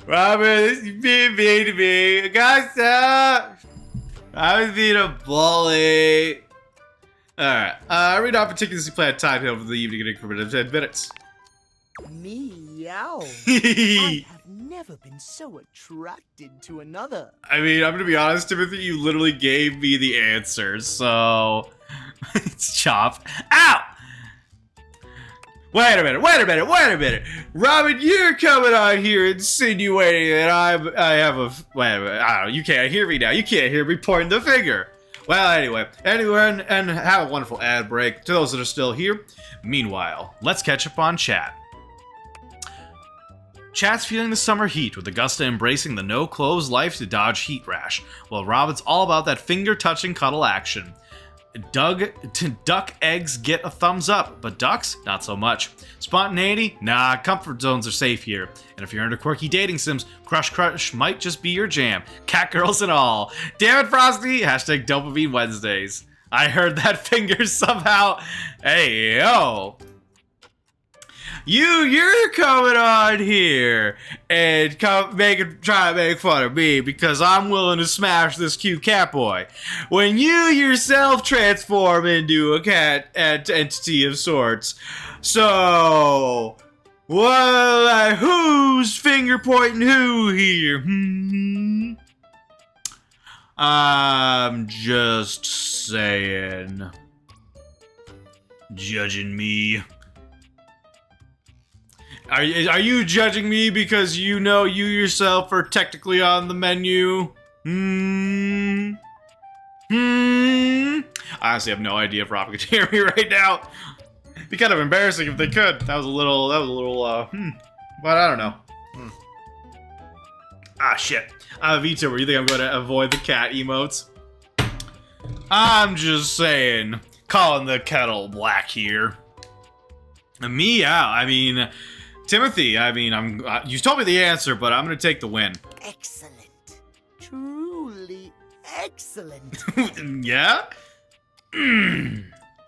Robert, you being mean to me. Guys, I was being a bully. Alright, read off meticulously planned timetable for the evening in increment of 10 minutes. Meow. I have never been so attracted to another. I mean, I'm gonna be honest, Timothy, you literally gave me the answer, so... It's Chop. Ow! Wait a minute. Robin, you're coming on here insinuating that I have a... Wait a minute, I don't know, you can't hear me now. You can't hear me pointing the finger. Well, anyway, and have a wonderful ad break to those that are still here. Meanwhile, let's catch up on chat. Chat's feeling the summer heat, with Augusta embracing the no-clothes life to dodge heat rash, while Robin's all about that finger-touching cuddle action. Duck eggs get a thumbs up, but ducks, not so much. Spontaneity? Nah, comfort zones are safe here. And if you're into quirky dating sims, Crush might just be your jam. Cat girls and all. Damn it, Frosty! Hashtag Dopamine Wednesdays. I heard that finger somehow. Hey, yo! You're coming on here and try to make fun of me because I'm willing to smash this cute cat boy. When you yourself transform into a cat entity of sorts. So, who's finger pointing who here? I'm just saying. Judging me. Are you judging me because you know you yourself are technically on the menu? I honestly have no idea if Rob could hear me right now. It'd be kind of embarrassing if they could. That was a little, but I don't know. Ah, shit. I'm a VTuber. You think I'm going to avoid the cat emotes? I'm just saying, calling the kettle black here. I mean, Timothy, you told me the answer, but I'm going to take the win. Excellent. Truly excellent. Yeah?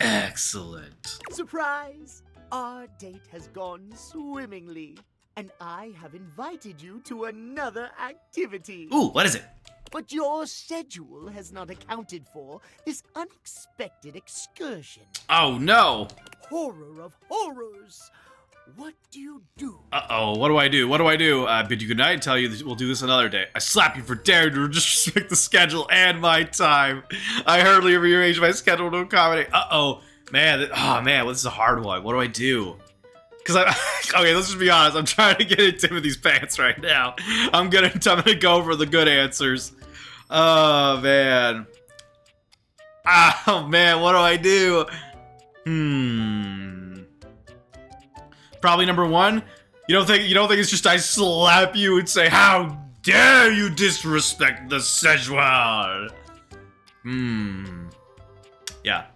Excellent. Surprise! Our date has gone swimmingly, and I have invited you to another activity. Ooh, what is it? But your schedule has not accounted for this unexpected excursion. Oh, no. Horror of horrors. What do you do? Uh-oh, what do I do? I bid you goodnight and tell you that we'll do this another day. I slap you for daring to disrespect the schedule and my time. I hurriedly rearrange my schedule to accommodate. Uh-oh. Man, well, this is a hard one. What do I do? Because okay, let's just be honest. I'm trying to get in Timothy's pants right now. I'm gonna go for the good answers. Oh, man. Oh, man, what do I do? Probably number one. You don't think it's just I slap you and say, "How dare you disrespect the Szechuan?" Yeah.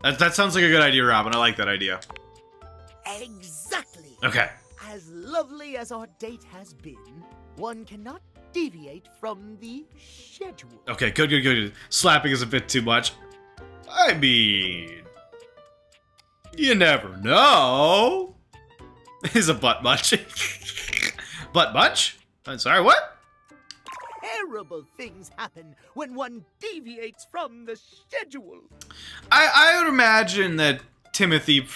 That sounds like a good idea, Robin. I like that idea. Exactly. Okay. As lovely as our date has been, one cannot deviate from the schedule. Okay, good. Slapping is a bit too much. I mean, you never know. Is a butt munch. Butt munch? I'm sorry, what? Terrible things happen when one deviates from the schedule. I would imagine that Timothy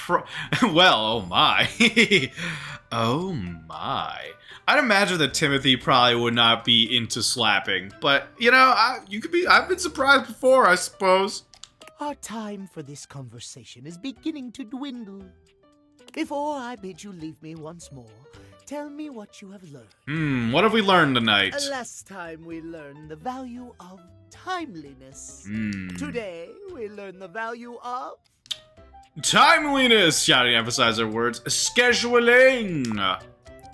well, oh my. Oh my. I'd imagine that Timothy probably would not be into slapping, but you know, I've been surprised before, I suppose. Our time for this conversation is beginning to dwindle. Before I bid you leave me once more, tell me what you have learned. What have we learned tonight? Last time we learned the value of timeliness. Today we learn the value of timeliness. Shouting, emphasize their words. Scheduling.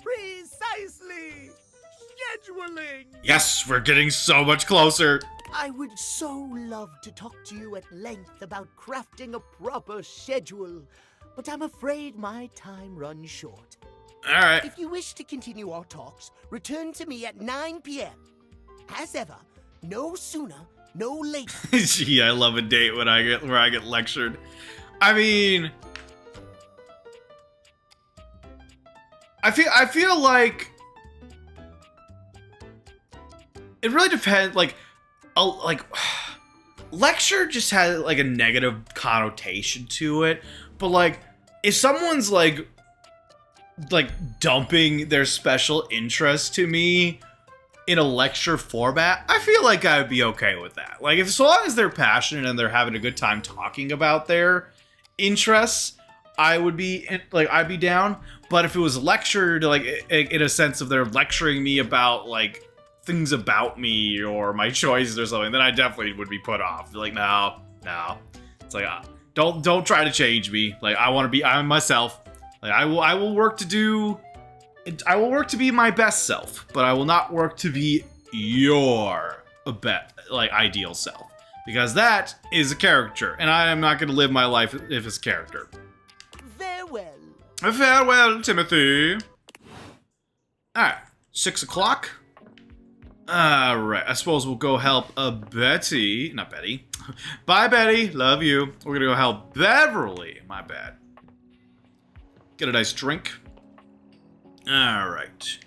Precisely. Scheduling. Yes, we're getting so much closer. I would so love to talk to you at length about crafting a proper schedule, but I'm afraid my time runs short. All right. If you wish to continue our talks, return to me at 9 p.m. As ever, no sooner, no later. Gee, I love a date where I get lectured. I mean, I feel like it really depends. Like lecture just has like a negative connotation to it, but like if someone's like dumping their special interest to me in a lecture format, I feel like I would be okay with that. Like, if so long as they're passionate and they're having a good time talking about their interests, I'd be down. But if it was lectured, like, in a sense of they're lecturing me about, like, things about me or my choices or something, then I definitely would be put off. Like, no. It's like, don't try to change me. Like, I'm myself. Like, I will work to be my best self, but I will not work to be your ideal self, Because that is a caricature, and I am not going to live my life if it's a character. Farewell. Farewell, Timothy. Alright, 6 o'clock. Alright, I suppose we'll go help Betty. Not Betty. Bye, Betty. Love you. We're gonna go help Beverly. My bad. Get a nice drink. Alright.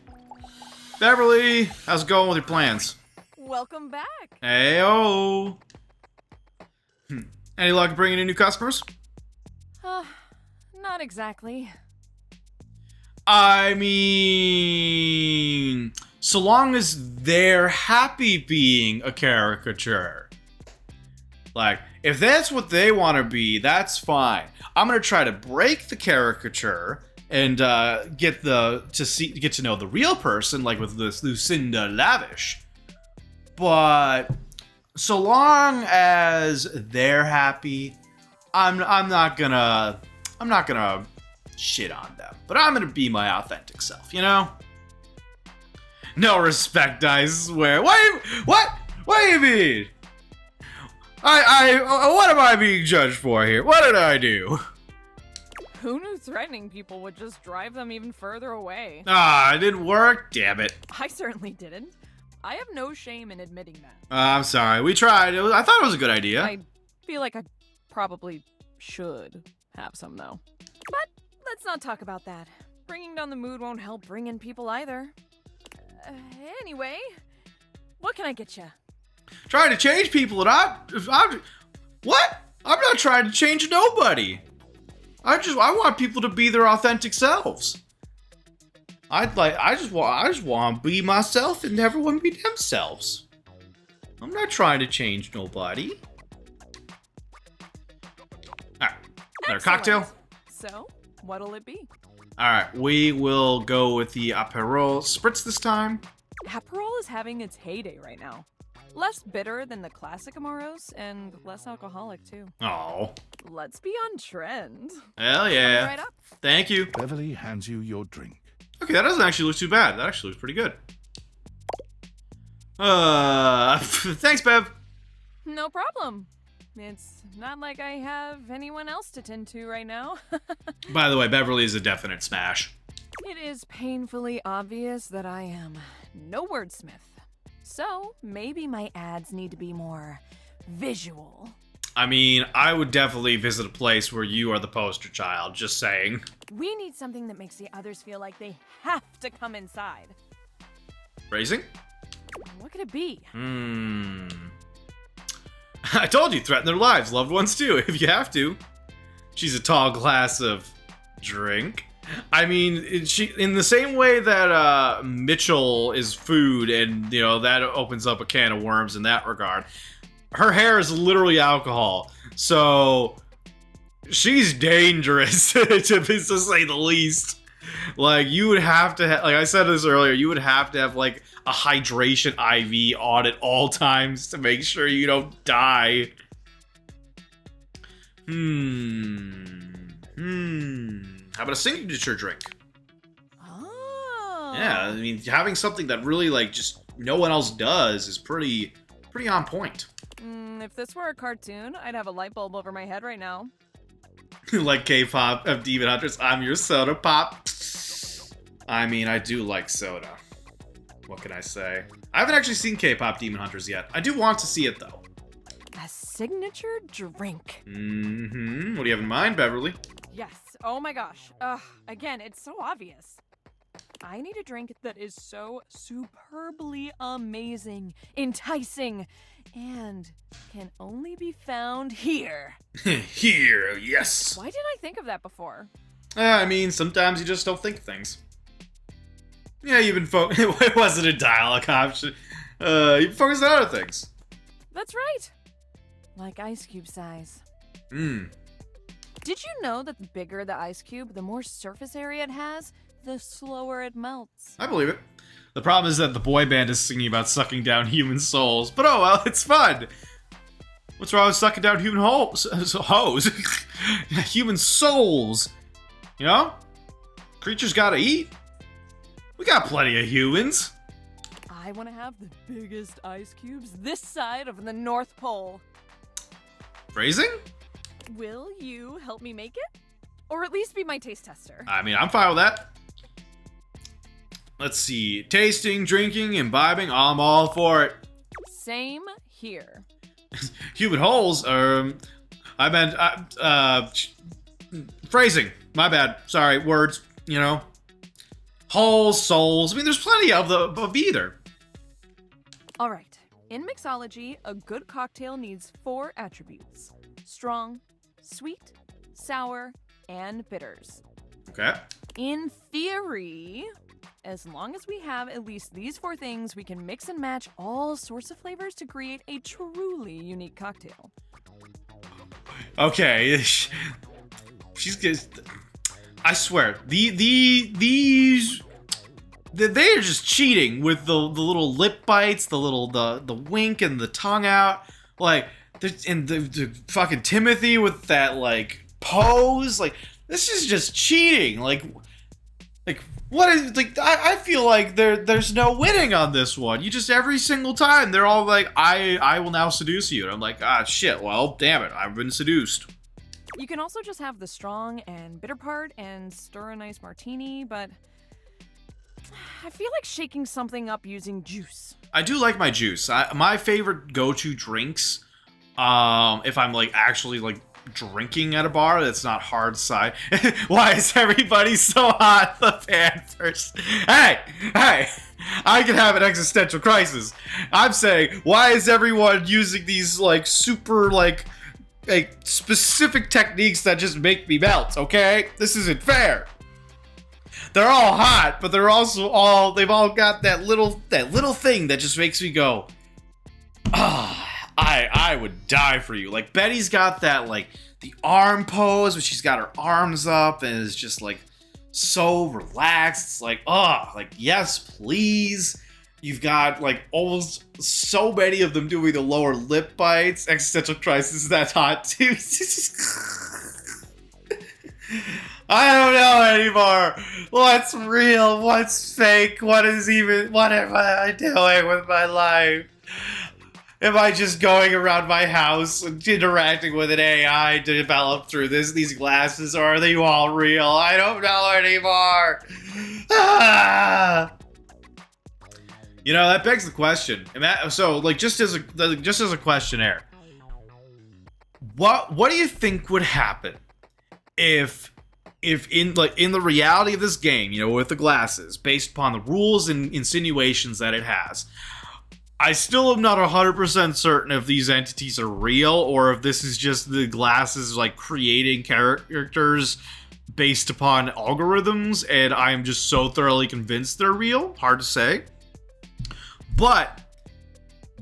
Beverly, how's it going with your plans? Welcome back. Hey-oh. Any luck bringing in new customers? Not exactly. I mean, so long as they're happy being a caricature. Like, if that's what they want to be, that's fine. I'm gonna try to break the caricature and get to know the real person, like with this Lucinda Lavish. But so long as they're happy, I'm not gonna shit on them. But I'm gonna be my authentic self, you know? No respect, I swear. What do you mean? What am I being judged for here? What did I do? Who knew threatening people would just drive them even further away? Ah, it didn't work, damn it. I certainly didn't. I have no shame in admitting that. I'm sorry, we tried. I thought it was a good idea. I feel like I probably should have some, though. But let's not talk about that. Bringing down the mood won't help bring in people either. Anyway, what can I get you? Trying to change people, and what? I'm not trying to change nobody. I want people to be their authentic selves. I just want to be myself and everyone be themselves. I'm not trying to change nobody. Alright, another cocktail. So, what'll it be? Alright, we will go with the Aperol Spritz this time. Aperol is having its heyday right now. Less bitter than the classic Amoros, and less alcoholic, too. Oh. Let's be on trend. Hell yeah. Coming right up. Thank you. Beverly hands you your drink. Okay, that doesn't actually look too bad. That actually looks pretty good. Thanks, Bev. No problem. It's not like I have anyone else to tend to right now. By the way, Beverly is a definite smash. It is painfully obvious that I am no wordsmith. So, maybe my ads need to be more visual. I mean, I would definitely visit a place where you are the poster child, just saying. We need something that makes the others feel like they have to come inside. Phrasing? What could it be? I told you, threaten their lives, loved ones too, if you have to. She's a tall glass of drink. I mean, she in the same way that Mitchell is food, and you know that opens up a can of worms in that regard. Her hair is literally alcohol, so she's dangerous to say the least. Like you would have to, like I said this earlier, you would have to have like a hydration IV on at all times to make sure you don't die. How about a signature drink? Oh. Yeah, I mean, having something that really, like, just no one else does is pretty on point. If this were a cartoon, I'd have a light bulb over my head right now. Like K-pop of Demon Hunters, I'm your soda pop. I mean, I do like soda. What can I say? I haven't actually seen K-pop Demon Hunters yet. I do want to see it, though. A signature drink. What do you have in mind, Beverly? Yes. Oh my gosh. Again, it's so obvious. I need a drink that is so superbly amazing, enticing, and can only be found here. Here, yes. Why didn't I think of that before? I mean, sometimes you just don't think of things. Yeah, you've been it wasn't a dialogue option. You focused on other things. That's right. Like ice cube size. Did you know that the bigger the ice cube, the more surface area it has, the slower it melts? I believe it. The problem is that the boy band is singing about sucking down human souls, but oh well, it's fun. What's wrong with sucking down human hoes? Human souls. You know? Creatures gotta eat. We got plenty of humans. I want to have the biggest ice cubes this side of the North Pole. Phrasing? Will you help me make it? Or at least be my taste tester? I mean, I'm fine with that. Let's see. Tasting, drinking, imbibing. I'm all for it. Same here. Human holes. I meant phrasing. My bad. Sorry. Words. You know. Holes, souls. I mean, there's plenty of either. All right. In mixology, a good cocktail needs 4 attributes: strong, sweet, sour, and bitters. Okay. In theory, as long as we have at least these 4 things, we can mix and match all sorts of flavors to create a truly unique cocktail. Okay. She's just. I swear, these. They're just cheating with the little lip bites, the wink and the tongue out, like, and the fucking Timothy with that like pose, like this is just cheating, like what is like I feel like there's no winning on this one. You just every single time they're all like I will now seduce you, and I'm like shit, well damn it, I've been seduced. You can also just have the strong and bitter part and stir a nice martini, but I feel like shaking something up using juice. I do like my juice. My favorite go-to drinks, if I'm like actually like drinking at a bar that's not hard cider. Why is everybody so hot? The Panthers. Hey, I can have an existential crisis. I'm saying, why is everyone using these like super like specific techniques that just make me melt? Okay, this isn't fair. They're all hot, but they're also they've all got that little thing that just makes me go, I would die for you. Like Betty's got that like the arm pose where she's got her arms up and is just like so relaxed. It's like, like yes, please. You've got like almost so many of them doing the lower lip bites. Existential crisis, that's hot too. I don't know anymore. What's real? What's fake? What am I doing with my life? Am I just going around my house and interacting with an AI developed through these glasses, or are they all real? I don't know anymore. You know, that begs the question. So, like, just as a questionnaire, what do you think would happen if in the reality of this game, you know, with the glasses, based upon the rules and insinuations that it has, I still am not 100% certain if these entities are real or if this is just the glasses like creating characters based upon algorithms, and I am just so thoroughly convinced they're real. Hard to say. But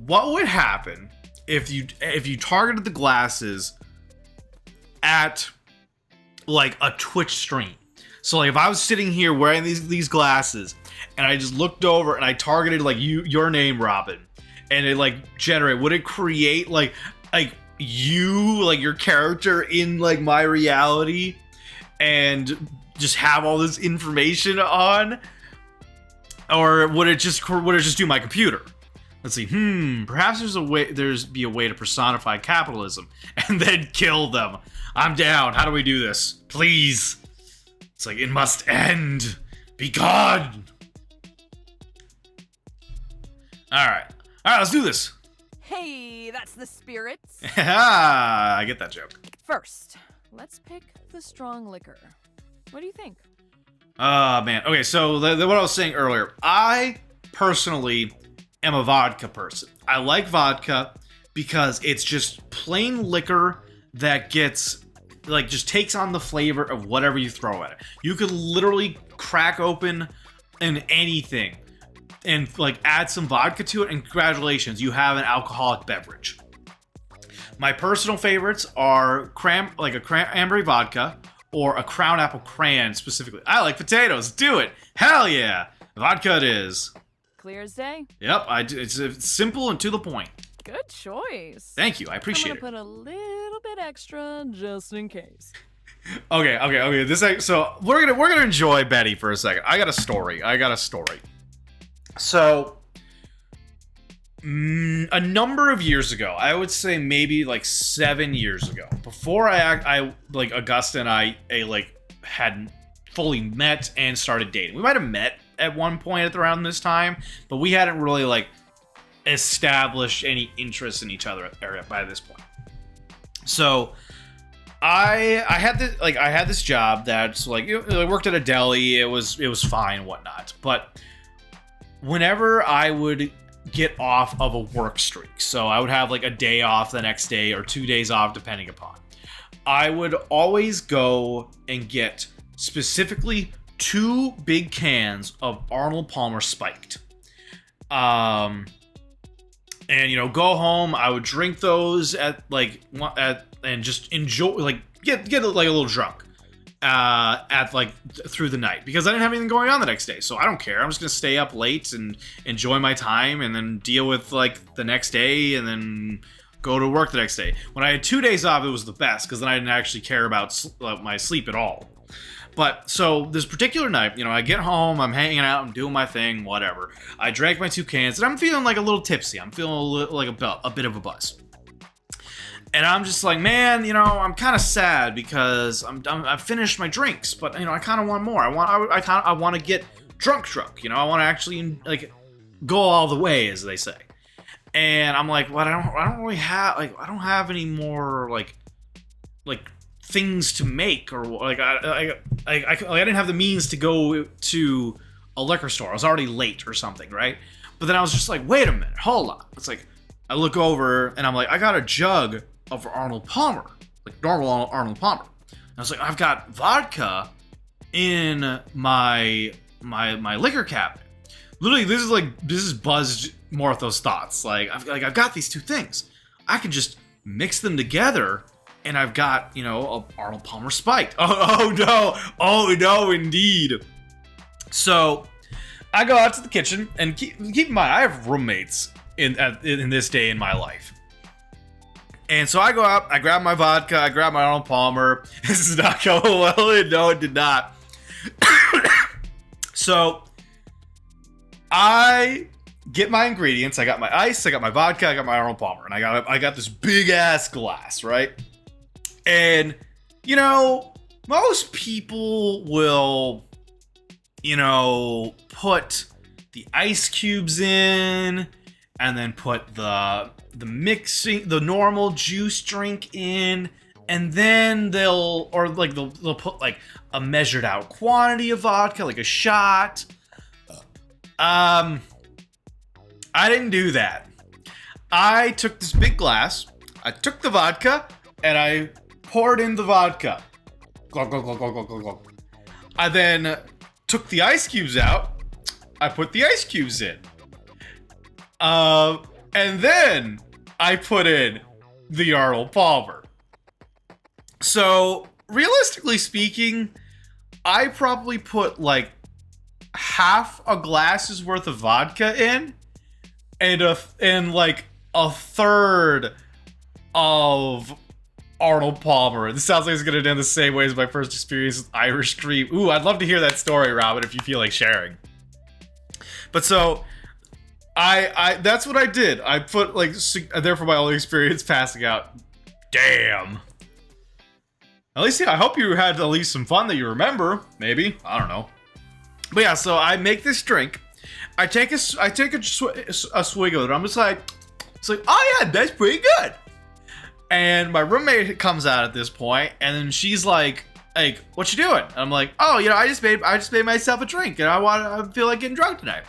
what would happen if you targeted the glasses at like a Twitch stream? So like if I was sitting here wearing these glasses and I just looked over and I targeted like your name, Robin, and it like would it create like you, like your character in like my reality and just have all this information on? Or would it just do my computer? Let's see. Perhaps there's be a way to personify capitalism and then kill them. I'm down. How do we do this? Please. It's like, it must end. Be gone. All right, let's do this. Hey, that's the spirit. I get that joke. First, let's pick the strong liquor. What do you think? Man. Okay, so what I was saying earlier, I personally am a vodka person. I like vodka because it's just plain liquor that gets, like, just takes on the flavor of whatever you throw at it. You could literally crack open anything and, like, add some vodka to it, and congratulations, you have an alcoholic beverage. My personal favorites are a cranberry vodka, or a Crown Apple Cran specifically. I like potatoes. Do it. Hell yeah. Vodka it is. Clear as day. Yep. It's simple and to the point. Good choice. Thank you. I appreciate it. I'm gonna put a little bit extra just in case. Okay. So we're gonna enjoy Betty for a second. I got a story. So a number of years ago. I would say maybe like 7 years ago, before I like Augusta and I like hadn't fully met and started dating. We might have met at one point at around this time, but we hadn't really like established any interest in each other by this point. So I had this job that's like, I worked at a deli. It was fine and whatnot, but whenever I would get off of a work streak, so I would have like a day off the next day or 2 days off depending upon, I would always go and get specifically 2 big cans of Arnold Palmer Spiked. And go home. I would drink those and just enjoy, like get like a little drunk at like through the night, because I didn't have anything going on the next day. So I don't care. I'm just gonna stay up late and enjoy my time, and then deal with like the next day, and then go to work the next day. When I had 2 days off, it was the best, because then I didn't actually care about my sleep at all. But so this particular night, I get home, I'm hanging out, I'm doing my thing, whatever. I drank my 2 cans, and I'm feeling like a little tipsy. I'm feeling like a bit of a buzz. And I'm just like, man, I'm kind of sad because I've finished my drinks, but I kind of want more. I want to get drunk. I want to actually like go all the way, as they say. And I'm like, well, I don't really have I don't have any more like things to make, or like I didn't have the means to go to a liquor store. I was already late or something, right? But then I was just like, wait a minute, hold on. It's like I look over and I'm like, I got a jug of Arnold Palmer, like normal Arnold Palmer. And I was like, I've got vodka in my liquor cabinet. Literally, this is buzzed more with those thoughts. Like I've got these 2 things. I can just mix them together, and I've got a Arnold Palmer Spiked. Oh no, indeed. So I go out to the kitchen, and keep in mind, I have roommates in this day in my life. And so I go out, I grab my vodka, I grab my Arnold Palmer. This is not going well. No, it did not. So I get my ingredients. I got my ice, I got my vodka, I got my Arnold Palmer, and I got this big ass glass, right? And most people will put the ice cubes in, and then put the normal juice drink in, and then they'll put like a measured out quantity of vodka, like a shot. I didn't do that. I took this big glass, I took the vodka, and I poured in the vodka. Glug, glug, glug, glug, glug, glug, glug. I then took the ice cubes out, I put the ice cubes in. And then I put in the Arnold Palmer. So, realistically speaking, I probably put like half a glass's worth of vodka in, and like a third of Arnold Palmer. This sounds like it's gonna end the same way as my first experience with Irish Cream. Ooh, I'd love to hear that story, Robin, if you feel like sharing. But so I that's what I did. I put like, therefore my only experience passing out. Damn. At least, yeah, I hope you had at least some fun that you remember. Maybe, I don't know. But yeah, so I make this drink. I take a swig of it. I'm just like, it's like, oh yeah, that's pretty good. And my roommate comes out at this point, and then she's like, what you doing? And I'm like, oh, I just made myself a drink, and I feel like getting drunk tonight.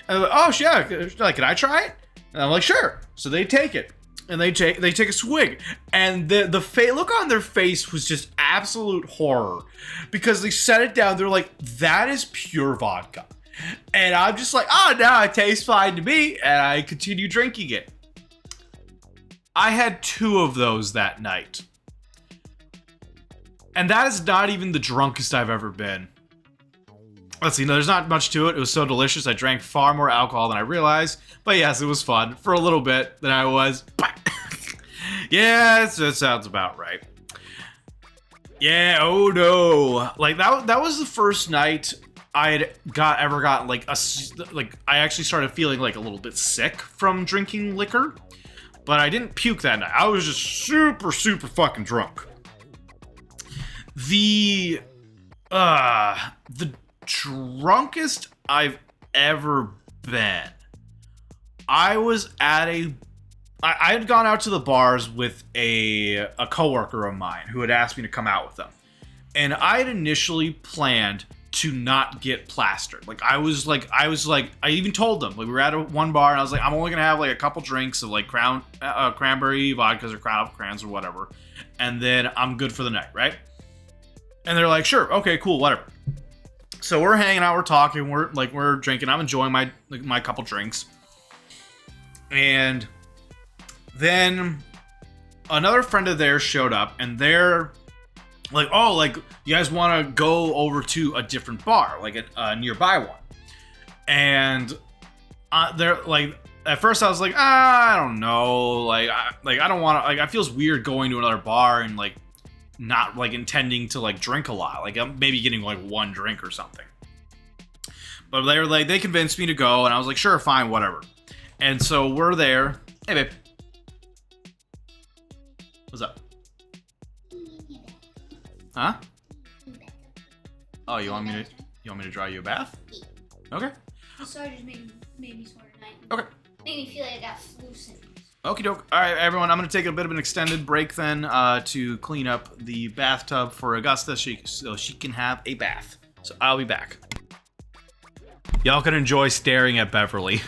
And they're like, oh, yeah, like, can I try it? And I'm like, sure. So they take it, and they take a swig, and the look on their face was just absolute horror, because they set it down. They're like, that is pure vodka. And I'm just like, oh, no, it tastes fine to me, and I continue drinking it. I had 2 of those that night. And that is not even the drunkest I've ever been. Let's see, no, there's not much to it. It was so delicious. I drank far more alcohol than I realized. But yes, it was fun for a little bit than I was. Yeah, that sounds about right. Yeah, oh no. Like, that was the first night I had gotten like I actually started feeling like a little bit sick from drinking liquor, but I didn't puke that night. I was just super fucking drunk. The drunkest I've ever been. I was at I had gone out to the bars with a coworker of mine who had asked me to come out with them. And I had initially planned to not get plastered. I even told them, we were at one bar and I was like, I'm only gonna have like a couple drinks of like cranberry vodkas or Crown Apple Crayons or whatever, and then I'm good for the night, right? And they're like, sure, okay, cool, whatever. So we're hanging out, we're talking, we're drinking, I'm enjoying my couple drinks. And then another friend of theirs showed up, and they're like, oh, like, you guys want to go over to a different bar, like a nearby one. And they're like, at first I was like, I don't know, I don't want to, like, it feels weird going to another bar and like not like intending to like drink a lot, like I'm maybe getting like one drink or something. But they were like, they convinced me to go, and I was like, sure, fine, whatever. And so we're there. Hey, babe. What's up? Huh? Oh, you want me to draw you a bath? Okay. The just made me sore tonight. Okay. Made me feel like I got flu symptoms. Okie doke. All right, everyone. I'm gonna take a bit of an extended break then to clean up the bathtub for Augusta so she can have a bath. So I'll be back. Y'all can enjoy staring at Beverly.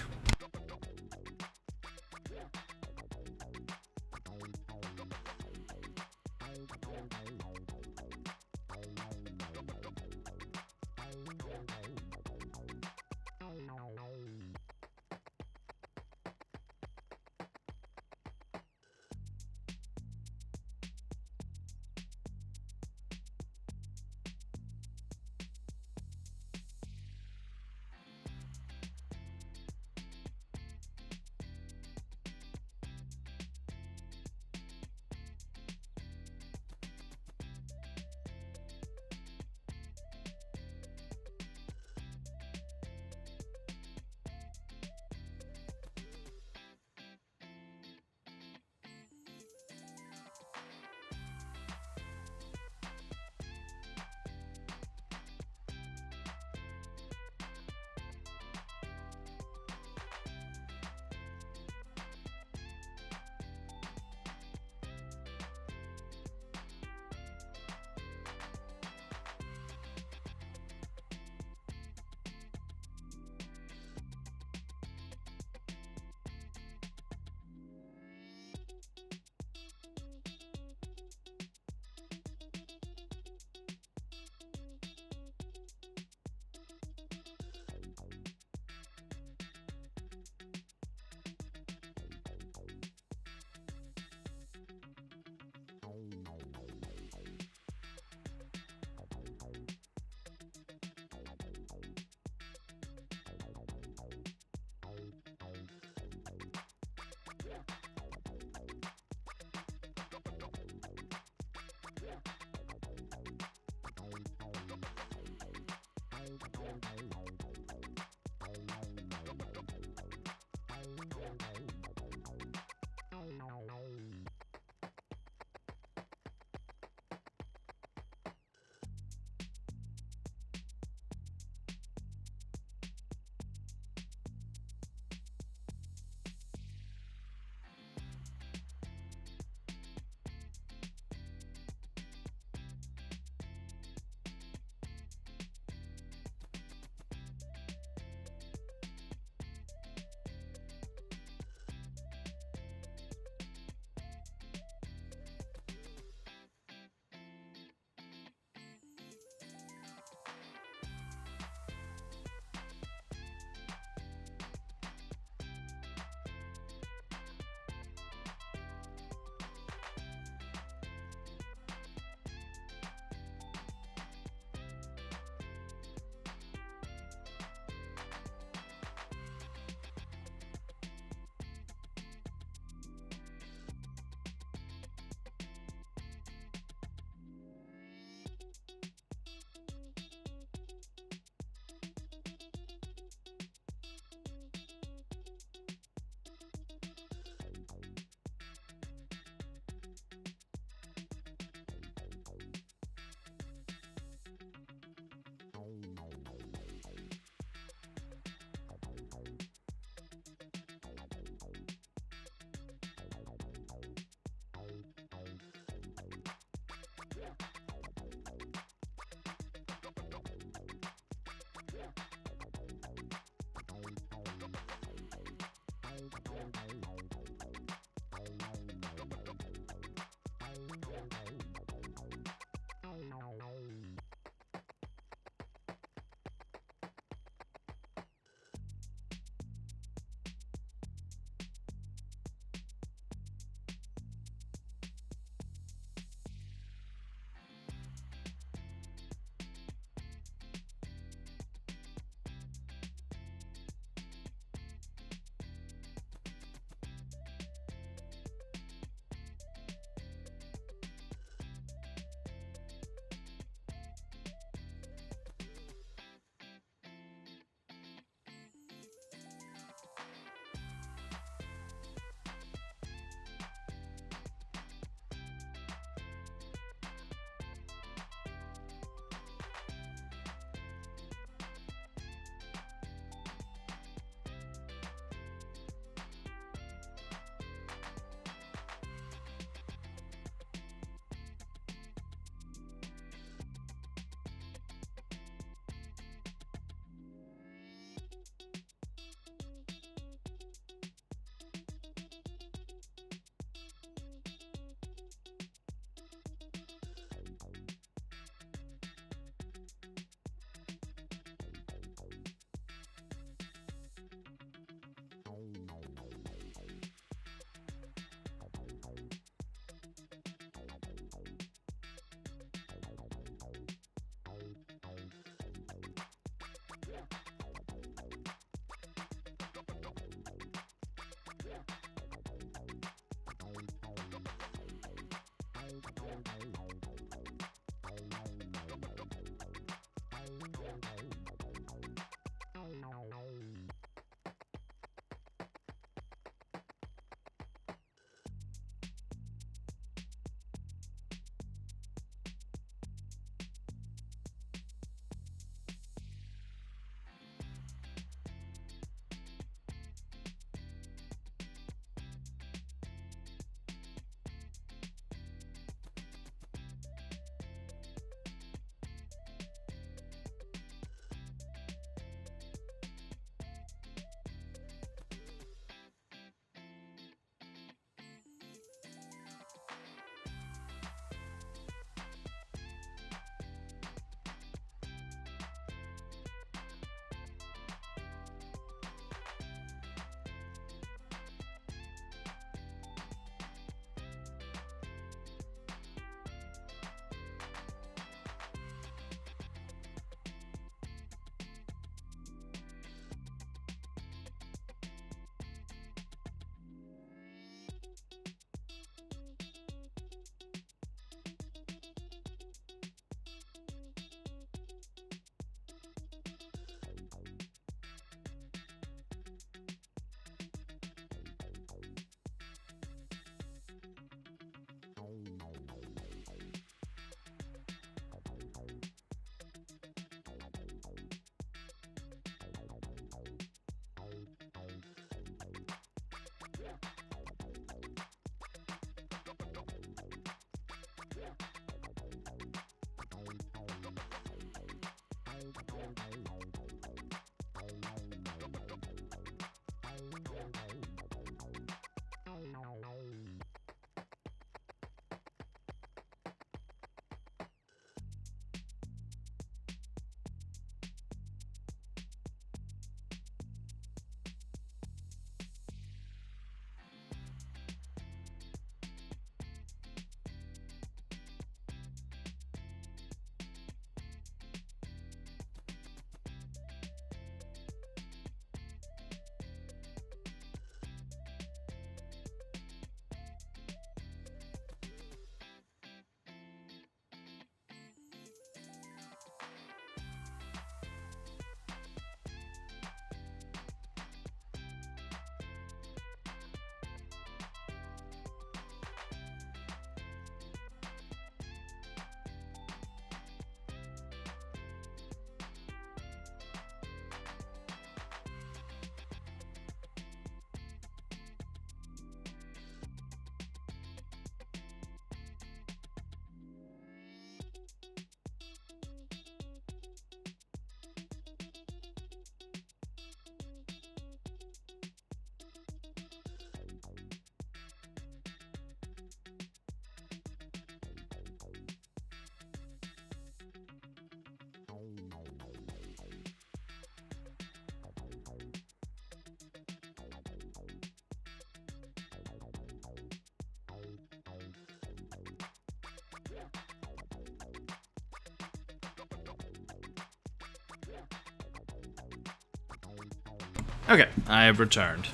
Okay, I have returned.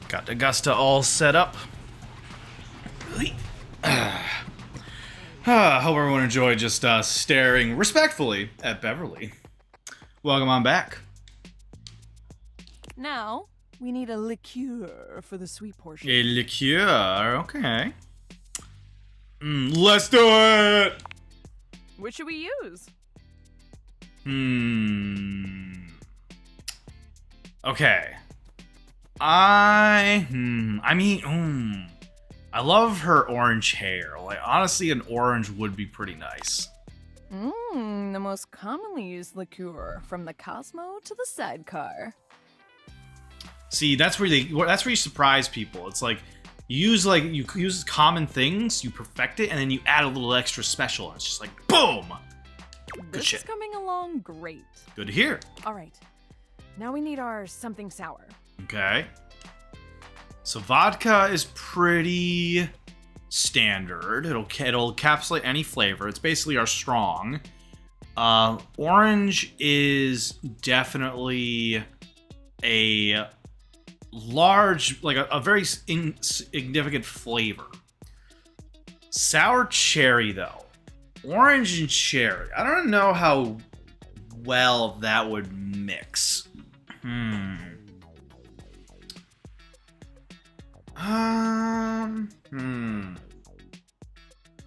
Got Augusta all set up. Hope everyone enjoyed just staring respectfully at Beverly. Welcome on back. Now, we need a liqueur for the sweet portion. A liqueur, okay. Let's do it! Which should we use? Okay. I love her orange hair. Like, honestly, an orange would be pretty nice. The most commonly used liqueur, from the Cosmo to the sidecar. See, that's where you surprise people. It's like you use common things, you perfect it, and then you add a little extra special. And it's just like boom. Good This shit. is coming along great. Good to hear. All right. Now we need our something sour. Okay. So vodka is pretty standard. It'll encapsulate any flavor. It's basically our strong. Orange is definitely a large, like a very insignificant flavor. Sour cherry, though. Orange and cherry. I don't know how well that would mix. I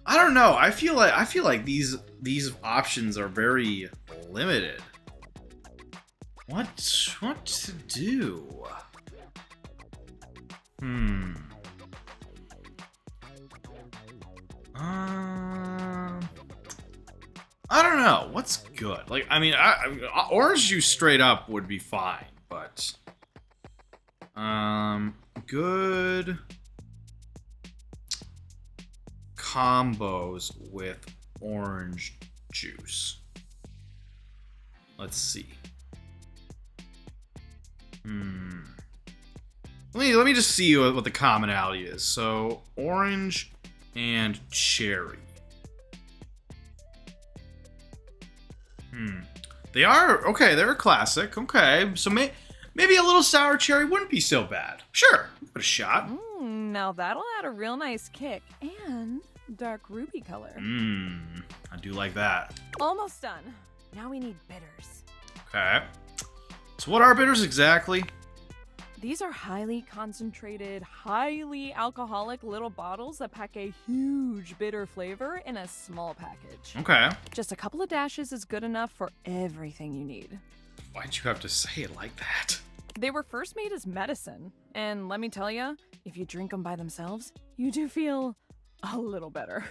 don't know. I feel like these options are very limited. What to do? I don't know. What's good? Like, I mean, orange juice straight up would be fine, but good combos with orange juice. Let's see. Let me just see what the commonality is. So, orange and cherry. They are okay. They're a classic. Okay, so maybe a little sour cherry wouldn't be so bad. Sure, give it a shot. Now that'll add a real nice kick and dark ruby color. I do like that. Almost done. Now we need bitters. Okay. So what are bitters exactly? These are highly concentrated, highly alcoholic little bottles that pack a huge bitter flavor in a small package. Okay. Just a couple of dashes is good enough for everything you need. Why'd you have to say it like that? They were first made as medicine, and let me tell you, if you drink them by themselves, you do feel a little better.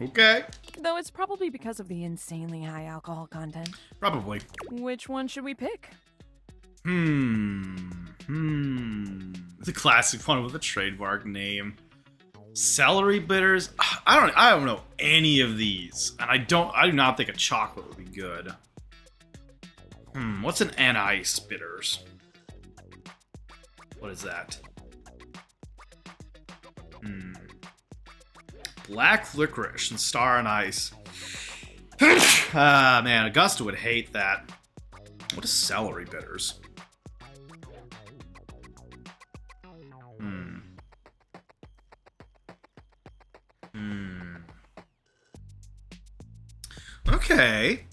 Okay. Though it's probably because of the insanely high alcohol content. Probably. Which one should we pick? The classic one with a trademark name. Celery bitters. I don't know any of these, and I do not think a chocolate would be good. What's an anise bitters? What is that? Black licorice and star and ice. Man, Augusta would hate that. What is celery bitters? Okay.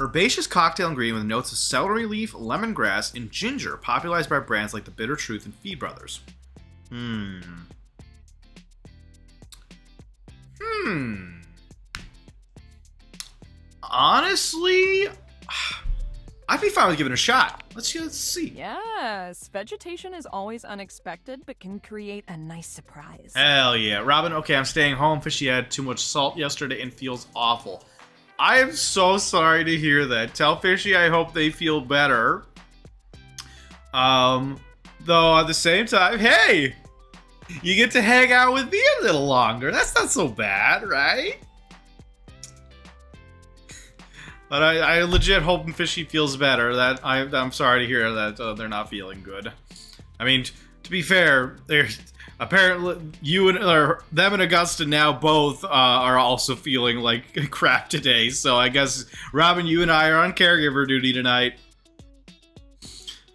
Herbaceous cocktail ingredient with notes of celery leaf, lemongrass, and ginger, popularized by brands like The Bitter Truth and Feed Brothers. Honestly, I'd be fine with giving it a shot. Let's see. Yes, vegetation is always unexpected, but can create a nice surprise. Hell yeah. Robin, okay, I'm staying home. Fishy had too much salt yesterday and feels awful. I am so sorry to hear that. Tell Fishy I hope they feel better. Though at the same time, hey, you get to hang out with me a little longer. That's not so bad, right? But I legit hope Fishy feels better. That I'm sorry to hear that they're not feeling good. I mean, to be fair, there's apparently them and Augusta now both are also feeling like crap today. So I guess Robin, you and I are on caregiver duty tonight.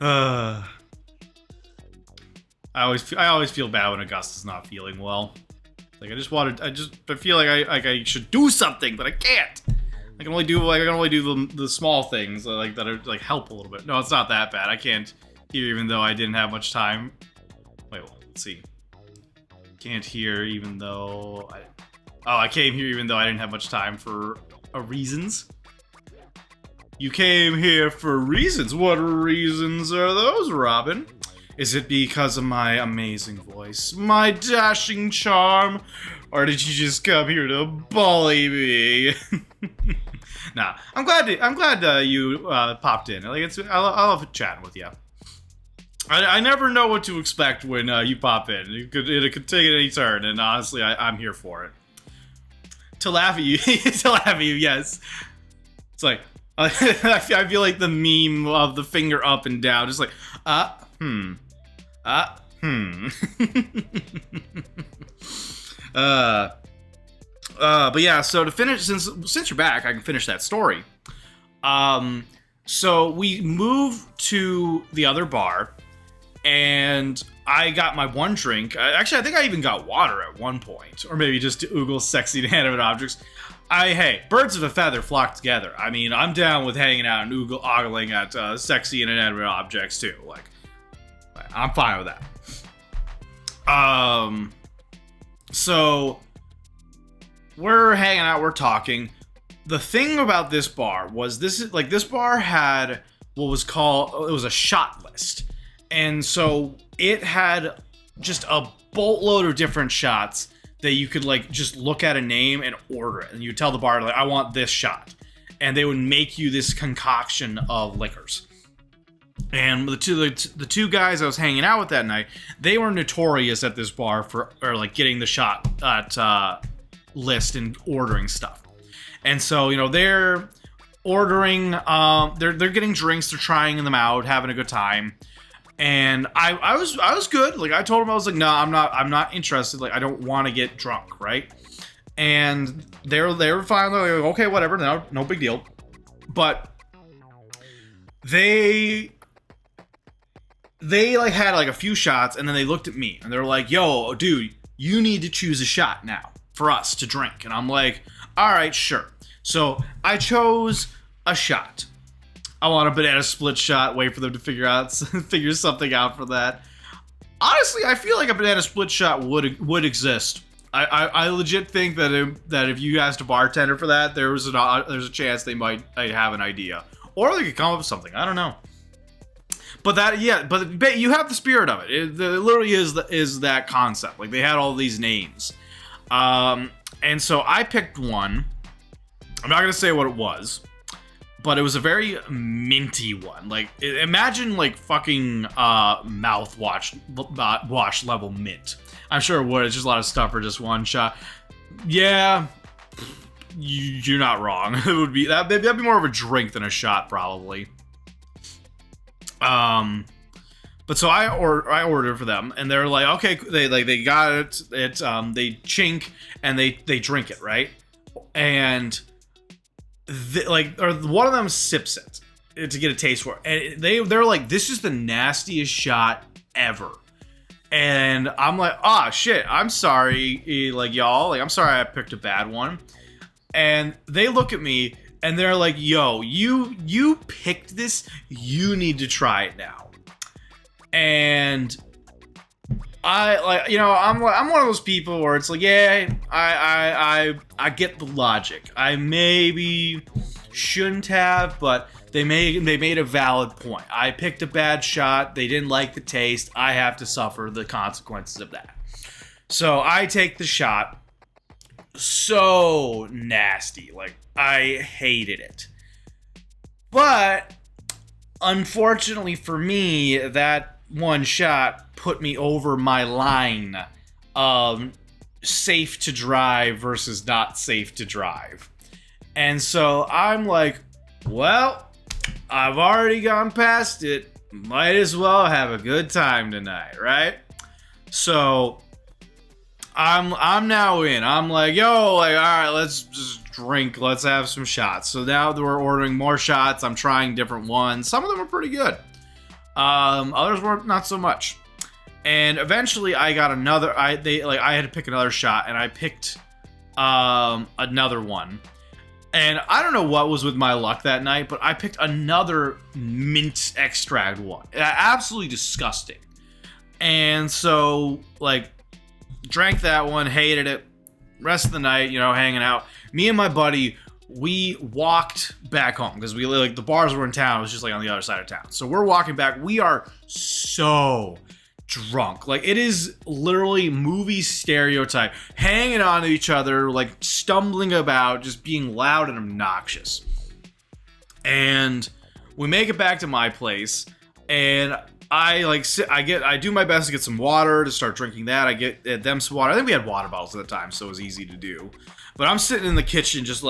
I always feel bad when Augusta's not feeling well. Like I feel like I should do something, but I can't. I can only do the small things like that are like help a little bit. No, it's not that bad. I can't hear even though I didn't have much time. Wait, let's see. Can't hear even though I came here even though I didn't have much time for reasons. You came here for reasons. What reasons are those, Robin? Is it because of my amazing voice, my dashing charm, or did you just come here to bully me? Nah, I'm glad you popped in. Like I love chatting with you. I never know what to expect when you pop in. It could take any turn, and honestly, I'm here for it. To laugh at you, yes. It's like I feel like the meme of the finger up and down, just like but yeah, so to finish, since you're back, I can finish that story. So we move to the other bar, and I got my one drink. Actually, I think I even got water at one point, or maybe just to oogle sexy inanimate objects. Hey, birds of a feather flock together. I mean, I'm down with hanging out and ogling at sexy and inanimate objects too. Like, I'm fine with that. So we're hanging out, we're talking. The thing about this bar was this bar had what was called, it was a shot list. And so it had just a boatload of different shots that you could like just look at a name and order it. And you tell the bar, like, I want this shot. And they would make you this concoction of liquors. And the two guys I was hanging out with that night, they were notorious at this bar for getting the shot at list and ordering stuff. And so, you know, they're ordering, they're getting drinks, they're trying them out, having a good time. And I was good. Like, I told them, I was like, no, I'm not interested. Like, I don't want to get drunk, right? And they were fine. They're like, okay, whatever, no big deal. But they like had like a few shots, and then they looked at me and they're like, yo, dude, you need to choose a shot now for us to drink. And I'm like, all right, sure. So I chose a shot. I want a banana split shot. Wait for them to figure something out for that. Honestly, I feel like a banana split shot would exist. I legit think that if you asked a bartender for that, there's a chance they might have an idea, or they could come up with something. I don't know. But but you have the spirit of it. It literally is that concept. Like, they had all these names, and so I picked one. I'm not gonna say what it was, but it was a very minty one. Like, imagine like fucking mouthwash wash level mint. I'm sure it would. It's just a lot of stuff for just one shot. Yeah, you're not wrong. It would be that'd be more of a drink than a shot, probably. But so I ordered for them, and they're like, okay, they got it. It's they chink and they drink it, right? And one of them sips it to get a taste for it, and they're like, this is the nastiest shot ever. And I'm like, oh shit, I'm sorry, like, y'all, like, I'm sorry I picked a bad one. And they look at me and they're like, yo, you picked this, you need to try it now. And I, like, you know, I'm one of those people where it's like, yeah, I get the logic. I maybe shouldn't have, but they made a valid point. I picked a bad shot. They didn't like the taste. I have to suffer the consequences of that. So I take the shot. So nasty. Like, I hated it. But unfortunately for me, that one shot put me over my line of safe to drive versus not safe to drive. And so I'm like, well, I've already gone past it. Might as well have a good time tonight, right? So I'm now in. I'm like, yo, like, all right, let's just drink. Let's have some shots. So now that we're ordering more shots, I'm trying different ones. Some of them are pretty good. Others were not so much. And eventually I got another, I had to pick another shot, and I picked another one. And I don't know what was with my luck that night, but I picked another mint extract one. Absolutely disgusting. And so, like, drank that one, hated it. Rest of the night, you know, hanging out. Me and my buddy, we walked back home because we, like, the bars were in town. It was just like on the other side of town. So we're walking back. We are so drunk. Like, it is literally movie stereotype. Hanging on to each other, like, stumbling about, just being loud and obnoxious. And we make it back to my place, and I do my best to get some water to start drinking that. I get them some water. I think we had water bottles at the time, so it was easy to do. But I'm sitting in the kitchen just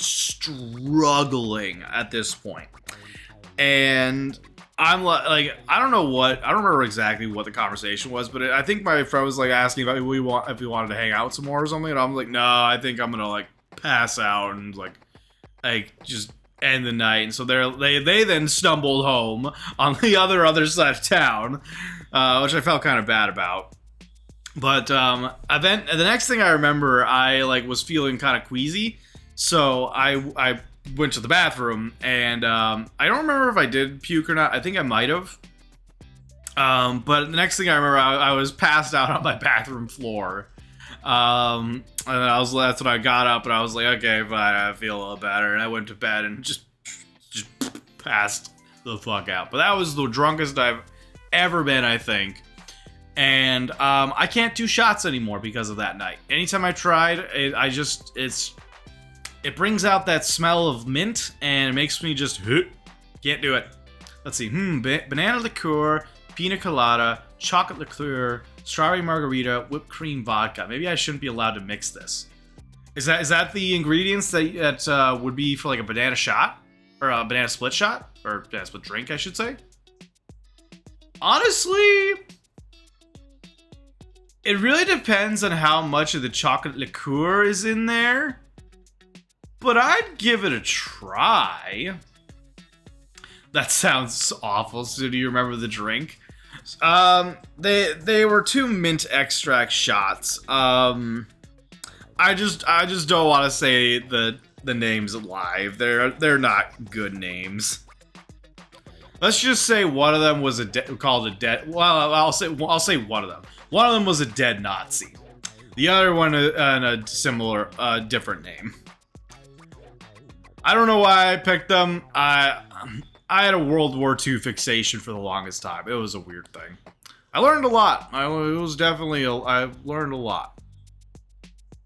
struggling at this point. And I'm like, I don't remember exactly what the conversation was, but I think my friend was like asking if we wanted to hang out some more or something, and I'm like, no, I think I'm gonna like pass out and like just end the night. And so they then stumbled home on the other side of town. which I felt kind of bad about. But then the next thing I remember, I was feeling kind of queasy, so I went to the bathroom, and I don't remember if I did puke or not. I think I might have. But the next thing I remember, I was passed out on my bathroom floor. And that's when I got up, and I was like, okay, fine, I feel a little better, and I went to bed and just passed the fuck out. But that was the drunkest I've ever been, I think. And I can't do shots anymore because of that night. Anytime I tried, it brings out that smell of mint, and it makes me just can't do it. Let's see, banana liqueur, pina colada, chocolate liqueur, strawberry margarita, whipped cream vodka. Maybe I shouldn't be allowed to mix this. Is that the ingredients that would be for like a banana shot? Or a banana split shot? Or banana split drink, I should say? Honestly, it really depends on how much of the chocolate liqueur is in there. But I'd give it a try. That sounds awful. So do you remember the drink? They were 2 mint extract shots. I just don't want to say the names live. They're not good names. Let's just say one of them was called a dead. Well, I'll say one of them. One of them was a dead Nazi. The other one a similar, different name. I don't know why I picked them. I had a World War II fixation for the longest time. It was a weird thing. I learned a lot. I learned a lot.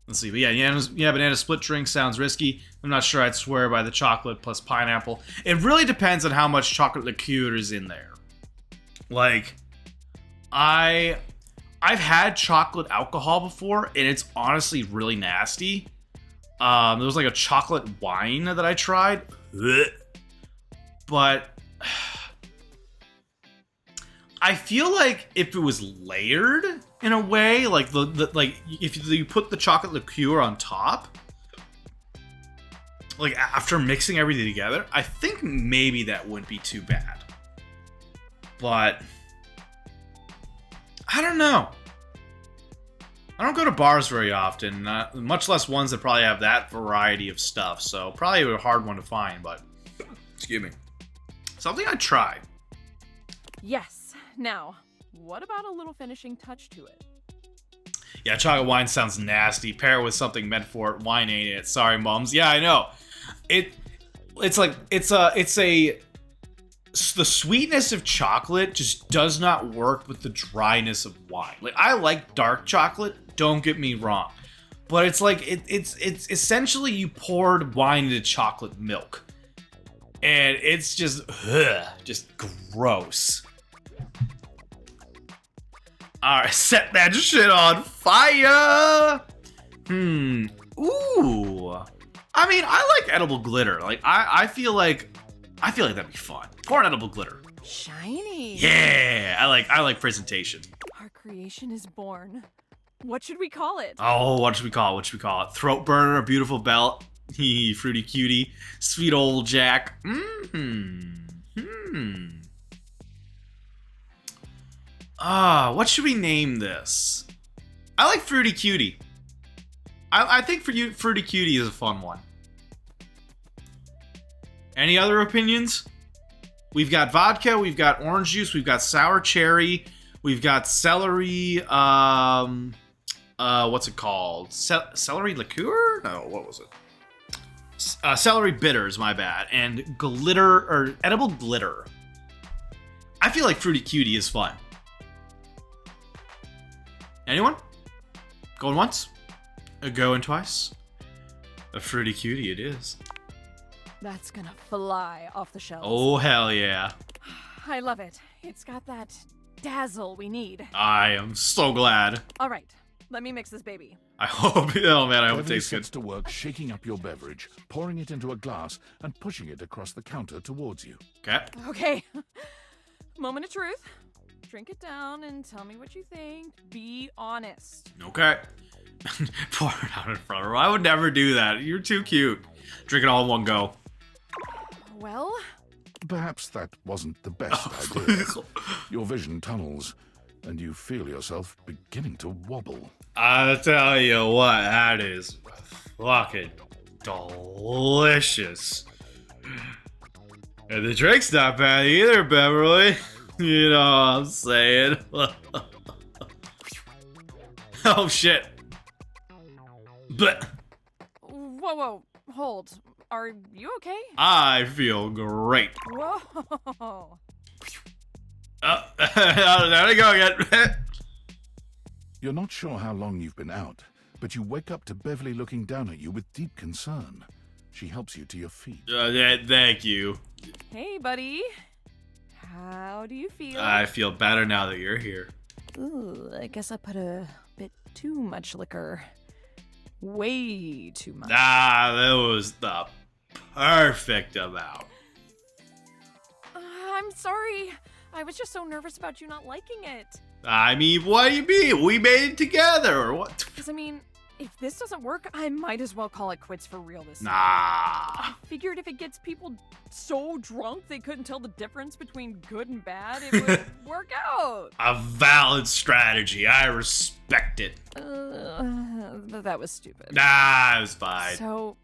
Let's see. But yeah, banana split drink sounds risky. I'm not sure I'd swear by the chocolate plus pineapple. It really depends on how much chocolate liqueur is in there. Like, I've had chocolate alcohol before, and it's honestly really nasty. There was like a chocolate wine that I tried. But I feel like if it was layered in a way, like if you put the chocolate liqueur on top, like after mixing everything together, I think maybe that wouldn't be too bad. But I don't know. I don't go to bars very often, much less ones that probably have that variety of stuff. So probably a hard one to find, but excuse me. Something I'd try. Yes. Now, what about a little finishing touch to it? Yeah, chocolate wine sounds nasty. Pair it with something meant for it. Wine ain't it. Sorry, mums. Yeah, I know. The sweetness of chocolate just does not work with the dryness of wine. Like, I like dark chocolate, don't get me wrong. But it's like, it's essentially you poured wine into chocolate milk. And it's just gross. Alright, set that shit on fire! Ooh. I mean, I like edible glitter. Like, I feel like that'd be fun. Pour an edible glitter. Shiny. Yeah, I like presentation. Our creation is born. What should we call it? Oh, what should we call it? Throat burner, beautiful belt. Fruity cutie. Sweet old Jack. What should we name this? I like Fruity Cutie. I think Fruity Cutie is a fun one. Any other opinions? We've got vodka, we've got orange juice, we've got sour cherry, we've got celery, what's it called? Celery liqueur? No, what was it? Celery bitters, my bad. And glitter, or edible glitter. I feel like Fruity Cutie is fun. Anyone? Going once? Going twice? A Fruity Cutie it is. That's gonna fly off the shelves. Oh, hell yeah. I love it. It's got that dazzle we need. I am so glad. All right, let me mix this baby. I hope, oh man, I hope it Beverly tastes good. sets to work shaking up your beverage, pouring it into a glass, and pushing it across the counter towards you. Okay. Okay. Moment of truth. Drink it down and tell me what you think. Be honest. Okay. Pour it out in front of her. I would never do that. You're too cute. Drink it all in one go. Well? Perhaps that wasn't the best idea. Your vision tunnels. and you feel yourself beginning to wobble. I'll tell you what, that is fucking delicious. And the drink's not bad either, Beverly. You know what I'm saying? Oh shit. But Whoa, hold. Are you okay? I feel great. Whoa. There we go again. You're not sure how long you've been out, but you wake up to Beverly looking down at you with deep concern. She helps you to your feet. Thank you. Hey, buddy. How do you feel? I feel better now that you're here. Ooh, I guess I put a bit too much liquor. Way too much. That was the perfect amount. I'm sorry. I was just so nervous about you not liking it. I mean, what do you mean? We made it together, or what? Because, I mean, if this doesn't work, I might as well call it quits for real this time. Nah. I figured if it gets people so drunk they couldn't tell the difference between good and bad, it would work out. A valid strategy. I respect it. That was stupid. Nah, it was fine. So,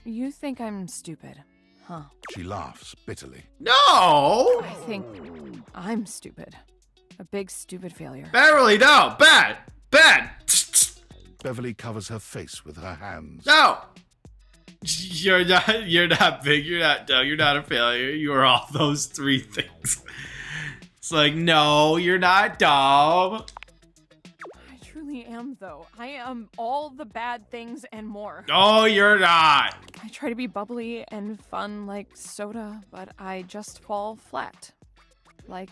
you think I'm stupid, huh? She laughs bitterly. No! I think I'm stupid. A big stupid failure. Beverly, no! Bad! Bad! Beverly covers her face with her hands. No! You're not big, you're not dumb, you're not a failure, you are all those three things. It's like, no, you're not dumb. I truly am, though. I am all the bad things and more. No, you're not. I try to be bubbly and fun like soda, but I just fall flat. Like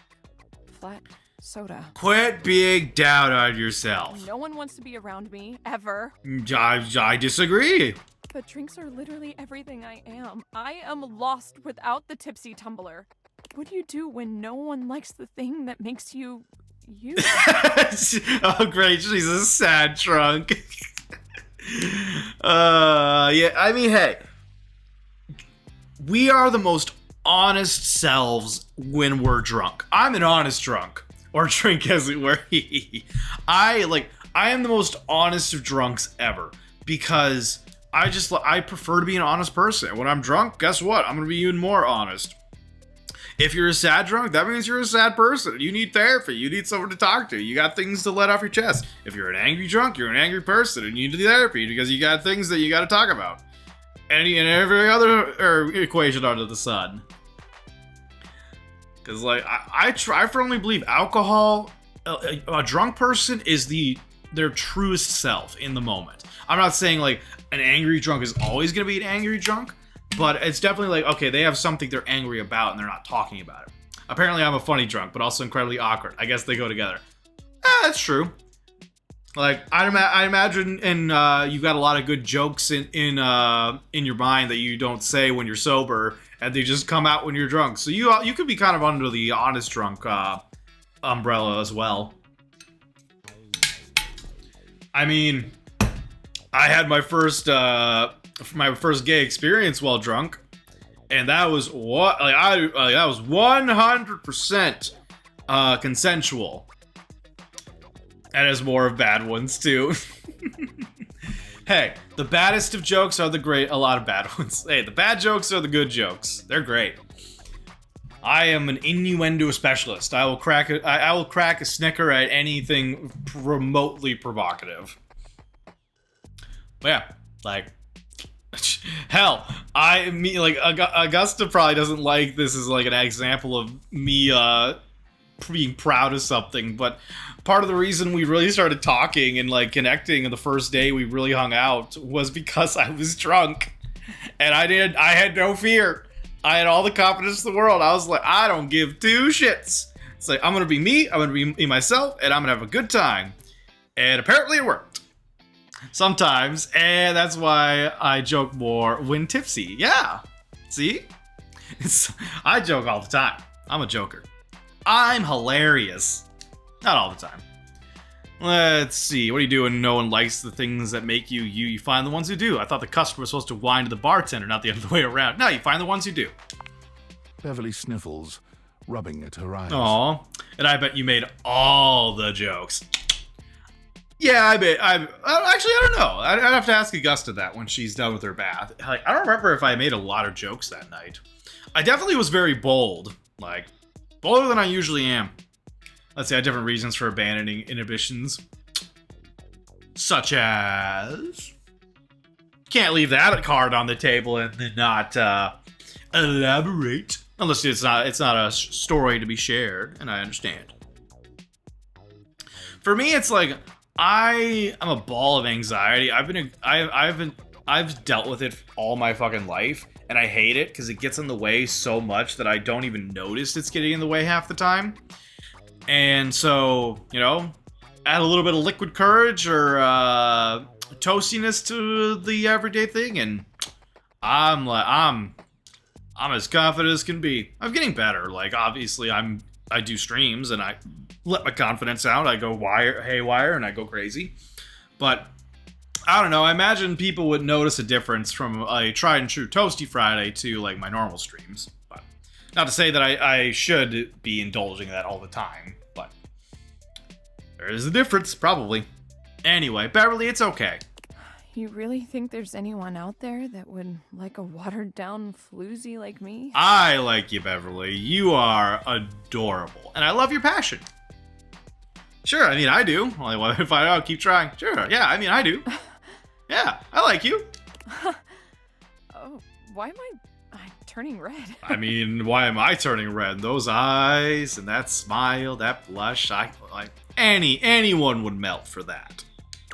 flat soda. Quit being down on yourself. No one wants to be around me, ever. I disagree. But drinks are literally everything I am. I am lost without the tipsy tumbler. What do you do when no one likes the thing that makes you you? Oh great, she's a sad drunk. Yeah, I mean, hey. We are the most honest selves when we're drunk. I'm an honest drunk. Or drink as it were. I am the most honest of drunks ever. Because I prefer to be an honest person. When I'm drunk, guess what? I'm gonna be even more honest. If you're a sad drunk, that means you're a sad person. You need therapy. You need someone to talk to. You got things to let off your chest. If you're an angry drunk, you're an angry person, and you need therapy because you got things that you got to talk about. And every other equation under the sun. Because, like, I firmly believe alcohol, a drunk person is their truest self in the moment. I'm not saying, like, an angry drunk is always going to be an angry drunk, but it's definitely like, okay, they have something they're angry about and they're not talking about it. Apparently I'm a funny drunk, but also incredibly awkward. I guess they go together. That's true. Like, I imagine you've got a lot of good jokes in your mind that you don't say when you're sober, and they just come out when you're drunk. So you could be kind of under the honest drunk umbrella as well. I mean, I had my first gay experience while drunk, and that was that was 100% consensual. And there's more of bad ones too. Hey, the baddest of jokes are a lot of bad ones. Hey, the bad jokes are the good jokes. They're great. I am an innuendo specialist. I will crack a snicker at anything remotely provocative. But yeah, like, hell, Augusta probably doesn't like this as like an example of me being proud of something, but part of the reason we really started talking and like connecting the first day we really hung out was because I was drunk. And I had no fear. I had all the confidence in the world. I was like, I don't give two shits. It's like, I'm gonna be me, I'm gonna be me myself, and I'm gonna have a good time. And apparently it worked. Sometimes, and that's why I joke more when tipsy. Yeah. See? I joke all the time. I'm a joker. I'm hilarious. Not all the time. Let's see. What do you do when no one likes the things that make you you? You find the ones who do. I thought the customer was supposed to whine to the bartender, not the other way around. No, you find the ones who do. Beverly sniffles, rubbing at her eyes. Aw, and I bet you made all the jokes. Yeah, actually, I don't know. I'd have to ask Augusta that when she's done with her bath. Like, I don't remember if I made a lot of jokes that night. I definitely was very bold. Like, bolder than I usually am. Let's see, I had different reasons for abandoning inhibitions. Such as... Can't leave that card on the table and then not elaborate. Unless it's not a story to be shared, and I understand. For me, it's like... I'm a ball of anxiety. I've dealt with it all my fucking life, and I hate it because it gets in the way so much that I don't even notice it's getting in the way half the time. And so, you know, add a little bit of liquid courage or toastiness to the everyday thing, and I'm as confident as can be. I'm getting better. Like, obviously, I do streams and I let my confidence out. I go haywire and I go crazy. But I don't know. I imagine people would notice a difference from a tried and true Toasty Friday to like my normal streams. But not to say that I should be indulging that all the time. But there is a difference, probably. Anyway, Beverly, it's okay. You really think there's anyone out there that would like a watered-down floozy like me? I like you, Beverly. You are adorable. And I love your passion. Sure, I mean, I do. Well, what if I keep trying? Sure, yeah, I mean, I do. Yeah, I like you. Oh, why am I turning red? I mean, why am I turning red? Those eyes and that smile, that blush, anyone would melt for that.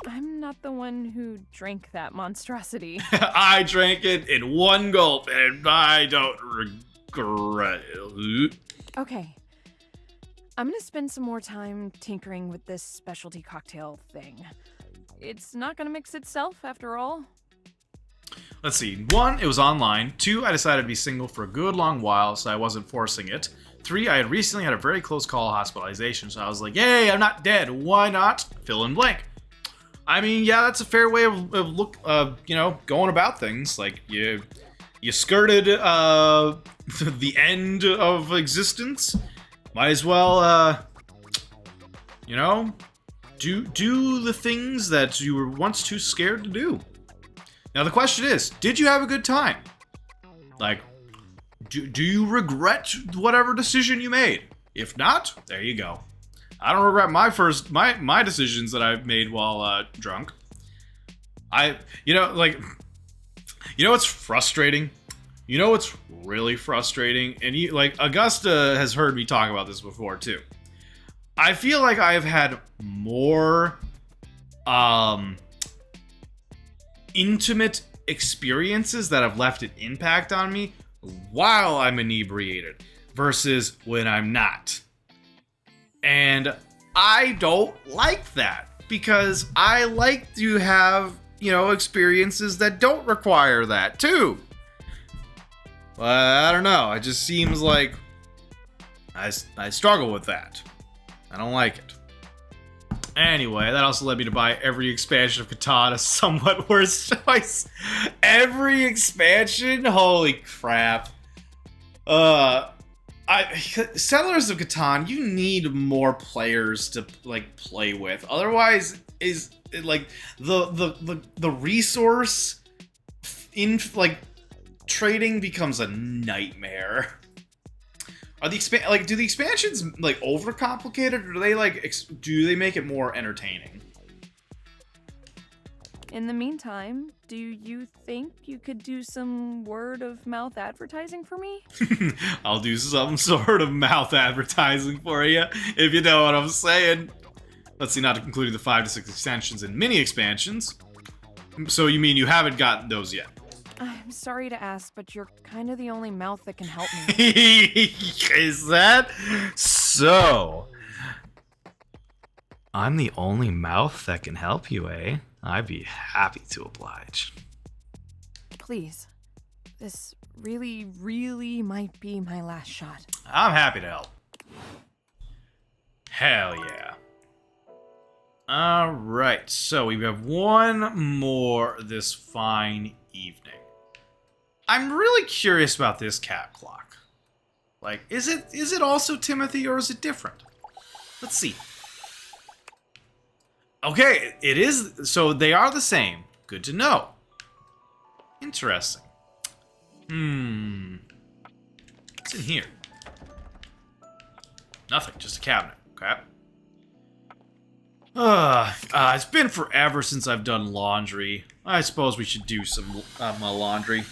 I'm not the one who drank that monstrosity. I drank it in one gulp, and I don't regret it. Okay. I'm gonna spend some more time tinkering with this specialty cocktail thing. It's not gonna mix itself, after all. Let's see. 1, it was online. 2, I decided to be single for a good long while, so I wasn't forcing it. 3, I had recently had a very close call hospitalization, so I was like, yay, I'm not dead. Why not? Fill in blank. I mean, yeah, that's a fair way of going about things. Like, you skirted the end of existence. Might as well, do the things that you were once too scared to do. Now, the question is, did you have a good time? Like, do you regret whatever decision you made? If not, there you go. I don't regret my decisions that I've made while drunk. What's frustrating? You know what's really frustrating? And Augusta has heard me talk about this before too. I feel like I've had more intimate experiences that have left an impact on me while I'm inebriated versus when I'm not. And I don't like that because I like to have, experiences that don't require that too. But I don't know. It just seems like I struggle with that. I don't like it. Anyway, that also led me to buy every expansion of Catan, a somewhat worse choice. Every expansion? Holy crap. Settlers of Catan, you need more players to play with. Otherwise, is the resource in trading becomes a nightmare. Are the do the expansions overcomplicated, or do they make it more entertaining? In the meantime, do you think you could do some word-of-mouth advertising for me? I'll do some sort of mouth advertising for you, if you know what I'm saying. Let's see, not including the 5 to 6 extensions and mini expansions. So you mean you haven't gotten those yet? I'm sorry to ask, but you're kind of the only mouth that can help me. Is that so? I'm the only mouth that can help you, eh? I'd be happy to oblige. Please. This really, really might be my last shot. I'm happy to help. Hell yeah. Alright, so we have one more this fine evening. I'm really curious about this cat clock. Like, is it also Timothy, or is it different? Let's see. Okay, it is. So they are the same. Good to know. Interesting. What's in here? Nothing, just a cabinet. Okay. It's been forever since I've done laundry. I suppose we should do some laundry.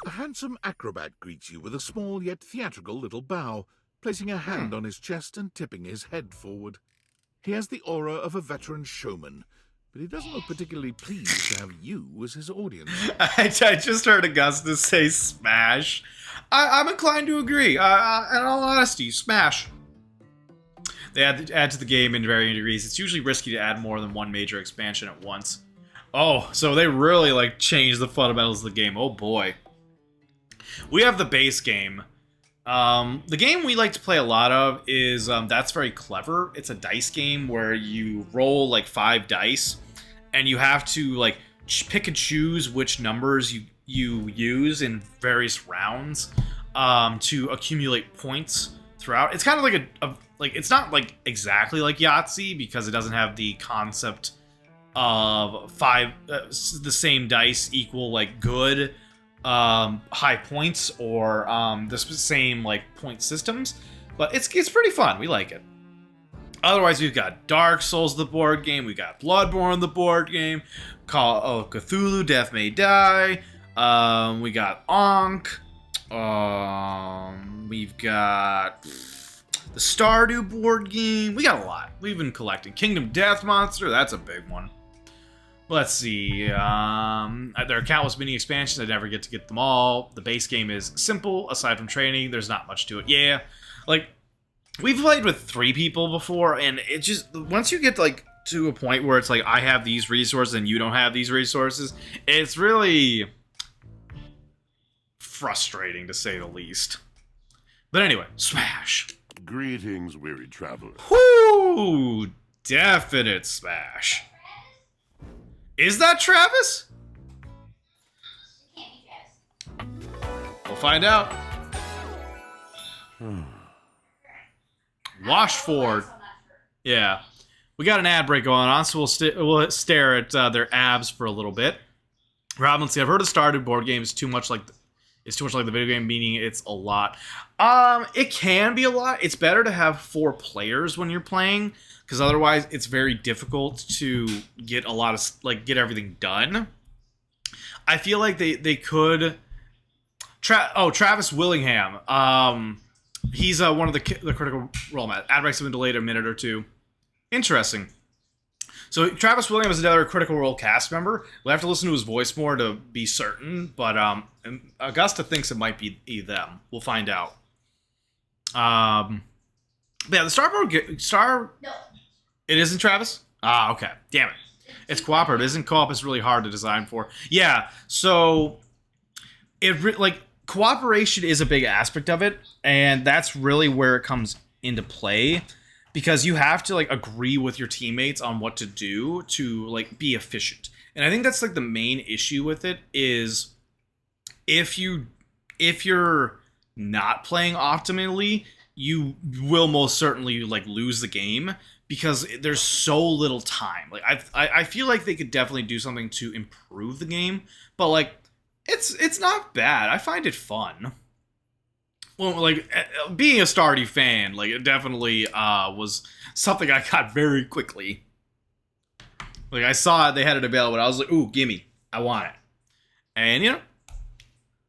A handsome acrobat greets you with a small yet theatrical little bow, placing a hand on his chest and tipping his head forward. He has the aura of a veteran showman, but he doesn't look particularly pleased to have you as his audience. I just heard Augustus say smash. I'm inclined to agree. In all honesty, smash. They add to the game in varying degrees. It's usually risky to add more than one major expansion at once. Oh, so they really, like, changed the fundamentals of the game. Oh, boy. We have the base game. The game we like to play a lot of is That's Very Clever. It's a dice game where you roll, like, 5 dice, and you have to, like, pick and choose which numbers you use in various rounds to accumulate points throughout. It's kind of like like, it's not, like, exactly like Yahtzee, because it doesn't have the concept of the same dice equal, like, good high points or the same, like, point systems, but it's pretty fun. We like it. Otherwise, we've got Dark Souls, the board game. We got Bloodborne, the board game. Call of Cthulhu, Death May Die. We got Ankh. We've got the Stardew board game. We got a lot. We've been collecting. Kingdom Death Monster. That's a big one. Let's see. There are countless mini expansions. I never get to get them all. The base game is simple. Aside from training, there's not much to it. Yeah, like, we've played with 3 people before, and it just, once you get, like, to a point where it's like, I have these resources and you don't have these resources, it's really frustrating, to say the least. But anyway, smash. Greetings, weary traveler. Whoo! Definite smash. Is that Travis? We'll find out. Washford. Yeah. We got an ad break going on, so we'll stare at their abs for a little bit. Robinson, I've heard a Stardew board game is too much like the video game, meaning it's a lot. It can be a lot. It's better to have 4 players when you're playing, because otherwise it's very difficult to get a lot of, like, get everything done. I feel like they could. Travis Willingham. He's one of the Critical Role Mat. Ad breaks have been delayed a minute or two. Interesting. So Travis Williams is another Critical Role cast member. We'll have to listen to his voice more to be certain, but Augusta thinks it might be them. We'll find out. But yeah, the Star. No. It isn't Travis? Ah, okay. Damn it. It's cooperative. Isn't co-op is really hard to design for. Yeah. So cooperation is a big aspect of it, and that's really where it comes into play. Because you have to, like, agree with your teammates on what to do to, like, be efficient. And I think that's, like, the main issue with it is if you're not playing optimally, you will most certainly, like, lose the game because there's so little time. Like, I feel like they could definitely do something to improve the game, but, like, it's not bad. I find it fun. Well, like, being a Stardew fan, like, it definitely was something I got very quickly. Like, I saw it, they had it available, and I was like, ooh, gimme. I want it. And, you know,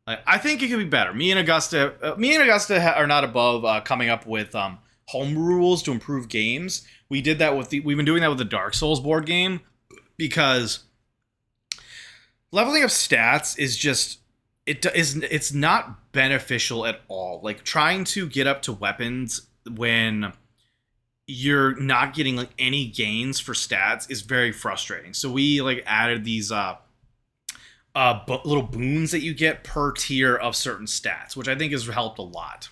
I think it could be better. Me and Augusta are not above coming up with home rules to improve games. We've been doing that with the Dark Souls board game, because leveling up stats is just, it's not beneficial at all. Like, trying to get up to weapons when you're not getting, like, any gains for stats is very frustrating. So we, like, added these little boons that you get per tier of certain stats, which I think has helped a lot.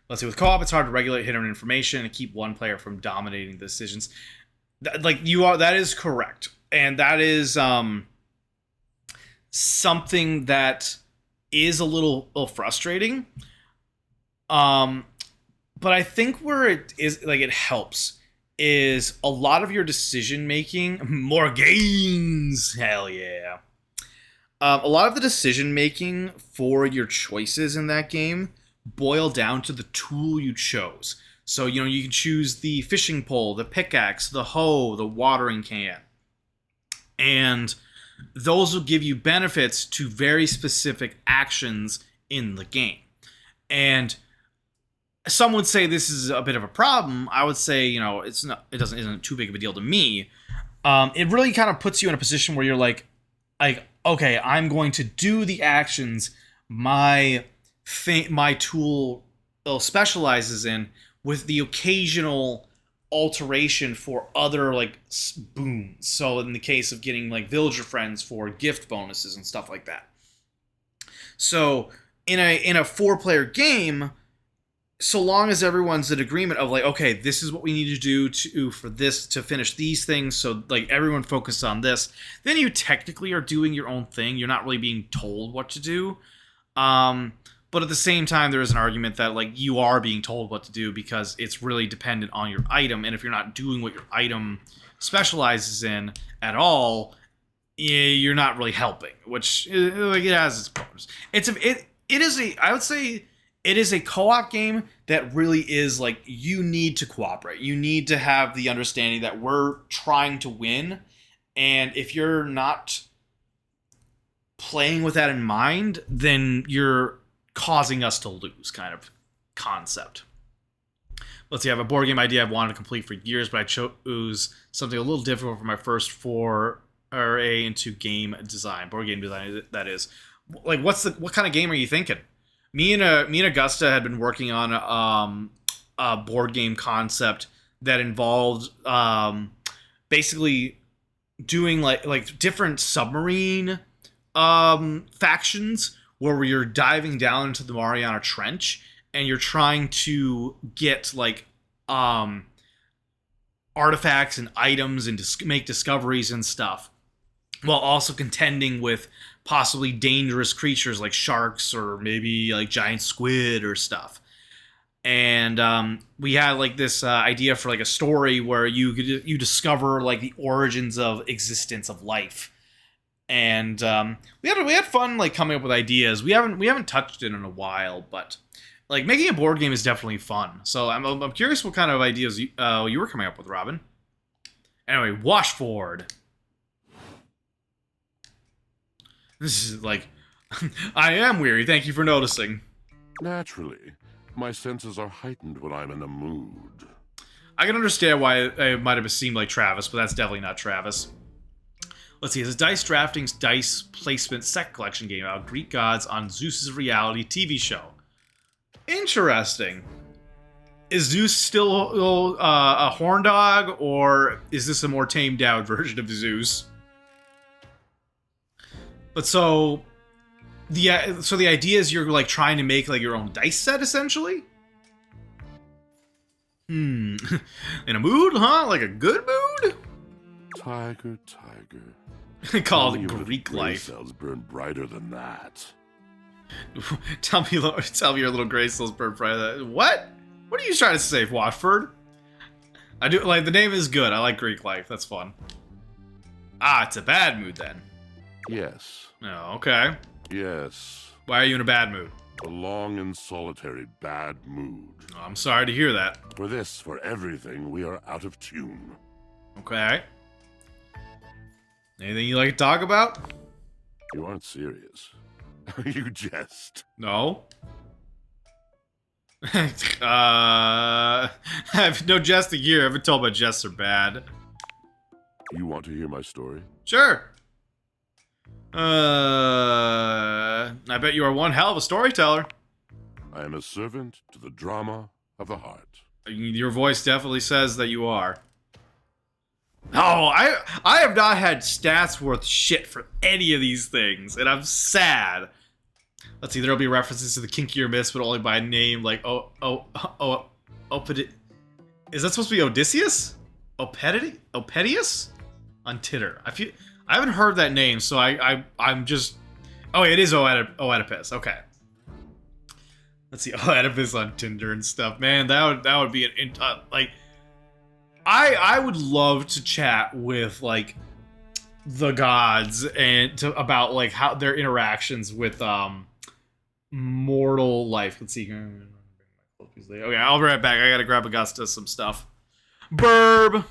Let's see, with co-op, it's hard to regulate hidden information and keep one player from dominating the decisions. That is correct. And that is something that is a little frustrating. But I think where it is, like, it helps is a lot of your decision making. More gains, hell yeah. A lot of the decision making for your choices in that game boil down to the tool you chose. So, you know, you can choose the fishing pole, the pickaxe, the hoe, the watering can. And those will give you benefits to very specific actions in the game. And some would say this is a bit of a problem. I would say, you know, isn't too big of a deal to me. It really kind of puts you in a position where you're like, okay, I'm going to do the actions my tool specializes in, with the occasional alteration for other, like, boons. So in the case of getting, like, villager friends for gift bonuses and stuff like that. So in a 4-player game, so long as everyone's in agreement of, like, okay, this is what we need to do to finish these things, so, like, everyone focus on this, then you technically are doing your own thing. You're not really being told what to do. But at the same time, there is an argument that, like, you are being told what to do because it's really dependent on your item, and if you're not doing what your item specializes in at all, you're not really helping, which, like, it has its pros. I would say it is a co-op game that really is, like, you need to cooperate. You need to have the understanding that we're trying to win, and if you're not playing with that in mind, then you're causing us to lose, kind of concept. Let's see, I have a board game idea I've wanted to complete for years, but I chose something a little difficult for my first foray into game design. Board game design, that is. Like, what kind of game are you thinking? Me and Augusta had been working on a board game concept that involved basically doing like different submarine factions where you're diving down into the Mariana Trench and you're trying to get, like, artifacts and items and make discoveries and stuff, while also contending with possibly dangerous creatures like sharks or maybe, like, giant squid or stuff. And we had, like, this idea for, like, a story where you discover, like, the origins of existence of life. And we had fun, like, coming up with ideas. We haven't touched it in a while, but, like, making a board game is definitely fun. So I'm curious what kind of ideas you were coming up with, Robin. Anyway, Washford. This is like, I am weary. Thank you for noticing. Naturally, my senses are heightened when I'm in a mood. I can understand why it might have seemed like Travis, but that's definitely not Travis. Let's see, it's a dice drafting, dice placement set collection game about Greek gods on Zeus's reality TV show. Interesting. Is Zeus still a horn dog, or is this a more tamed down version of Zeus? But so the idea is you're, like, trying to make, like, your own dice set, essentially? In a mood, huh? Like a good mood? Tiger. Called Greek life. Cells burn brighter than that. tell me your little gray cells burn brighter than that. What? What are you trying to say, Watford? I do, like, the name is good. I like Greek life. That's fun. Ah, it's a bad mood then. Yes. Oh, okay. Yes. Why are you in a bad mood? A long and solitary bad mood. Oh, I'm sorry to hear that. For everything, we are out of tune. Okay. Anything you like to talk about? You aren't serious. You jest. No. I have no jesting here. I've been told my jests are bad. You want to hear my story? Sure. I bet you are one hell of a storyteller. I am a servant to the drama of the heart. Your voice definitely says that you are. Oh, I have not had stats worth shit for any of these things, and I'm sad. Let's see, there'll be references to the kinkier myths, but only by name, like is that supposed to be Odysseus? Opedius? On Titter. I haven't heard that name, so I'm just... Oh, it is Oedipus. Okay. Let's see. Oh, Oedipus on Tinder and stuff. Man, that would be like. I would love to chat with like the gods and about like how their interactions with mortal life. Let's see. Okay, I'll be right back. I gotta grab Augusta some stuff. Burb.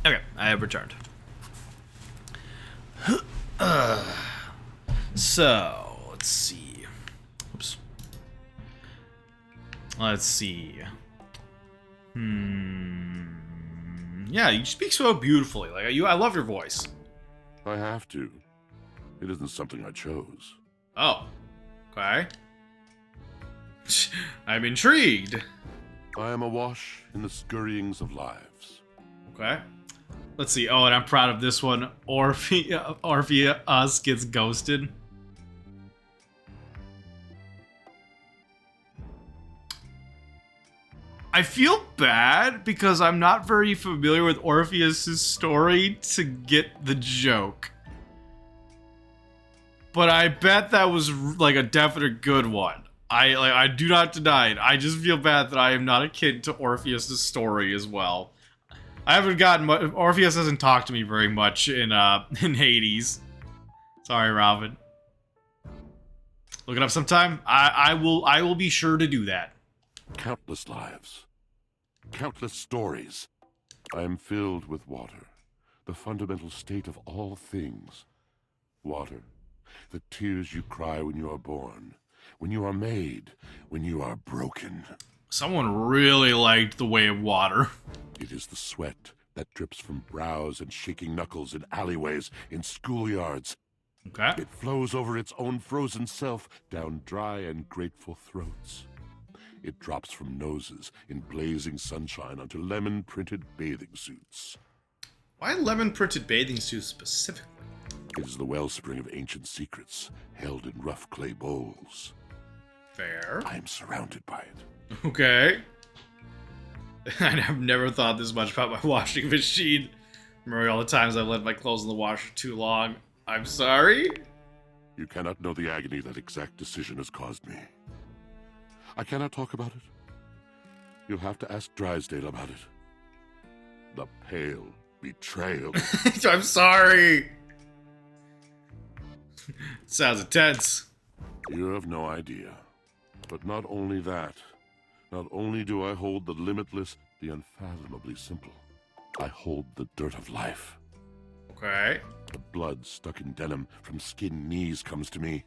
Okay, I have returned. So, let's see. Oops. Let's see. Yeah, you speak so beautifully. Like I love your voice. I have to. It isn't something I chose. Oh. Okay. I'm intrigued. I am awash in the scurryings of lives. Okay. Let's see. Oh, and I'm proud of this one. Orpheus gets ghosted. I feel bad because I'm not very familiar with Orpheus's story to get the joke. But I bet that was like a definite good one. I do not deny it. I just feel bad that I am not a kid to Orpheus's story as well. I haven't gotten much. Orpheus hasn't talked to me very much in Hades. Sorry, Robin. Look it up sometime. I will be sure to do that. Countless lives. Countless stories. I am filled with water. The fundamental state of all things. Water. The tears you cry when you are born. When you are made. When you are broken. Someone really liked the way of water. It is the sweat that drips from brows and shaking knuckles in alleyways, in schoolyards. Okay. It flows over its own frozen self down dry and grateful throats. It drops from noses in blazing sunshine onto lemon-printed bathing suits. Why lemon-printed bathing suits specifically? It is the wellspring of ancient secrets, held in rough clay bowls. Fair. I am surrounded by it. Okay. I've never thought this much about my washing machine. Remember all the times I've left my clothes in the washer too long. I'm sorry. You cannot know the agony that exact decision has caused me. I cannot talk about it. You'll have to ask Drysdale about it. The pale betrayal. I'm sorry. Sounds intense. You have no idea. But not only that. Not only do I hold the limitless, the unfathomably simple. I hold the dirt of life. Okay. The blood stuck in denim from skinned knees comes to me.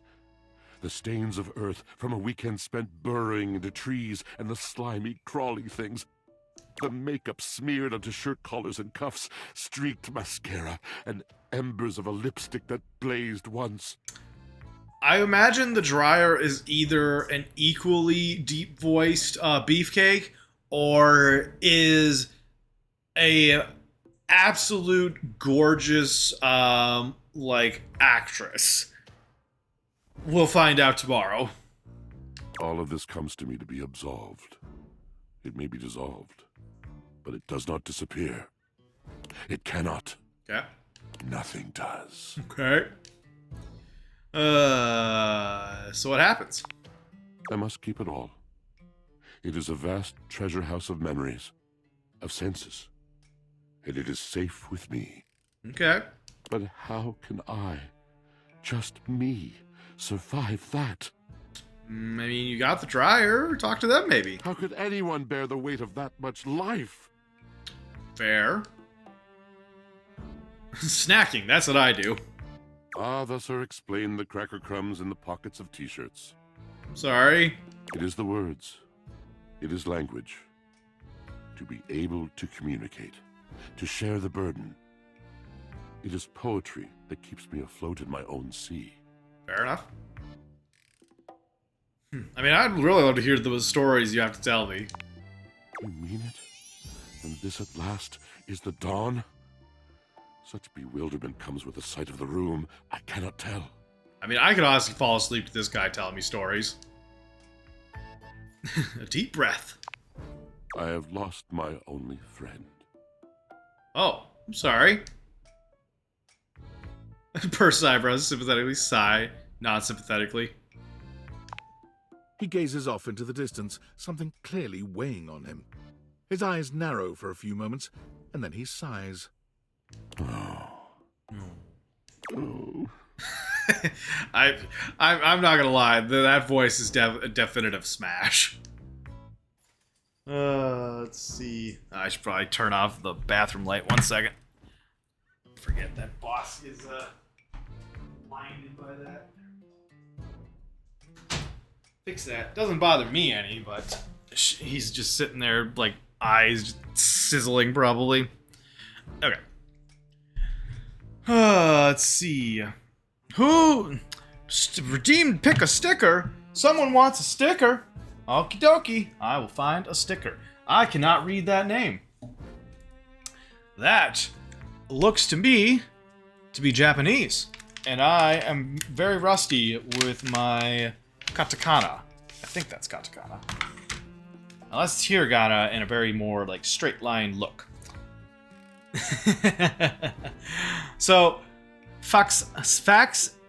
The stains of earth from a weekend spent burrowing into trees and the slimy, crawly things. The makeup smeared onto shirt collars and cuffs, streaked mascara, and embers of a lipstick that blazed once. I imagine the dryer is either an equally deep-voiced beefcake or is a absolute gorgeous actress. We'll find out tomorrow. All of this comes to me to be absolved. It may be dissolved, but it does not disappear. It cannot. Okay. Nothing does. Okay. So what happens? I must keep it all. It is a vast treasure house of memories, of senses, and it is safe with me. Okay. But how can I, just me, survive that? I mean, you got the dryer. Talk to them, maybe. How could anyone bear the weight of that much life? Fair. Snacking, that's what I do. Ah, thus are explained the cracker crumbs in the pockets of t-shirts. Sorry. It is the words. It is language. To be able to communicate. To share the burden. It is poetry that keeps me afloat in my own sea. Fair enough. I mean, I'd really love to hear the stories you have to tell me. You mean it? And this at last is the dawn? Such bewilderment comes with the sight of the room, I cannot tell. I mean, I could honestly fall asleep to this guy telling me stories. A deep breath. I have lost my only friend. Oh, I'm sorry. Purse eyebrows, sympathetically sigh, not sympathetically. He gazes off into the distance, something clearly weighing on him. His eyes narrow for a few moments, and then he sighs. I'm not gonna lie, that voice is a definitive smash. Let's see. I should probably turn off the bathroom light 1 second. Forget that boss is blinded by that. Fix that. Doesn't bother me any, but he's just sitting there, like, eyes just sizzling, probably. Okay. Let's see. Who? Redeemed pick a sticker? Someone wants a sticker? Okie dokie. I will find a sticker. I cannot read that name. That looks to me to be Japanese. And I am very rusty with my katakana. I think that's katakana. Unless it's hiragana in a very more like straight line look. So, Fax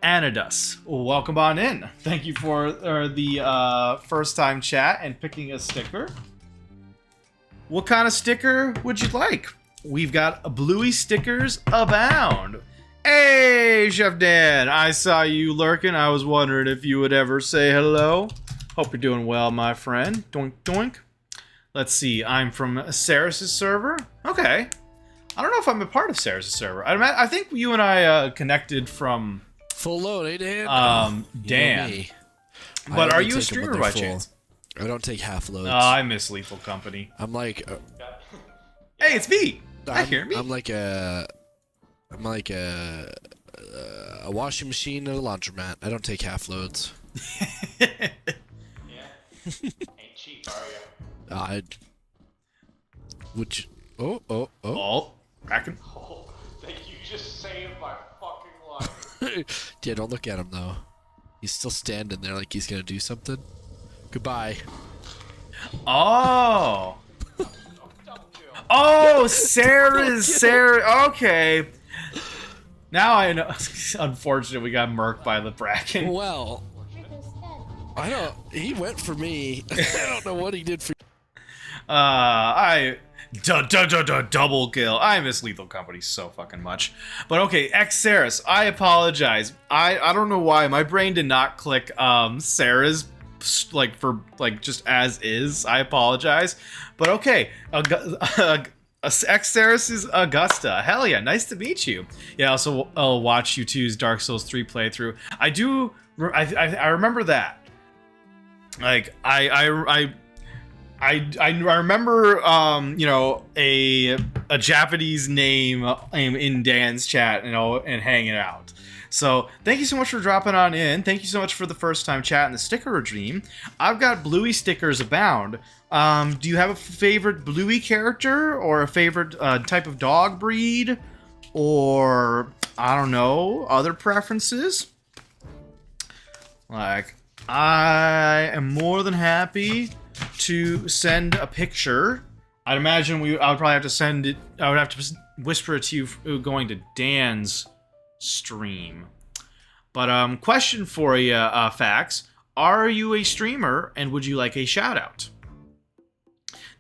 Anidus, welcome on in. Thank you for the first time chat and picking a sticker. What kind of sticker would you like? We've got bluey stickers abound. Hey, Chef Dan, I saw you lurking. I was wondering if you would ever say hello. Hope you're doing well, my friend. Doink, doink. Let's see. I'm from Saris's server. Okay. I don't know if I'm a part of Saris's server. I think you and I connected from full load, Dan. Dan. But are you a streamer by chance? I don't take half loads. Oh, I miss Lethal Company. I'm like, hey, it's me. I'm like a washing machine and a laundromat. I don't take half loads. Ain't cheap, are you? I would. Oh, cracking. Oh, thank you. Just saved my fucking life. Yeah, don't look at him though. He's still standing there like he's gonna do something. Goodbye. Oh. Oh, Sarah. Okay. Now I know. Unfortunately, we got murked by the Bracken. Well, I don't. He went for me. I don't know what he did for. Double kill. I miss Lethal Company so fucking much. But okay, Xeris, I apologize. I don't know why my brain did not click Sarah's like for like just as is. I apologize. But okay, Xeris is Augusta. Hell yeah, nice to meet you. Yeah, also I'll watch you two's Dark Souls 3 playthrough. I remember that. Like I remember, you know, a Japanese name in Dan's chat, you know, and hanging out. So thank you so much for dropping on in. Thank you so much for the first time chat in the sticker regime. I've got Bluey stickers abound. Do you have a favorite Bluey character or a favorite type of dog breed, or I don't know, other preferences? Like, I am more than happy to send a picture. I'd imagine I would probably have to send it. I would have to whisper it to you going to Dan's stream. But question for you, Fax: are you a streamer, and would you like a shout out?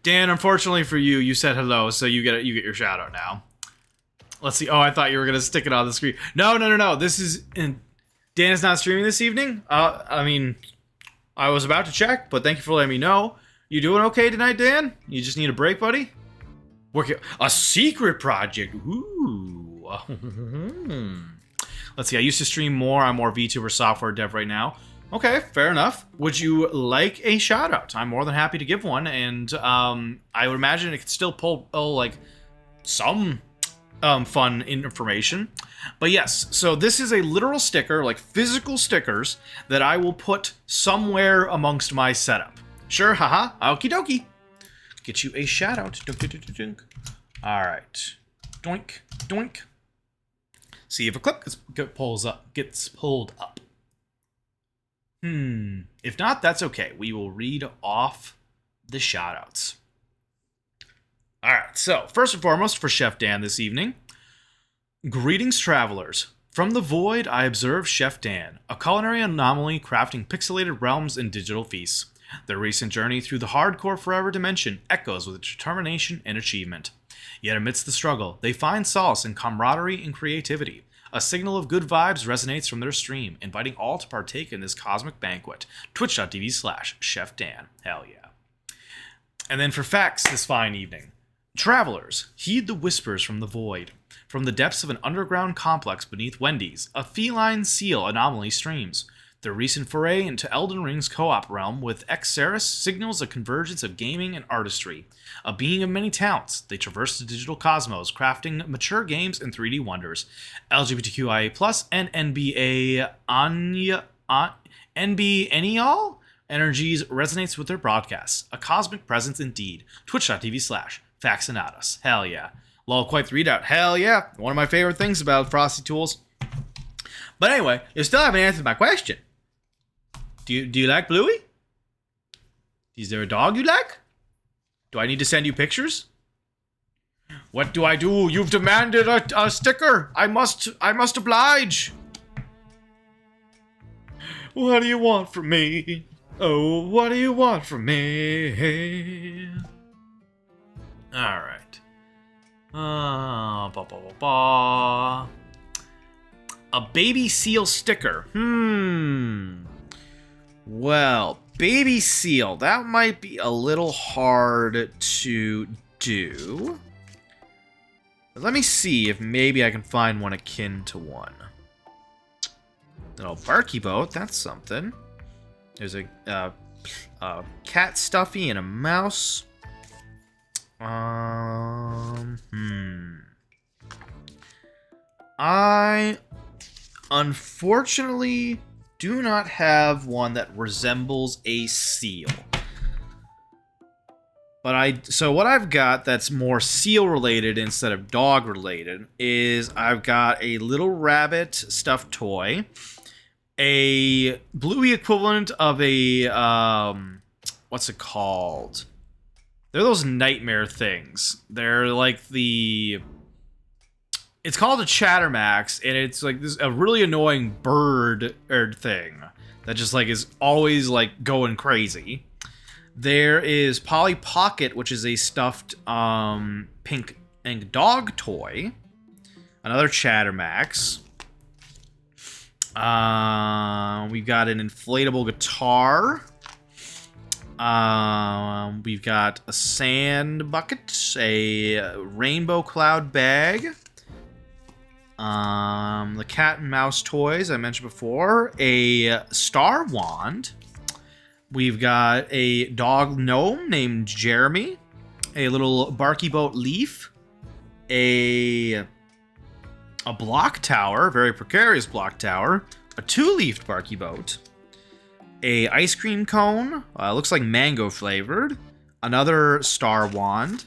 Dan, unfortunately for you, you said hello, so you get your shout out now. Let's see. Oh, I thought you were gonna stick it on the screen. No. This is. Dan is not streaming this evening. I mean, I was about to check, but thank you for letting me know. You doing okay tonight, Dan? You just need a break, buddy? Working a secret project. Ooh. Let's see. I used to stream more. I'm more VTuber software dev right now. Okay, fair enough. Would you like a shout out? I'm more than happy to give one, and I would imagine it could still pull like some fun information. But yes, so this is a literal sticker, like physical stickers, that I will put somewhere amongst my setup. Sure, haha, okie dokie. Get you a shout out. Dunk, dunk, dunk, dunk. All right, doink, doink. See if a clip gets pulled up. If not, that's okay. We will read off the shout outs. All right, so first and foremost for Chef Dan this evening. Greetings, travelers. From the void, I observe Chef Dan, a culinary anomaly crafting pixelated realms and digital feasts. Their recent journey through the hardcore forever dimension echoes with determination and achievement. Yet amidst the struggle, they find solace in camaraderie and creativity. A signal of good vibes resonates from their stream, inviting all to partake in this cosmic banquet. Twitch.tv/Chef Dan. Hell yeah. And then for facts this fine evening. Travelers, heed the whispers from the void. From the depths of an underground complex beneath Wendy's, a feline seal anomaly streams. Their recent foray into Elden Ring's co-op realm with Xeris signals a convergence of gaming and artistry. A being of many talents, they traverse the digital cosmos, crafting mature games and 3D wonders. LGBTQIA+ and NBNEAL energies resonates with their broadcasts. A cosmic presence indeed. Twitch.tv/Faxinatus. Hell yeah. Lol, quite the readout. Hell yeah. One of my favorite things about Frosty Tools. But anyway, you still haven't answered my question. Do you like Bluey? Is there a dog you like? Do I need to send you pictures? What do I do? You've demanded a sticker. I must oblige. What do you want from me? Oh, what do you want from me? All right. A baby seal sticker. Well, baby seal. That might be a little hard to do. But let me see if maybe I can find one akin to one. Little barky boat. That's something. There's a cat stuffy and a mouse. I unfortunately do not have one that resembles a seal. So what I've got that's more seal related instead of dog related is I've got a little rabbit stuffed toy, a Bluey equivalent of a what's it called? They're those nightmare things. They're like it's called a Chattermax, and it's like this a really annoying bird thing that just like is always like going crazy. There is Polly Pocket, which is a stuffed pink ink dog toy. Another Chattermax. We've got an inflatable guitar. We've got a sand bucket, a rainbow cloud bag. The cat and mouse toys I mentioned before. A star wand. We've got a dog gnome named Jeremy, a little Barky Boat leaf, a block tower, very precarious block tower, a 2-leafed Barky Boat, a ice cream cone, looks like mango flavored, another star wand,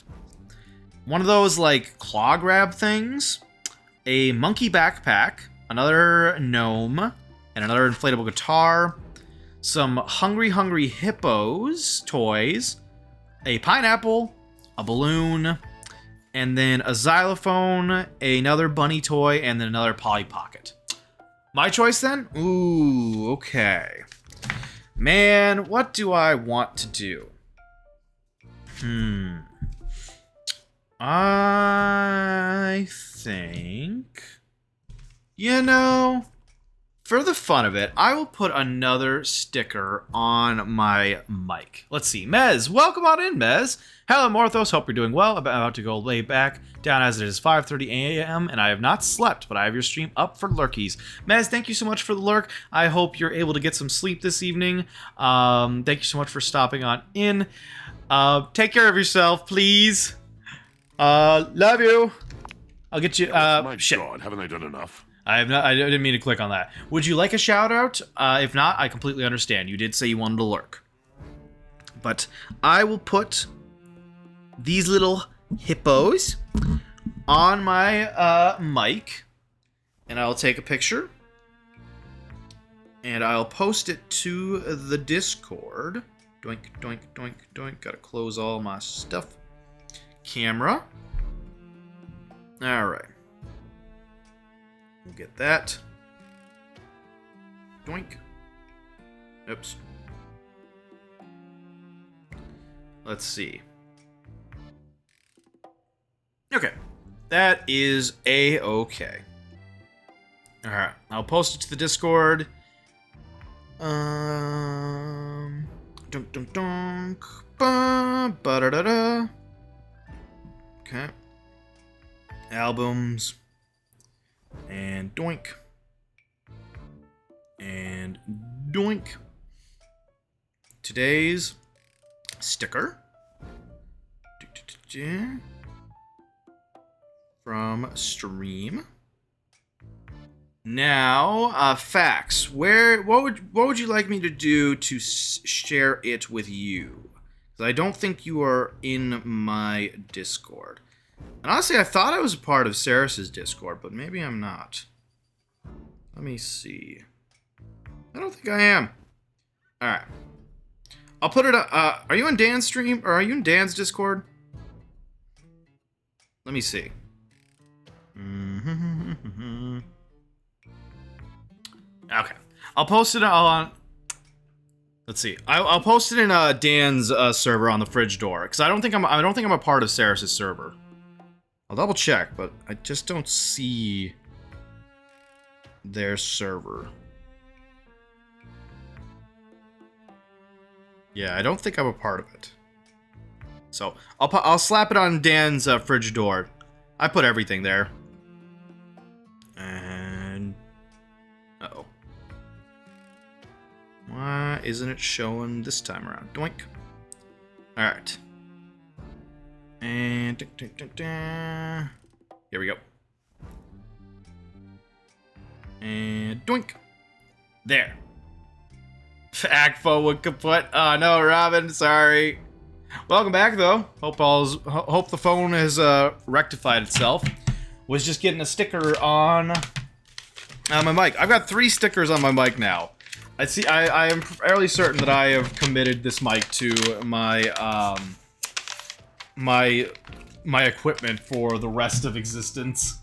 one of those like claw grab things, a monkey backpack, another gnome, and another inflatable guitar. Some Hungry Hippos toys, a pineapple, a balloon, and then a xylophone, another bunny toy, and then another Polly Pocket. My choice then? Ooh, okay. Man, what do I want to do? I think... You know... For the fun of it, I will put another sticker on my mic. Let's see. Mez, welcome on in, Mez. Hello, Morthos. Hope you're doing well. About to go lay back down as it is 5:30 a.m. and I have not slept, but I have your stream up for lurkies. Mez, thank you so much for the lurk. I hope you're able to get some sleep this evening. Thank you so much for stopping on in. Take care of yourself, please. Love you. I'll get you. My God, haven't I done enough? I didn't mean to click on that. Would you like a shout out? If not, I completely understand. You did say you wanted to lurk. But I will put these little hippos on my mic, and I'll take a picture, and I'll post it to the Discord. Doink, doink, doink, doink. Gotta close all my stuff. Camera. All right. We'll get that. Doink. Oops. Let's see. Okay. That is A-okay. Alright. I'll post it to the Discord. Dunk, dunk, dunk. Ba, ba-da-da-da. Okay. Albums. And doink. And doink. Today's sticker. From stream. Now, facts. What would you like me to do to share it with you? Because I don't think you are in my Discord. And honestly, I thought I was a part of Saris's Discord, but maybe I'm not. Let me see. I don't think I am. Alright. I'll put it are you on Dan's stream? Or are you in Dan's Discord? Let me see. Okay. I'll post it on... Let's see. I'll post it in Dan's server on the fridge door. Because I don't think I'm a part of Saris's server. I'll double check, but I just don't see their server. Yeah, I don't think I'm a part of it. So I'll slap it on Dan's fridge door. I put everything there. And uh-oh. Why isn't it showing this time around? Doink. Alright. And... Here we go. And doink. There. Agfo would kaput. Oh no, Robin, sorry. Welcome back though. Hope the phone has rectified itself. Was just getting a sticker on my mic. I've got 3 stickers on my mic now. I am fairly certain that I have committed this mic to my my equipment for the rest of existence.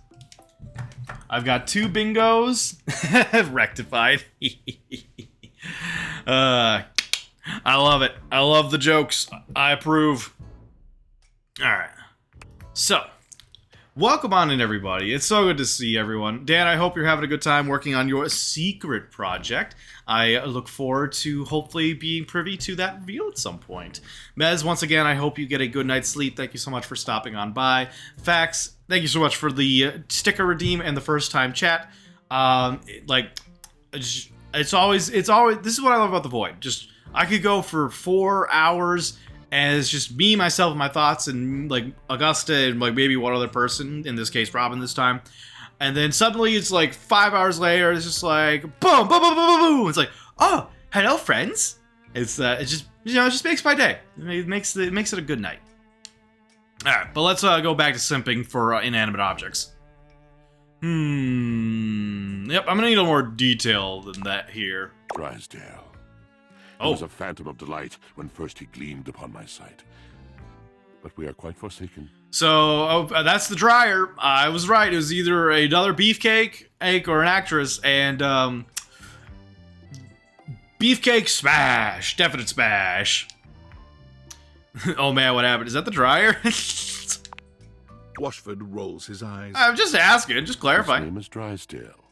I've got 2 bingos. Rectified. I love it. I love the jokes. I approve. Alright. So, welcome on in, everybody. It's so good to see everyone. Dan, I hope you're having a good time working on your secret project. I look forward to hopefully being privy to that reveal at some point. Mez, once again, I hope you get a good night's sleep. Thank you so much for stopping on by. Fax, thank you so much for the sticker redeem and the first time chat. It's always, this is what I love about The Void. Just, I could go for 4 hours and it's just me, myself, and my thoughts, and like Augusta and like maybe one other person, in this case Robin this time. And then suddenly it's like 5 hours later, it's just like boom, boom, boom, boom, boom, boom. It's like, oh, hello, friends. It just, you know, it just makes my day. It makes it a good night. All right, but let's go back to simping for inanimate objects. Yep, I'm gonna need a little more detail than that here. Drysdale. He was a phantom of delight when first he gleamed upon my sight. But we are quite forsaken. So, that's the dryer. I was right. It was either another beefcake or an actress, and beefcake smash. Definite smash. Oh man, what happened? Is that the dryer? Washford rolls his eyes. I'm just asking, just clarifying. His name is Drysdale.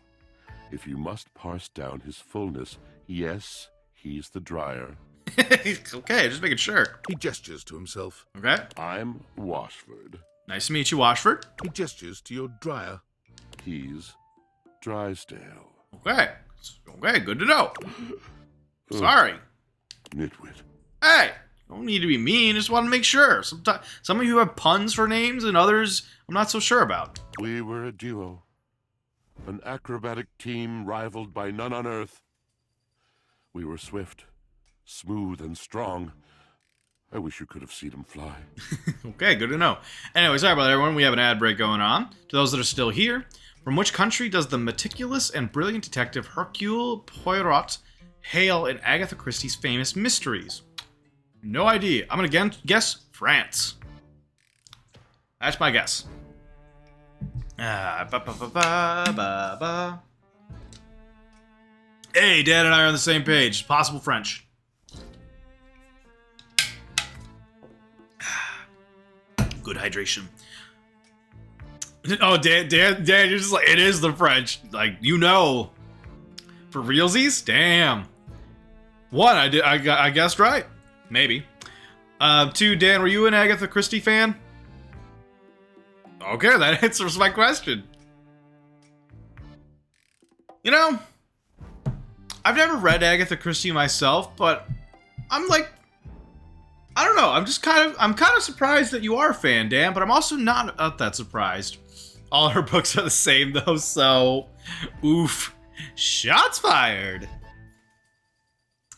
If you must parse down his fullness, yes, he's the dryer. Okay, just making sure. He gestures to himself. Okay. I'm Washford. Nice to meet you, Washford. He gestures to your dryer. He's Drysdale. Okay. Okay, good to know. Sorry. Nitwit. Hey, don't need to be mean. Just want to make sure. Sometimes some of you have puns for names, and others I'm not so sure about. We were a duo. An acrobatic team rivaled by none on Earth. We were swift, smooth, and strong. I wish you could have seen him fly. Okay, good to know. Anyway, sorry about that, everyone. We have an ad break going on. To those that are still here, from which country does the meticulous and brilliant detective Hercule Poirot hail in Agatha Christie's famous mysteries? No idea. I'm gonna guess France. That's my guess. Hey, Dad and I are on the same page. Possible French. Good hydration. Oh, Dad, you're just like, it is the French. Like, you know. For realsies? Damn. 1, I guessed right. Maybe. 2, Dan, were you an Agatha Christie fan? Okay, that answers my question. You know, I've never read Agatha Christie myself, but I'm like, I don't know. I'm kind of surprised that you are a fan, Dan, but I'm also not that surprised. All her books are the same though, so oof. Shots fired.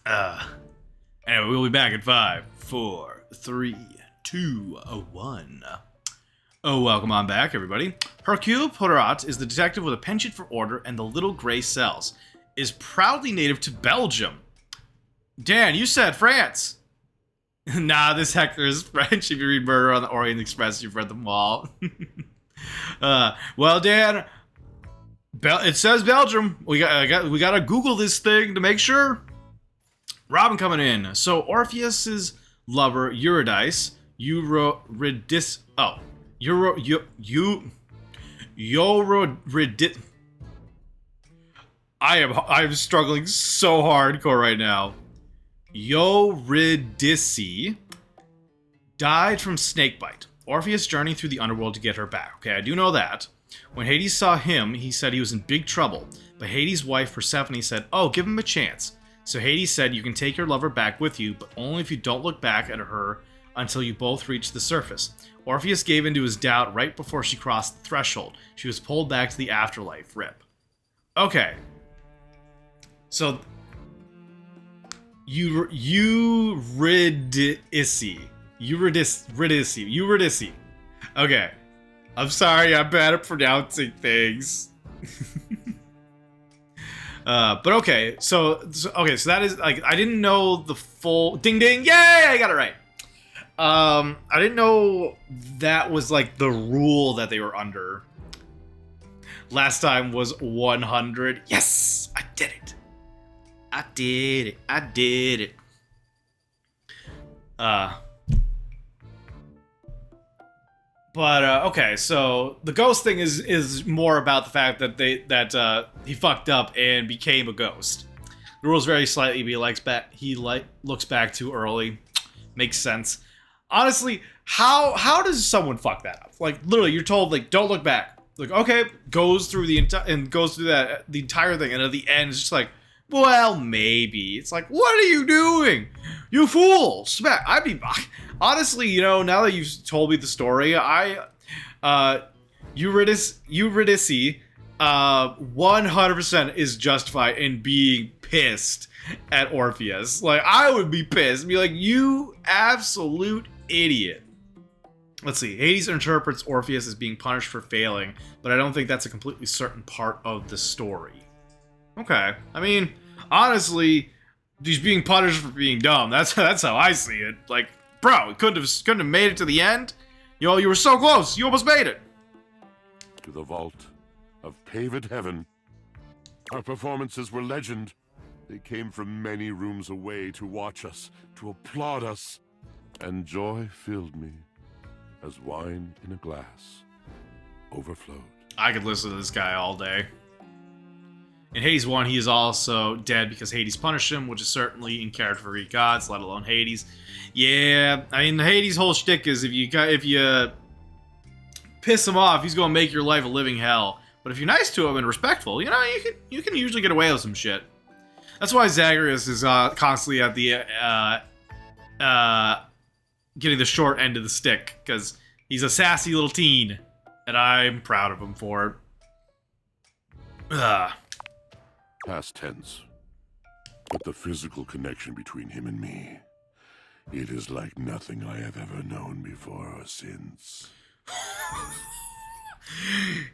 Anyway, we'll be back in 5, 4, 3, 2, 1. Oh, welcome on back, everybody. Hercule Poirot is the detective with a penchant for order and the little gray cells. Is proudly native to Belgium. Dan, you said France. Nah, this heckler is French. If you read Murder on the Orient Express, you've read them all. Well, Dan, it says Belgium. We gotta Google this thing to make sure. Robin coming in. So Orpheus's lover Eurydice, I'm struggling so hardcore right now. Eurydice died from snakebite. Orpheus journeyed through the underworld to get her back. Okay, I do know that. When Hades saw him, he said he was in big trouble. But Hades' wife Persephone said, "Oh, give him a chance. So Hades said you can take your lover back with you, but only if you don't look back at her until you both reach the surface. Orpheus gave into his doubt right before she crossed the threshold. She was pulled back to the afterlife. Rip. Okay. So Eurydice. Okay. I'm sorry, I'm bad at pronouncing things. But okay, so that is, like, I didn't know the full ding ding, yay, I got it right. I didn't know that was like the rule that they were under. Last time was 100. Yes, I did it. I did it. But okay, so the ghost thing is more about the fact that he fucked up and became a ghost. The rules vary slightly, but he looks back too early. Makes sense. Honestly, how does someone fuck that up? Like, literally, you're told, like, don't look back. Like, okay, goes through the entire thing, and at the end, it's just like, well, maybe. It's like, what are you doing? You fool! Smack! I'd be... Honestly, you know, now that you've told me the story, Eurydice, 100% is justified in being pissed at Orpheus. Like, I would be pissed. Be like, you absolute idiot. Let's see. Hades interprets Orpheus as being punished for failing, but I don't think that's a completely certain part of the story. Okay. I mean, honestly, he's being punished for being dumb. That's how I see it. Like, bro, you couldn't have made it to the end. Yo, you were so close. You almost made it. To the vault of paved heaven. Our performances were legend. They came from many rooms away to watch us, to applaud us. And joy filled me as wine in a glass overflowed. I could listen to this guy all day. In Hades 1, he is also dead because Hades punished him, which is certainly in character for Greek gods, let alone Hades. Yeah, I mean, Hades' whole shtick is if you piss him off, he's gonna make your life a living hell. But if you're nice to him and respectful, you know, you can usually get away with some shit. That's why Zagreus is constantly at the getting the short end of the stick, because he's a sassy little teen, and I'm proud of him for it. Past tense. But the physical connection between him and me, it is like nothing I have ever known before or since.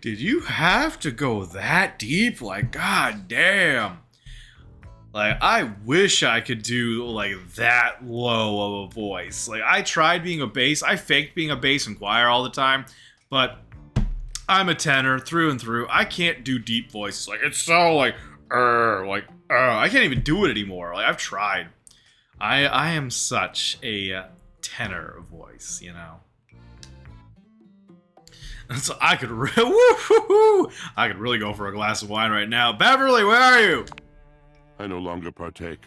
Did you have to go that deep? Like, god damn. Like, I wish I could do, like, that low of a voice. Like, I tried being a bass. I faked being a bass in choir all the time. But I'm a tenor through and through. I can't do deep voices. Like, it's so, like, I can't even do it anymore. Like, I've tried. I am such a tenor voice, you know. And so I could really go for a glass of wine right now. Beverly, where are you? I no longer partake.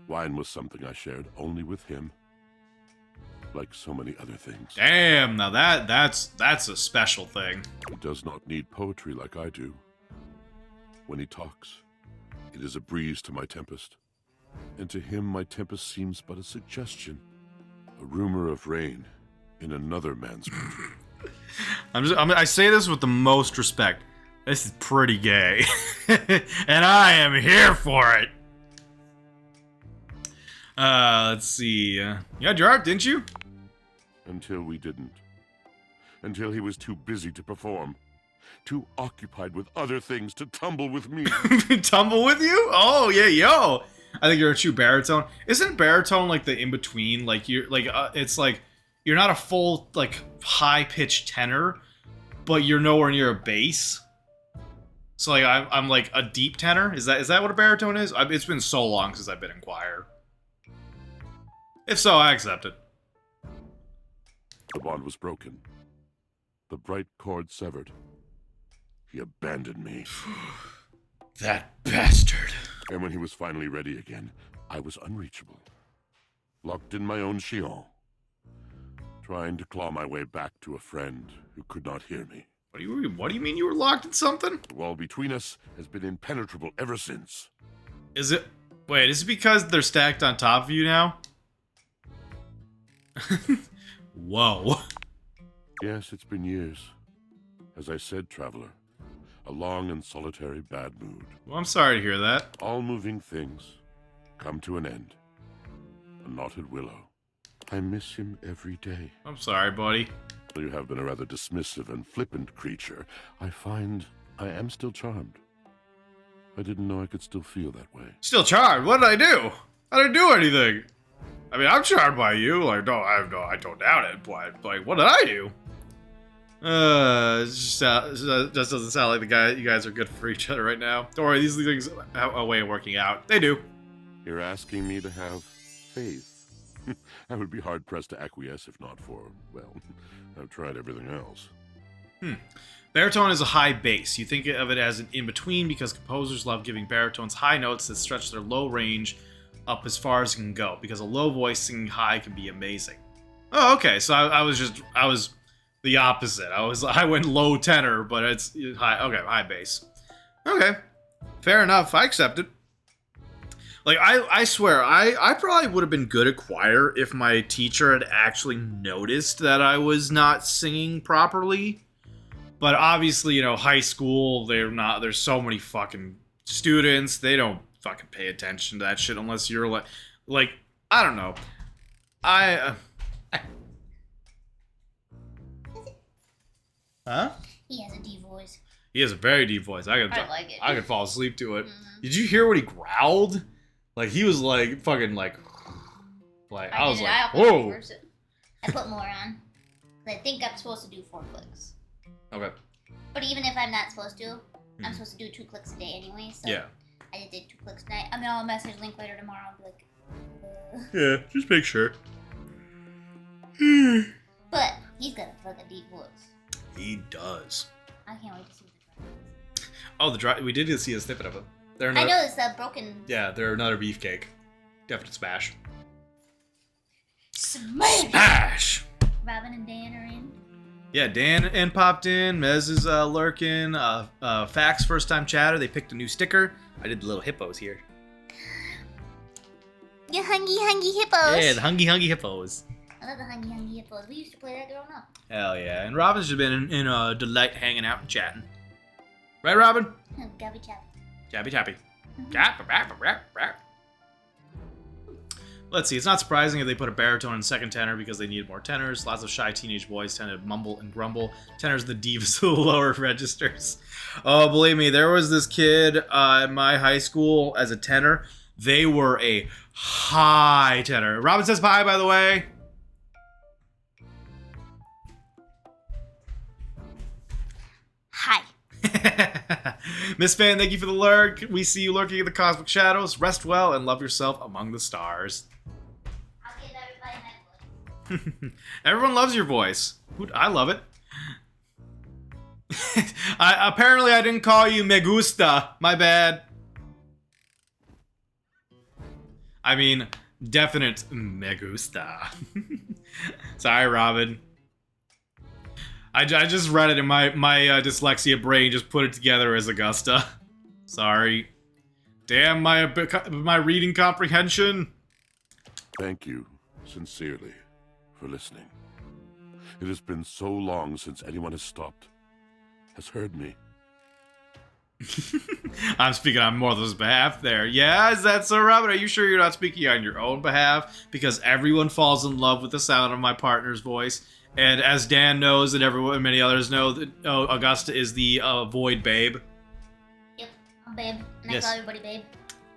Wine was something I shared only with him. Like so many other things. Damn, now that's a special thing. He does not need poetry like I do. When he talks, it is a breeze to my tempest. And to him my tempest seems but a suggestion. A rumor of rain in another man's country. I say this with the most respect. This is pretty gay. And I am here for it. Let's see. You had your art, didn't you? Until we didn't. Until he was too busy to perform. Too occupied with other things to tumble with me. Tumble with you? Oh, yeah, yo. I think you're a true baritone. Isn't baritone like the in-between? Like, you're like, it's like, you're not a full, like, high-pitched tenor, but you're nowhere near a bass. So, like, I'm like a deep tenor. Is that what a baritone is? It's been so long since I've been in choir. If so, I accept it. The bond was broken. The bright cord severed. He abandoned me. That bastard. And when he was finally ready again, I was unreachable. Locked in my own Sheol. Trying to claw my way back to a friend who could not hear me. What do you mean you were locked in something? The wall between us has been impenetrable ever since. Is it? Wait, is it because they're stacked on top of you now? Whoa. Yes, it's been years. As I said, traveler, a long and solitary bad mood. Well, I'm sorry to hear that. All moving things come to an end. A knotted willow. I miss him every day. I'm sorry, buddy. You have been a rather dismissive and flippant creature. I find I am still charmed. I didn't know I could still feel that way. Still charmed? What did I do? I didn't do anything. I mean, I'm charmed by you. Like, I don't doubt it. But like, what did I do? It just doesn't sound like you guys are good for each other right now. Don't worry, these things have a way of working out. They do. You're asking me to have faith. I would be hard-pressed to acquiesce if not for, well, I've tried everything else. Baritone is a high bass. You think of it as an in-between because composers love giving baritones high notes that stretch their low range up as far as it can go, because a low voice singing high can be amazing. Oh, okay, so I was the opposite. I went low tenor, but it's high. Okay, high bass. Okay, fair enough. I accept it. Like, I swear, I probably would have been good at choir if my teacher had actually noticed that I was not singing properly. But obviously, you know, high school, there's so many fucking students, they don't fucking pay attention to that shit unless you're like, I don't know. Huh? He has a deep voice. He has a very deep voice. I like it. I could fall asleep to it. Did you hear what he growled? Like, he was like, fucking like I was like, whoa. I put more on. I think I'm supposed to do 4 clicks. Okay. But even if I'm not supposed to, I'm supposed to do 2 clicks a day anyway, so yeah. I just did 2 clicks tonight. I mean, I'll message Link later tomorrow and be like, Yeah, just make sure. But he's got a fucking deep voice. He does. I can't wait to see what the drive is. Oh, the drive. We did get to see a snippet of it. I know it's a broken. Yeah, they're another beefcake. Definite smash. Smash! Robin and Dan are in. Yeah, Dan popped in. Mez is lurking. Fax first time chatter. They picked a new sticker. I did the little hippos here. The hungry hippos. Yeah, the hungry hippos. I love the hungry hippos. We used to play that growing up. Hell yeah. And Robin's just been in a delight hanging out and chatting. Right, Robin? Gabby chappy. Jabby tappy. Let's see, it's not surprising if they put a baritone in second tenor because they needed more tenors. Lots of shy teenage boys tend to mumble and grumble. Tenors the divas of the lower registers. Oh, believe me, there was this kid at my high school as a tenor. They were a high tenor. Robin says bye, by the way. Hi. Miss Fan, thank you for the lurk. We see you lurking in the cosmic shadows. Rest well and love yourself among the stars. I'll give everybody my voice. Everyone loves your voice. I love it. Apparently I didn't call you me gusta. My bad. I mean, definite me gusta. Sorry, Robin. I just read it and my dyslexia brain just put it together as Augusta. Sorry. Damn my reading comprehension. Thank you, sincerely, for listening. It has been so long since anyone has stopped, has heard me. I'm speaking on Mortha's behalf there. Yeah, is that so, Robin? Are you sure you're not speaking on your own behalf? Because everyone falls in love with the sound of my partner's voice. And as Dan knows, and everyone, many others know, that Augusta is the void babe. Yep, I'm babe. And Yes. I call everybody babe.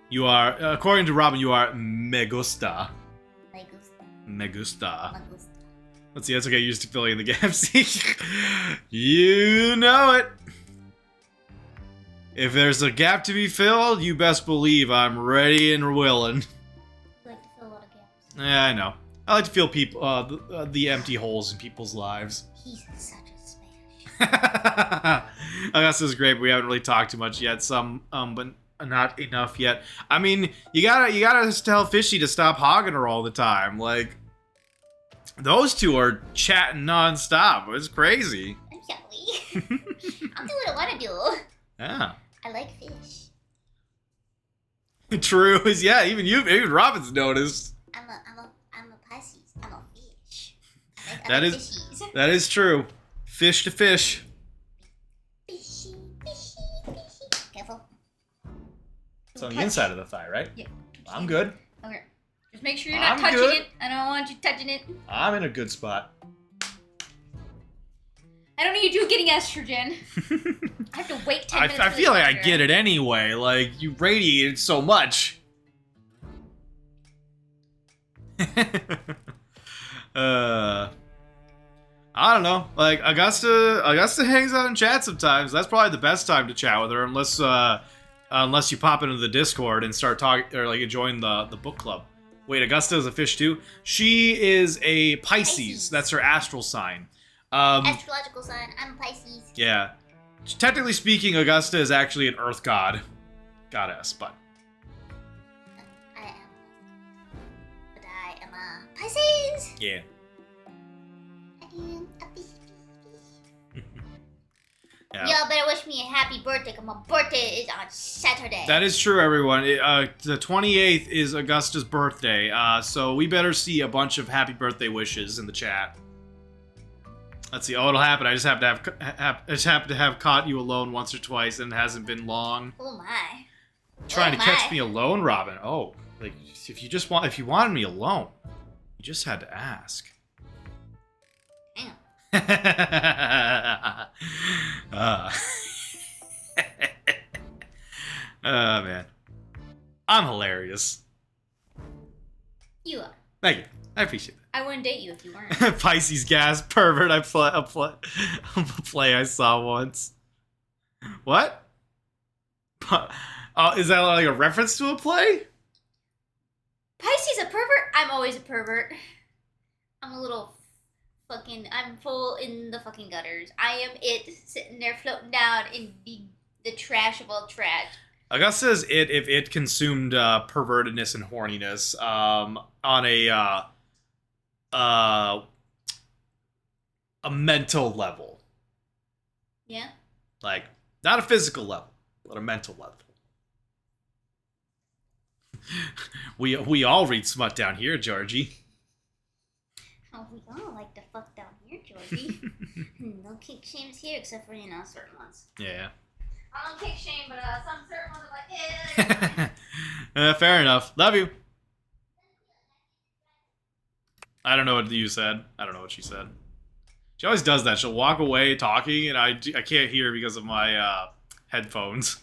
You are, according to Robin, you are me gusta. Me gusta. Me gusta. Me gusta. Let's see, that's okay, you're just filling in the gaps. You know it. If there's a gap to be filled, you best believe I'm ready and willing. You like to fill a lot of gaps. Yeah, I know. I like to feel people, the empty holes in people's lives. He's such a smash. Augusta's great, but we haven't really talked too much yet. Some, but not enough yet. I mean, you gotta tell Fishy to stop hogging her all the time. Like, those two are chatting nonstop. It's crazy. I'm sorry. I'll do what I want to do. Yeah. I like fish. True is yeah. Even Robin's noticed. I'm a Pisces. I'm a fish. I That like is fishies. that is true. Fish to fish. Fishy. Careful. It's on the inside of the thigh, right? Yeah. I'm good. Okay. Just make sure you're not I'm touching good. it. I don't want you touching it. I'm in a good spot. I don't need you getting estrogen. I have to wait 10 minutes. I for feel this like I to get it anyway. Like, you radiated so much. I don't know. Like, Augusta hangs out in chat sometimes. That's probably the best time to chat with her, unless you pop into the Discord and start talking or like join the book club. Wait, Augusta is a fish too? She is a Pisces. That's her astral sign. Astrological sign. I'm a Pisces. Yeah. Technically speaking, Augusta is actually an Earth goddess, but I am a Pisces. yeah. And a fish. Yeah. Y'all better wish me a happy birthday, because my birthday is on Saturday. That is true, everyone. The 28th is Augusta's birthday, so we better see a bunch of happy birthday wishes in the chat. Let's see. Oh, it'll happen. I just happen to have caught you alone once or twice, and it hasn't been long. Oh my. Trying Oh to catch my. me alone, Robin. Oh, like if you wanted me alone, you just had to ask. Damn. Oh man, I'm hilarious. You are. Thank you. I appreciate I wouldn't date you if you weren't. that. Pisces gas pervert. A play I saw once. What? Is that like a reference to a play? Pisces a pervert? I'm always a pervert. I'm a little fucking... I'm full in the fucking gutters. I am it, sitting there floating down in the trash of all trash. Augusta says if it consumed pervertedness and horniness on a mental level. Yeah? Like, not a physical level, but a mental level. We all read smut down here, Georgie. Oh, we all like to fuck down here, Georgie. No kink shames here, except for, certain ones. Yeah. I don't kink shame, but some certain ones are like, Fair enough. Love you. I don't know what you said. I don't know what she said. She always does that. She'll walk away talking, and I can't hear because of my headphones.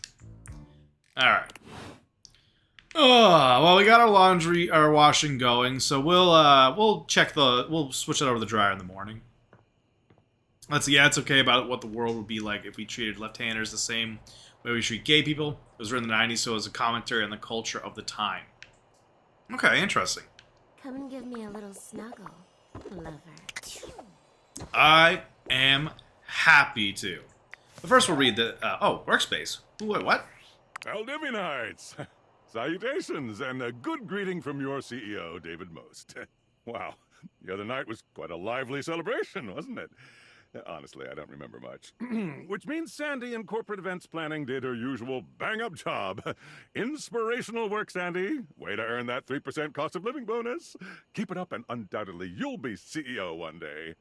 All right. Oh, well, we got our washing going, so we'll switch it over to the dryer in the morning. Let's see. Yeah, it's okay about what the world would be like if we treated left-handers the same way we treat gay people. It was written in the 90s, so it was a commentary on the culture of the time. Okay, interesting. Come and give me a little snuggle, lover. I am happy to. But first we'll read the, workspace. Wait, what? Valdivinites! Salutations, and a good greeting from your CEO, David Most. Wow, the other night was quite a lively celebration, wasn't it? Honestly, I don't remember much. Which means Sandy in corporate events planning did her usual bang-up job. Inspirational work, Sandy. Way to earn that 3% cost of living bonus. Keep it up and undoubtedly you'll be CEO one day.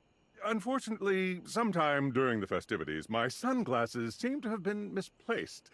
Unfortunately, sometime during the festivities, my sunglasses seem to have been misplaced.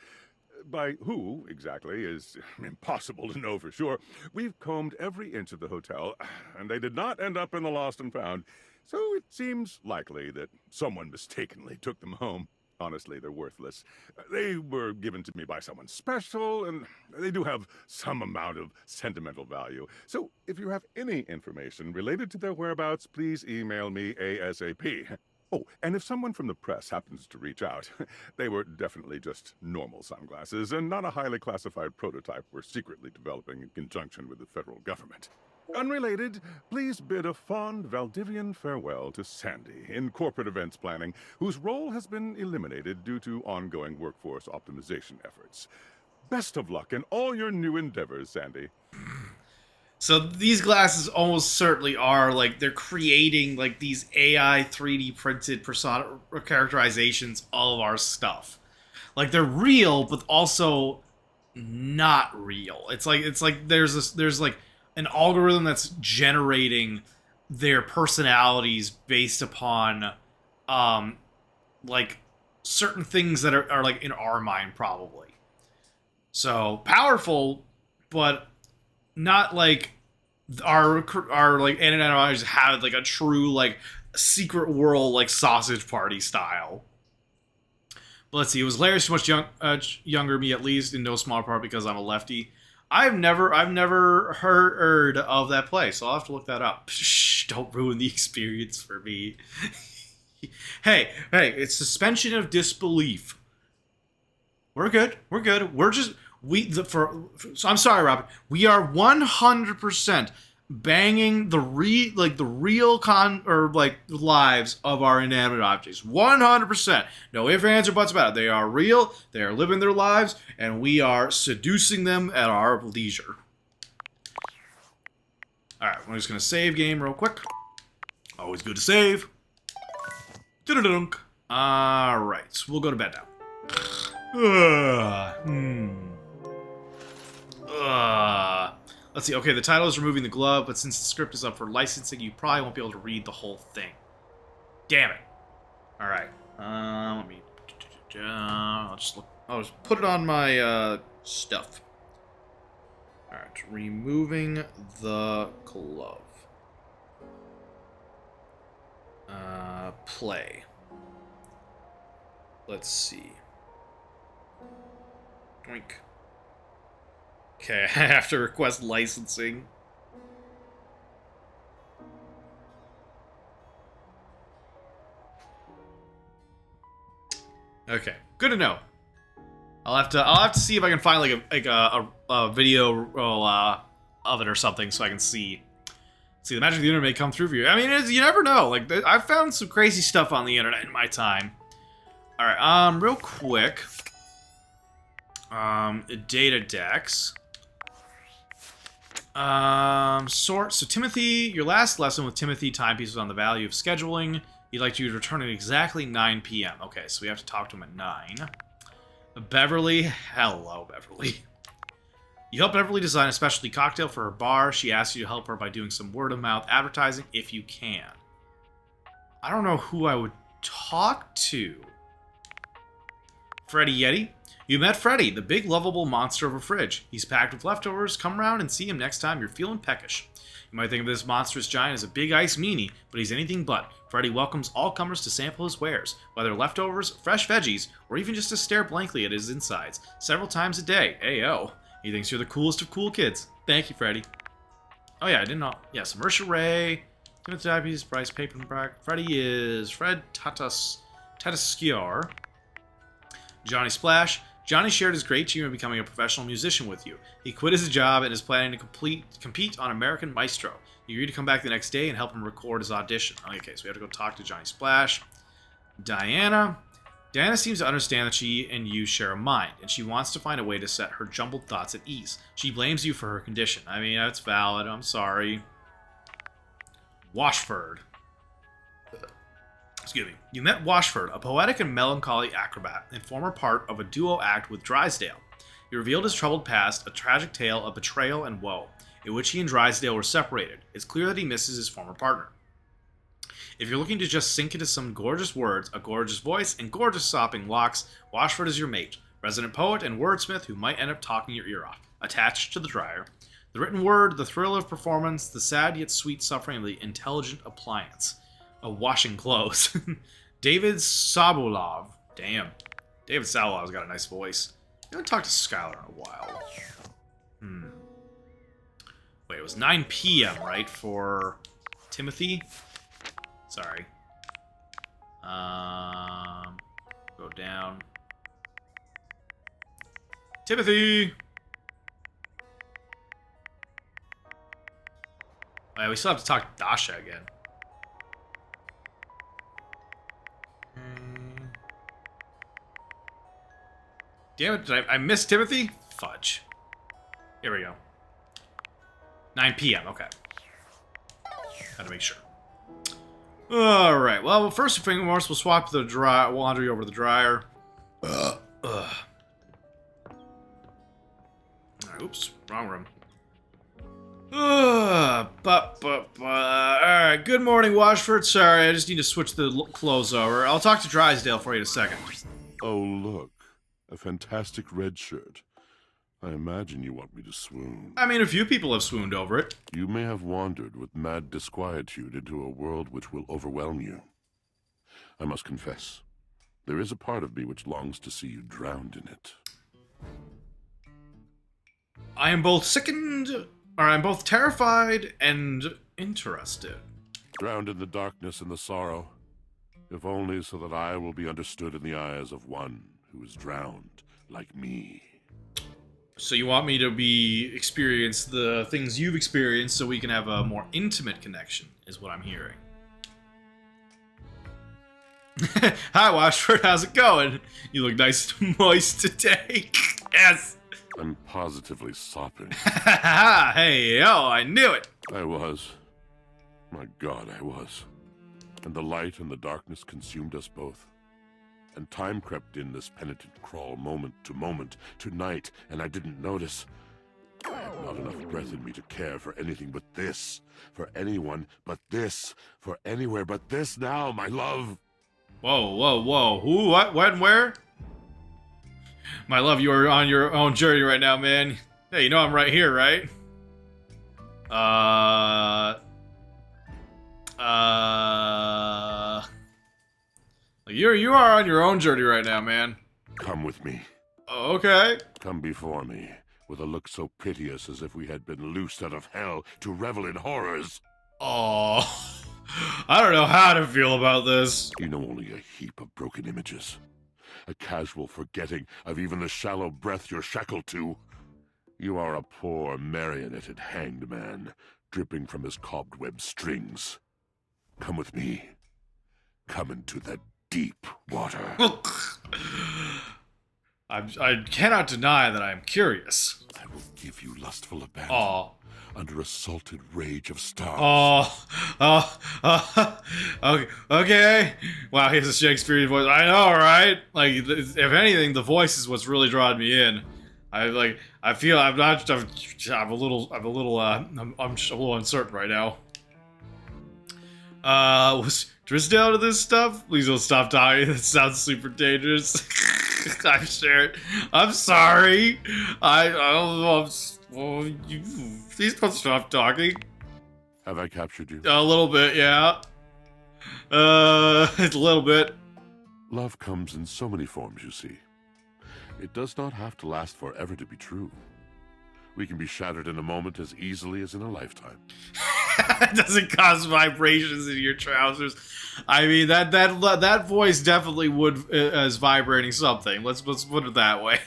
By who, exactly, is impossible to know for sure. We've combed every inch of the hotel, and they did not end up in the lost and found. So it seems likely that someone mistakenly took them home. Honestly, they're worthless. They were given to me by someone special, and they do have some amount of sentimental value. So if you have any information related to their whereabouts, please email me ASAP. Oh, and if someone from the press happens to reach out, they were definitely just normal sunglasses and not a highly classified prototype we're secretly developing in conjunction with the federal government. Unrelated, please bid a fond Valdivian farewell to Sandy in corporate events planning, whose role has been eliminated due to ongoing workforce optimization efforts. Best of luck in all your new endeavors, Sandy. So these glasses almost certainly are, like, they're creating, like, these AI 3D printed persona characterizations of our stuff. Like, they're real, but also not real. It's like there's like an algorithm that's generating their personalities based upon like certain things that are like in our mind probably. So powerful, but not like our like internet eyes have like a true like secret world like sausage party style. But let's see, it was hilarious, much younger me at least, in no small part because I'm a lefty. I've never heard of that play, so I'll have to look that up. Shh, don't ruin the experience for me. hey, it's suspension of disbelief. We're good. We're just so I'm sorry, Robin. We are 100% banging the real lives of our inanimate objects. 100%. No ifs, ands, or buts about it. They are real. They are living their lives, and we are seducing them at our leisure. All right, we're just gonna save game real quick. Always good to save. All right, so we'll go to bed now. Let's see. Okay, the title is Removing the Glove, but since the script is up for licensing, you probably won't be able to read the whole thing. Damn it. All right. Let me. I'll just put it on my stuff. All right. Removing the glove. Play. Let's see. Oink. Okay, I have to request licensing. Okay, good to know. I'll have to see if I can find like a video of it or something so I can see. See, the magic of the internet may come through for you. I mean, you never know. Like, I've found some crazy stuff on the internet in my time. All right, real quick. Data decks. Sort. So Timothy, your last lesson with Timothy timepieces on the value of scheduling. He'd like you to return at exactly 9 p.m. Okay, so we have to talk to him at 9. Beverly. Hello, Beverly. You help Beverly design a specialty cocktail for her bar. She asks you to help her by doing some word-of-mouth advertising if you can. I don't know who I would talk to. Freddy Yeti. You met Freddy, the big lovable monster of a fridge. He's packed with leftovers. Come around and see him next time you're feeling peckish. You might think of this monstrous giant as a big ice meanie, but he's anything but. Freddy welcomes all comers to sample his wares, whether leftovers, fresh veggies, or even just to stare blankly at his insides, several times a day. Ayo. He thinks you're the coolest of cool kids. Thank you, Freddy. Oh yeah, I didn't know. Yes, Marisha Ray, Timothy Diabetes, Bryce Papenbrock. Freddy is Fred Tatasciore. Johnny Splash. Johnny shared his great dream of becoming a professional musician with you. He quit his job and is planning to compete on American Maestro. You agreed to come back the next day and help him record his audition. Okay, so we have to go talk to Johnny Splash. Diana. Diana seems to understand that she and you share a mind, and she wants to find a way to set her jumbled thoughts at ease. She blames you for her condition. I mean, that's valid. I'm sorry. Washford. Excuse me. You met Washford, a poetic and melancholy acrobat, and former part of a duo act with Drysdale. He revealed his troubled past, a tragic tale of betrayal and woe, in which he and Drysdale were separated. It's clear that he misses his former partner. If you're looking to just sink into some gorgeous words, a gorgeous voice, and gorgeous sopping locks, Washford is your mate, resident poet and wordsmith who might end up talking your ear off, attached to the dryer. The written word, the thrill of performance, the sad yet sweet suffering of the intelligent appliance of washing clothes. David Sabulov. Damn. David Sabulov's got a nice voice. I haven't talked to Skylar in a while. Wait, it was 9 p.m., right, for Timothy? Sorry. Go down. Timothy! Wait, we still have to talk to Dasha again. Damn it, did I miss Timothy? Fudge. Here we go. 9 p.m., okay. Gotta make sure. Alright, well, first and foremost, we'll swap the laundry over to the dryer. Alright, good morning, Washford. Sorry, I just need to switch the clothes over. I'll talk to Drysdale for you in a second. Oh, look. A fantastic red shirt. I imagine you want me to swoon. I mean, a few people have swooned over it. You may have wandered with mad disquietude into a world which will overwhelm you. I must confess, there is a part of me which longs to see you drowned in it. I am both sickened, or I'm both terrified and interested. Drowned in the darkness and the sorrow, if only so that I will be understood in the eyes of one who is drowned like me. So you want me to experience the things you've experienced so we can have a more intimate connection, is what I'm hearing. Hi, Washford, how's it going? You look nice and moist today. Yes! I'm positively sopping. Hey, yo, I knew it! I was. My God, I was. And the light and the darkness consumed us both. And time crept in this penitent crawl moment to night, and I didn't notice. I had not enough breath in me to care for anything but this, for anyone but this, for anywhere but this now, my love. Whoa. Who, what, when, where? My love, you are on your own journey right now, man. Hey, you know I'm right here, right? You are on your own journey right now, man. Come with me. Okay. Come before me, with a look so piteous as if we had been loosed out of hell to revel in horrors. Oh, I don't know how to feel about this. You know only a heap of broken images. A casual forgetting of even the shallow breath you're shackled to. You are a poor, marionetted hanged man, dripping from his cobweb strings. Come with me. Come into the deep water. I cannot deny that I am curious. I will give you lustful abandon under a salted rage of stars. Okay. Wow, he has a Shakespearean voice. I know, right? Like, if anything, the voice is what's really drawing me in. I'm a little uncertain right now. Was Drysdale to this stuff? Please don't stop talking. That sounds super dangerous. I'm sure. I'm sorry. I don't know. Please don't stop talking. Have I captured you? A little bit, yeah. A little bit. Love comes in so many forms, you see. It does not have to last forever to be true. We can be shattered in a moment as easily as in a lifetime. It doesn't cause vibrations in your trousers. I mean, that voice definitely is vibrating something. Let's put it that way.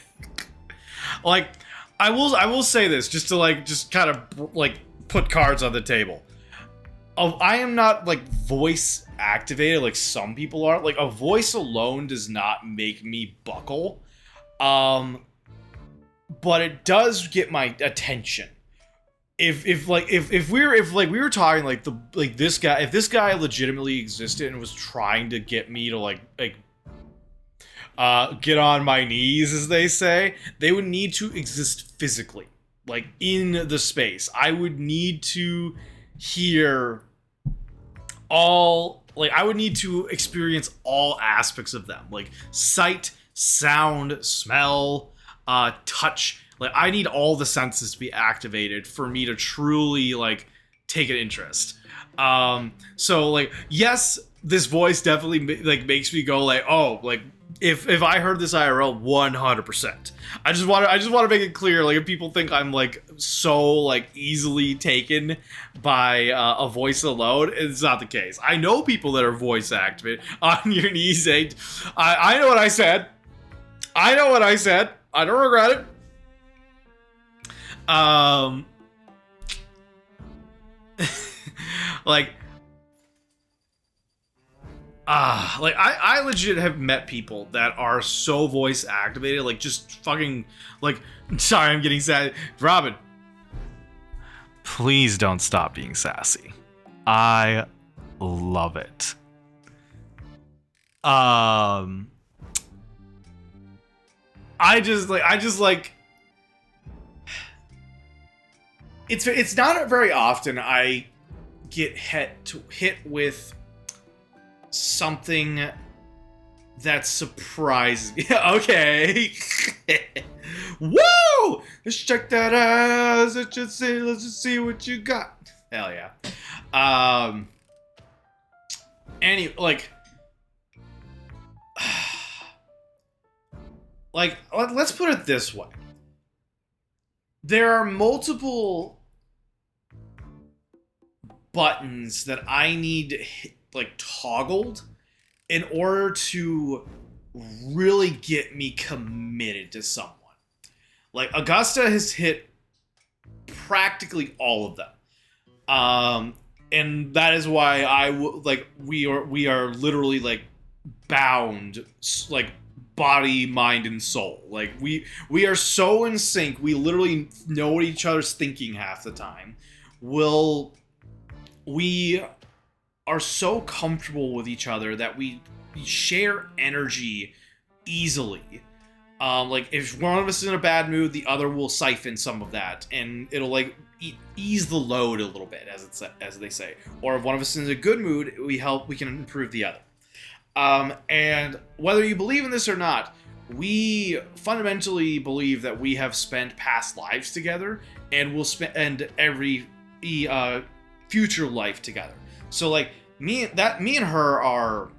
Like, I will say this just kind of put cards on the table. I am not voice activated like some people are. Like, a voice alone does not make me buckle. But it does get my attention. If we were talking this guy, if this guy legitimately existed and was trying to get me to get on my knees, as they say, they would need to exist physically, in the space. I would need to hear I would need to experience all aspects of them, like sight, sound, smell, touch. I need all the senses to be activated for me to truly take an interest. So yes, this voice definitely makes me go if I heard this IRL, 100%. I just want to make it clear, if people think I'm so easily taken by a voice alone, it's not the case. I know people that are voice activated. On your knees, I know what I said. I don't regret it. I legit have met people that are so voice activated, just fucking, sorry, I'm getting sad. Robin. Please don't stop being sassy. I love it. it's not very often I get hit with something that surprises me. Okay. Woo! Let's check that out. Let's just see what you got. Hell yeah. Let's put it this way. There are multiple buttons that I need hit, toggled in order to really get me committed to someone. Like, Augusta has hit practically all of them. And that is why we are literally bound, body, mind, and soul. We are so in sync. We literally know what each other's thinking half the time. We are so comfortable with each other that we share energy easily. If one of us is in a bad mood, the other will siphon some of that, and it'll ease the load a little bit, as they say. Or if one of us is in a good mood, we can improve the other. And whether you believe in this or not, we fundamentally believe that we have spent past lives together, and we'll spend every future life together. So me and her are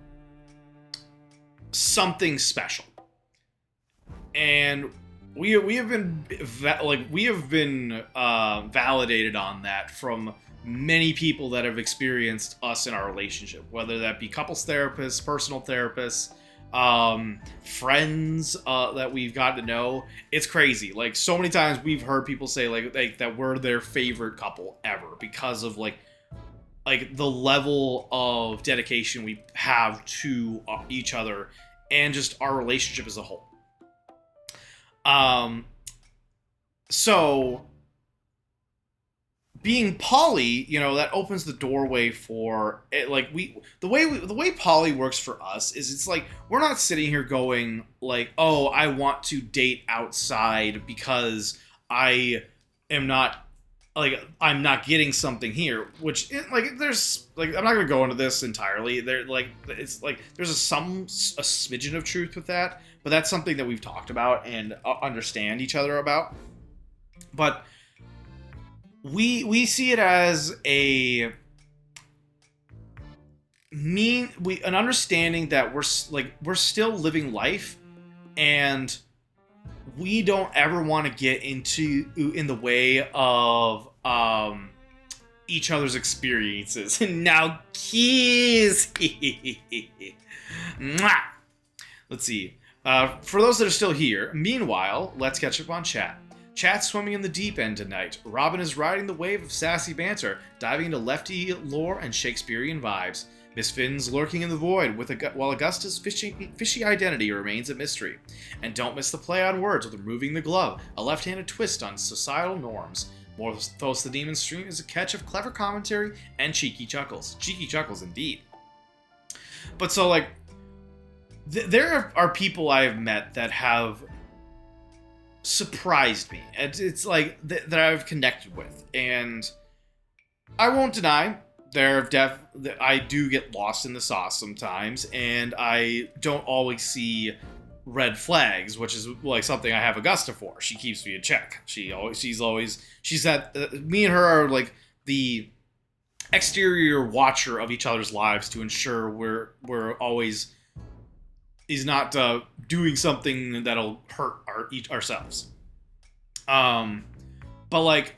something special, and we have been validated on that from many people that have experienced us in our relationship, whether that be couples therapists, personal therapists, friends that we've gotten to know. It's crazy. So many times we've heard people say that we're their favorite couple ever because of the level of dedication we have to each other and just our relationship as a whole. So being poly, that opens the doorway for it. The way poly works for us is it's we're not sitting here going oh, I want to date outside because I am not I'm not getting something here, which there's I'm not gonna go into this entirely. There's a smidgen of truth with that, but that's something that we've talked about and understand each other about. But we see it as an understanding that we're still living life, and we don't ever want to get in the way of each other's experiences. Now kiss. Mwah! Let's see. For those that are still here, meanwhile, let's catch up on chat. Chat's swimming in the deep end tonight. Robin is riding the wave of sassy banter, diving into lefty lore and Shakespearean vibes. Miss Finn's lurking in the void, while Augusta's fishy identity remains a mystery. And don't miss the play on words with removing the glove, a left-handed twist on societal norms. Morthos the Demon stream is a catch of clever commentary and cheeky chuckles. Cheeky chuckles indeed. But so, there are people I have met that have surprised me. It's that I've connected with, and I won't deny I do get lost in the sauce sometimes, and I don't always see red flags, which is something I have Augusta for. She keeps me in check. She's that me and her are the exterior watcher of each other's lives to ensure we're always is not doing something that'll hurt ourselves. But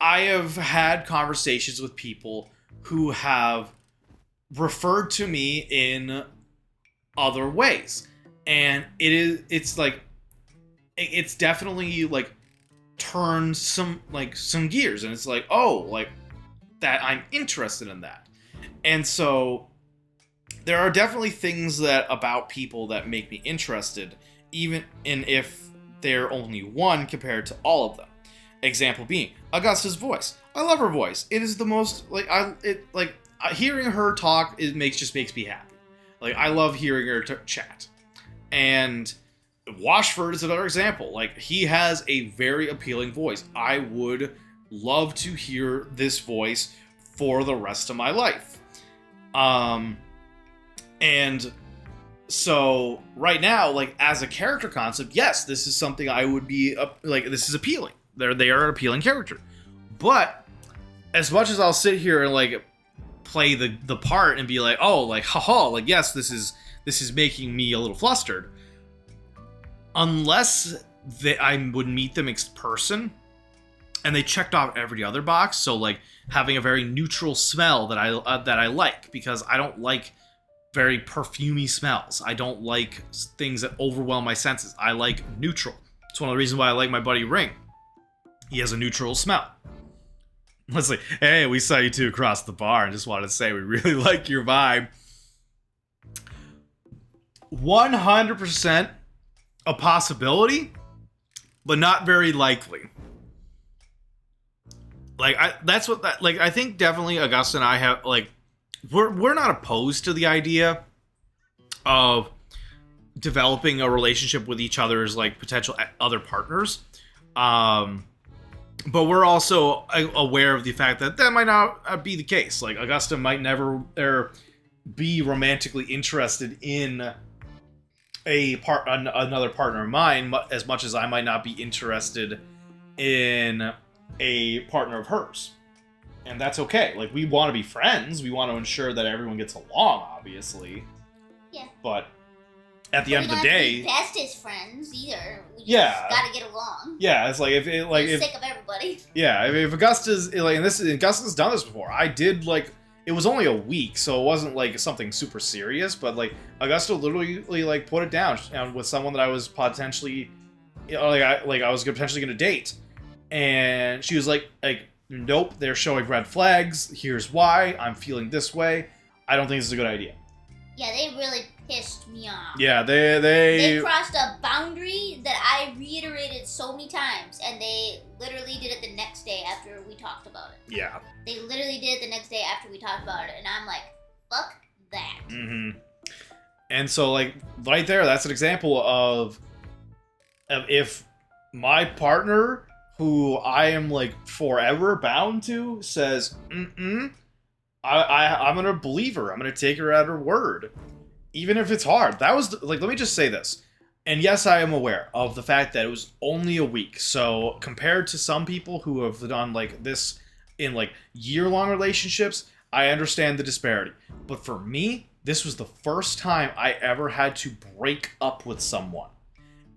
I have had conversations with people who have referred to me in other ways, and it's definitely turned some gears, and it's that I'm interested in that. And so there are definitely things about people that make me interested, even if they're only one compared to all of them. Example being Augusta's voice. I love her voice. It is the most hearing her talk. It makes me happy. I love hearing her chat. And Washford is another example. He has a very appealing voice. I would love to hear this voice for the rest of my life. And so right now, like as a character concept, yes, this is something I would be like. This is appealing. They are an appealing character. But as much as I'll sit here and like play the part and be like, oh, like haha, like yes, this is making me a little flustered. Unless I would meet them in person, and they checked off every other box. So like having a very neutral smell that I like, because I don't like very perfumey smells. I don't like things that overwhelm my senses. I like neutral. It's one of the reasons why I like my buddy Ring. He has a neutral smell. Let's say, hey, we saw you two across the bar and just wanted to say we really like your vibe. 100% a possibility, but not very likely. Like I think definitely Augusta and I have like we're not opposed to the idea of developing a relationship with each other as like potential other partners. But we're also aware of the fact that might not be the case. Like Augusta might never be romantically interested in another partner of mine, as much as I might not be interested in a partner of hers. And that's okay. Like, we want to be friends. We want to ensure that everyone gets along, obviously. Yeah. But at the end of the day, we don't have to be bestest friends either. We yeah, just gotta get along. Yeah, it's like For the sake of everybody. Yeah, if Augusta's like, and Augusta's done this before. I did like. It was only a week, so it wasn't like something super serious, but like Augusta literally like put it down with someone that I was potentially, I was potentially gonna date, and she was like, nope, they're showing red flags. Here's why. I'm feeling this way. I don't think this is a good idea. Yeah, they really pissed me off. Yeah, they crossed a boundary that I reiterated so many times, and they literally did it the next day after we talked about it. Yeah. They literally did it the next day after we talked about it, and I'm like, fuck that. Mm-hmm. And so, like, right there, that's an example of if my partner, who I am, like, forever bound to, says, I'm gonna believe her. I'm gonna take her at her word. Even if it's hard. That was, like, let me just say this. And yes, I am aware of the fact that it was only a week. So, compared to some people who have done, like, this in, like, year-long relationships, I understand the disparity. But for me, this was the first time I ever had to break up with someone.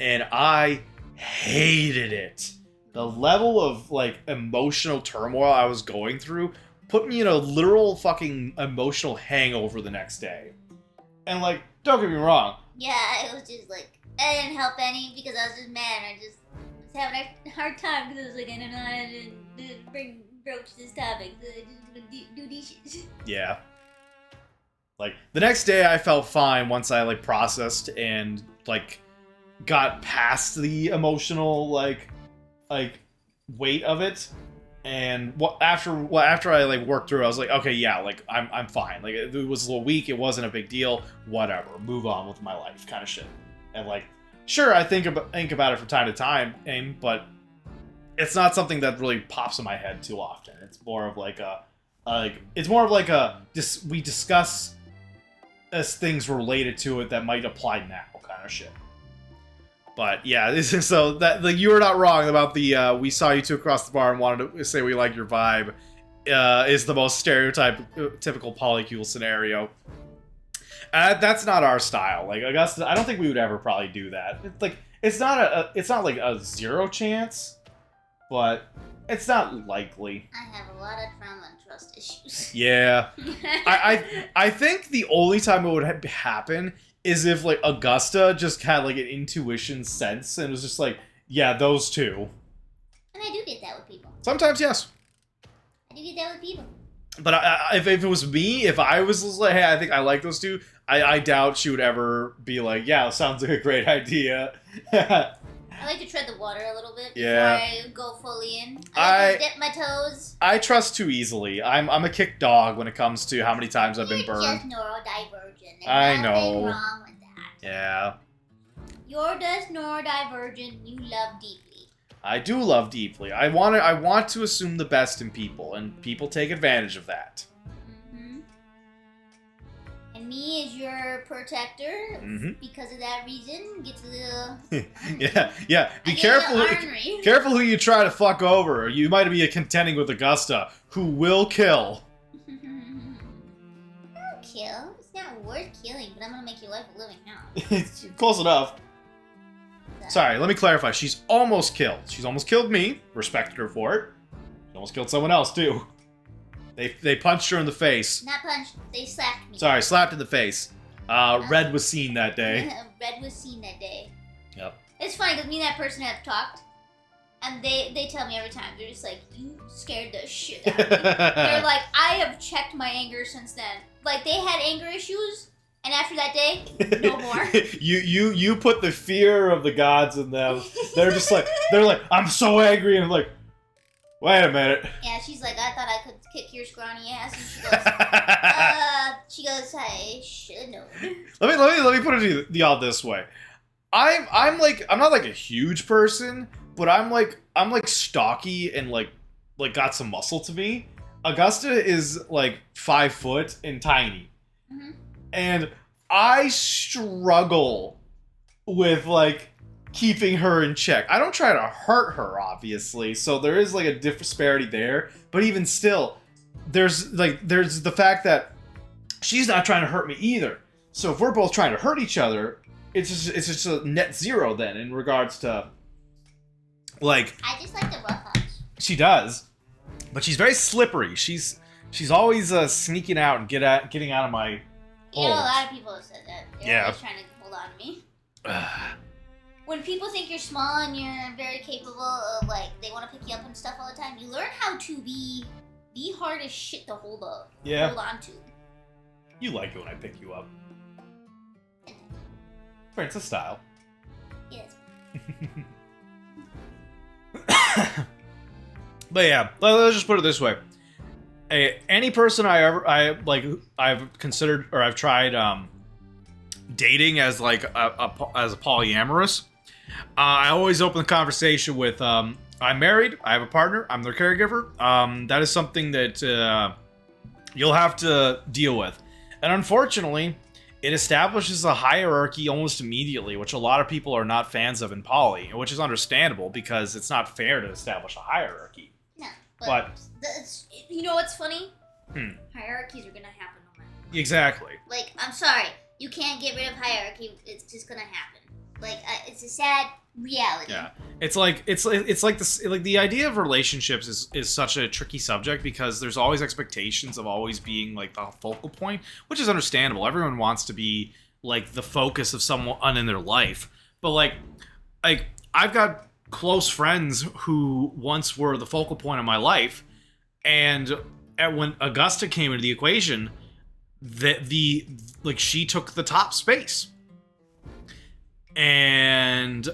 And I hated it. The level of, like, emotional turmoil I was going through put me in a literal fucking emotional hangover the next day. And, like, don't get me wrong. Yeah, it was just like, I didn't help any because I was just mad. I just was having a hard time because I was like, I don't know how to broach this topic. So I just do these shit. Yeah. Like, the next day I felt fine once I, like, processed and, like, got past the emotional, like weight of it. And after I like worked through it, I was like, okay, yeah, like I'm fine. Like it was a little weak, it wasn't a big deal. Whatever, move on with my life, kind of shit. And like, sure, I think about it from time to time, but it's not something that really pops in my head too often. It's more of like we discuss as things related to it that might apply now, kind of shit. But yeah, this is so that like you were not wrong about the we saw you two across the bar and wanted to say we like your vibe is the most typical polycule scenario. That's not our style. Like Augusta, I don't think we would ever probably do that. It's like it's not like a zero chance, but it's not likely. I have a lot of trauma and trust issues. Yeah, I think the only time it would happen is if, like, Augusta just had, like, an intuition sense and was just like, yeah, those two. And I do get that with people. Sometimes, yes. I do get that with people. But if it was me, if I was like, hey, I think I like those two, I doubt she would ever be like, yeah, sounds like a great idea. I like to tread the water a little bit before I go fully in. I like to dip my toes. I trust too easily. I'm a kick dog when it comes to how many times I've been burned. You're just neurodivergent. I know. Nothing wrong with that. Yeah. You're just neurodivergent. You love deeply. I do love deeply. I want to assume the best in people, and people take advantage of that. Mm-hmm. And me as your protector, because of that reason, gets a little... yeah. Be careful. Careful who you try to fuck over. You might be contending with Augusta, who will kill. I'll kill. It's not worth killing, but I'm gonna make your life a living hell. Close enough. Sorry, let me clarify. She's almost killed. She's almost killed me. Respected her for it. She almost killed someone else, too. They punched her in the face. Not punched. They slapped me. Sorry, slapped in the face. Red was seen that day. Red was seen that day. Yep. It's funny because me and that person have talked, and they tell me every time, they're just like, you scared the shit out of me. They're like, I have checked my anger since then. Like, they had anger issues, and after that day, no more. you put the fear of the gods in them. They're like, I'm so angry, and I'm like, wait a minute. Yeah, she's like, I thought I could kick your scrawny ass, and she goes, I should have known. Let me put it to y'all this way. I'm not like a huge person, but I'm like stocky and like got some muscle to me. Augusta is like 5 foot and tiny. Mm-hmm. And I struggle with like keeping her in check. I don't try to hurt her, obviously, so there is like a disparity there. But even still, there's the fact that she's not trying to hurt me either. So if we're both trying to hurt each other, it's just a net zero then in regards to like. I just like the rough punch. She does, but she's very slippery. She's always sneaking out and getting out of my. You know, a lot of people have said that. They're always trying to hold on to me. When people think you're small and you're very capable of, like, they want to pick you up and stuff all the time, you learn how to be the hardest shit to hold on to. You like it when I pick you up. Princess style. Yes. But yeah, let's just put it this way. Any person I've considered or I've tried dating as like as a polyamorous, I always open the conversation with I'm married, I have a partner, I'm their caregiver. That is something that you'll have to deal with, and unfortunately, it establishes a hierarchy almost immediately, which a lot of people are not fans of in poly, which is understandable because it's not fair to establish a hierarchy. No, but you know what's funny? Hierarchies are gonna happen no matter what. Exactly. Like, I'm sorry, you can't get rid of hierarchy. It's just gonna happen. Like, it's a sad reality. Yeah, it's like this. Like the idea of relationships is such a tricky subject because there's always expectations of always being like the focal point, which is understandable. Everyone wants to be like the focus of someone in their life, but like I've got close friends who once were the focal point of my life, and when Augusta came into the equation, she took the top space. And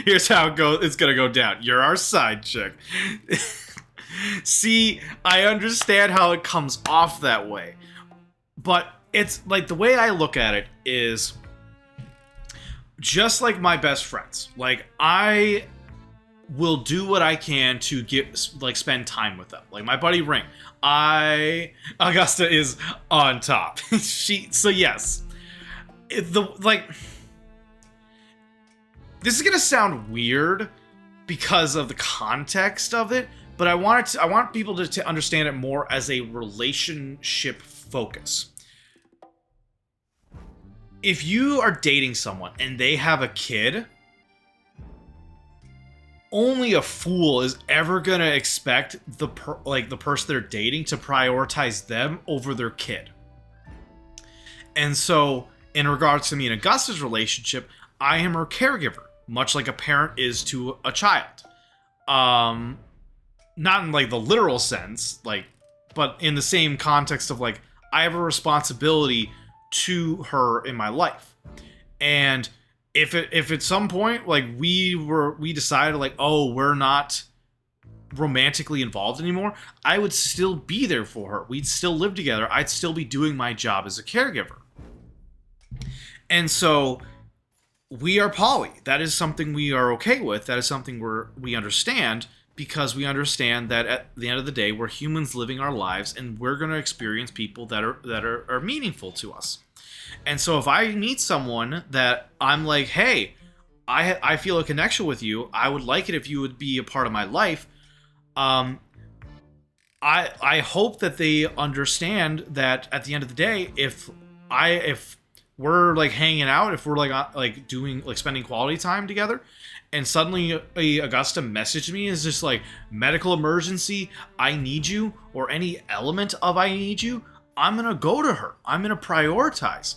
here's how it goes. It's gonna go down. You're our side chick. See, I understand how it comes off that way, but it's like the way I look at it is just like my best friends. Like, I will do what I can to spend time with them. Like my buddy Ring, Augusta is on top. So yes. This is gonna sound weird because of the context of it, but I want people to understand it more as a relationship focus. If you are dating someone and they have a kid, only a fool is ever gonna expect the person they're dating to prioritize them over their kid. And so, in regards to me and Augusta's relationship, I am her caregiver, much like a parent is to a child. Not in like the literal sense, but in the same context of like I have a responsibility to her in my life. And if at some point like we decided like, oh, we're not romantically involved anymore, I would still be there for her. We'd still live together. I'd still be doing my job as a caregiver. And so we are poly. That is something we are okay with. That is something we understand, because we understand that at the end of the day, we're humans living our lives, and we're going to experience people that are meaningful to us. And so if I meet someone that I'm like, hey, I feel a connection with you, I would like it if you would be a part of my life. I hope that they understand that at the end of the day, if we're like hanging out, if we're like doing like spending quality time together, and suddenly Augusta messaged me is just like medical emergency, I need you, or any element of I need you, I'm gonna go to her. I'm gonna prioritize.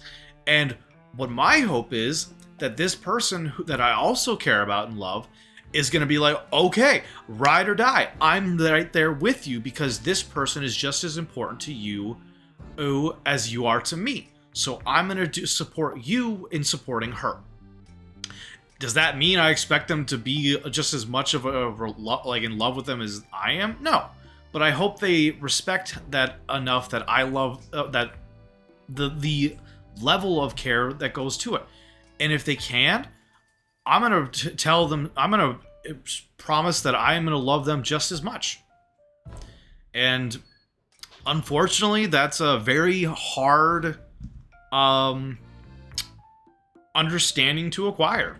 And what my hope is that this person that I also care about and love is going to be like, okay, ride or die. I'm right there with you, because this person is just as important to you as you are to me. So I'm going to support you in supporting her. Does that mean I expect them to be just as much of like in love with them as I am? No. But I hope they respect that enough that I love that the level of care that goes to it. And if they can, I'm going to tell them, I'm going to promise that I am going to love them just as much. And unfortunately, that's a very hard understanding to acquire.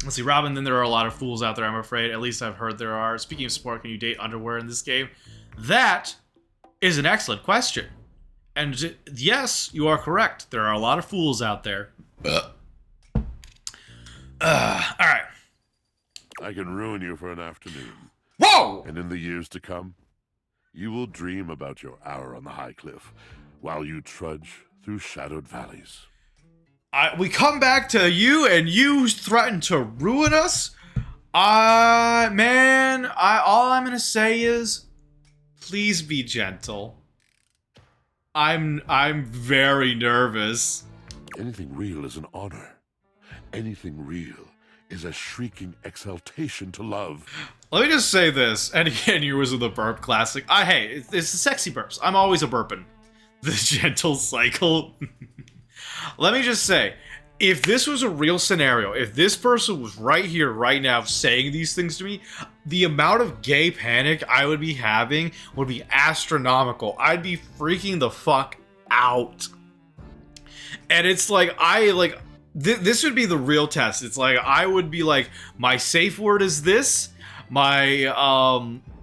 Let's see, Robin, then there are a lot of fools out there, I'm afraid. At least I've heard there are. Speaking of sport, can you date underwear in this game? That is an excellent question. And yes, you are correct. There are a lot of fools out there. Alright. I can ruin you for an afternoon. Whoa! And in the years to come, you will dream about your hour on the high cliff while you trudge through shadowed valleys. We come back to you, and you threaten to ruin us? Man, all I'm gonna say is, please be gentle. I'm very nervous. Anything real is an honor. Anything real is a shrieking exaltation to love. Let me just say this, and again, you was with the burp classic. Hey, it's the sexy burps. I'm always a burping. The gentle cycle. Let me just say, if this was a real scenario, if this person was right here, right now, saying these things to me, the amount of gay panic I would be having would be astronomical. I'd be freaking the fuck out. And it's like, this would be the real test. It's like, I would be like, my safe word is this. My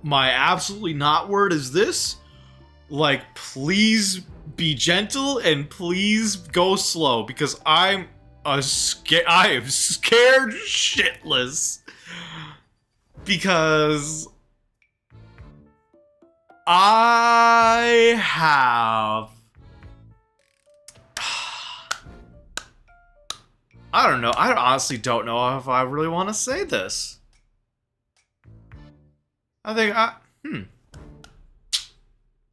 absolutely not word is this. Like, please be gentle and please go slow, because I am scared shitless. Because I have... I don't know. I honestly don't know if I really want to say this. I think I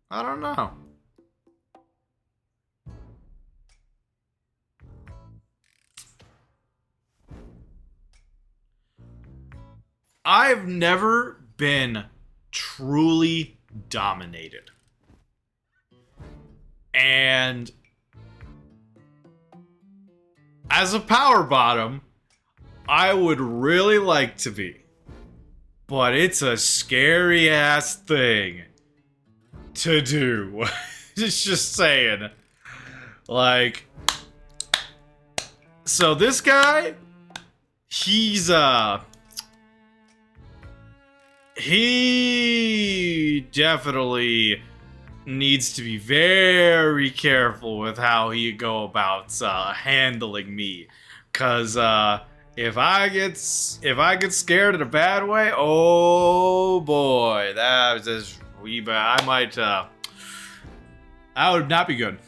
don't know. I've never been truly dominated. And as a power bottom, I would really like to be. But it's a scary ass thing to do. Just saying. Like, so this guy, he definitely needs to be very careful with how he go about handling me, cause if I get scared in a bad way, oh boy, that was just bad. I might that would not be good.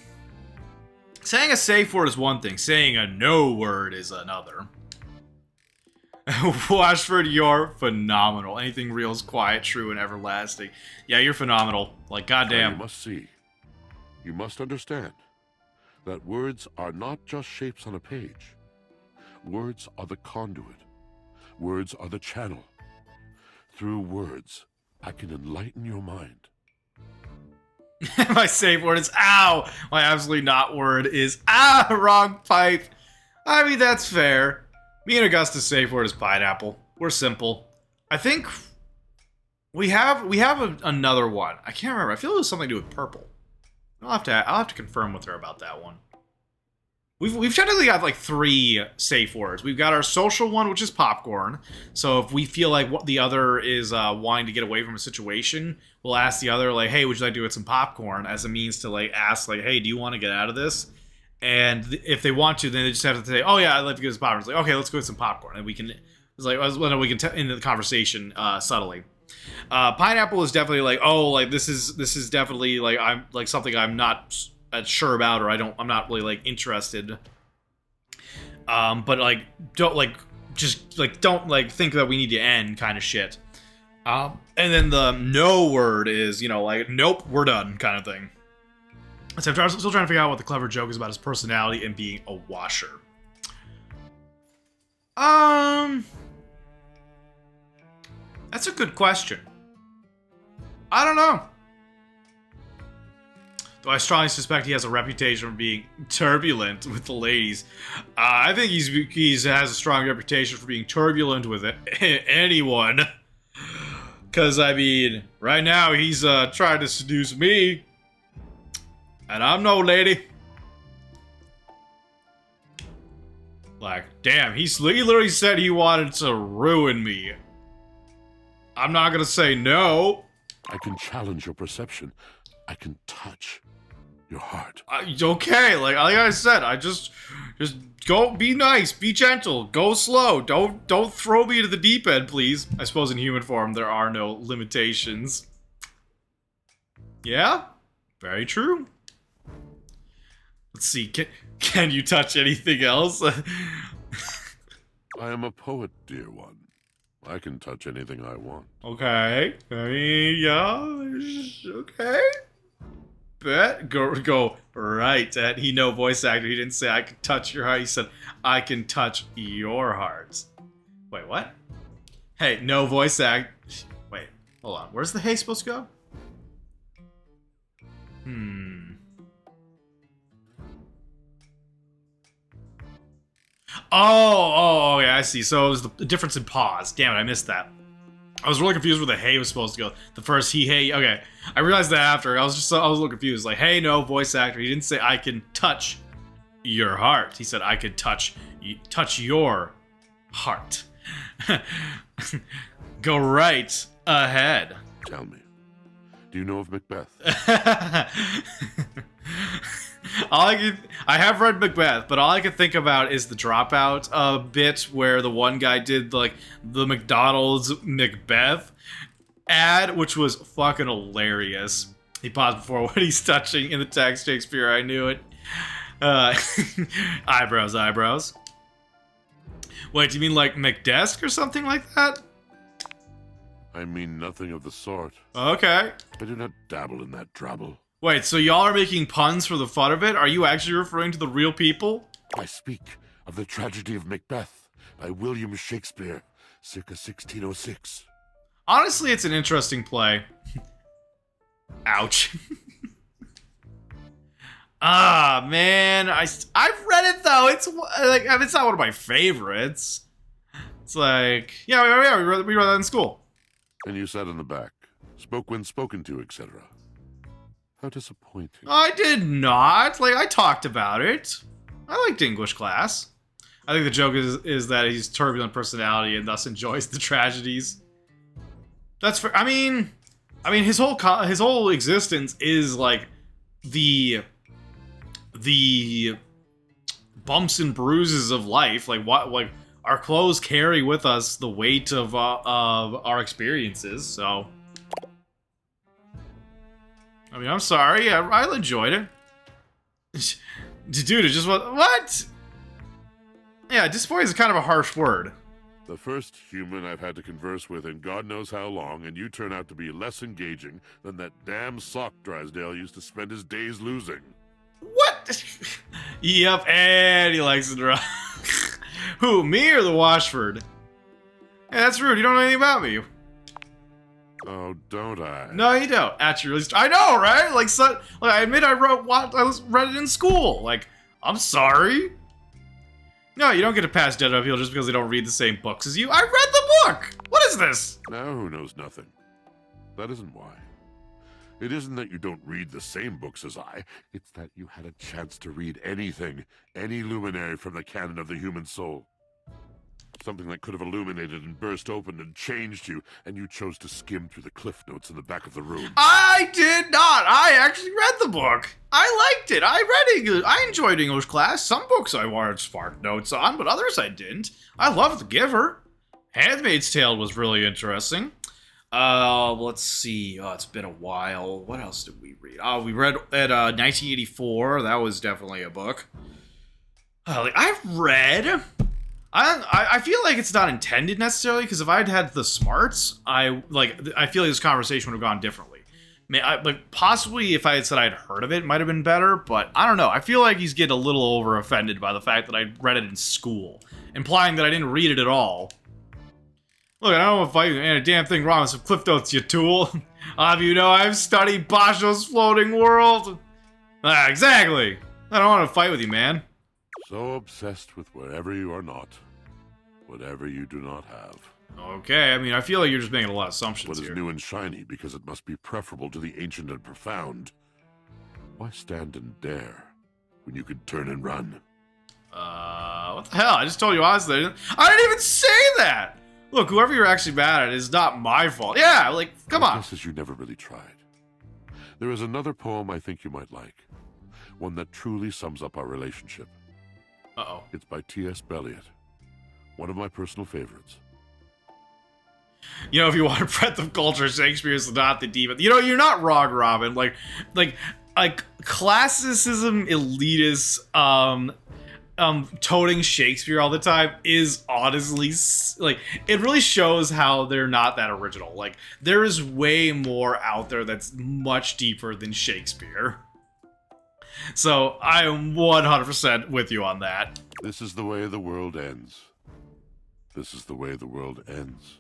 Saying a safe word is one thing, saying a no word is another. Washford, you're phenomenal. Anything real is quiet, true, and everlasting. Yeah, you're phenomenal. Like, goddamn. You must see. You must understand that words are not just shapes on a page. Words are the conduit. Words are the channel. Through words, I can enlighten your mind. My safe word is ow. My absolutely not word is wrong pipe. I mean, that's fair. Me and Augustus' safe word is pineapple. We're simple. I think we have another one. I can't remember. I feel it was something to do with purple. I'll have to confirm with her about that one. We've technically got like 3 safe words. We've got our social one, which is popcorn. So if we feel like what the other is wanting to get away from a situation, we'll ask the other like, "Hey, would you like to get some popcorn?" as a means to like ask like, "Hey, do you want to get out of this?" And if they want to, then they just have to say, "Oh yeah, I'd like to get some popcorn." It's like, "Okay, let's go get some popcorn," and we can. It's like we can into the conversation subtly. Pineapple is definitely like, "Oh, like this is definitely like I'm like something I'm not sure about, or I'm not really like interested." But like don't like just like don't like think that we need to end kind of shit. And then the no word is, you know, like, "Nope, we're done" kind of thing. So I'm still trying to figure out what the clever joke is about his personality and being a washer. That's a good question. I don't know. Though I strongly suspect he has a reputation for being turbulent with the ladies. I think he has a strong reputation for being turbulent with anyone. Because, I mean, right now he's trying to seduce me. And I'm no lady. Like, damn, he literally said he wanted to ruin me. I'm not gonna say no. I can challenge your perception. I can touch your heart. Okay, like I said, I just go, be nice, be gentle, go slow. Don't throw me into the deep end, please. I suppose in human form there are no limitations. Yeah, very true. Let's see, can you touch anything else? I am a poet, dear one. I can touch anything I want. Okay. I mean, yeah. Okay. Bet. Go right. And he no voice actor. He didn't say I can touch your heart. He said I can touch your heart. Wait, what? Hey, no voice act. Wait, hold on. Where's the hey supposed to go? Oh, yeah, I see. So it was the difference in pause. Damn it, I missed that. I was really confused where the hey was supposed to go. The first he, hey, okay. I realized that after. I was a little confused. Like, hey, no, voice actor. He didn't say I can touch your heart. He said I could touch your heart. Go right ahead. Tell me, do you know of Macbeth? I have read Macbeth, but all I can think about is the Dropout bit where the one guy did like the McDonald's Macbeth ad, which was fucking hilarious. He paused before what he's touching in the text. Shakespeare, I knew it. Eyebrows. Wait, do you mean like McDesk or something like that? I mean nothing of the sort. Okay. I do not dabble in that trouble. Wait, so y'all are making puns for the fun of it? Are you actually referring to the real people? I speak of the tragedy of Macbeth by William Shakespeare, circa 1606. Honestly, it's an interesting play. Ouch. Ah, man, I've read it though. It's like it's not one of my favorites. It's like we read that in school. And you sat in the back, spoke when spoken to, etc. How disappointing. I did not. Like, I talked about it. I liked English class. I think the joke is that he's turbulent personality and thus enjoys the tragedies. That's fair. I mean, his whole existence is like the bumps and bruises of life. Like what? Like our clothes carry with us the weight of our experiences. So. I mean, I'm sorry. I enjoyed it. Dude, it just what? Yeah, disappointing is kind of a harsh word. The first human I've had to converse with in God knows how long, and you turn out to be less engaging than that damn sock Drysdale used to spend his days losing. What? Yep, and he likes to draw. Who, me or the Washford? Yeah, that's rude. You don't know anything about me. Oh, don't I? No, you don't. Actually, I know, right? Like, I admit I read it in school. Like, I'm sorry. No, you don't get to pass dead people just because they don't read the same books as you. I read the book! What is this? Now who knows nothing? That isn't why. It isn't that you don't read the same books as I. It's that you had a chance to read anything, any luminary from the canon of the human soul. Something that could have illuminated and burst open and changed you, and you chose to skim through the cliff notes in the back of the room. I did not. I actually read the book. I liked it. I read English. I enjoyed English class. Some books I wanted spark notes on, but others I didn't. I loved The Giver. Handmaid's Tale was really interesting. Let's see. Oh, it's been a while. What else did we read? Oh, we read at 1984. That was definitely a book. I've read. I feel like it's not intended necessarily, because if I'd had the smarts, I feel like this conversation would have gone differently. Possibly if I had said I'd heard of it, it might have been better, but I don't know. I feel like he's getting a little over offended by the fact that I read it in school, implying that I didn't read it at all. Look, I don't know if I ain't a damn thing wrong with some cliff notes, you tool. You know I've studied Basho's Floating World. Exactly. I don't want to fight with you, man. So obsessed with wherever you are not, whatever you do not have. Okay, I mean, I feel like you're just making a lot of assumptions What is here. new and shiny because it must be preferable to the ancient and profound. Why stand and dare when you could turn and run? What the hell? I just told you honestly. I didn't even say that! Look, whoever you're actually mad at is not my fault. Yeah, come on. I guess you never really tried. There is another poem I think you might like. One that truly sums up our relationship. Uh-oh. It's by T.S. Eliot. One of my personal favorites. You know, if you want to breadth of culture, Shakespeare is not the demon. You know, you're not wrong, Robin. Classicism, elitist, toting Shakespeare all the time is honestly, it really shows how they're not that original. There is way more out there that's much deeper than Shakespeare. So, I am 100% with you on that. This is the way the world ends. This is the way the world ends.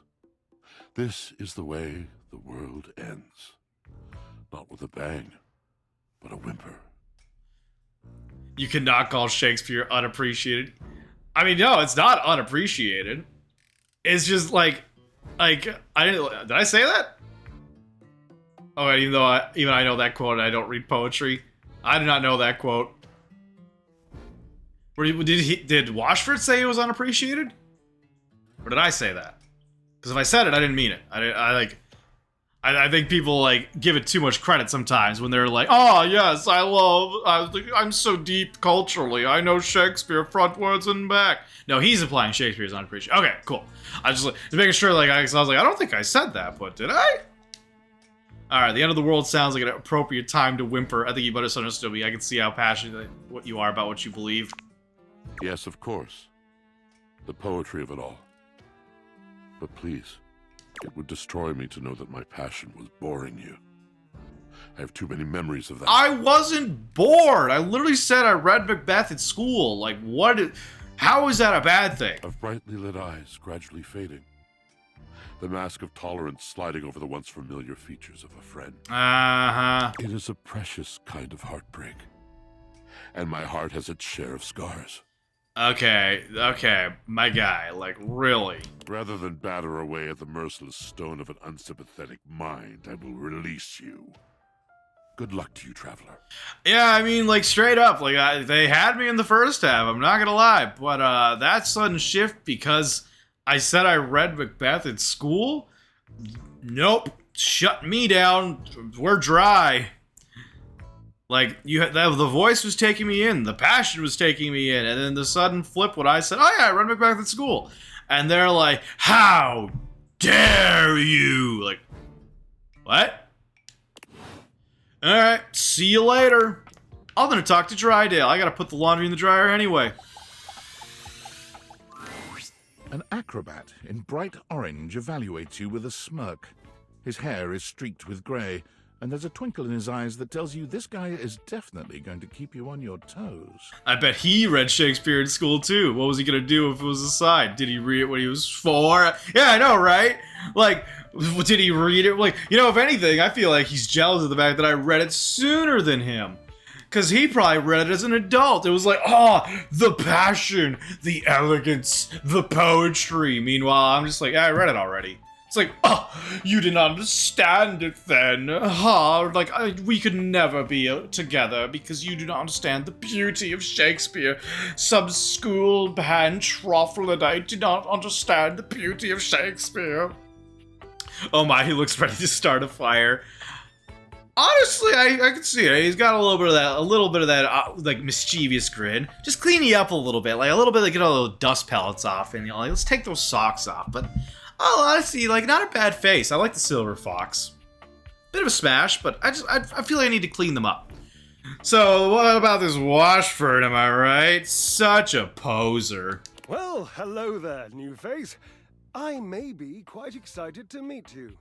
This is the way the world ends. Not with a bang, but a whimper. You cannot call Shakespeare unappreciated. I mean, no, it's not unappreciated. It's just I didn't. Did I say that? Oh, even though I know that quote, and I don't read poetry. I do not know that quote. Did Washford say it was unappreciated? Or did I say that? Because if I said it, I didn't mean it. I think people give it too much credit sometimes when they're like, "Oh yes, I'm so deep culturally. I know Shakespeare frontwards and back." No, he's implying Shakespeare is unappreciated. Okay, cool. I was making sure. I was like, I don't think I said that, but did I? All right, the end of the world sounds like an appropriate time to whimper. I think you better understood me. I can see how passionate you are about what you believe. Yes, of course. The poetry of it all. But please, it would destroy me to know that my passion was boring you. I have too many memories of that. I wasn't bored. I literally said I read Macbeth at school. How is that a bad thing? Of brightly lit eyes gradually fading. The mask of tolerance sliding over the once familiar features of a friend. Uh-huh. It is a precious kind of heartbreak. And my heart has its share of scars. Okay, my guy, really. Rather than batter away at the merciless stone of an unsympathetic mind, I will release you. Good luck to you, traveler. Yeah, I mean, straight up, they had me in the first half, I'm not gonna lie, but that sudden shift because I said I read Macbeth at school? Nope, shut me down, we're dry. The voice was taking me in, the passion was taking me in, and then the sudden flip when I said, "Oh yeah, I read Macbeth at school," and they're like, "How dare you?" What? All right, see you later. I'm gonna talk to Drydale. I gotta put the laundry in the dryer anyway. An acrobat in bright orange evaluates you with a smirk. His hair is streaked with grey, and there's a twinkle in his eyes that tells you this guy is definitely going to keep you on your toes. I bet he read Shakespeare in school too. What was he gonna do if it was a side? Did he read it when he was 4? Yeah, I know, right? Did he read it? If anything, I feel like he's jealous of the fact that I read it sooner than him. Because he probably read it as an adult. It was like, oh, the passion, the elegance, the poetry. Meanwhile, I'm just like, I read it already. It's like, oh, you didn't understand it then, huh? Like, we could never be together because you do not understand the beauty of Shakespeare. Some school band troglodyte do not understand the beauty of Shakespeare. Oh my, he looks ready to start a fire. Honestly, I can see it. He's got a little bit of that, like mischievous grin. Just clean you up a little bit, like get all the dust pellets off, and like, let's take those socks off. But honestly, like, not a bad face. I like the silver fox. Bit of a smash, but I feel like I need to clean them up. So what about this Washford? Am I right? Such a poser. Well, hello there, new face. I may be quite excited to meet you.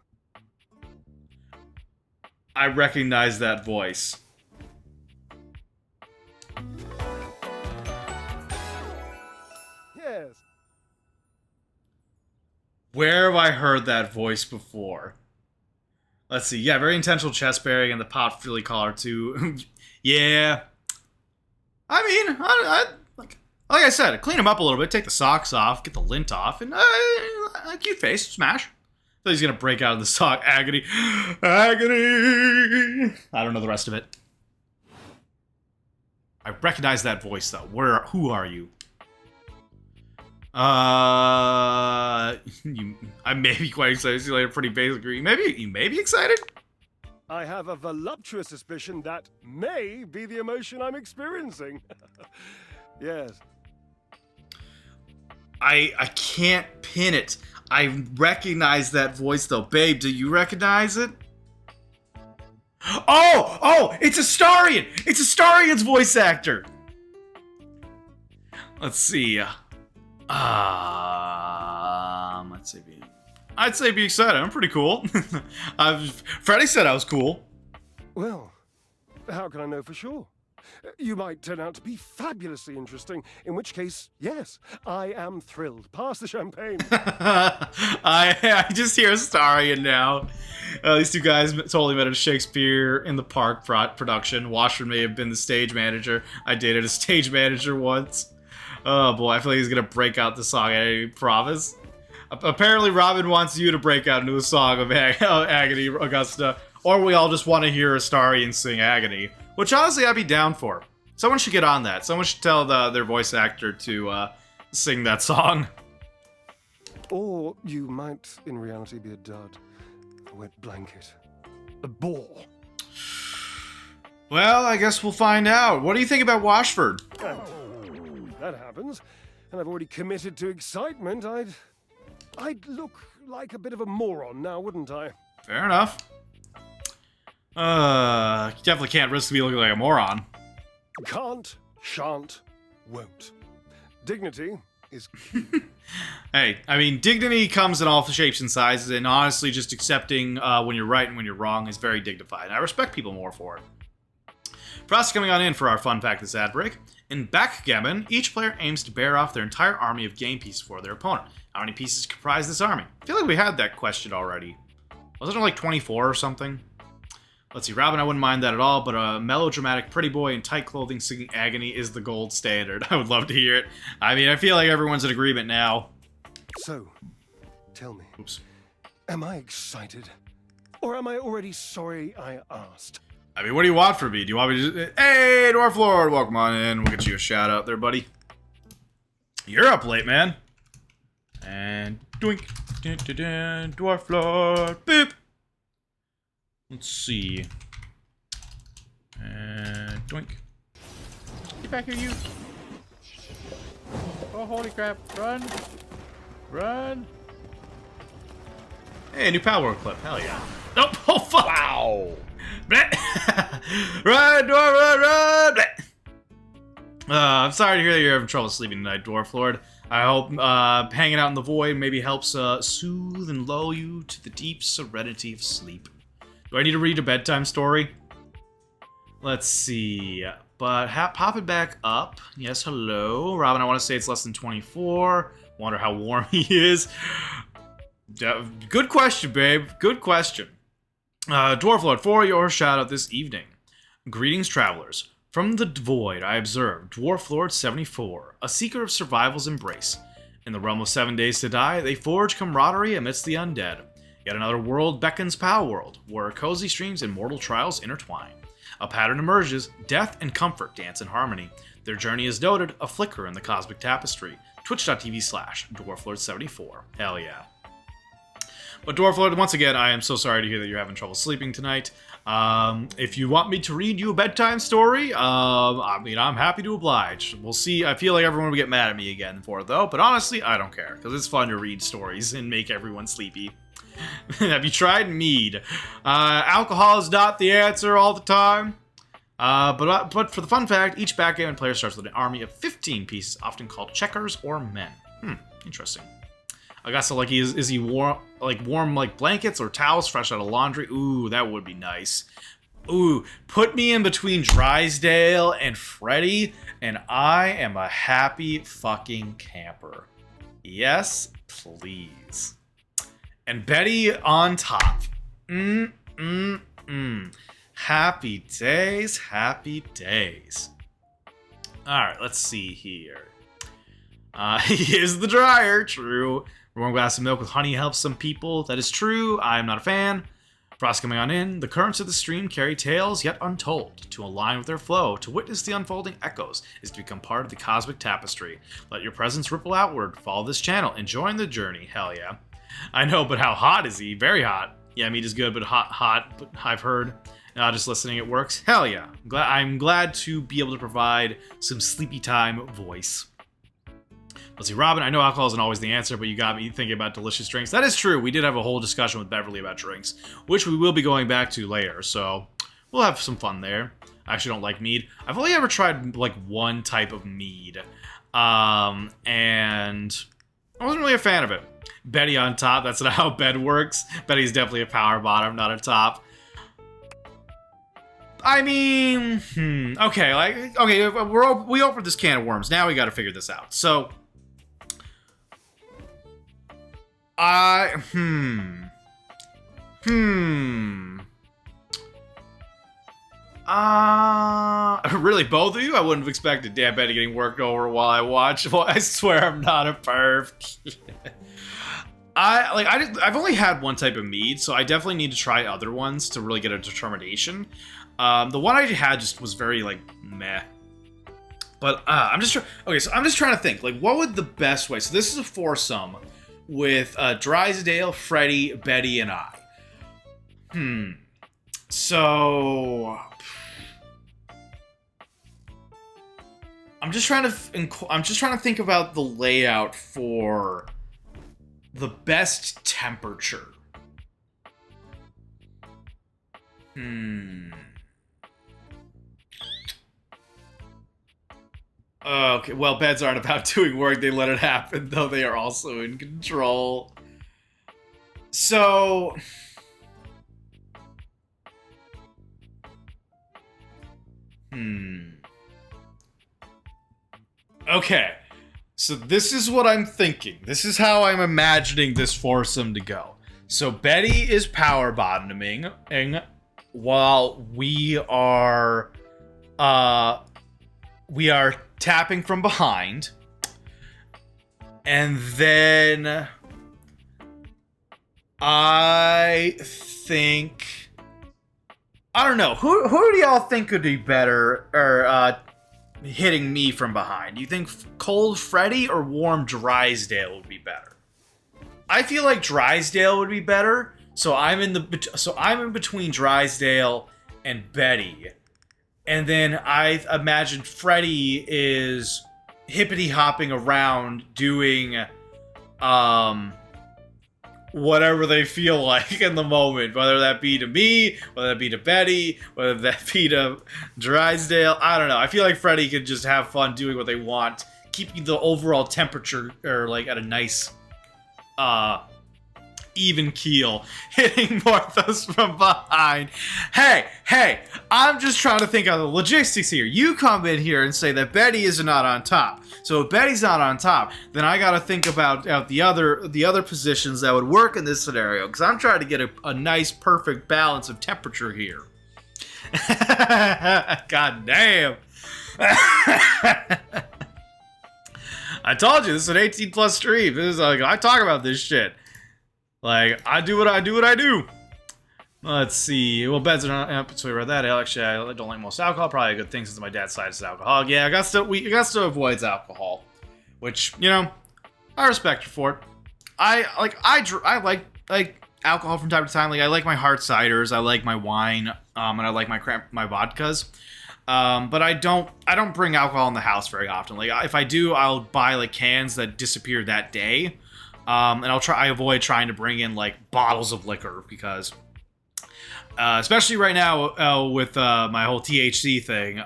I recognize that voice. Yes. Where have I heard that voice before? Let's see. Yeah, very intentional chest bearing and the pot filly collar too. Yeah. I mean, like I said, clean him up a little bit, take the socks off, get the lint off, and cute face, smash. So he's gonna break out of the sock. Agony. Agony! I don't know the rest of it. I recognize that voice, though. Who are you? I may be quite excited to see you later. Pretty basic. You may be excited? I have a voluptuous suspicion that may be the emotion I'm experiencing. Yes. I can't pin it. I recognize that voice, though. Babe, do you recognize it? Oh! It's Astarion! It's Astarion's voice actor! Let's see. Let's see. I'd say be excited. I'm pretty cool. Freddy said I was cool. Well, how can I know for sure? You might turn out to be fabulously interesting, in which case, yes, I am thrilled. Pass the champagne. I just hear Astarion now. These two guys totally met at Shakespeare in the Park production. Washford may have been the stage manager. I dated a stage manager once. Oh boy, I feel like he's gonna break out the song. I promise. Apparently, Robin wants you to break out into a song of Agony, Augusta, or we all just want to hear Astarion sing Agony. Which, honestly, I'd be down for. Someone should get on that. Someone should tell their voice actor to sing that song. Or you might, in reality, be a dud. A wet blanket. A ball. Well, I guess we'll find out. What do you think about Washford? That happens. And I've already committed to excitement. I'd look like a bit of a moron now, wouldn't I? Fair enough. Definitely can't risk me looking like a moron. Can't, shan't, won't. Dignity is Hey, I mean, dignity comes in all shapes and sizes, and honestly, just accepting when you're right and when you're wrong is very dignified. And I respect people more for it. For us coming on in for our fun fact this ad break, in backgammon, each player aims to bear off their entire army of game pieces for their opponent. How many pieces comprise this army? I feel like we had that question already. Wasn't it like 24 or something? Let's see, Robin, I wouldn't mind that at all, but a melodramatic pretty boy in tight clothing singing Agony is the gold standard. I would love to hear it. I mean, I feel like everyone's in agreement now. So, tell me. Oops. Am I excited? Or am I already sorry I asked? I mean, what do you want from me? Do you want me to... Hey, Dwarf Lord, welcome on in. We'll get you a shout out there, buddy. You're up late, man. And doink. Dun, dun, dun, Dwarf Lord. Boop. Let's see. And doink. Get back here, you. Oh, holy crap. Run. Run. Hey, new power clip. Hell yeah. Nope. Oh, fuck. Wow. Run, Dwarf, run. I'm sorry to hear that you're having trouble sleeping tonight, Dwarf Lord. I hope hanging out in the void maybe helps soothe and lull you to the deep serenity of sleep. Do I need to read a bedtime story? Let's see. But pop it back up. Yes, hello. Robin, I want to say it's less than 24. Wonder how warm he is. Good question, babe. Good question. Dwarf Lord, for your shout out this evening. Greetings, travelers. From the void, I observed Dwarf Lord 74, a seeker of survival's embrace. In the realm of 7 days to die, they forge camaraderie amidst the undead. Yet another world beckons Pow World, where cozy streams and mortal trials intertwine. A pattern emerges, death and comfort dance in harmony. Their journey is noted, a flicker in the cosmic tapestry. Twitch.tv/DwarfLord74. Hell yeah. But Dwarf Lord, once again, I am so sorry to hear that you're having trouble sleeping tonight. If you want me to read you a bedtime story, I mean, I'm happy to oblige. We'll see. I feel like everyone will get mad at me again for it, though. But honestly, I don't care, because it's fun to read stories and make everyone sleepy. Have you tried mead? Alcohol is not the answer all the time. But for the fun fact, each backgammon player starts with an army of 15 pieces, often called checkers or men. Interesting. I guess so. Like, is he warm like blankets or towels fresh out of laundry? Ooh, that would be nice. Ooh, put me in between Drysdale and Freddy, and I am a happy fucking camper. Yes, please. And Betty on top. Happy days, happy days. Alright, let's see here. Here's the dryer, true. A warm glass of milk with honey helps some people. That is true, I am not a fan. Frost coming on in. The currents of the stream carry tales yet untold. To align with their flow, to witness the unfolding echoes, is to become part of the cosmic tapestry. Let your presence ripple outward. Follow this channel. Enjoying the journey. Hell yeah. I know, but how hot is he? Very hot. Yeah, meat is good, but hot, but I've heard. Just listening, it works. Hell yeah. I'm glad to be able to provide some sleepy time voice. Let's see, Robin, I know alcohol isn't always the answer, but you got me thinking about delicious drinks. That is true. We did have a whole discussion with Beverly about drinks, which we will be going back to later, so we'll have some fun there. I actually don't like mead. I've only ever tried, like, one type of mead, and I wasn't really a fan of it. Betty on top, that's not how bed works. Betty's definitely a power bottom, not a top. I mean, okay, we opened this can of worms. Now we gotta figure this out. So, really, both of you? I wouldn't have expected damn Betty getting worked over while I watch. Well, I swear I'm not a perv. I've only had one type of mead, so I definitely need to try other ones to really get a determination. The one I had just was very, like, meh. But, I'm just trying to think, like, what would the best way... So this is a foursome with, Drysdale, Freddy, Betty, and I. So... I'm just trying to think about the layout for the best temperature. Okay, well, beds aren't about doing work, they let it happen, though they are also in control. So... Okay, so this is what I'm thinking. This is how I'm imagining this foursome to go. So Betty is power bottoming, while we are tapping from behind, and then I think, I don't know, who do y'all think could be better, or hitting me from behind? Do you think cold Freddy or warm Drysdale would be better? I feel like Drysdale would be better, so I'm in between Drysdale and Betty. And then I imagine Freddy is hippity hopping around doing whatever they feel like in the moment, whether that be to me, whether that be to Betty, whether that be to Drysdale. I don't know. I feel like Freddy could just have fun doing what they want, keeping the overall temperature like at a nice even keel, hitting Morthos from behind. Hey, I'm just trying to think of the logistics here. You come in here and say that Betty is not on top. So if Betty's not on top, then I gotta think about the other positions that would work in this scenario, because I'm trying to get a nice, perfect balance of temperature here. God damn. I told you, this is an 18 plus stream. This is like, I talk about this shit. Like, I do what I do. Let's see. Well, beds are not. So we read that. Actually, I don't like most alcohol. Probably a good thing since my dad's side is alcoholic. Yeah, Augusta avoids alcohol, which, you know, I respect her for it. I like alcohol from time to time. Like, I like my hard ciders, I like my wine, and I like my vodkas. But I don't bring alcohol in the house very often. Like, if I do, I'll buy like cans that disappear that day. And I avoid trying to bring in like bottles of liquor because, especially right now with my whole THC thing,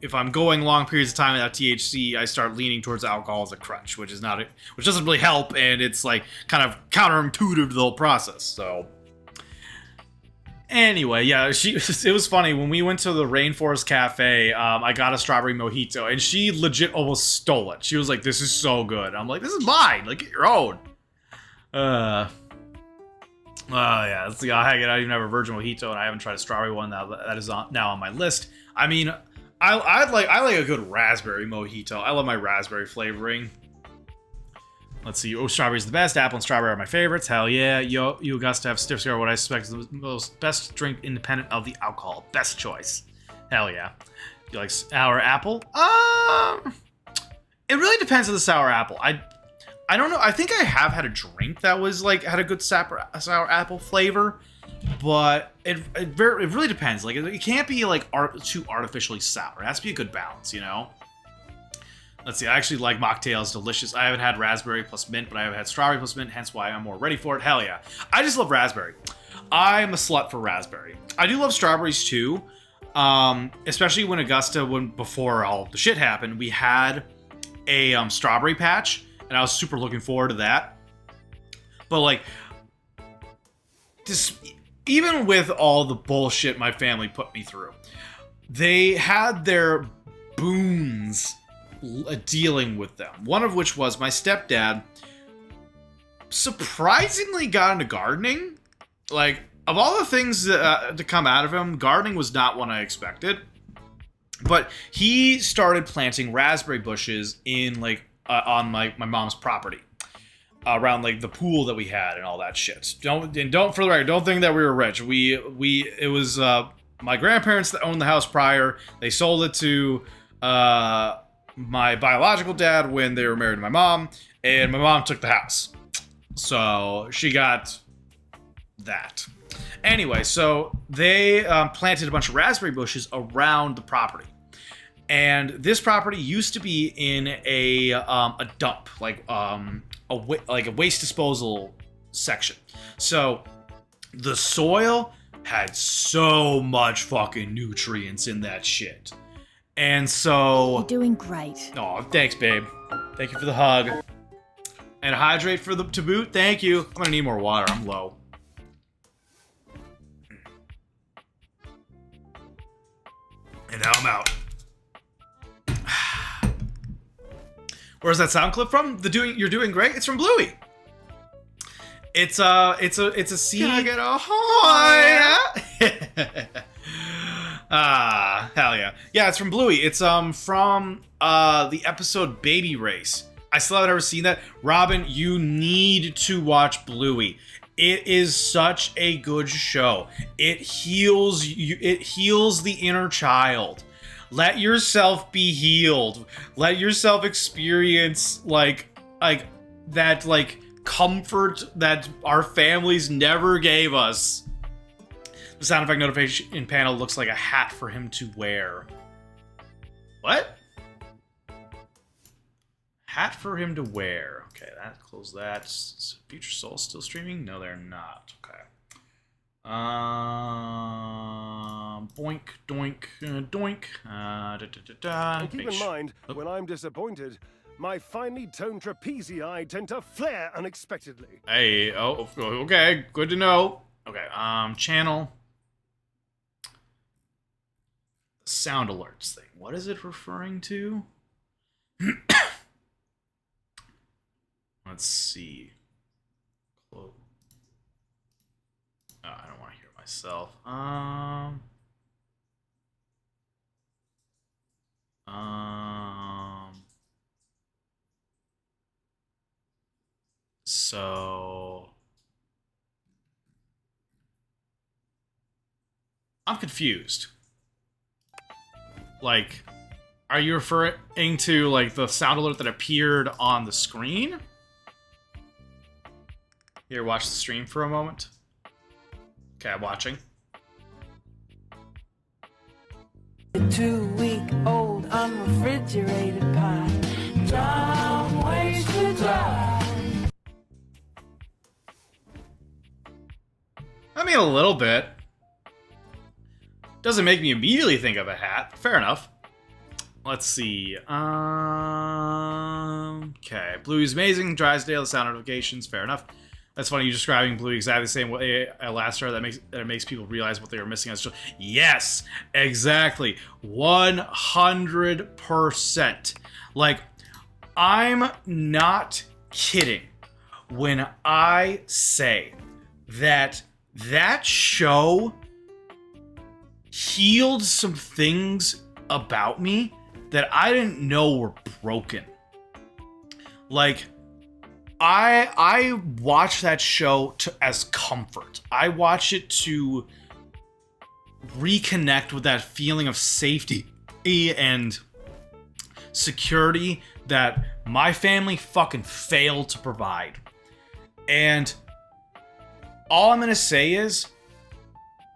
if I'm going long periods of time without THC, I start leaning towards alcohol as a crutch, which doesn't really help, and it's like kind of counterintuitive to the whole process. So anyway, yeah, it was funny when we went to the Rainforest Cafe. I got a strawberry mojito, and she legit almost stole it. She was like, "This is so good." I'm like, "This is mine. Like, get your own." Oh yeah, let's see. I don't even have a virgin mojito, and I haven't tried a strawberry one. That is now on my list. I mean, I like a good raspberry mojito. I love my raspberry flavoring. Let's see. Oh, strawberry's the best. Apple and strawberry are my favorites. Hell yeah. You Augusta have stiff cigar. What I suspect is the most best drink independent of the alcohol. Best choice. Hell yeah. You like sour apple? It really depends on the sour apple. I don't know. I think I have had a drink that was like had a good sour apple flavor, but it really depends. Like, it can't be like too artificially sour. It has to be a good balance, you know. Let's see. I actually like mocktails. Delicious. I haven't had raspberry plus mint, but I have had strawberry plus mint. Hence why I'm more ready for it. Hell yeah. I just love raspberry. I'm a slut for raspberry. I do love strawberries too, especially when before all the shit happened, we had a strawberry patch. And I was super looking forward to that. But like, even with all the bullshit my family put me through, they had their boons dealing with them. One of which was my stepdad surprisingly got into gardening. Like, of all the things to come out of him, gardening was not one I expected. But he started planting raspberry bushes in like on my mom's property, around like the pool that we had and all that shit. Don't for the record, don't think that we were rich. It was my grandparents that owned the house prior. They sold it to my biological dad when they were married to my mom, and my mom took the house. So she got that. Anyway, so they planted a bunch of raspberry bushes around the property. And this property used to be in a dump, like a waste disposal section. So the soil had so much fucking nutrients in that shit. And so you're doing great. Oh, thanks, babe. Thank you for the hug. And hydrate to boot. Thank you. I'm gonna need more water. I'm low. And now I'm out. Where's that sound clip from? You're doing great. It's from Bluey. It's a scene. Can I get a hi? Hell yeah. Yeah, it's from Bluey. It's from the episode Baby Race. I still haven't ever seen that. Robin, you need to watch Bluey. It is such a good show. It heals you. It heals the inner child. Let yourself be healed. Let yourself experience like that comfort that our families never gave us. The sound effect notification panel looks like a hat for him to wear. What? Hat for him to wear. Okay, close that. Future Soul still streaming? No, they're not. Okay. Boink, doink, doink. And keep in mind, when I'm disappointed, my finely toned trapezii tend to flare unexpectedly. Hey, okay, good to know. Okay, channel. Sound alerts thing. What is it referring to? Let's see. Oh, I don't want to hear myself. So I'm confused. Like, are you referring to like the sound alert that appeared on the screen? Here, watch the stream for a moment. Okay, I'm watching. 2-week-old unrefrigerated pie. Long ways to drive. I mean, a little bit. Doesn't make me immediately think of a hat. Fair enough. Let's see. Okay. Bluey's amazing. Drysdale, the sound notifications. Fair enough. That's funny. You describing Bluey exactly the same way last year. That makes people realize what they were missing. Yes, exactly. 100%. Like, I'm not kidding when I say that show healed some things about me that I didn't know were broken. Like, I watch that show as comfort. I watch it to reconnect with that feeling of safety and security that my family fucking failed to provide. And all I'm gonna say is,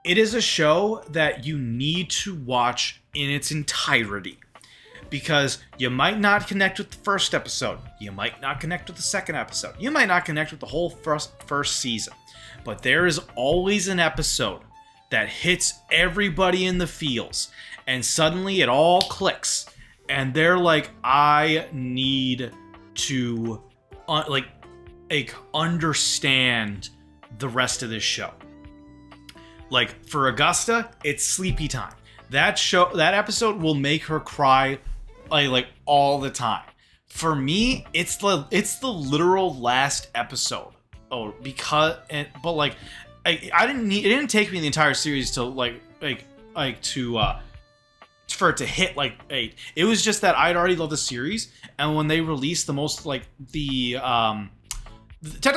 it is a show that you need to watch in its entirety. Because you might not connect with the first episode. You might not connect with the second episode. You might not connect with the whole first season. But there is always an episode that hits everybody in the feels. And suddenly it all clicks. And they're like, I need to understand the rest of this show. Like, for Augusta, it's sleepy time. That episode will make her cry like all the time. For me, it's the literal last episode. Oh, because but like I didn't need, it didn't take me the entire series to for it to hit like 8. It was just that I'd already loved the series, and when they released the most technically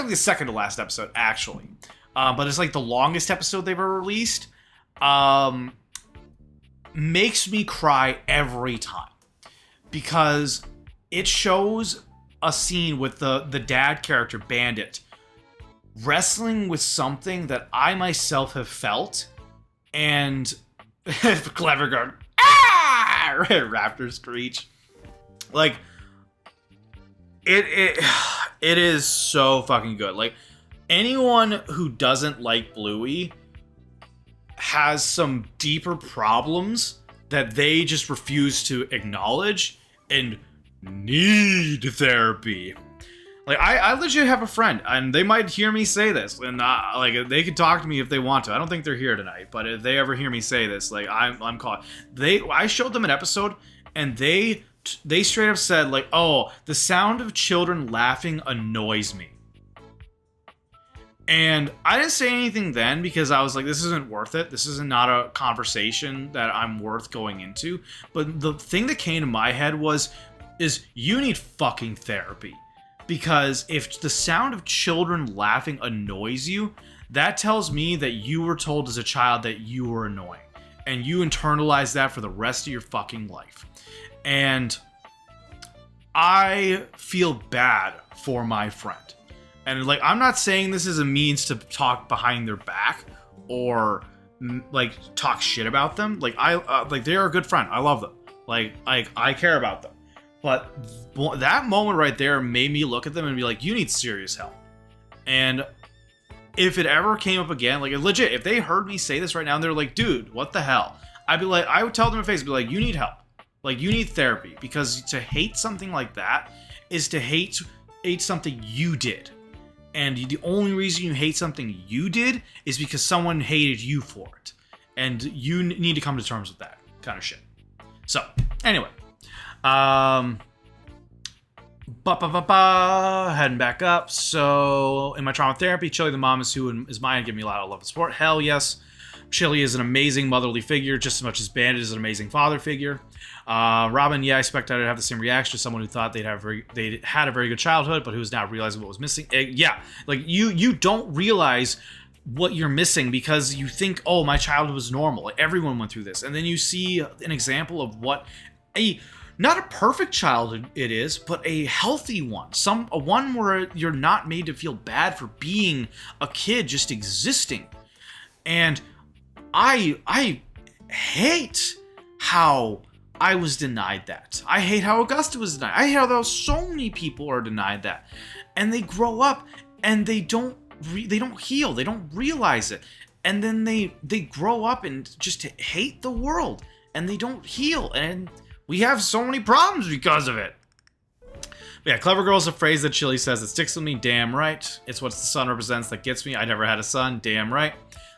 the second to last episode actually, but it's like the longest episode they've ever released, makes me cry every time. Because it shows a scene with the dad character, Bandit, wrestling with something that I myself have felt, and Clever Guard, Raptor screech. Like, it is so fucking good. Like, anyone who doesn't like Bluey has some deeper problems that they just refuse to acknowledge and need therapy. Like, I legit have a friend, and they might hear me say this, and like, they can talk to me if they want to. I don't think they're here tonight, but if they ever hear me say this, like, I'm caught. I showed them an episode, and they straight up said, like, oh, the sound of children laughing annoys me. And I didn't say anything then because I was like, this isn't worth it. This is not a conversation that I'm worth going into. But the thing that came to my head is you need fucking therapy. Because if the sound of children laughing annoys you, that tells me that you were told as a child that you were annoying. And you internalize that for the rest of your fucking life. And I feel bad for my friend. And like, I'm not saying this is a means to talk behind their back or like talk shit about them. Like, like, they are a good friend. I love them. Like I care about them. But that moment right there made me look at them and be like, you need serious help. And if it ever came up again, like, legit, if they heard me say this right now and they're like, dude, what the hell? I'd be like, I would tell them in face, be like, you need help. Like, you need therapy. Because to hate something like that is to hate something you did. And the only reason you hate something you did is because someone hated you for it. And you need to come to terms with that kind of shit. So, anyway. Heading back up. So, in my trauma therapy, Chili the mom is who is mine, give me a lot of love and support. Hell yes. Chili is an amazing motherly figure, just as much as Bandit is an amazing father figure. Robin, yeah, I expect I'd have the same reaction to someone who thought they'd had a very good childhood, but who's now realizing what was missing. Yeah, like you don't realize what you're missing because you think, oh, my childhood was normal. Like, everyone went through this, and then you see an example of what not a perfect childhood it is, but a healthy one. One where you're not made to feel bad for being a kid, just existing. And I hate how I was denied that. I hate how Augusta was denied. I hate how so many people are denied that. And they grow up and they don't heal. They don't realize it. And then they grow up and just hate the world. And they don't heal. And we have so many problems because of it. But yeah, clever girl is a phrase that Chili says that sticks with me. Damn right. It's what the sun represents that gets me. I never had a son. Damn right.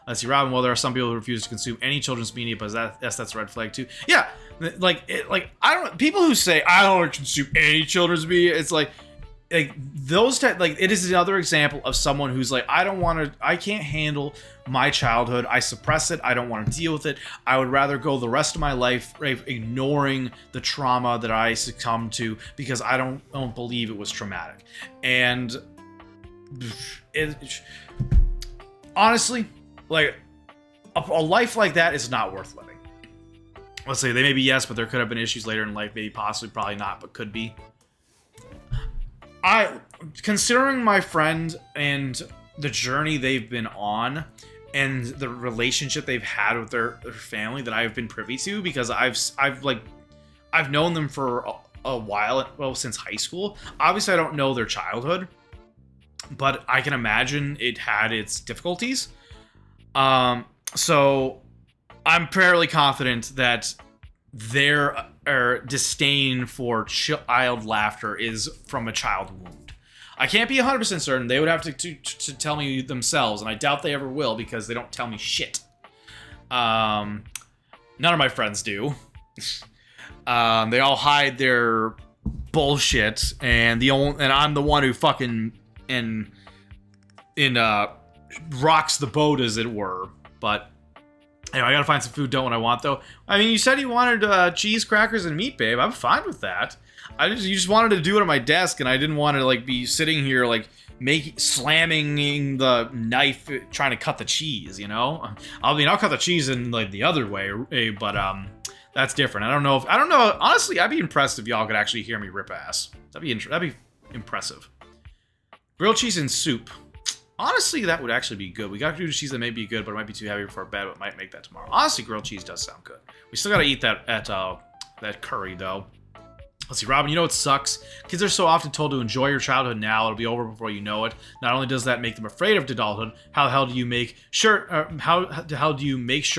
Let's see, Robin. Well, there are some people who refuse to consume any children's media, but that's a red flag too. Yeah, I don't. People who say I don't want to consume any children's media, it's like those type. Like, it is another example of someone who's like, I can't handle my childhood. I suppress it. I don't want to deal with it. I would rather go the rest of my life ignoring the trauma that I succumbed to because I don't believe it was traumatic. And honestly, like, a life like that is not worth living. Let's say they may be yes, but there could have been issues later in life, maybe, possibly, probably not, but could be. Considering my friend and the journey they've been on and the relationship they've had with their family that I've been privy to, because I've known them for a while, well, since high school. Obviously, I don't know their childhood, but I can imagine it had its difficulties. So I'm fairly confident that their disdain for child laughter is from a child wound. I can't be 100% certain. They would have to tell me themselves, and I doubt they ever will because they don't tell me shit. None of my friends do. They all hide their bullshit, and I'm the one who fucking rocks the boat, as it were. But anyway, I gotta find some food. Don't what I want though. I mean, you said you wanted cheese, crackers, and meat, babe. I'm fine with that. You just wanted to do it at my desk, and I didn't want to be sitting here slamming the knife trying to cut the cheese. You know, I'll cut the cheese in the other way, but that's different. I don't know. Honestly, I'd be impressed if y'all could actually hear me rip ass. That'd be impressive. Grilled cheese and soup. Honestly, that would actually be good. We got grilled cheese that may be good, but it might be too heavy for bed, but might make that tomorrow. Honestly, grilled cheese does sound good. We still gotta eat that at that curry, though. Let's see, Robin, you know what sucks? Kids are so often told to enjoy your childhood now. It'll be over before you know it. Not only does that make them afraid of adulthood, how the hell do you make sure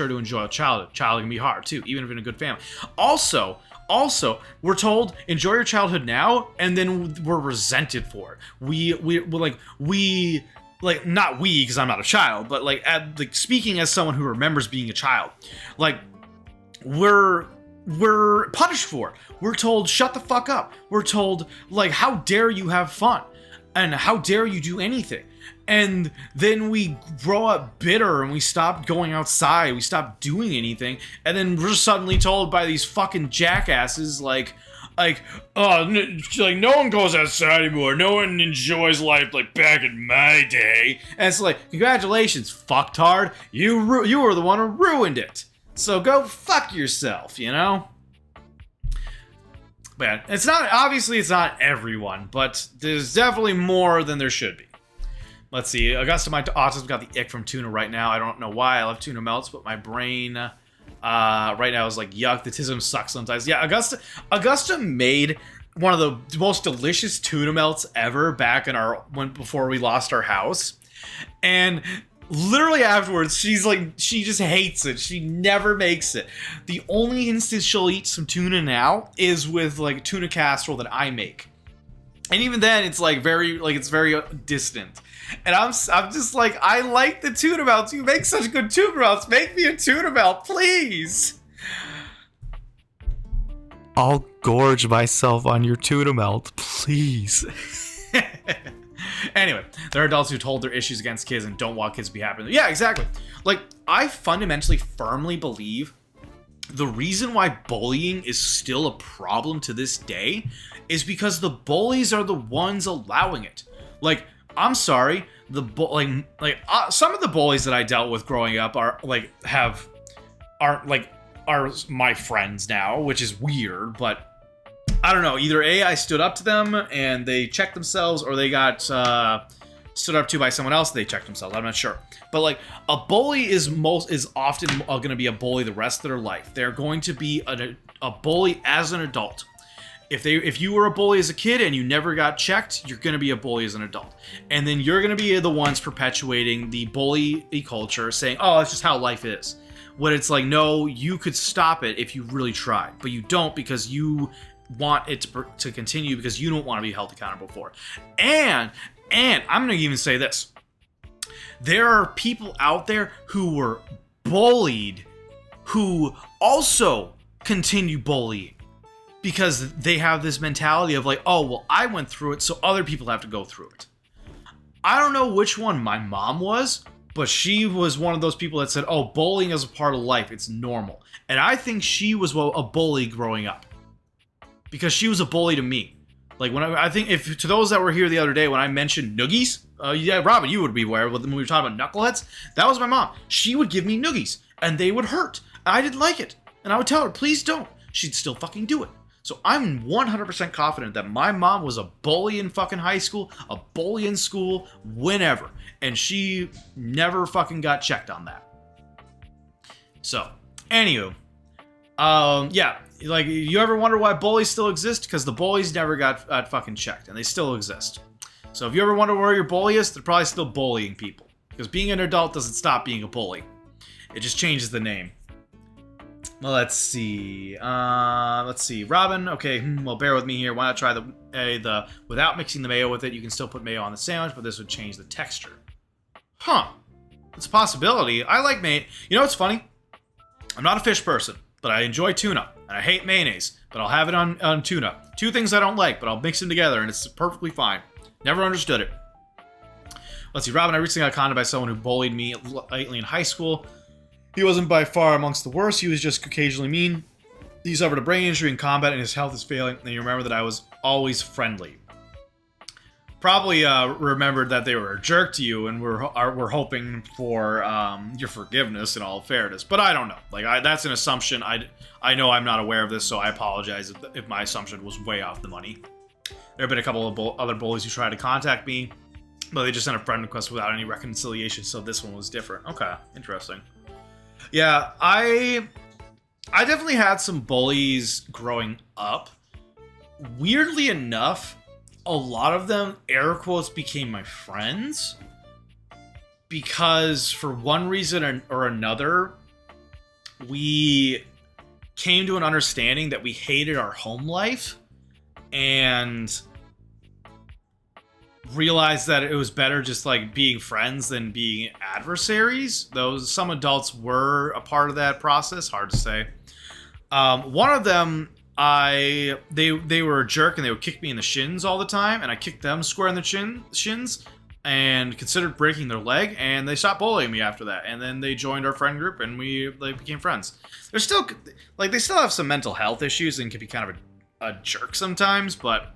to enjoy a childhood? Childhood can be hard, too, even if in a good family. Also, we're told enjoy your childhood now, and then we're resented for it. Not we, because I'm not a child, but speaking as someone who remembers being a child, we're punished for it. We're told shut the fuck up. We're told how dare you have fun, and how dare you do anything. And then we grow up bitter and we stop going outside. We stop doing anything, and then we're suddenly told by these fucking jackasses no one goes outside anymore. No one enjoys life like back in my day. And it's congratulations, fucktard. You were the one who ruined it. So go fuck yourself, you know? But it's not everyone, but there's definitely more than there should be. Let's see. Augusta, my autism got the ick from tuna right now. I don't know why. I love tuna melts, but my brain right now is yuck. The tism sucks sometimes. Yeah, Augusta made one of the most delicious tuna melts ever back in before we lost our house. And literally afterwards, she just hates it. She never makes it. The only instance she'll eat some tuna now is with tuna casserole that I make. And even then, it's very distant. And I'm just I like the tuna melts. You make such good tuna melts. Make me a tuna melt, please. I'll gorge myself on your tuna melt, please. Anyway, there are adults who hold their issues against kids and don't want kids to be happy. Yeah, exactly. Like, I fundamentally, firmly believe the reason why bullying is still a problem to this day is because the bullies are the ones allowing it. Like, I'm sorry, some of the bullies that I dealt with growing up are my friends now, which is weird, but I don't know. Either A, I stood up to them and they checked themselves, or they got stood up to by someone else and they checked themselves. I'm not sure. But like, a bully is often going to be a bully the rest of their life. They're going to be a bully as an adult. If you were a bully as a kid and you never got checked, you're going to be a bully as an adult. And then you're going to be the ones perpetuating the bully culture, saying, oh, that's just how life is. When it's like, no, you could stop it if you really tried. But you don't, because you want it to continue, because you don't want to be held accountable for it. And I'm going to even say this. There are people out there who were bullied who also continue bullying because they have this mentality of like, oh, well, I went through it, so other people have to go through it. I don't know which one my mom was, but she was one of those people that said, oh, bullying is a part of life. It's normal. And I think she was a bully growing up because she was a bully to me. Like, I think if to those that were here the other day when I mentioned noogies, yeah, Robin, you would be aware when we were talking about knuckleheads. That was my mom. She would give me noogies, and they would hurt. I didn't like it, and I would tell her, please don't. She'd still fucking do it. So I'm 100% confident that my mom was a bully in fucking high school, a bully in school, whenever, and she never fucking got checked on that. So, anywho, yeah. Like, you ever wonder why bullies still exist? Because the bullies never got fucking checked, and they still exist. So if you ever wonder where your bully is, they're probably still bullying people. Because being an adult doesn't stop being a bully. It just changes the name. Well, let's see. Robin, okay, well, bear with me here. Why not try the without mixing the mayo with it? You can still put mayo on the sandwich, but this would change the texture. Huh. It's a possibility. I like mayo. You know what's funny? I'm not a fish person, but I enjoy tuna. And I hate mayonnaise, but I'll have it on tuna. Two things I don't like, but I'll mix them together, and it's perfectly fine. Never understood it. Let's see, Robin, I recently got conned by someone who bullied me lately in high school. He wasn't by far amongst the worst, he was just occasionally mean. He suffered a brain injury in combat, and his health is failing, and you remember that I was always friendly. Probably remembered that they were a jerk to you, and we're hoping for your forgiveness in all fairness. But I don't know. Like, that's an assumption. I know I'm not aware of this, so I apologize if my assumption was way off the money. There have been a couple of other bullies who tried to contact me, but they just sent a friend request without any reconciliation, so this one was different. Okay, interesting. Yeah, I definitely had some bullies growing up. Weirdly enough, a lot of them, air quotes, became my friends because for one reason or another, we came to an understanding that we hated our home life and realized that it was better just like being friends than being adversaries. Though some adults were a part of that process, hard to say. One of them, they were a jerk and they would kick me in the shins all the time, and I kicked them square in the shins and considered breaking their leg, and they stopped bullying me after that. And then they joined our friend group and we became friends. They're still they still have some mental health issues and can be kind of a jerk sometimes, but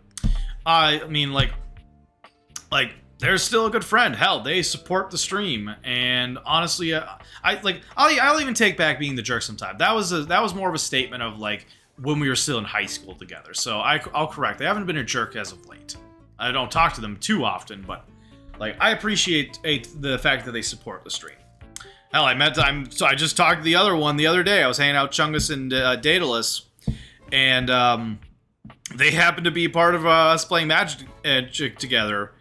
I mean like they're still a good friend. Hell, they support the stream, and honestly, I'll even take back being the jerk sometime. That was more of a statement of like when we were still in high school together. So I'll correct. They haven't been a jerk as of late. I don't talk to them too often, but like I appreciate the fact that they support the stream. Hell, I just talked to the other one the other day. I was hanging out with Chungus and Daedalus, and they happened to be part of us playing Magic together.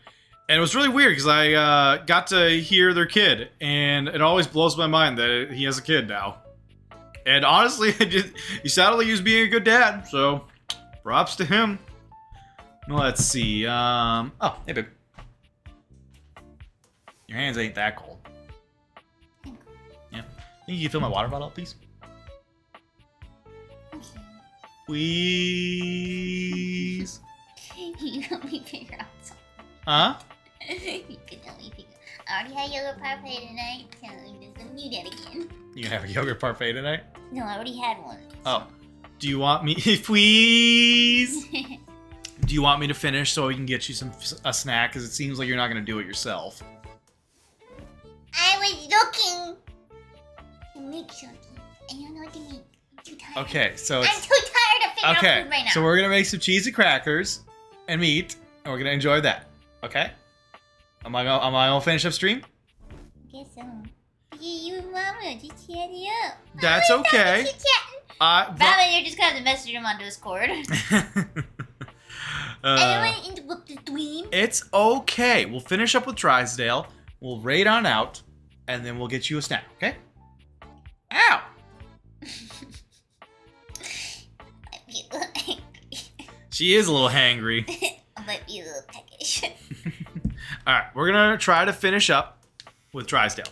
And it was really weird because I got to hear their kid, and it always blows my mind that he has a kid now. And honestly, he sounded like he was being a good dad, so props to him. Let's see. Oh, hey, babe. Your hands ain't that cold. Yeah. Think you can fill my water bottle, please? Please. You help me figure out something. Huh? You can only pick. I already had yogurt parfait tonight, so I'm just gonna do that again. You gonna have a yogurt parfait tonight? No, I already had one. Oh. Do you want me, please? Do you want me to finish so we can get you a snack? Because it seems like you're not gonna do it yourself. I was looking to make something. I don't know what to make. I'm too tired. Okay, so I'm too tired to figure out food right now. so we're gonna make some cheesy crackers and meat, and we're gonna enjoy that. Okay? Am I gonna finish up stream? Guess so. You and Mama just chat it up. That's okay. Robin, you're just gonna have to message him on Discord. I don't want to interrupt the stream. It's okay. We'll finish up with Drysdale. We'll raid on out, and then we'll get you a snack. Okay? Ow! She is a little hangry. I might be a little peckish. All right, we're gonna try to finish up with Drysdale.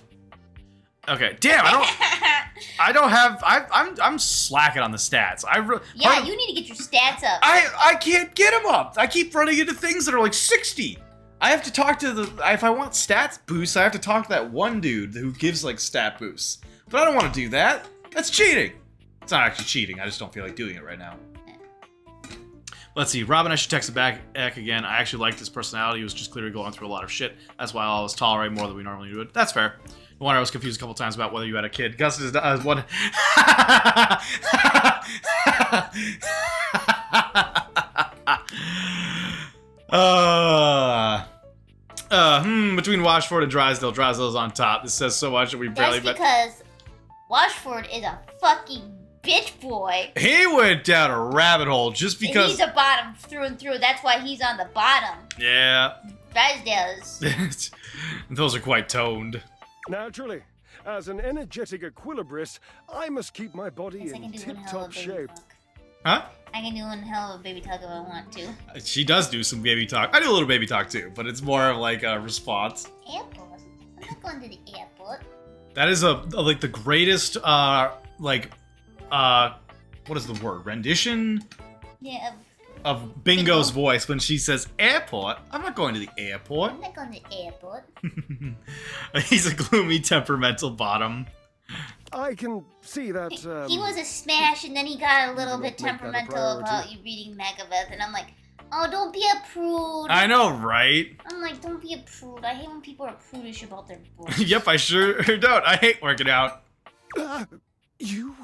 Okay, damn, I'm slacking on the stats. Yeah, you need to get your stats up. I can't get them up. I keep running into things that are like 60. I have to talk to if I want stats boosts, I have to talk to that one dude who gives like stat boosts. But I don't want to do that. That's cheating. It's not actually cheating. I just don't feel like doing it right now. Let's see. Robin, I should text it back again. I actually liked his personality. He was just clearly going through a lot of shit. That's why I'll always tolerate more than we normally do it. That's fair. No wonder I was confused a couple times about whether you had a kid. Gus is one. Between Washford and Drysdale, Drysdale's on top. This says so much that we barely. That's because Washford is a fucking bitch boy. He went down a rabbit hole just because. He's a bottom through and through. That's why he's on the bottom. Yeah. Drysdale is. Those are quite toned. Naturally, as an energetic equilibrist, I must keep my body in tip-top shape. Huh? I can do one hell of a baby talk if I want to. She does do some baby talk. I do a little baby talk too, but it's more of like a response. Airport? I'm not going to the airport. That is like the greatest what is the word? Rendition? Yeah. Of Bingo's voice when she says airport. I'm not going to the airport. I'm not going to the airport. He's a gloomy, temperamental bottom. I can see that. He was a smash, and then he got a little bit temperamental about you reading Megadeth, and I'm like, oh, don't be a prude. I know, right? I'm like, don't be a prude. I hate when people are prudish about their books. Yep, I sure don't. I hate working out. You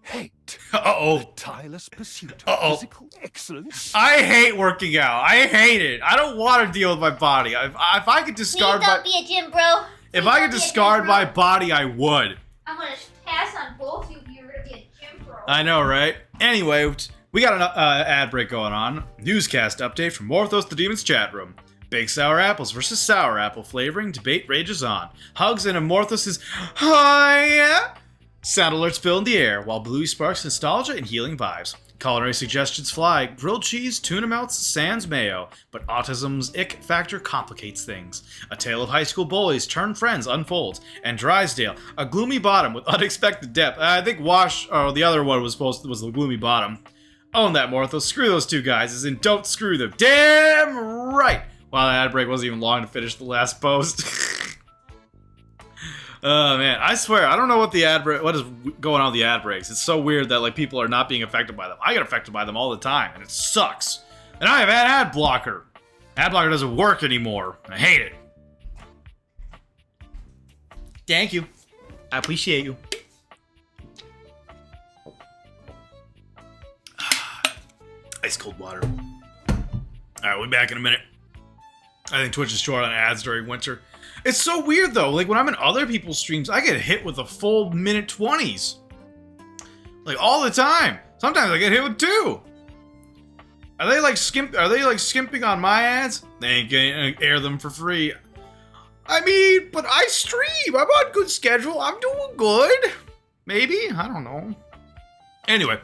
hate the tireless pursuit of physical excellence. I hate working out. I hate it. I don't want to deal with my body. If I could discard Please don't be a gym bro. If I could discard my body, I would. I'm gonna pass on both of you if you're gonna be a gym bro. I know, right? Anyway, we got an ad break going on. Newscast update from Morthos the Demon's chat room. Baked sour apples versus sour apple flavoring. Debate rages on. Hugs and Amorthos' hi. Sound alerts fill in the air, while Bluey sparks nostalgia and healing vibes. Culinary suggestions fly, grilled cheese, tuna melts, sans mayo, but autism's ick factor complicates things. A tale of high school bullies turn friends unfolds, and Drysdale, a gloomy bottom with unexpected depth. I think the other one was the gloomy bottom. Own that, Morthos. Screw those two guys, as in don't screw them. Damn right! Wow, that ad break wasn't even long to finish the last post. Oh man, I swear, I don't know what is going on with the ad breaks. It's so weird that like people are not being affected by them. I get affected by them all the time, and it sucks. And I have an ad blocker. Ad blocker doesn't work anymore. I hate it. Thank you. I appreciate you. Ice cold water. Alright, we'll be back in a minute. I think Twitch is short on ads during winter. It's so weird though, like when I'm in other people's streams, I get hit with a full minute 20s. Like all the time. Sometimes I get hit with 2. Are they like skimping on my ads? They ain't gonna air them for free. I mean, but I stream. I'm on good schedule. I'm doing good. Maybe? I don't know. Anyway.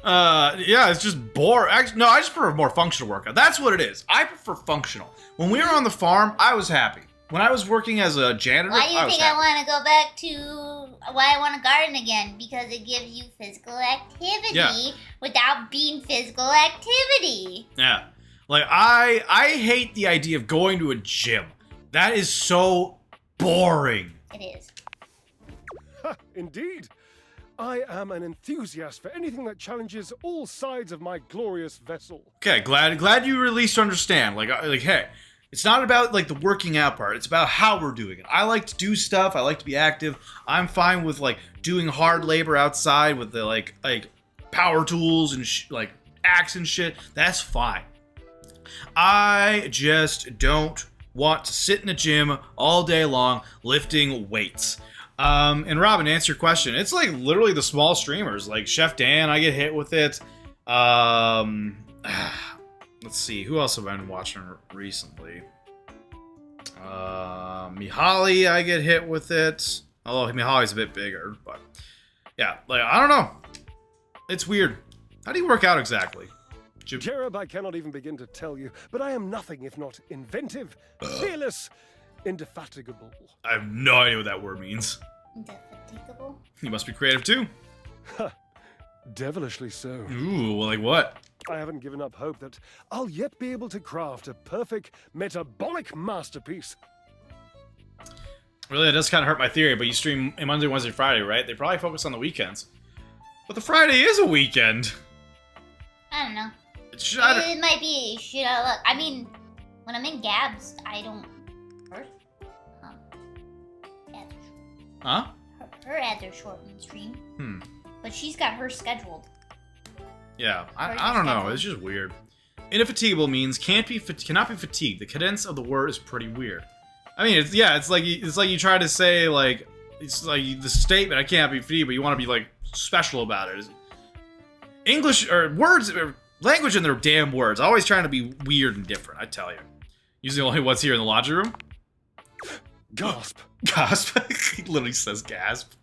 Yeah, it's just boring. Actually, no, I just prefer more functional workout. That's what it is. I prefer functional. When we were on the farm, I was happy. When I was working as a janitor, why do you think I want to go back to why I want to garden again? Because it gives you physical activity without being physical activity. Yeah. Like, I hate the idea of going to a gym. That is so boring. It is. Ha, indeed. I am an enthusiast for anything that challenges all sides of my glorious vessel. Okay, glad you at least understand. Like, hey, it's not about like the working out part. It's about how we're doing it. I like to do stuff. I like to be active. I'm fine with like doing hard labor outside with the like power tools and like axe and shit. That's fine. I just don't want to sit in a gym all day long lifting weights. And Robin, to answer your question, it's like literally the small streamers, like Chef Dan, I get hit with it. Let's see, who else have I been watching recently? Mihaly, I get hit with it. Although Mihaly's a bit bigger, but yeah, like, I don't know. It's weird. How do you work out exactly? Jared, I cannot even begin to tell you, but I am nothing if not inventive, fearless, indefatigable. I have no idea what that word means. Indefatigable? You must be creative too. Devilishly so. Ooh, well, like what? I haven't given up hope that I'll yet be able to craft a perfect metabolic masterpiece. Really, that does kind of hurt my theory, but you stream Monday, Wednesday, Friday, right? They probably focus on the weekends. But the Friday is a weekend. I don't know. It might be shit out of luck. I mean, when I'm in Gabs, I don't. Huh? Her ads are short in stream. But she's got hers scheduled. Yeah, I don't know. It's just weird. Indefatigable means cannot be fatigued. The cadence of the word is pretty weird. I mean, it's like you try to say like it's like the statement I can't be fatigued, but you want to be like special about it. English or words or language in their damn words. Always trying to be weird and different. I tell you. Usually only what's here in the laundry room. Gasp. Gasp. He literally says gasp.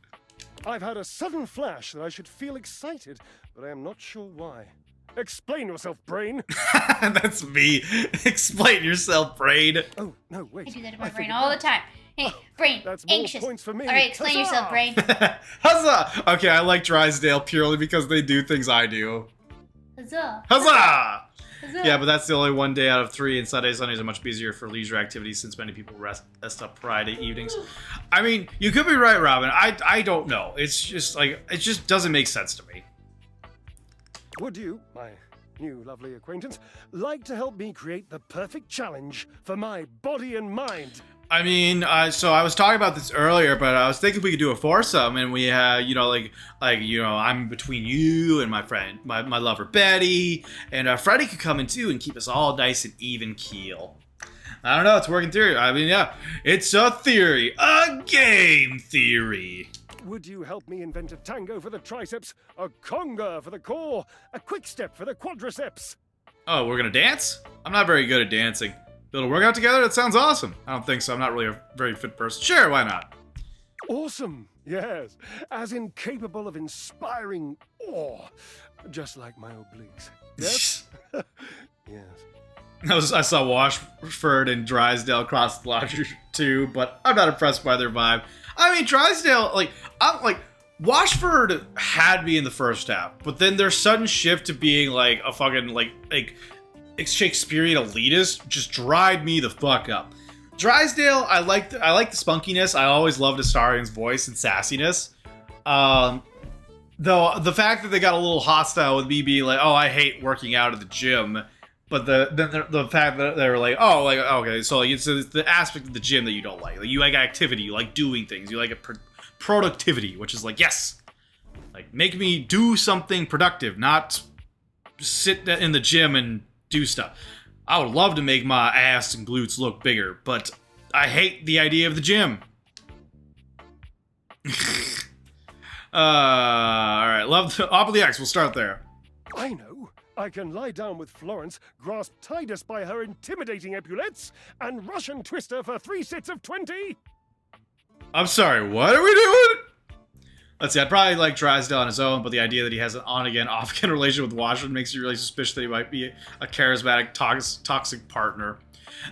I've had a sudden flash that I should feel excited, but I am not sure why. Explain yourself, brain. That's me. Explain yourself, brain. Oh, no, wait. I do that to my brain all the time. Hey, brain, that's more anxious. points for me. All right, explain yourself, brain. Huzzah! Okay, I like Drysdale purely because they do things I do. Huzzah! Huzzah! Huzzah! Yeah, but that's the only one day out of 3, and Sundays are much busier for leisure activities since many people rest up Friday evenings. I mean, you could be right, Robin. I don't know. It's just like, it just doesn't make sense to me. Would you, my new lovely acquaintance, like to help me create the perfect challenge for my body and mind? I mean, so I was talking about this earlier, but I was thinking we could do a foursome, and we had, I'm between you and my friend, my lover Betty, and Freddie could come in too and keep us all nice and even keel. I don't know, it's working through. I mean, yeah, it's a theory, a game theory. Would you help me invent a tango for the triceps, a conga for the core, a quick step for the quadriceps? Oh, we're gonna dance? I'm not very good at dancing. Build a workout together? That sounds awesome. I don't think so. I'm not really a very fit person. Sure, why not? Awesome, yes. As incapable of inspiring awe. Just like my obliques. Yes? Yes. I saw Washford and Drysdale cross the laundry too, but I'm not impressed by their vibe. I mean, Drysdale, Washford had me in the first half, but then their sudden shift to being like a fucking like Shakespearean elitist just dried me the fuck up. Drysdale, I like the spunkiness. I always loved Astarian's voice and sassiness. Though the fact that they got a little hostile with me being like, oh, I hate working out at the gym, but the fact that they were like, oh, like, okay, so like it's the aspect of the gym that you don't like. Like you like activity, you like doing things, you like productivity, which is like, yes, like make me do something productive, not sit in the gym and do stuff. I would love to make my ass and glutes look bigger, but I hate the idea of the gym. Alright, love the Op of the X, we'll start there. I know. I can lie down with Florence, grasp Titus by her intimidating epaulettes, and Russian twist her for 3 sets of 20. I'm sorry, what are we doing? Let's see, I'd probably like Drysdale on his own, but the idea that he has an on-again, off-again relation with Washington makes you really suspicious that he might be a charismatic, toxic partner.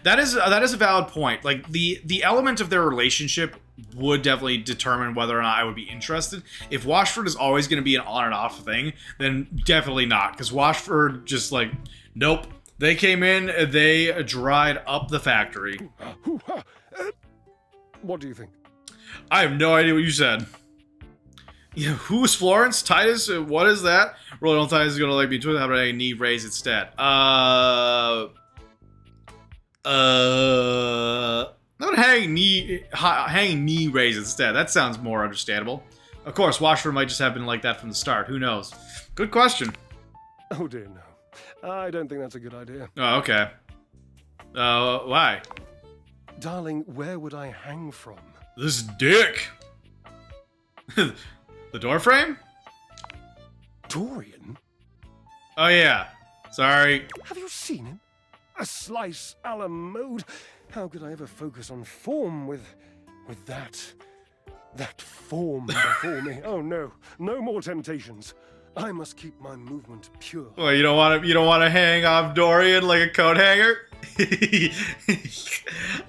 That is a valid point. Like, the element of their relationship would definitely determine whether or not I would be interested. If Washford is always going to be an on and off thing, then definitely not. Because Washford just like, nope, They came in, they dried up the factory. What do you think? I have no idea what you said. Yeah, who's Florence? Titus? What is that? Rolling on Titus is gonna like me too. How about a knee raise instead? How about hanging knee raise instead? That sounds more understandable. Of course, Washford might just have been like that from the start. Who knows? Good question. Oh dear, no. I don't think that's a good idea. Oh, okay. Why? Darling, where would I hang from? This dick. The door frame? Dorian? Oh yeah. Sorry. Have you seen him? A slice a la mode. How could I ever focus on form with that form before me? Oh no, no more temptations. I must keep my movement pure. Well, you don't want to hang off Dorian like a coat hanger?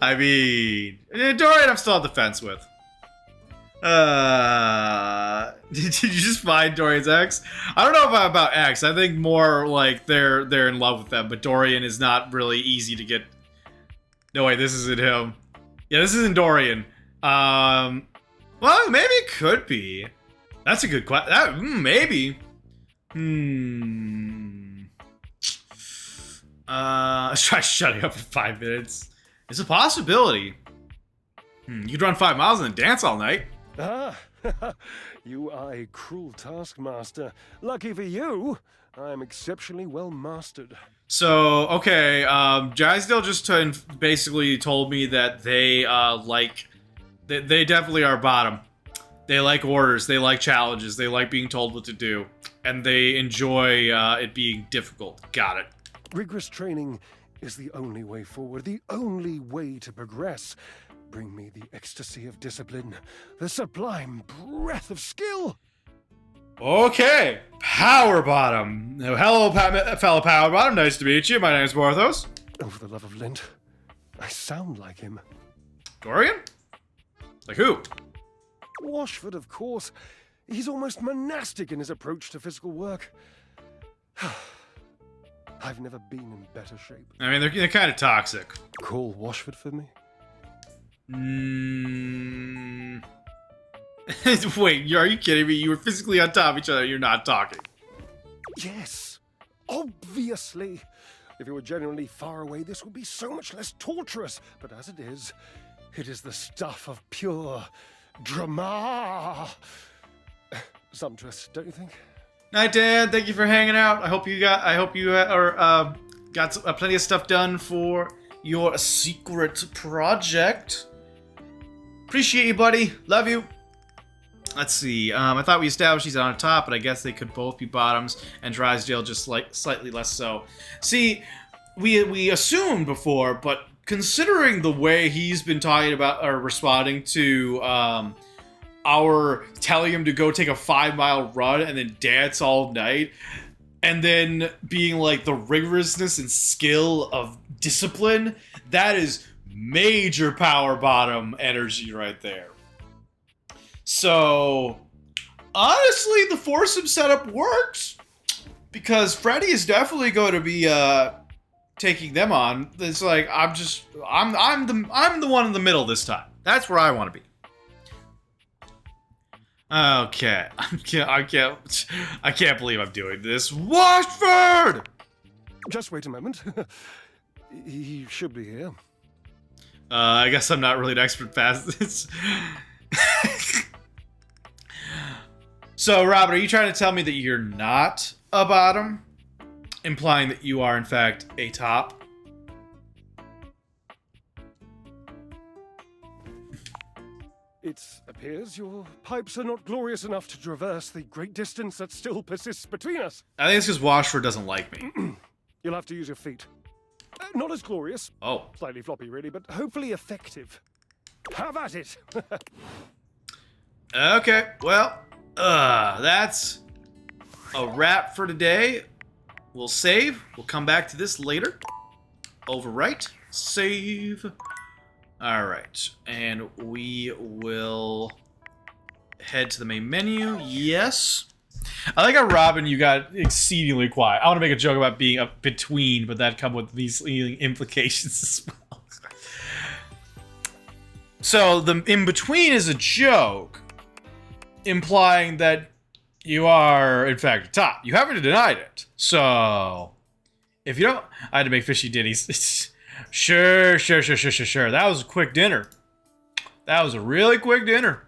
I mean, Dorian I'm still on the fence with. Did you just find Dorian's ex? I don't know about ex. I think more like they're in love with them, but Dorian is not really easy to get. No, wait, this isn't him. Yeah, this isn't Dorian. Well, maybe it could be. That's a good question. Maybe. Let's try shutting up for 5 minutes. It's a possibility. You could run 5 miles and then dance all night. Ah, you are a cruel taskmaster. Lucky for you, I'm exceptionally well mastered. So, okay, Drysdale just basically told me that they, they definitely are bottom. They like orders, they like challenges, they like being told what to do, and they enjoy it being difficult. Got it. Rigorous training is the only way forward, the only way to progress. Bring me the ecstasy of discipline, the sublime breath of skill. Okay, Power Bottom. Hello, fellow Power Bottom. Nice to meet you. My name's Porthos. Oh, for the love of Lint, I sound like him. Dorian? Like who? Washford, of course. He's almost monastic in his approach to physical work. I've never been in better shape. I mean, they're kind of toxic. Call Washford for me? Wait, are you kidding me? You were physically on top of each other. You're not talking. Yes, obviously. If you were genuinely far away, this would be so much less torturous. But as it is the stuff of pure drama. Sumptuous, don't you think? Night, Dan. Thank you for hanging out. I hope you got plenty of stuff done for your secret project. Appreciate you, buddy. Love you. Let's see. I thought we established he's on top, but I guess they could both be bottoms, and Drysdale just like slightly less so. See, we assumed before, but considering the way he's been talking about or responding to our telling him to go take a 5-mile run and then dance all night, and then being like the rigorousness and skill of discipline, that is major Power Bottom energy right there. So, honestly, the foursome setup works because Freddy is definitely going to be taking them on. It's like I'm the one in the middle this time. That's where I want to be. Okay, I can't believe I'm doing this. Washford! Just wait a moment. He should be here. I guess I'm not really an expert past this. So, Robert, are you trying to tell me that you're not a bottom? Implying that you are, in fact, a top? It appears your pipes are not glorious enough to traverse the great distance that still persists between us. I think it's because Washford doesn't like me. You'll have to use your feet. Not as glorious. Oh. Slightly floppy, really, but hopefully effective. Have at it! Okay, well, that's a wrap for today. We'll save. We'll come back to this later. Overwrite. Save. Alright, and we will head to the main menu. Yes. I like how Robin, you got exceedingly quiet. I want to make a joke about being up between, but that come with these implications as well. So the in between is a joke, implying that you are in fact top. You haven't denied it. So if you don't, I had to make fishy ditties. Sure. That was a quick dinner. That was a really quick dinner.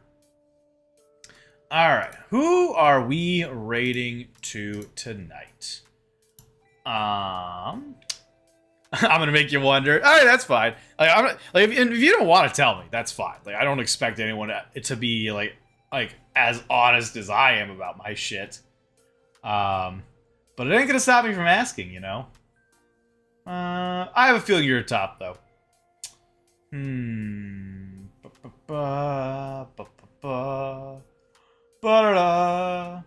All right, who are we raiding to tonight? I'm gonna make you wonder. All right, that's fine. Like, if you don't want to tell me, that's fine. Like, I don't expect anyone to be like as honest as I am about my shit. But it ain't gonna stop me from asking, you know. I have a feeling you're top though. Ba-da-da.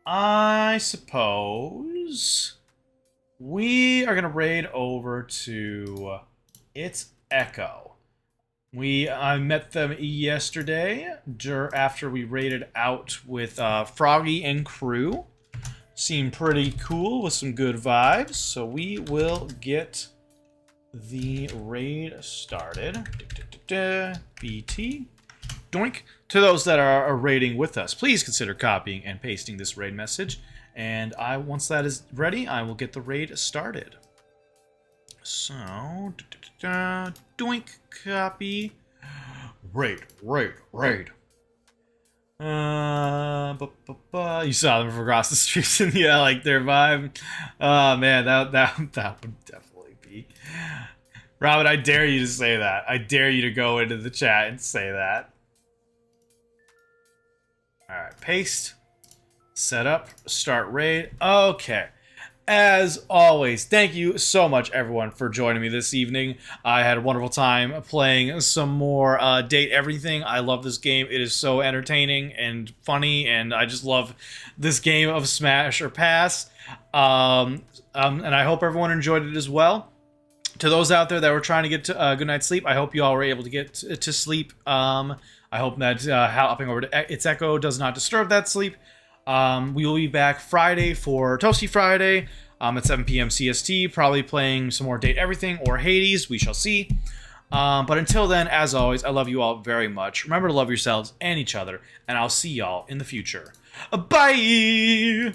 I suppose we are gonna raid over to It's Echo. I met them yesterday after we raided out with Froggy and crew. Seemed pretty cool with some good vibes, so we will get the raid started. BT. Doink. To those that are raiding with us, please consider copying and pasting this raid message. And once that is ready, I will get the raid started. So, doink, copy. Raid. You saw them across the streets and yeah, like their vibe. Oh man, that would definitely be. Robin, I dare you to say that. I dare you to go into the chat and say that. Alright, paste. Set up. Start raid. Okay. As always, thank you so much, everyone, for joining me this evening. I had a wonderful time playing some more Date Everything. I love this game. It is so entertaining and funny, and I just love this game of Smash or Pass. And I hope everyone enjoyed it as well. To those out there that were trying to get to a good night's sleep, I hope you all were able to get to sleep. I hope that hopping over to It's Echo does not disturb that sleep. We will be back Friday for Toasty Friday at 7 p.m. CST, probably playing some more Date Everything or Hades. We shall see. But until then, as always, I love you all very much. Remember to love yourselves and each other, and I'll see y'all in the future. Bye!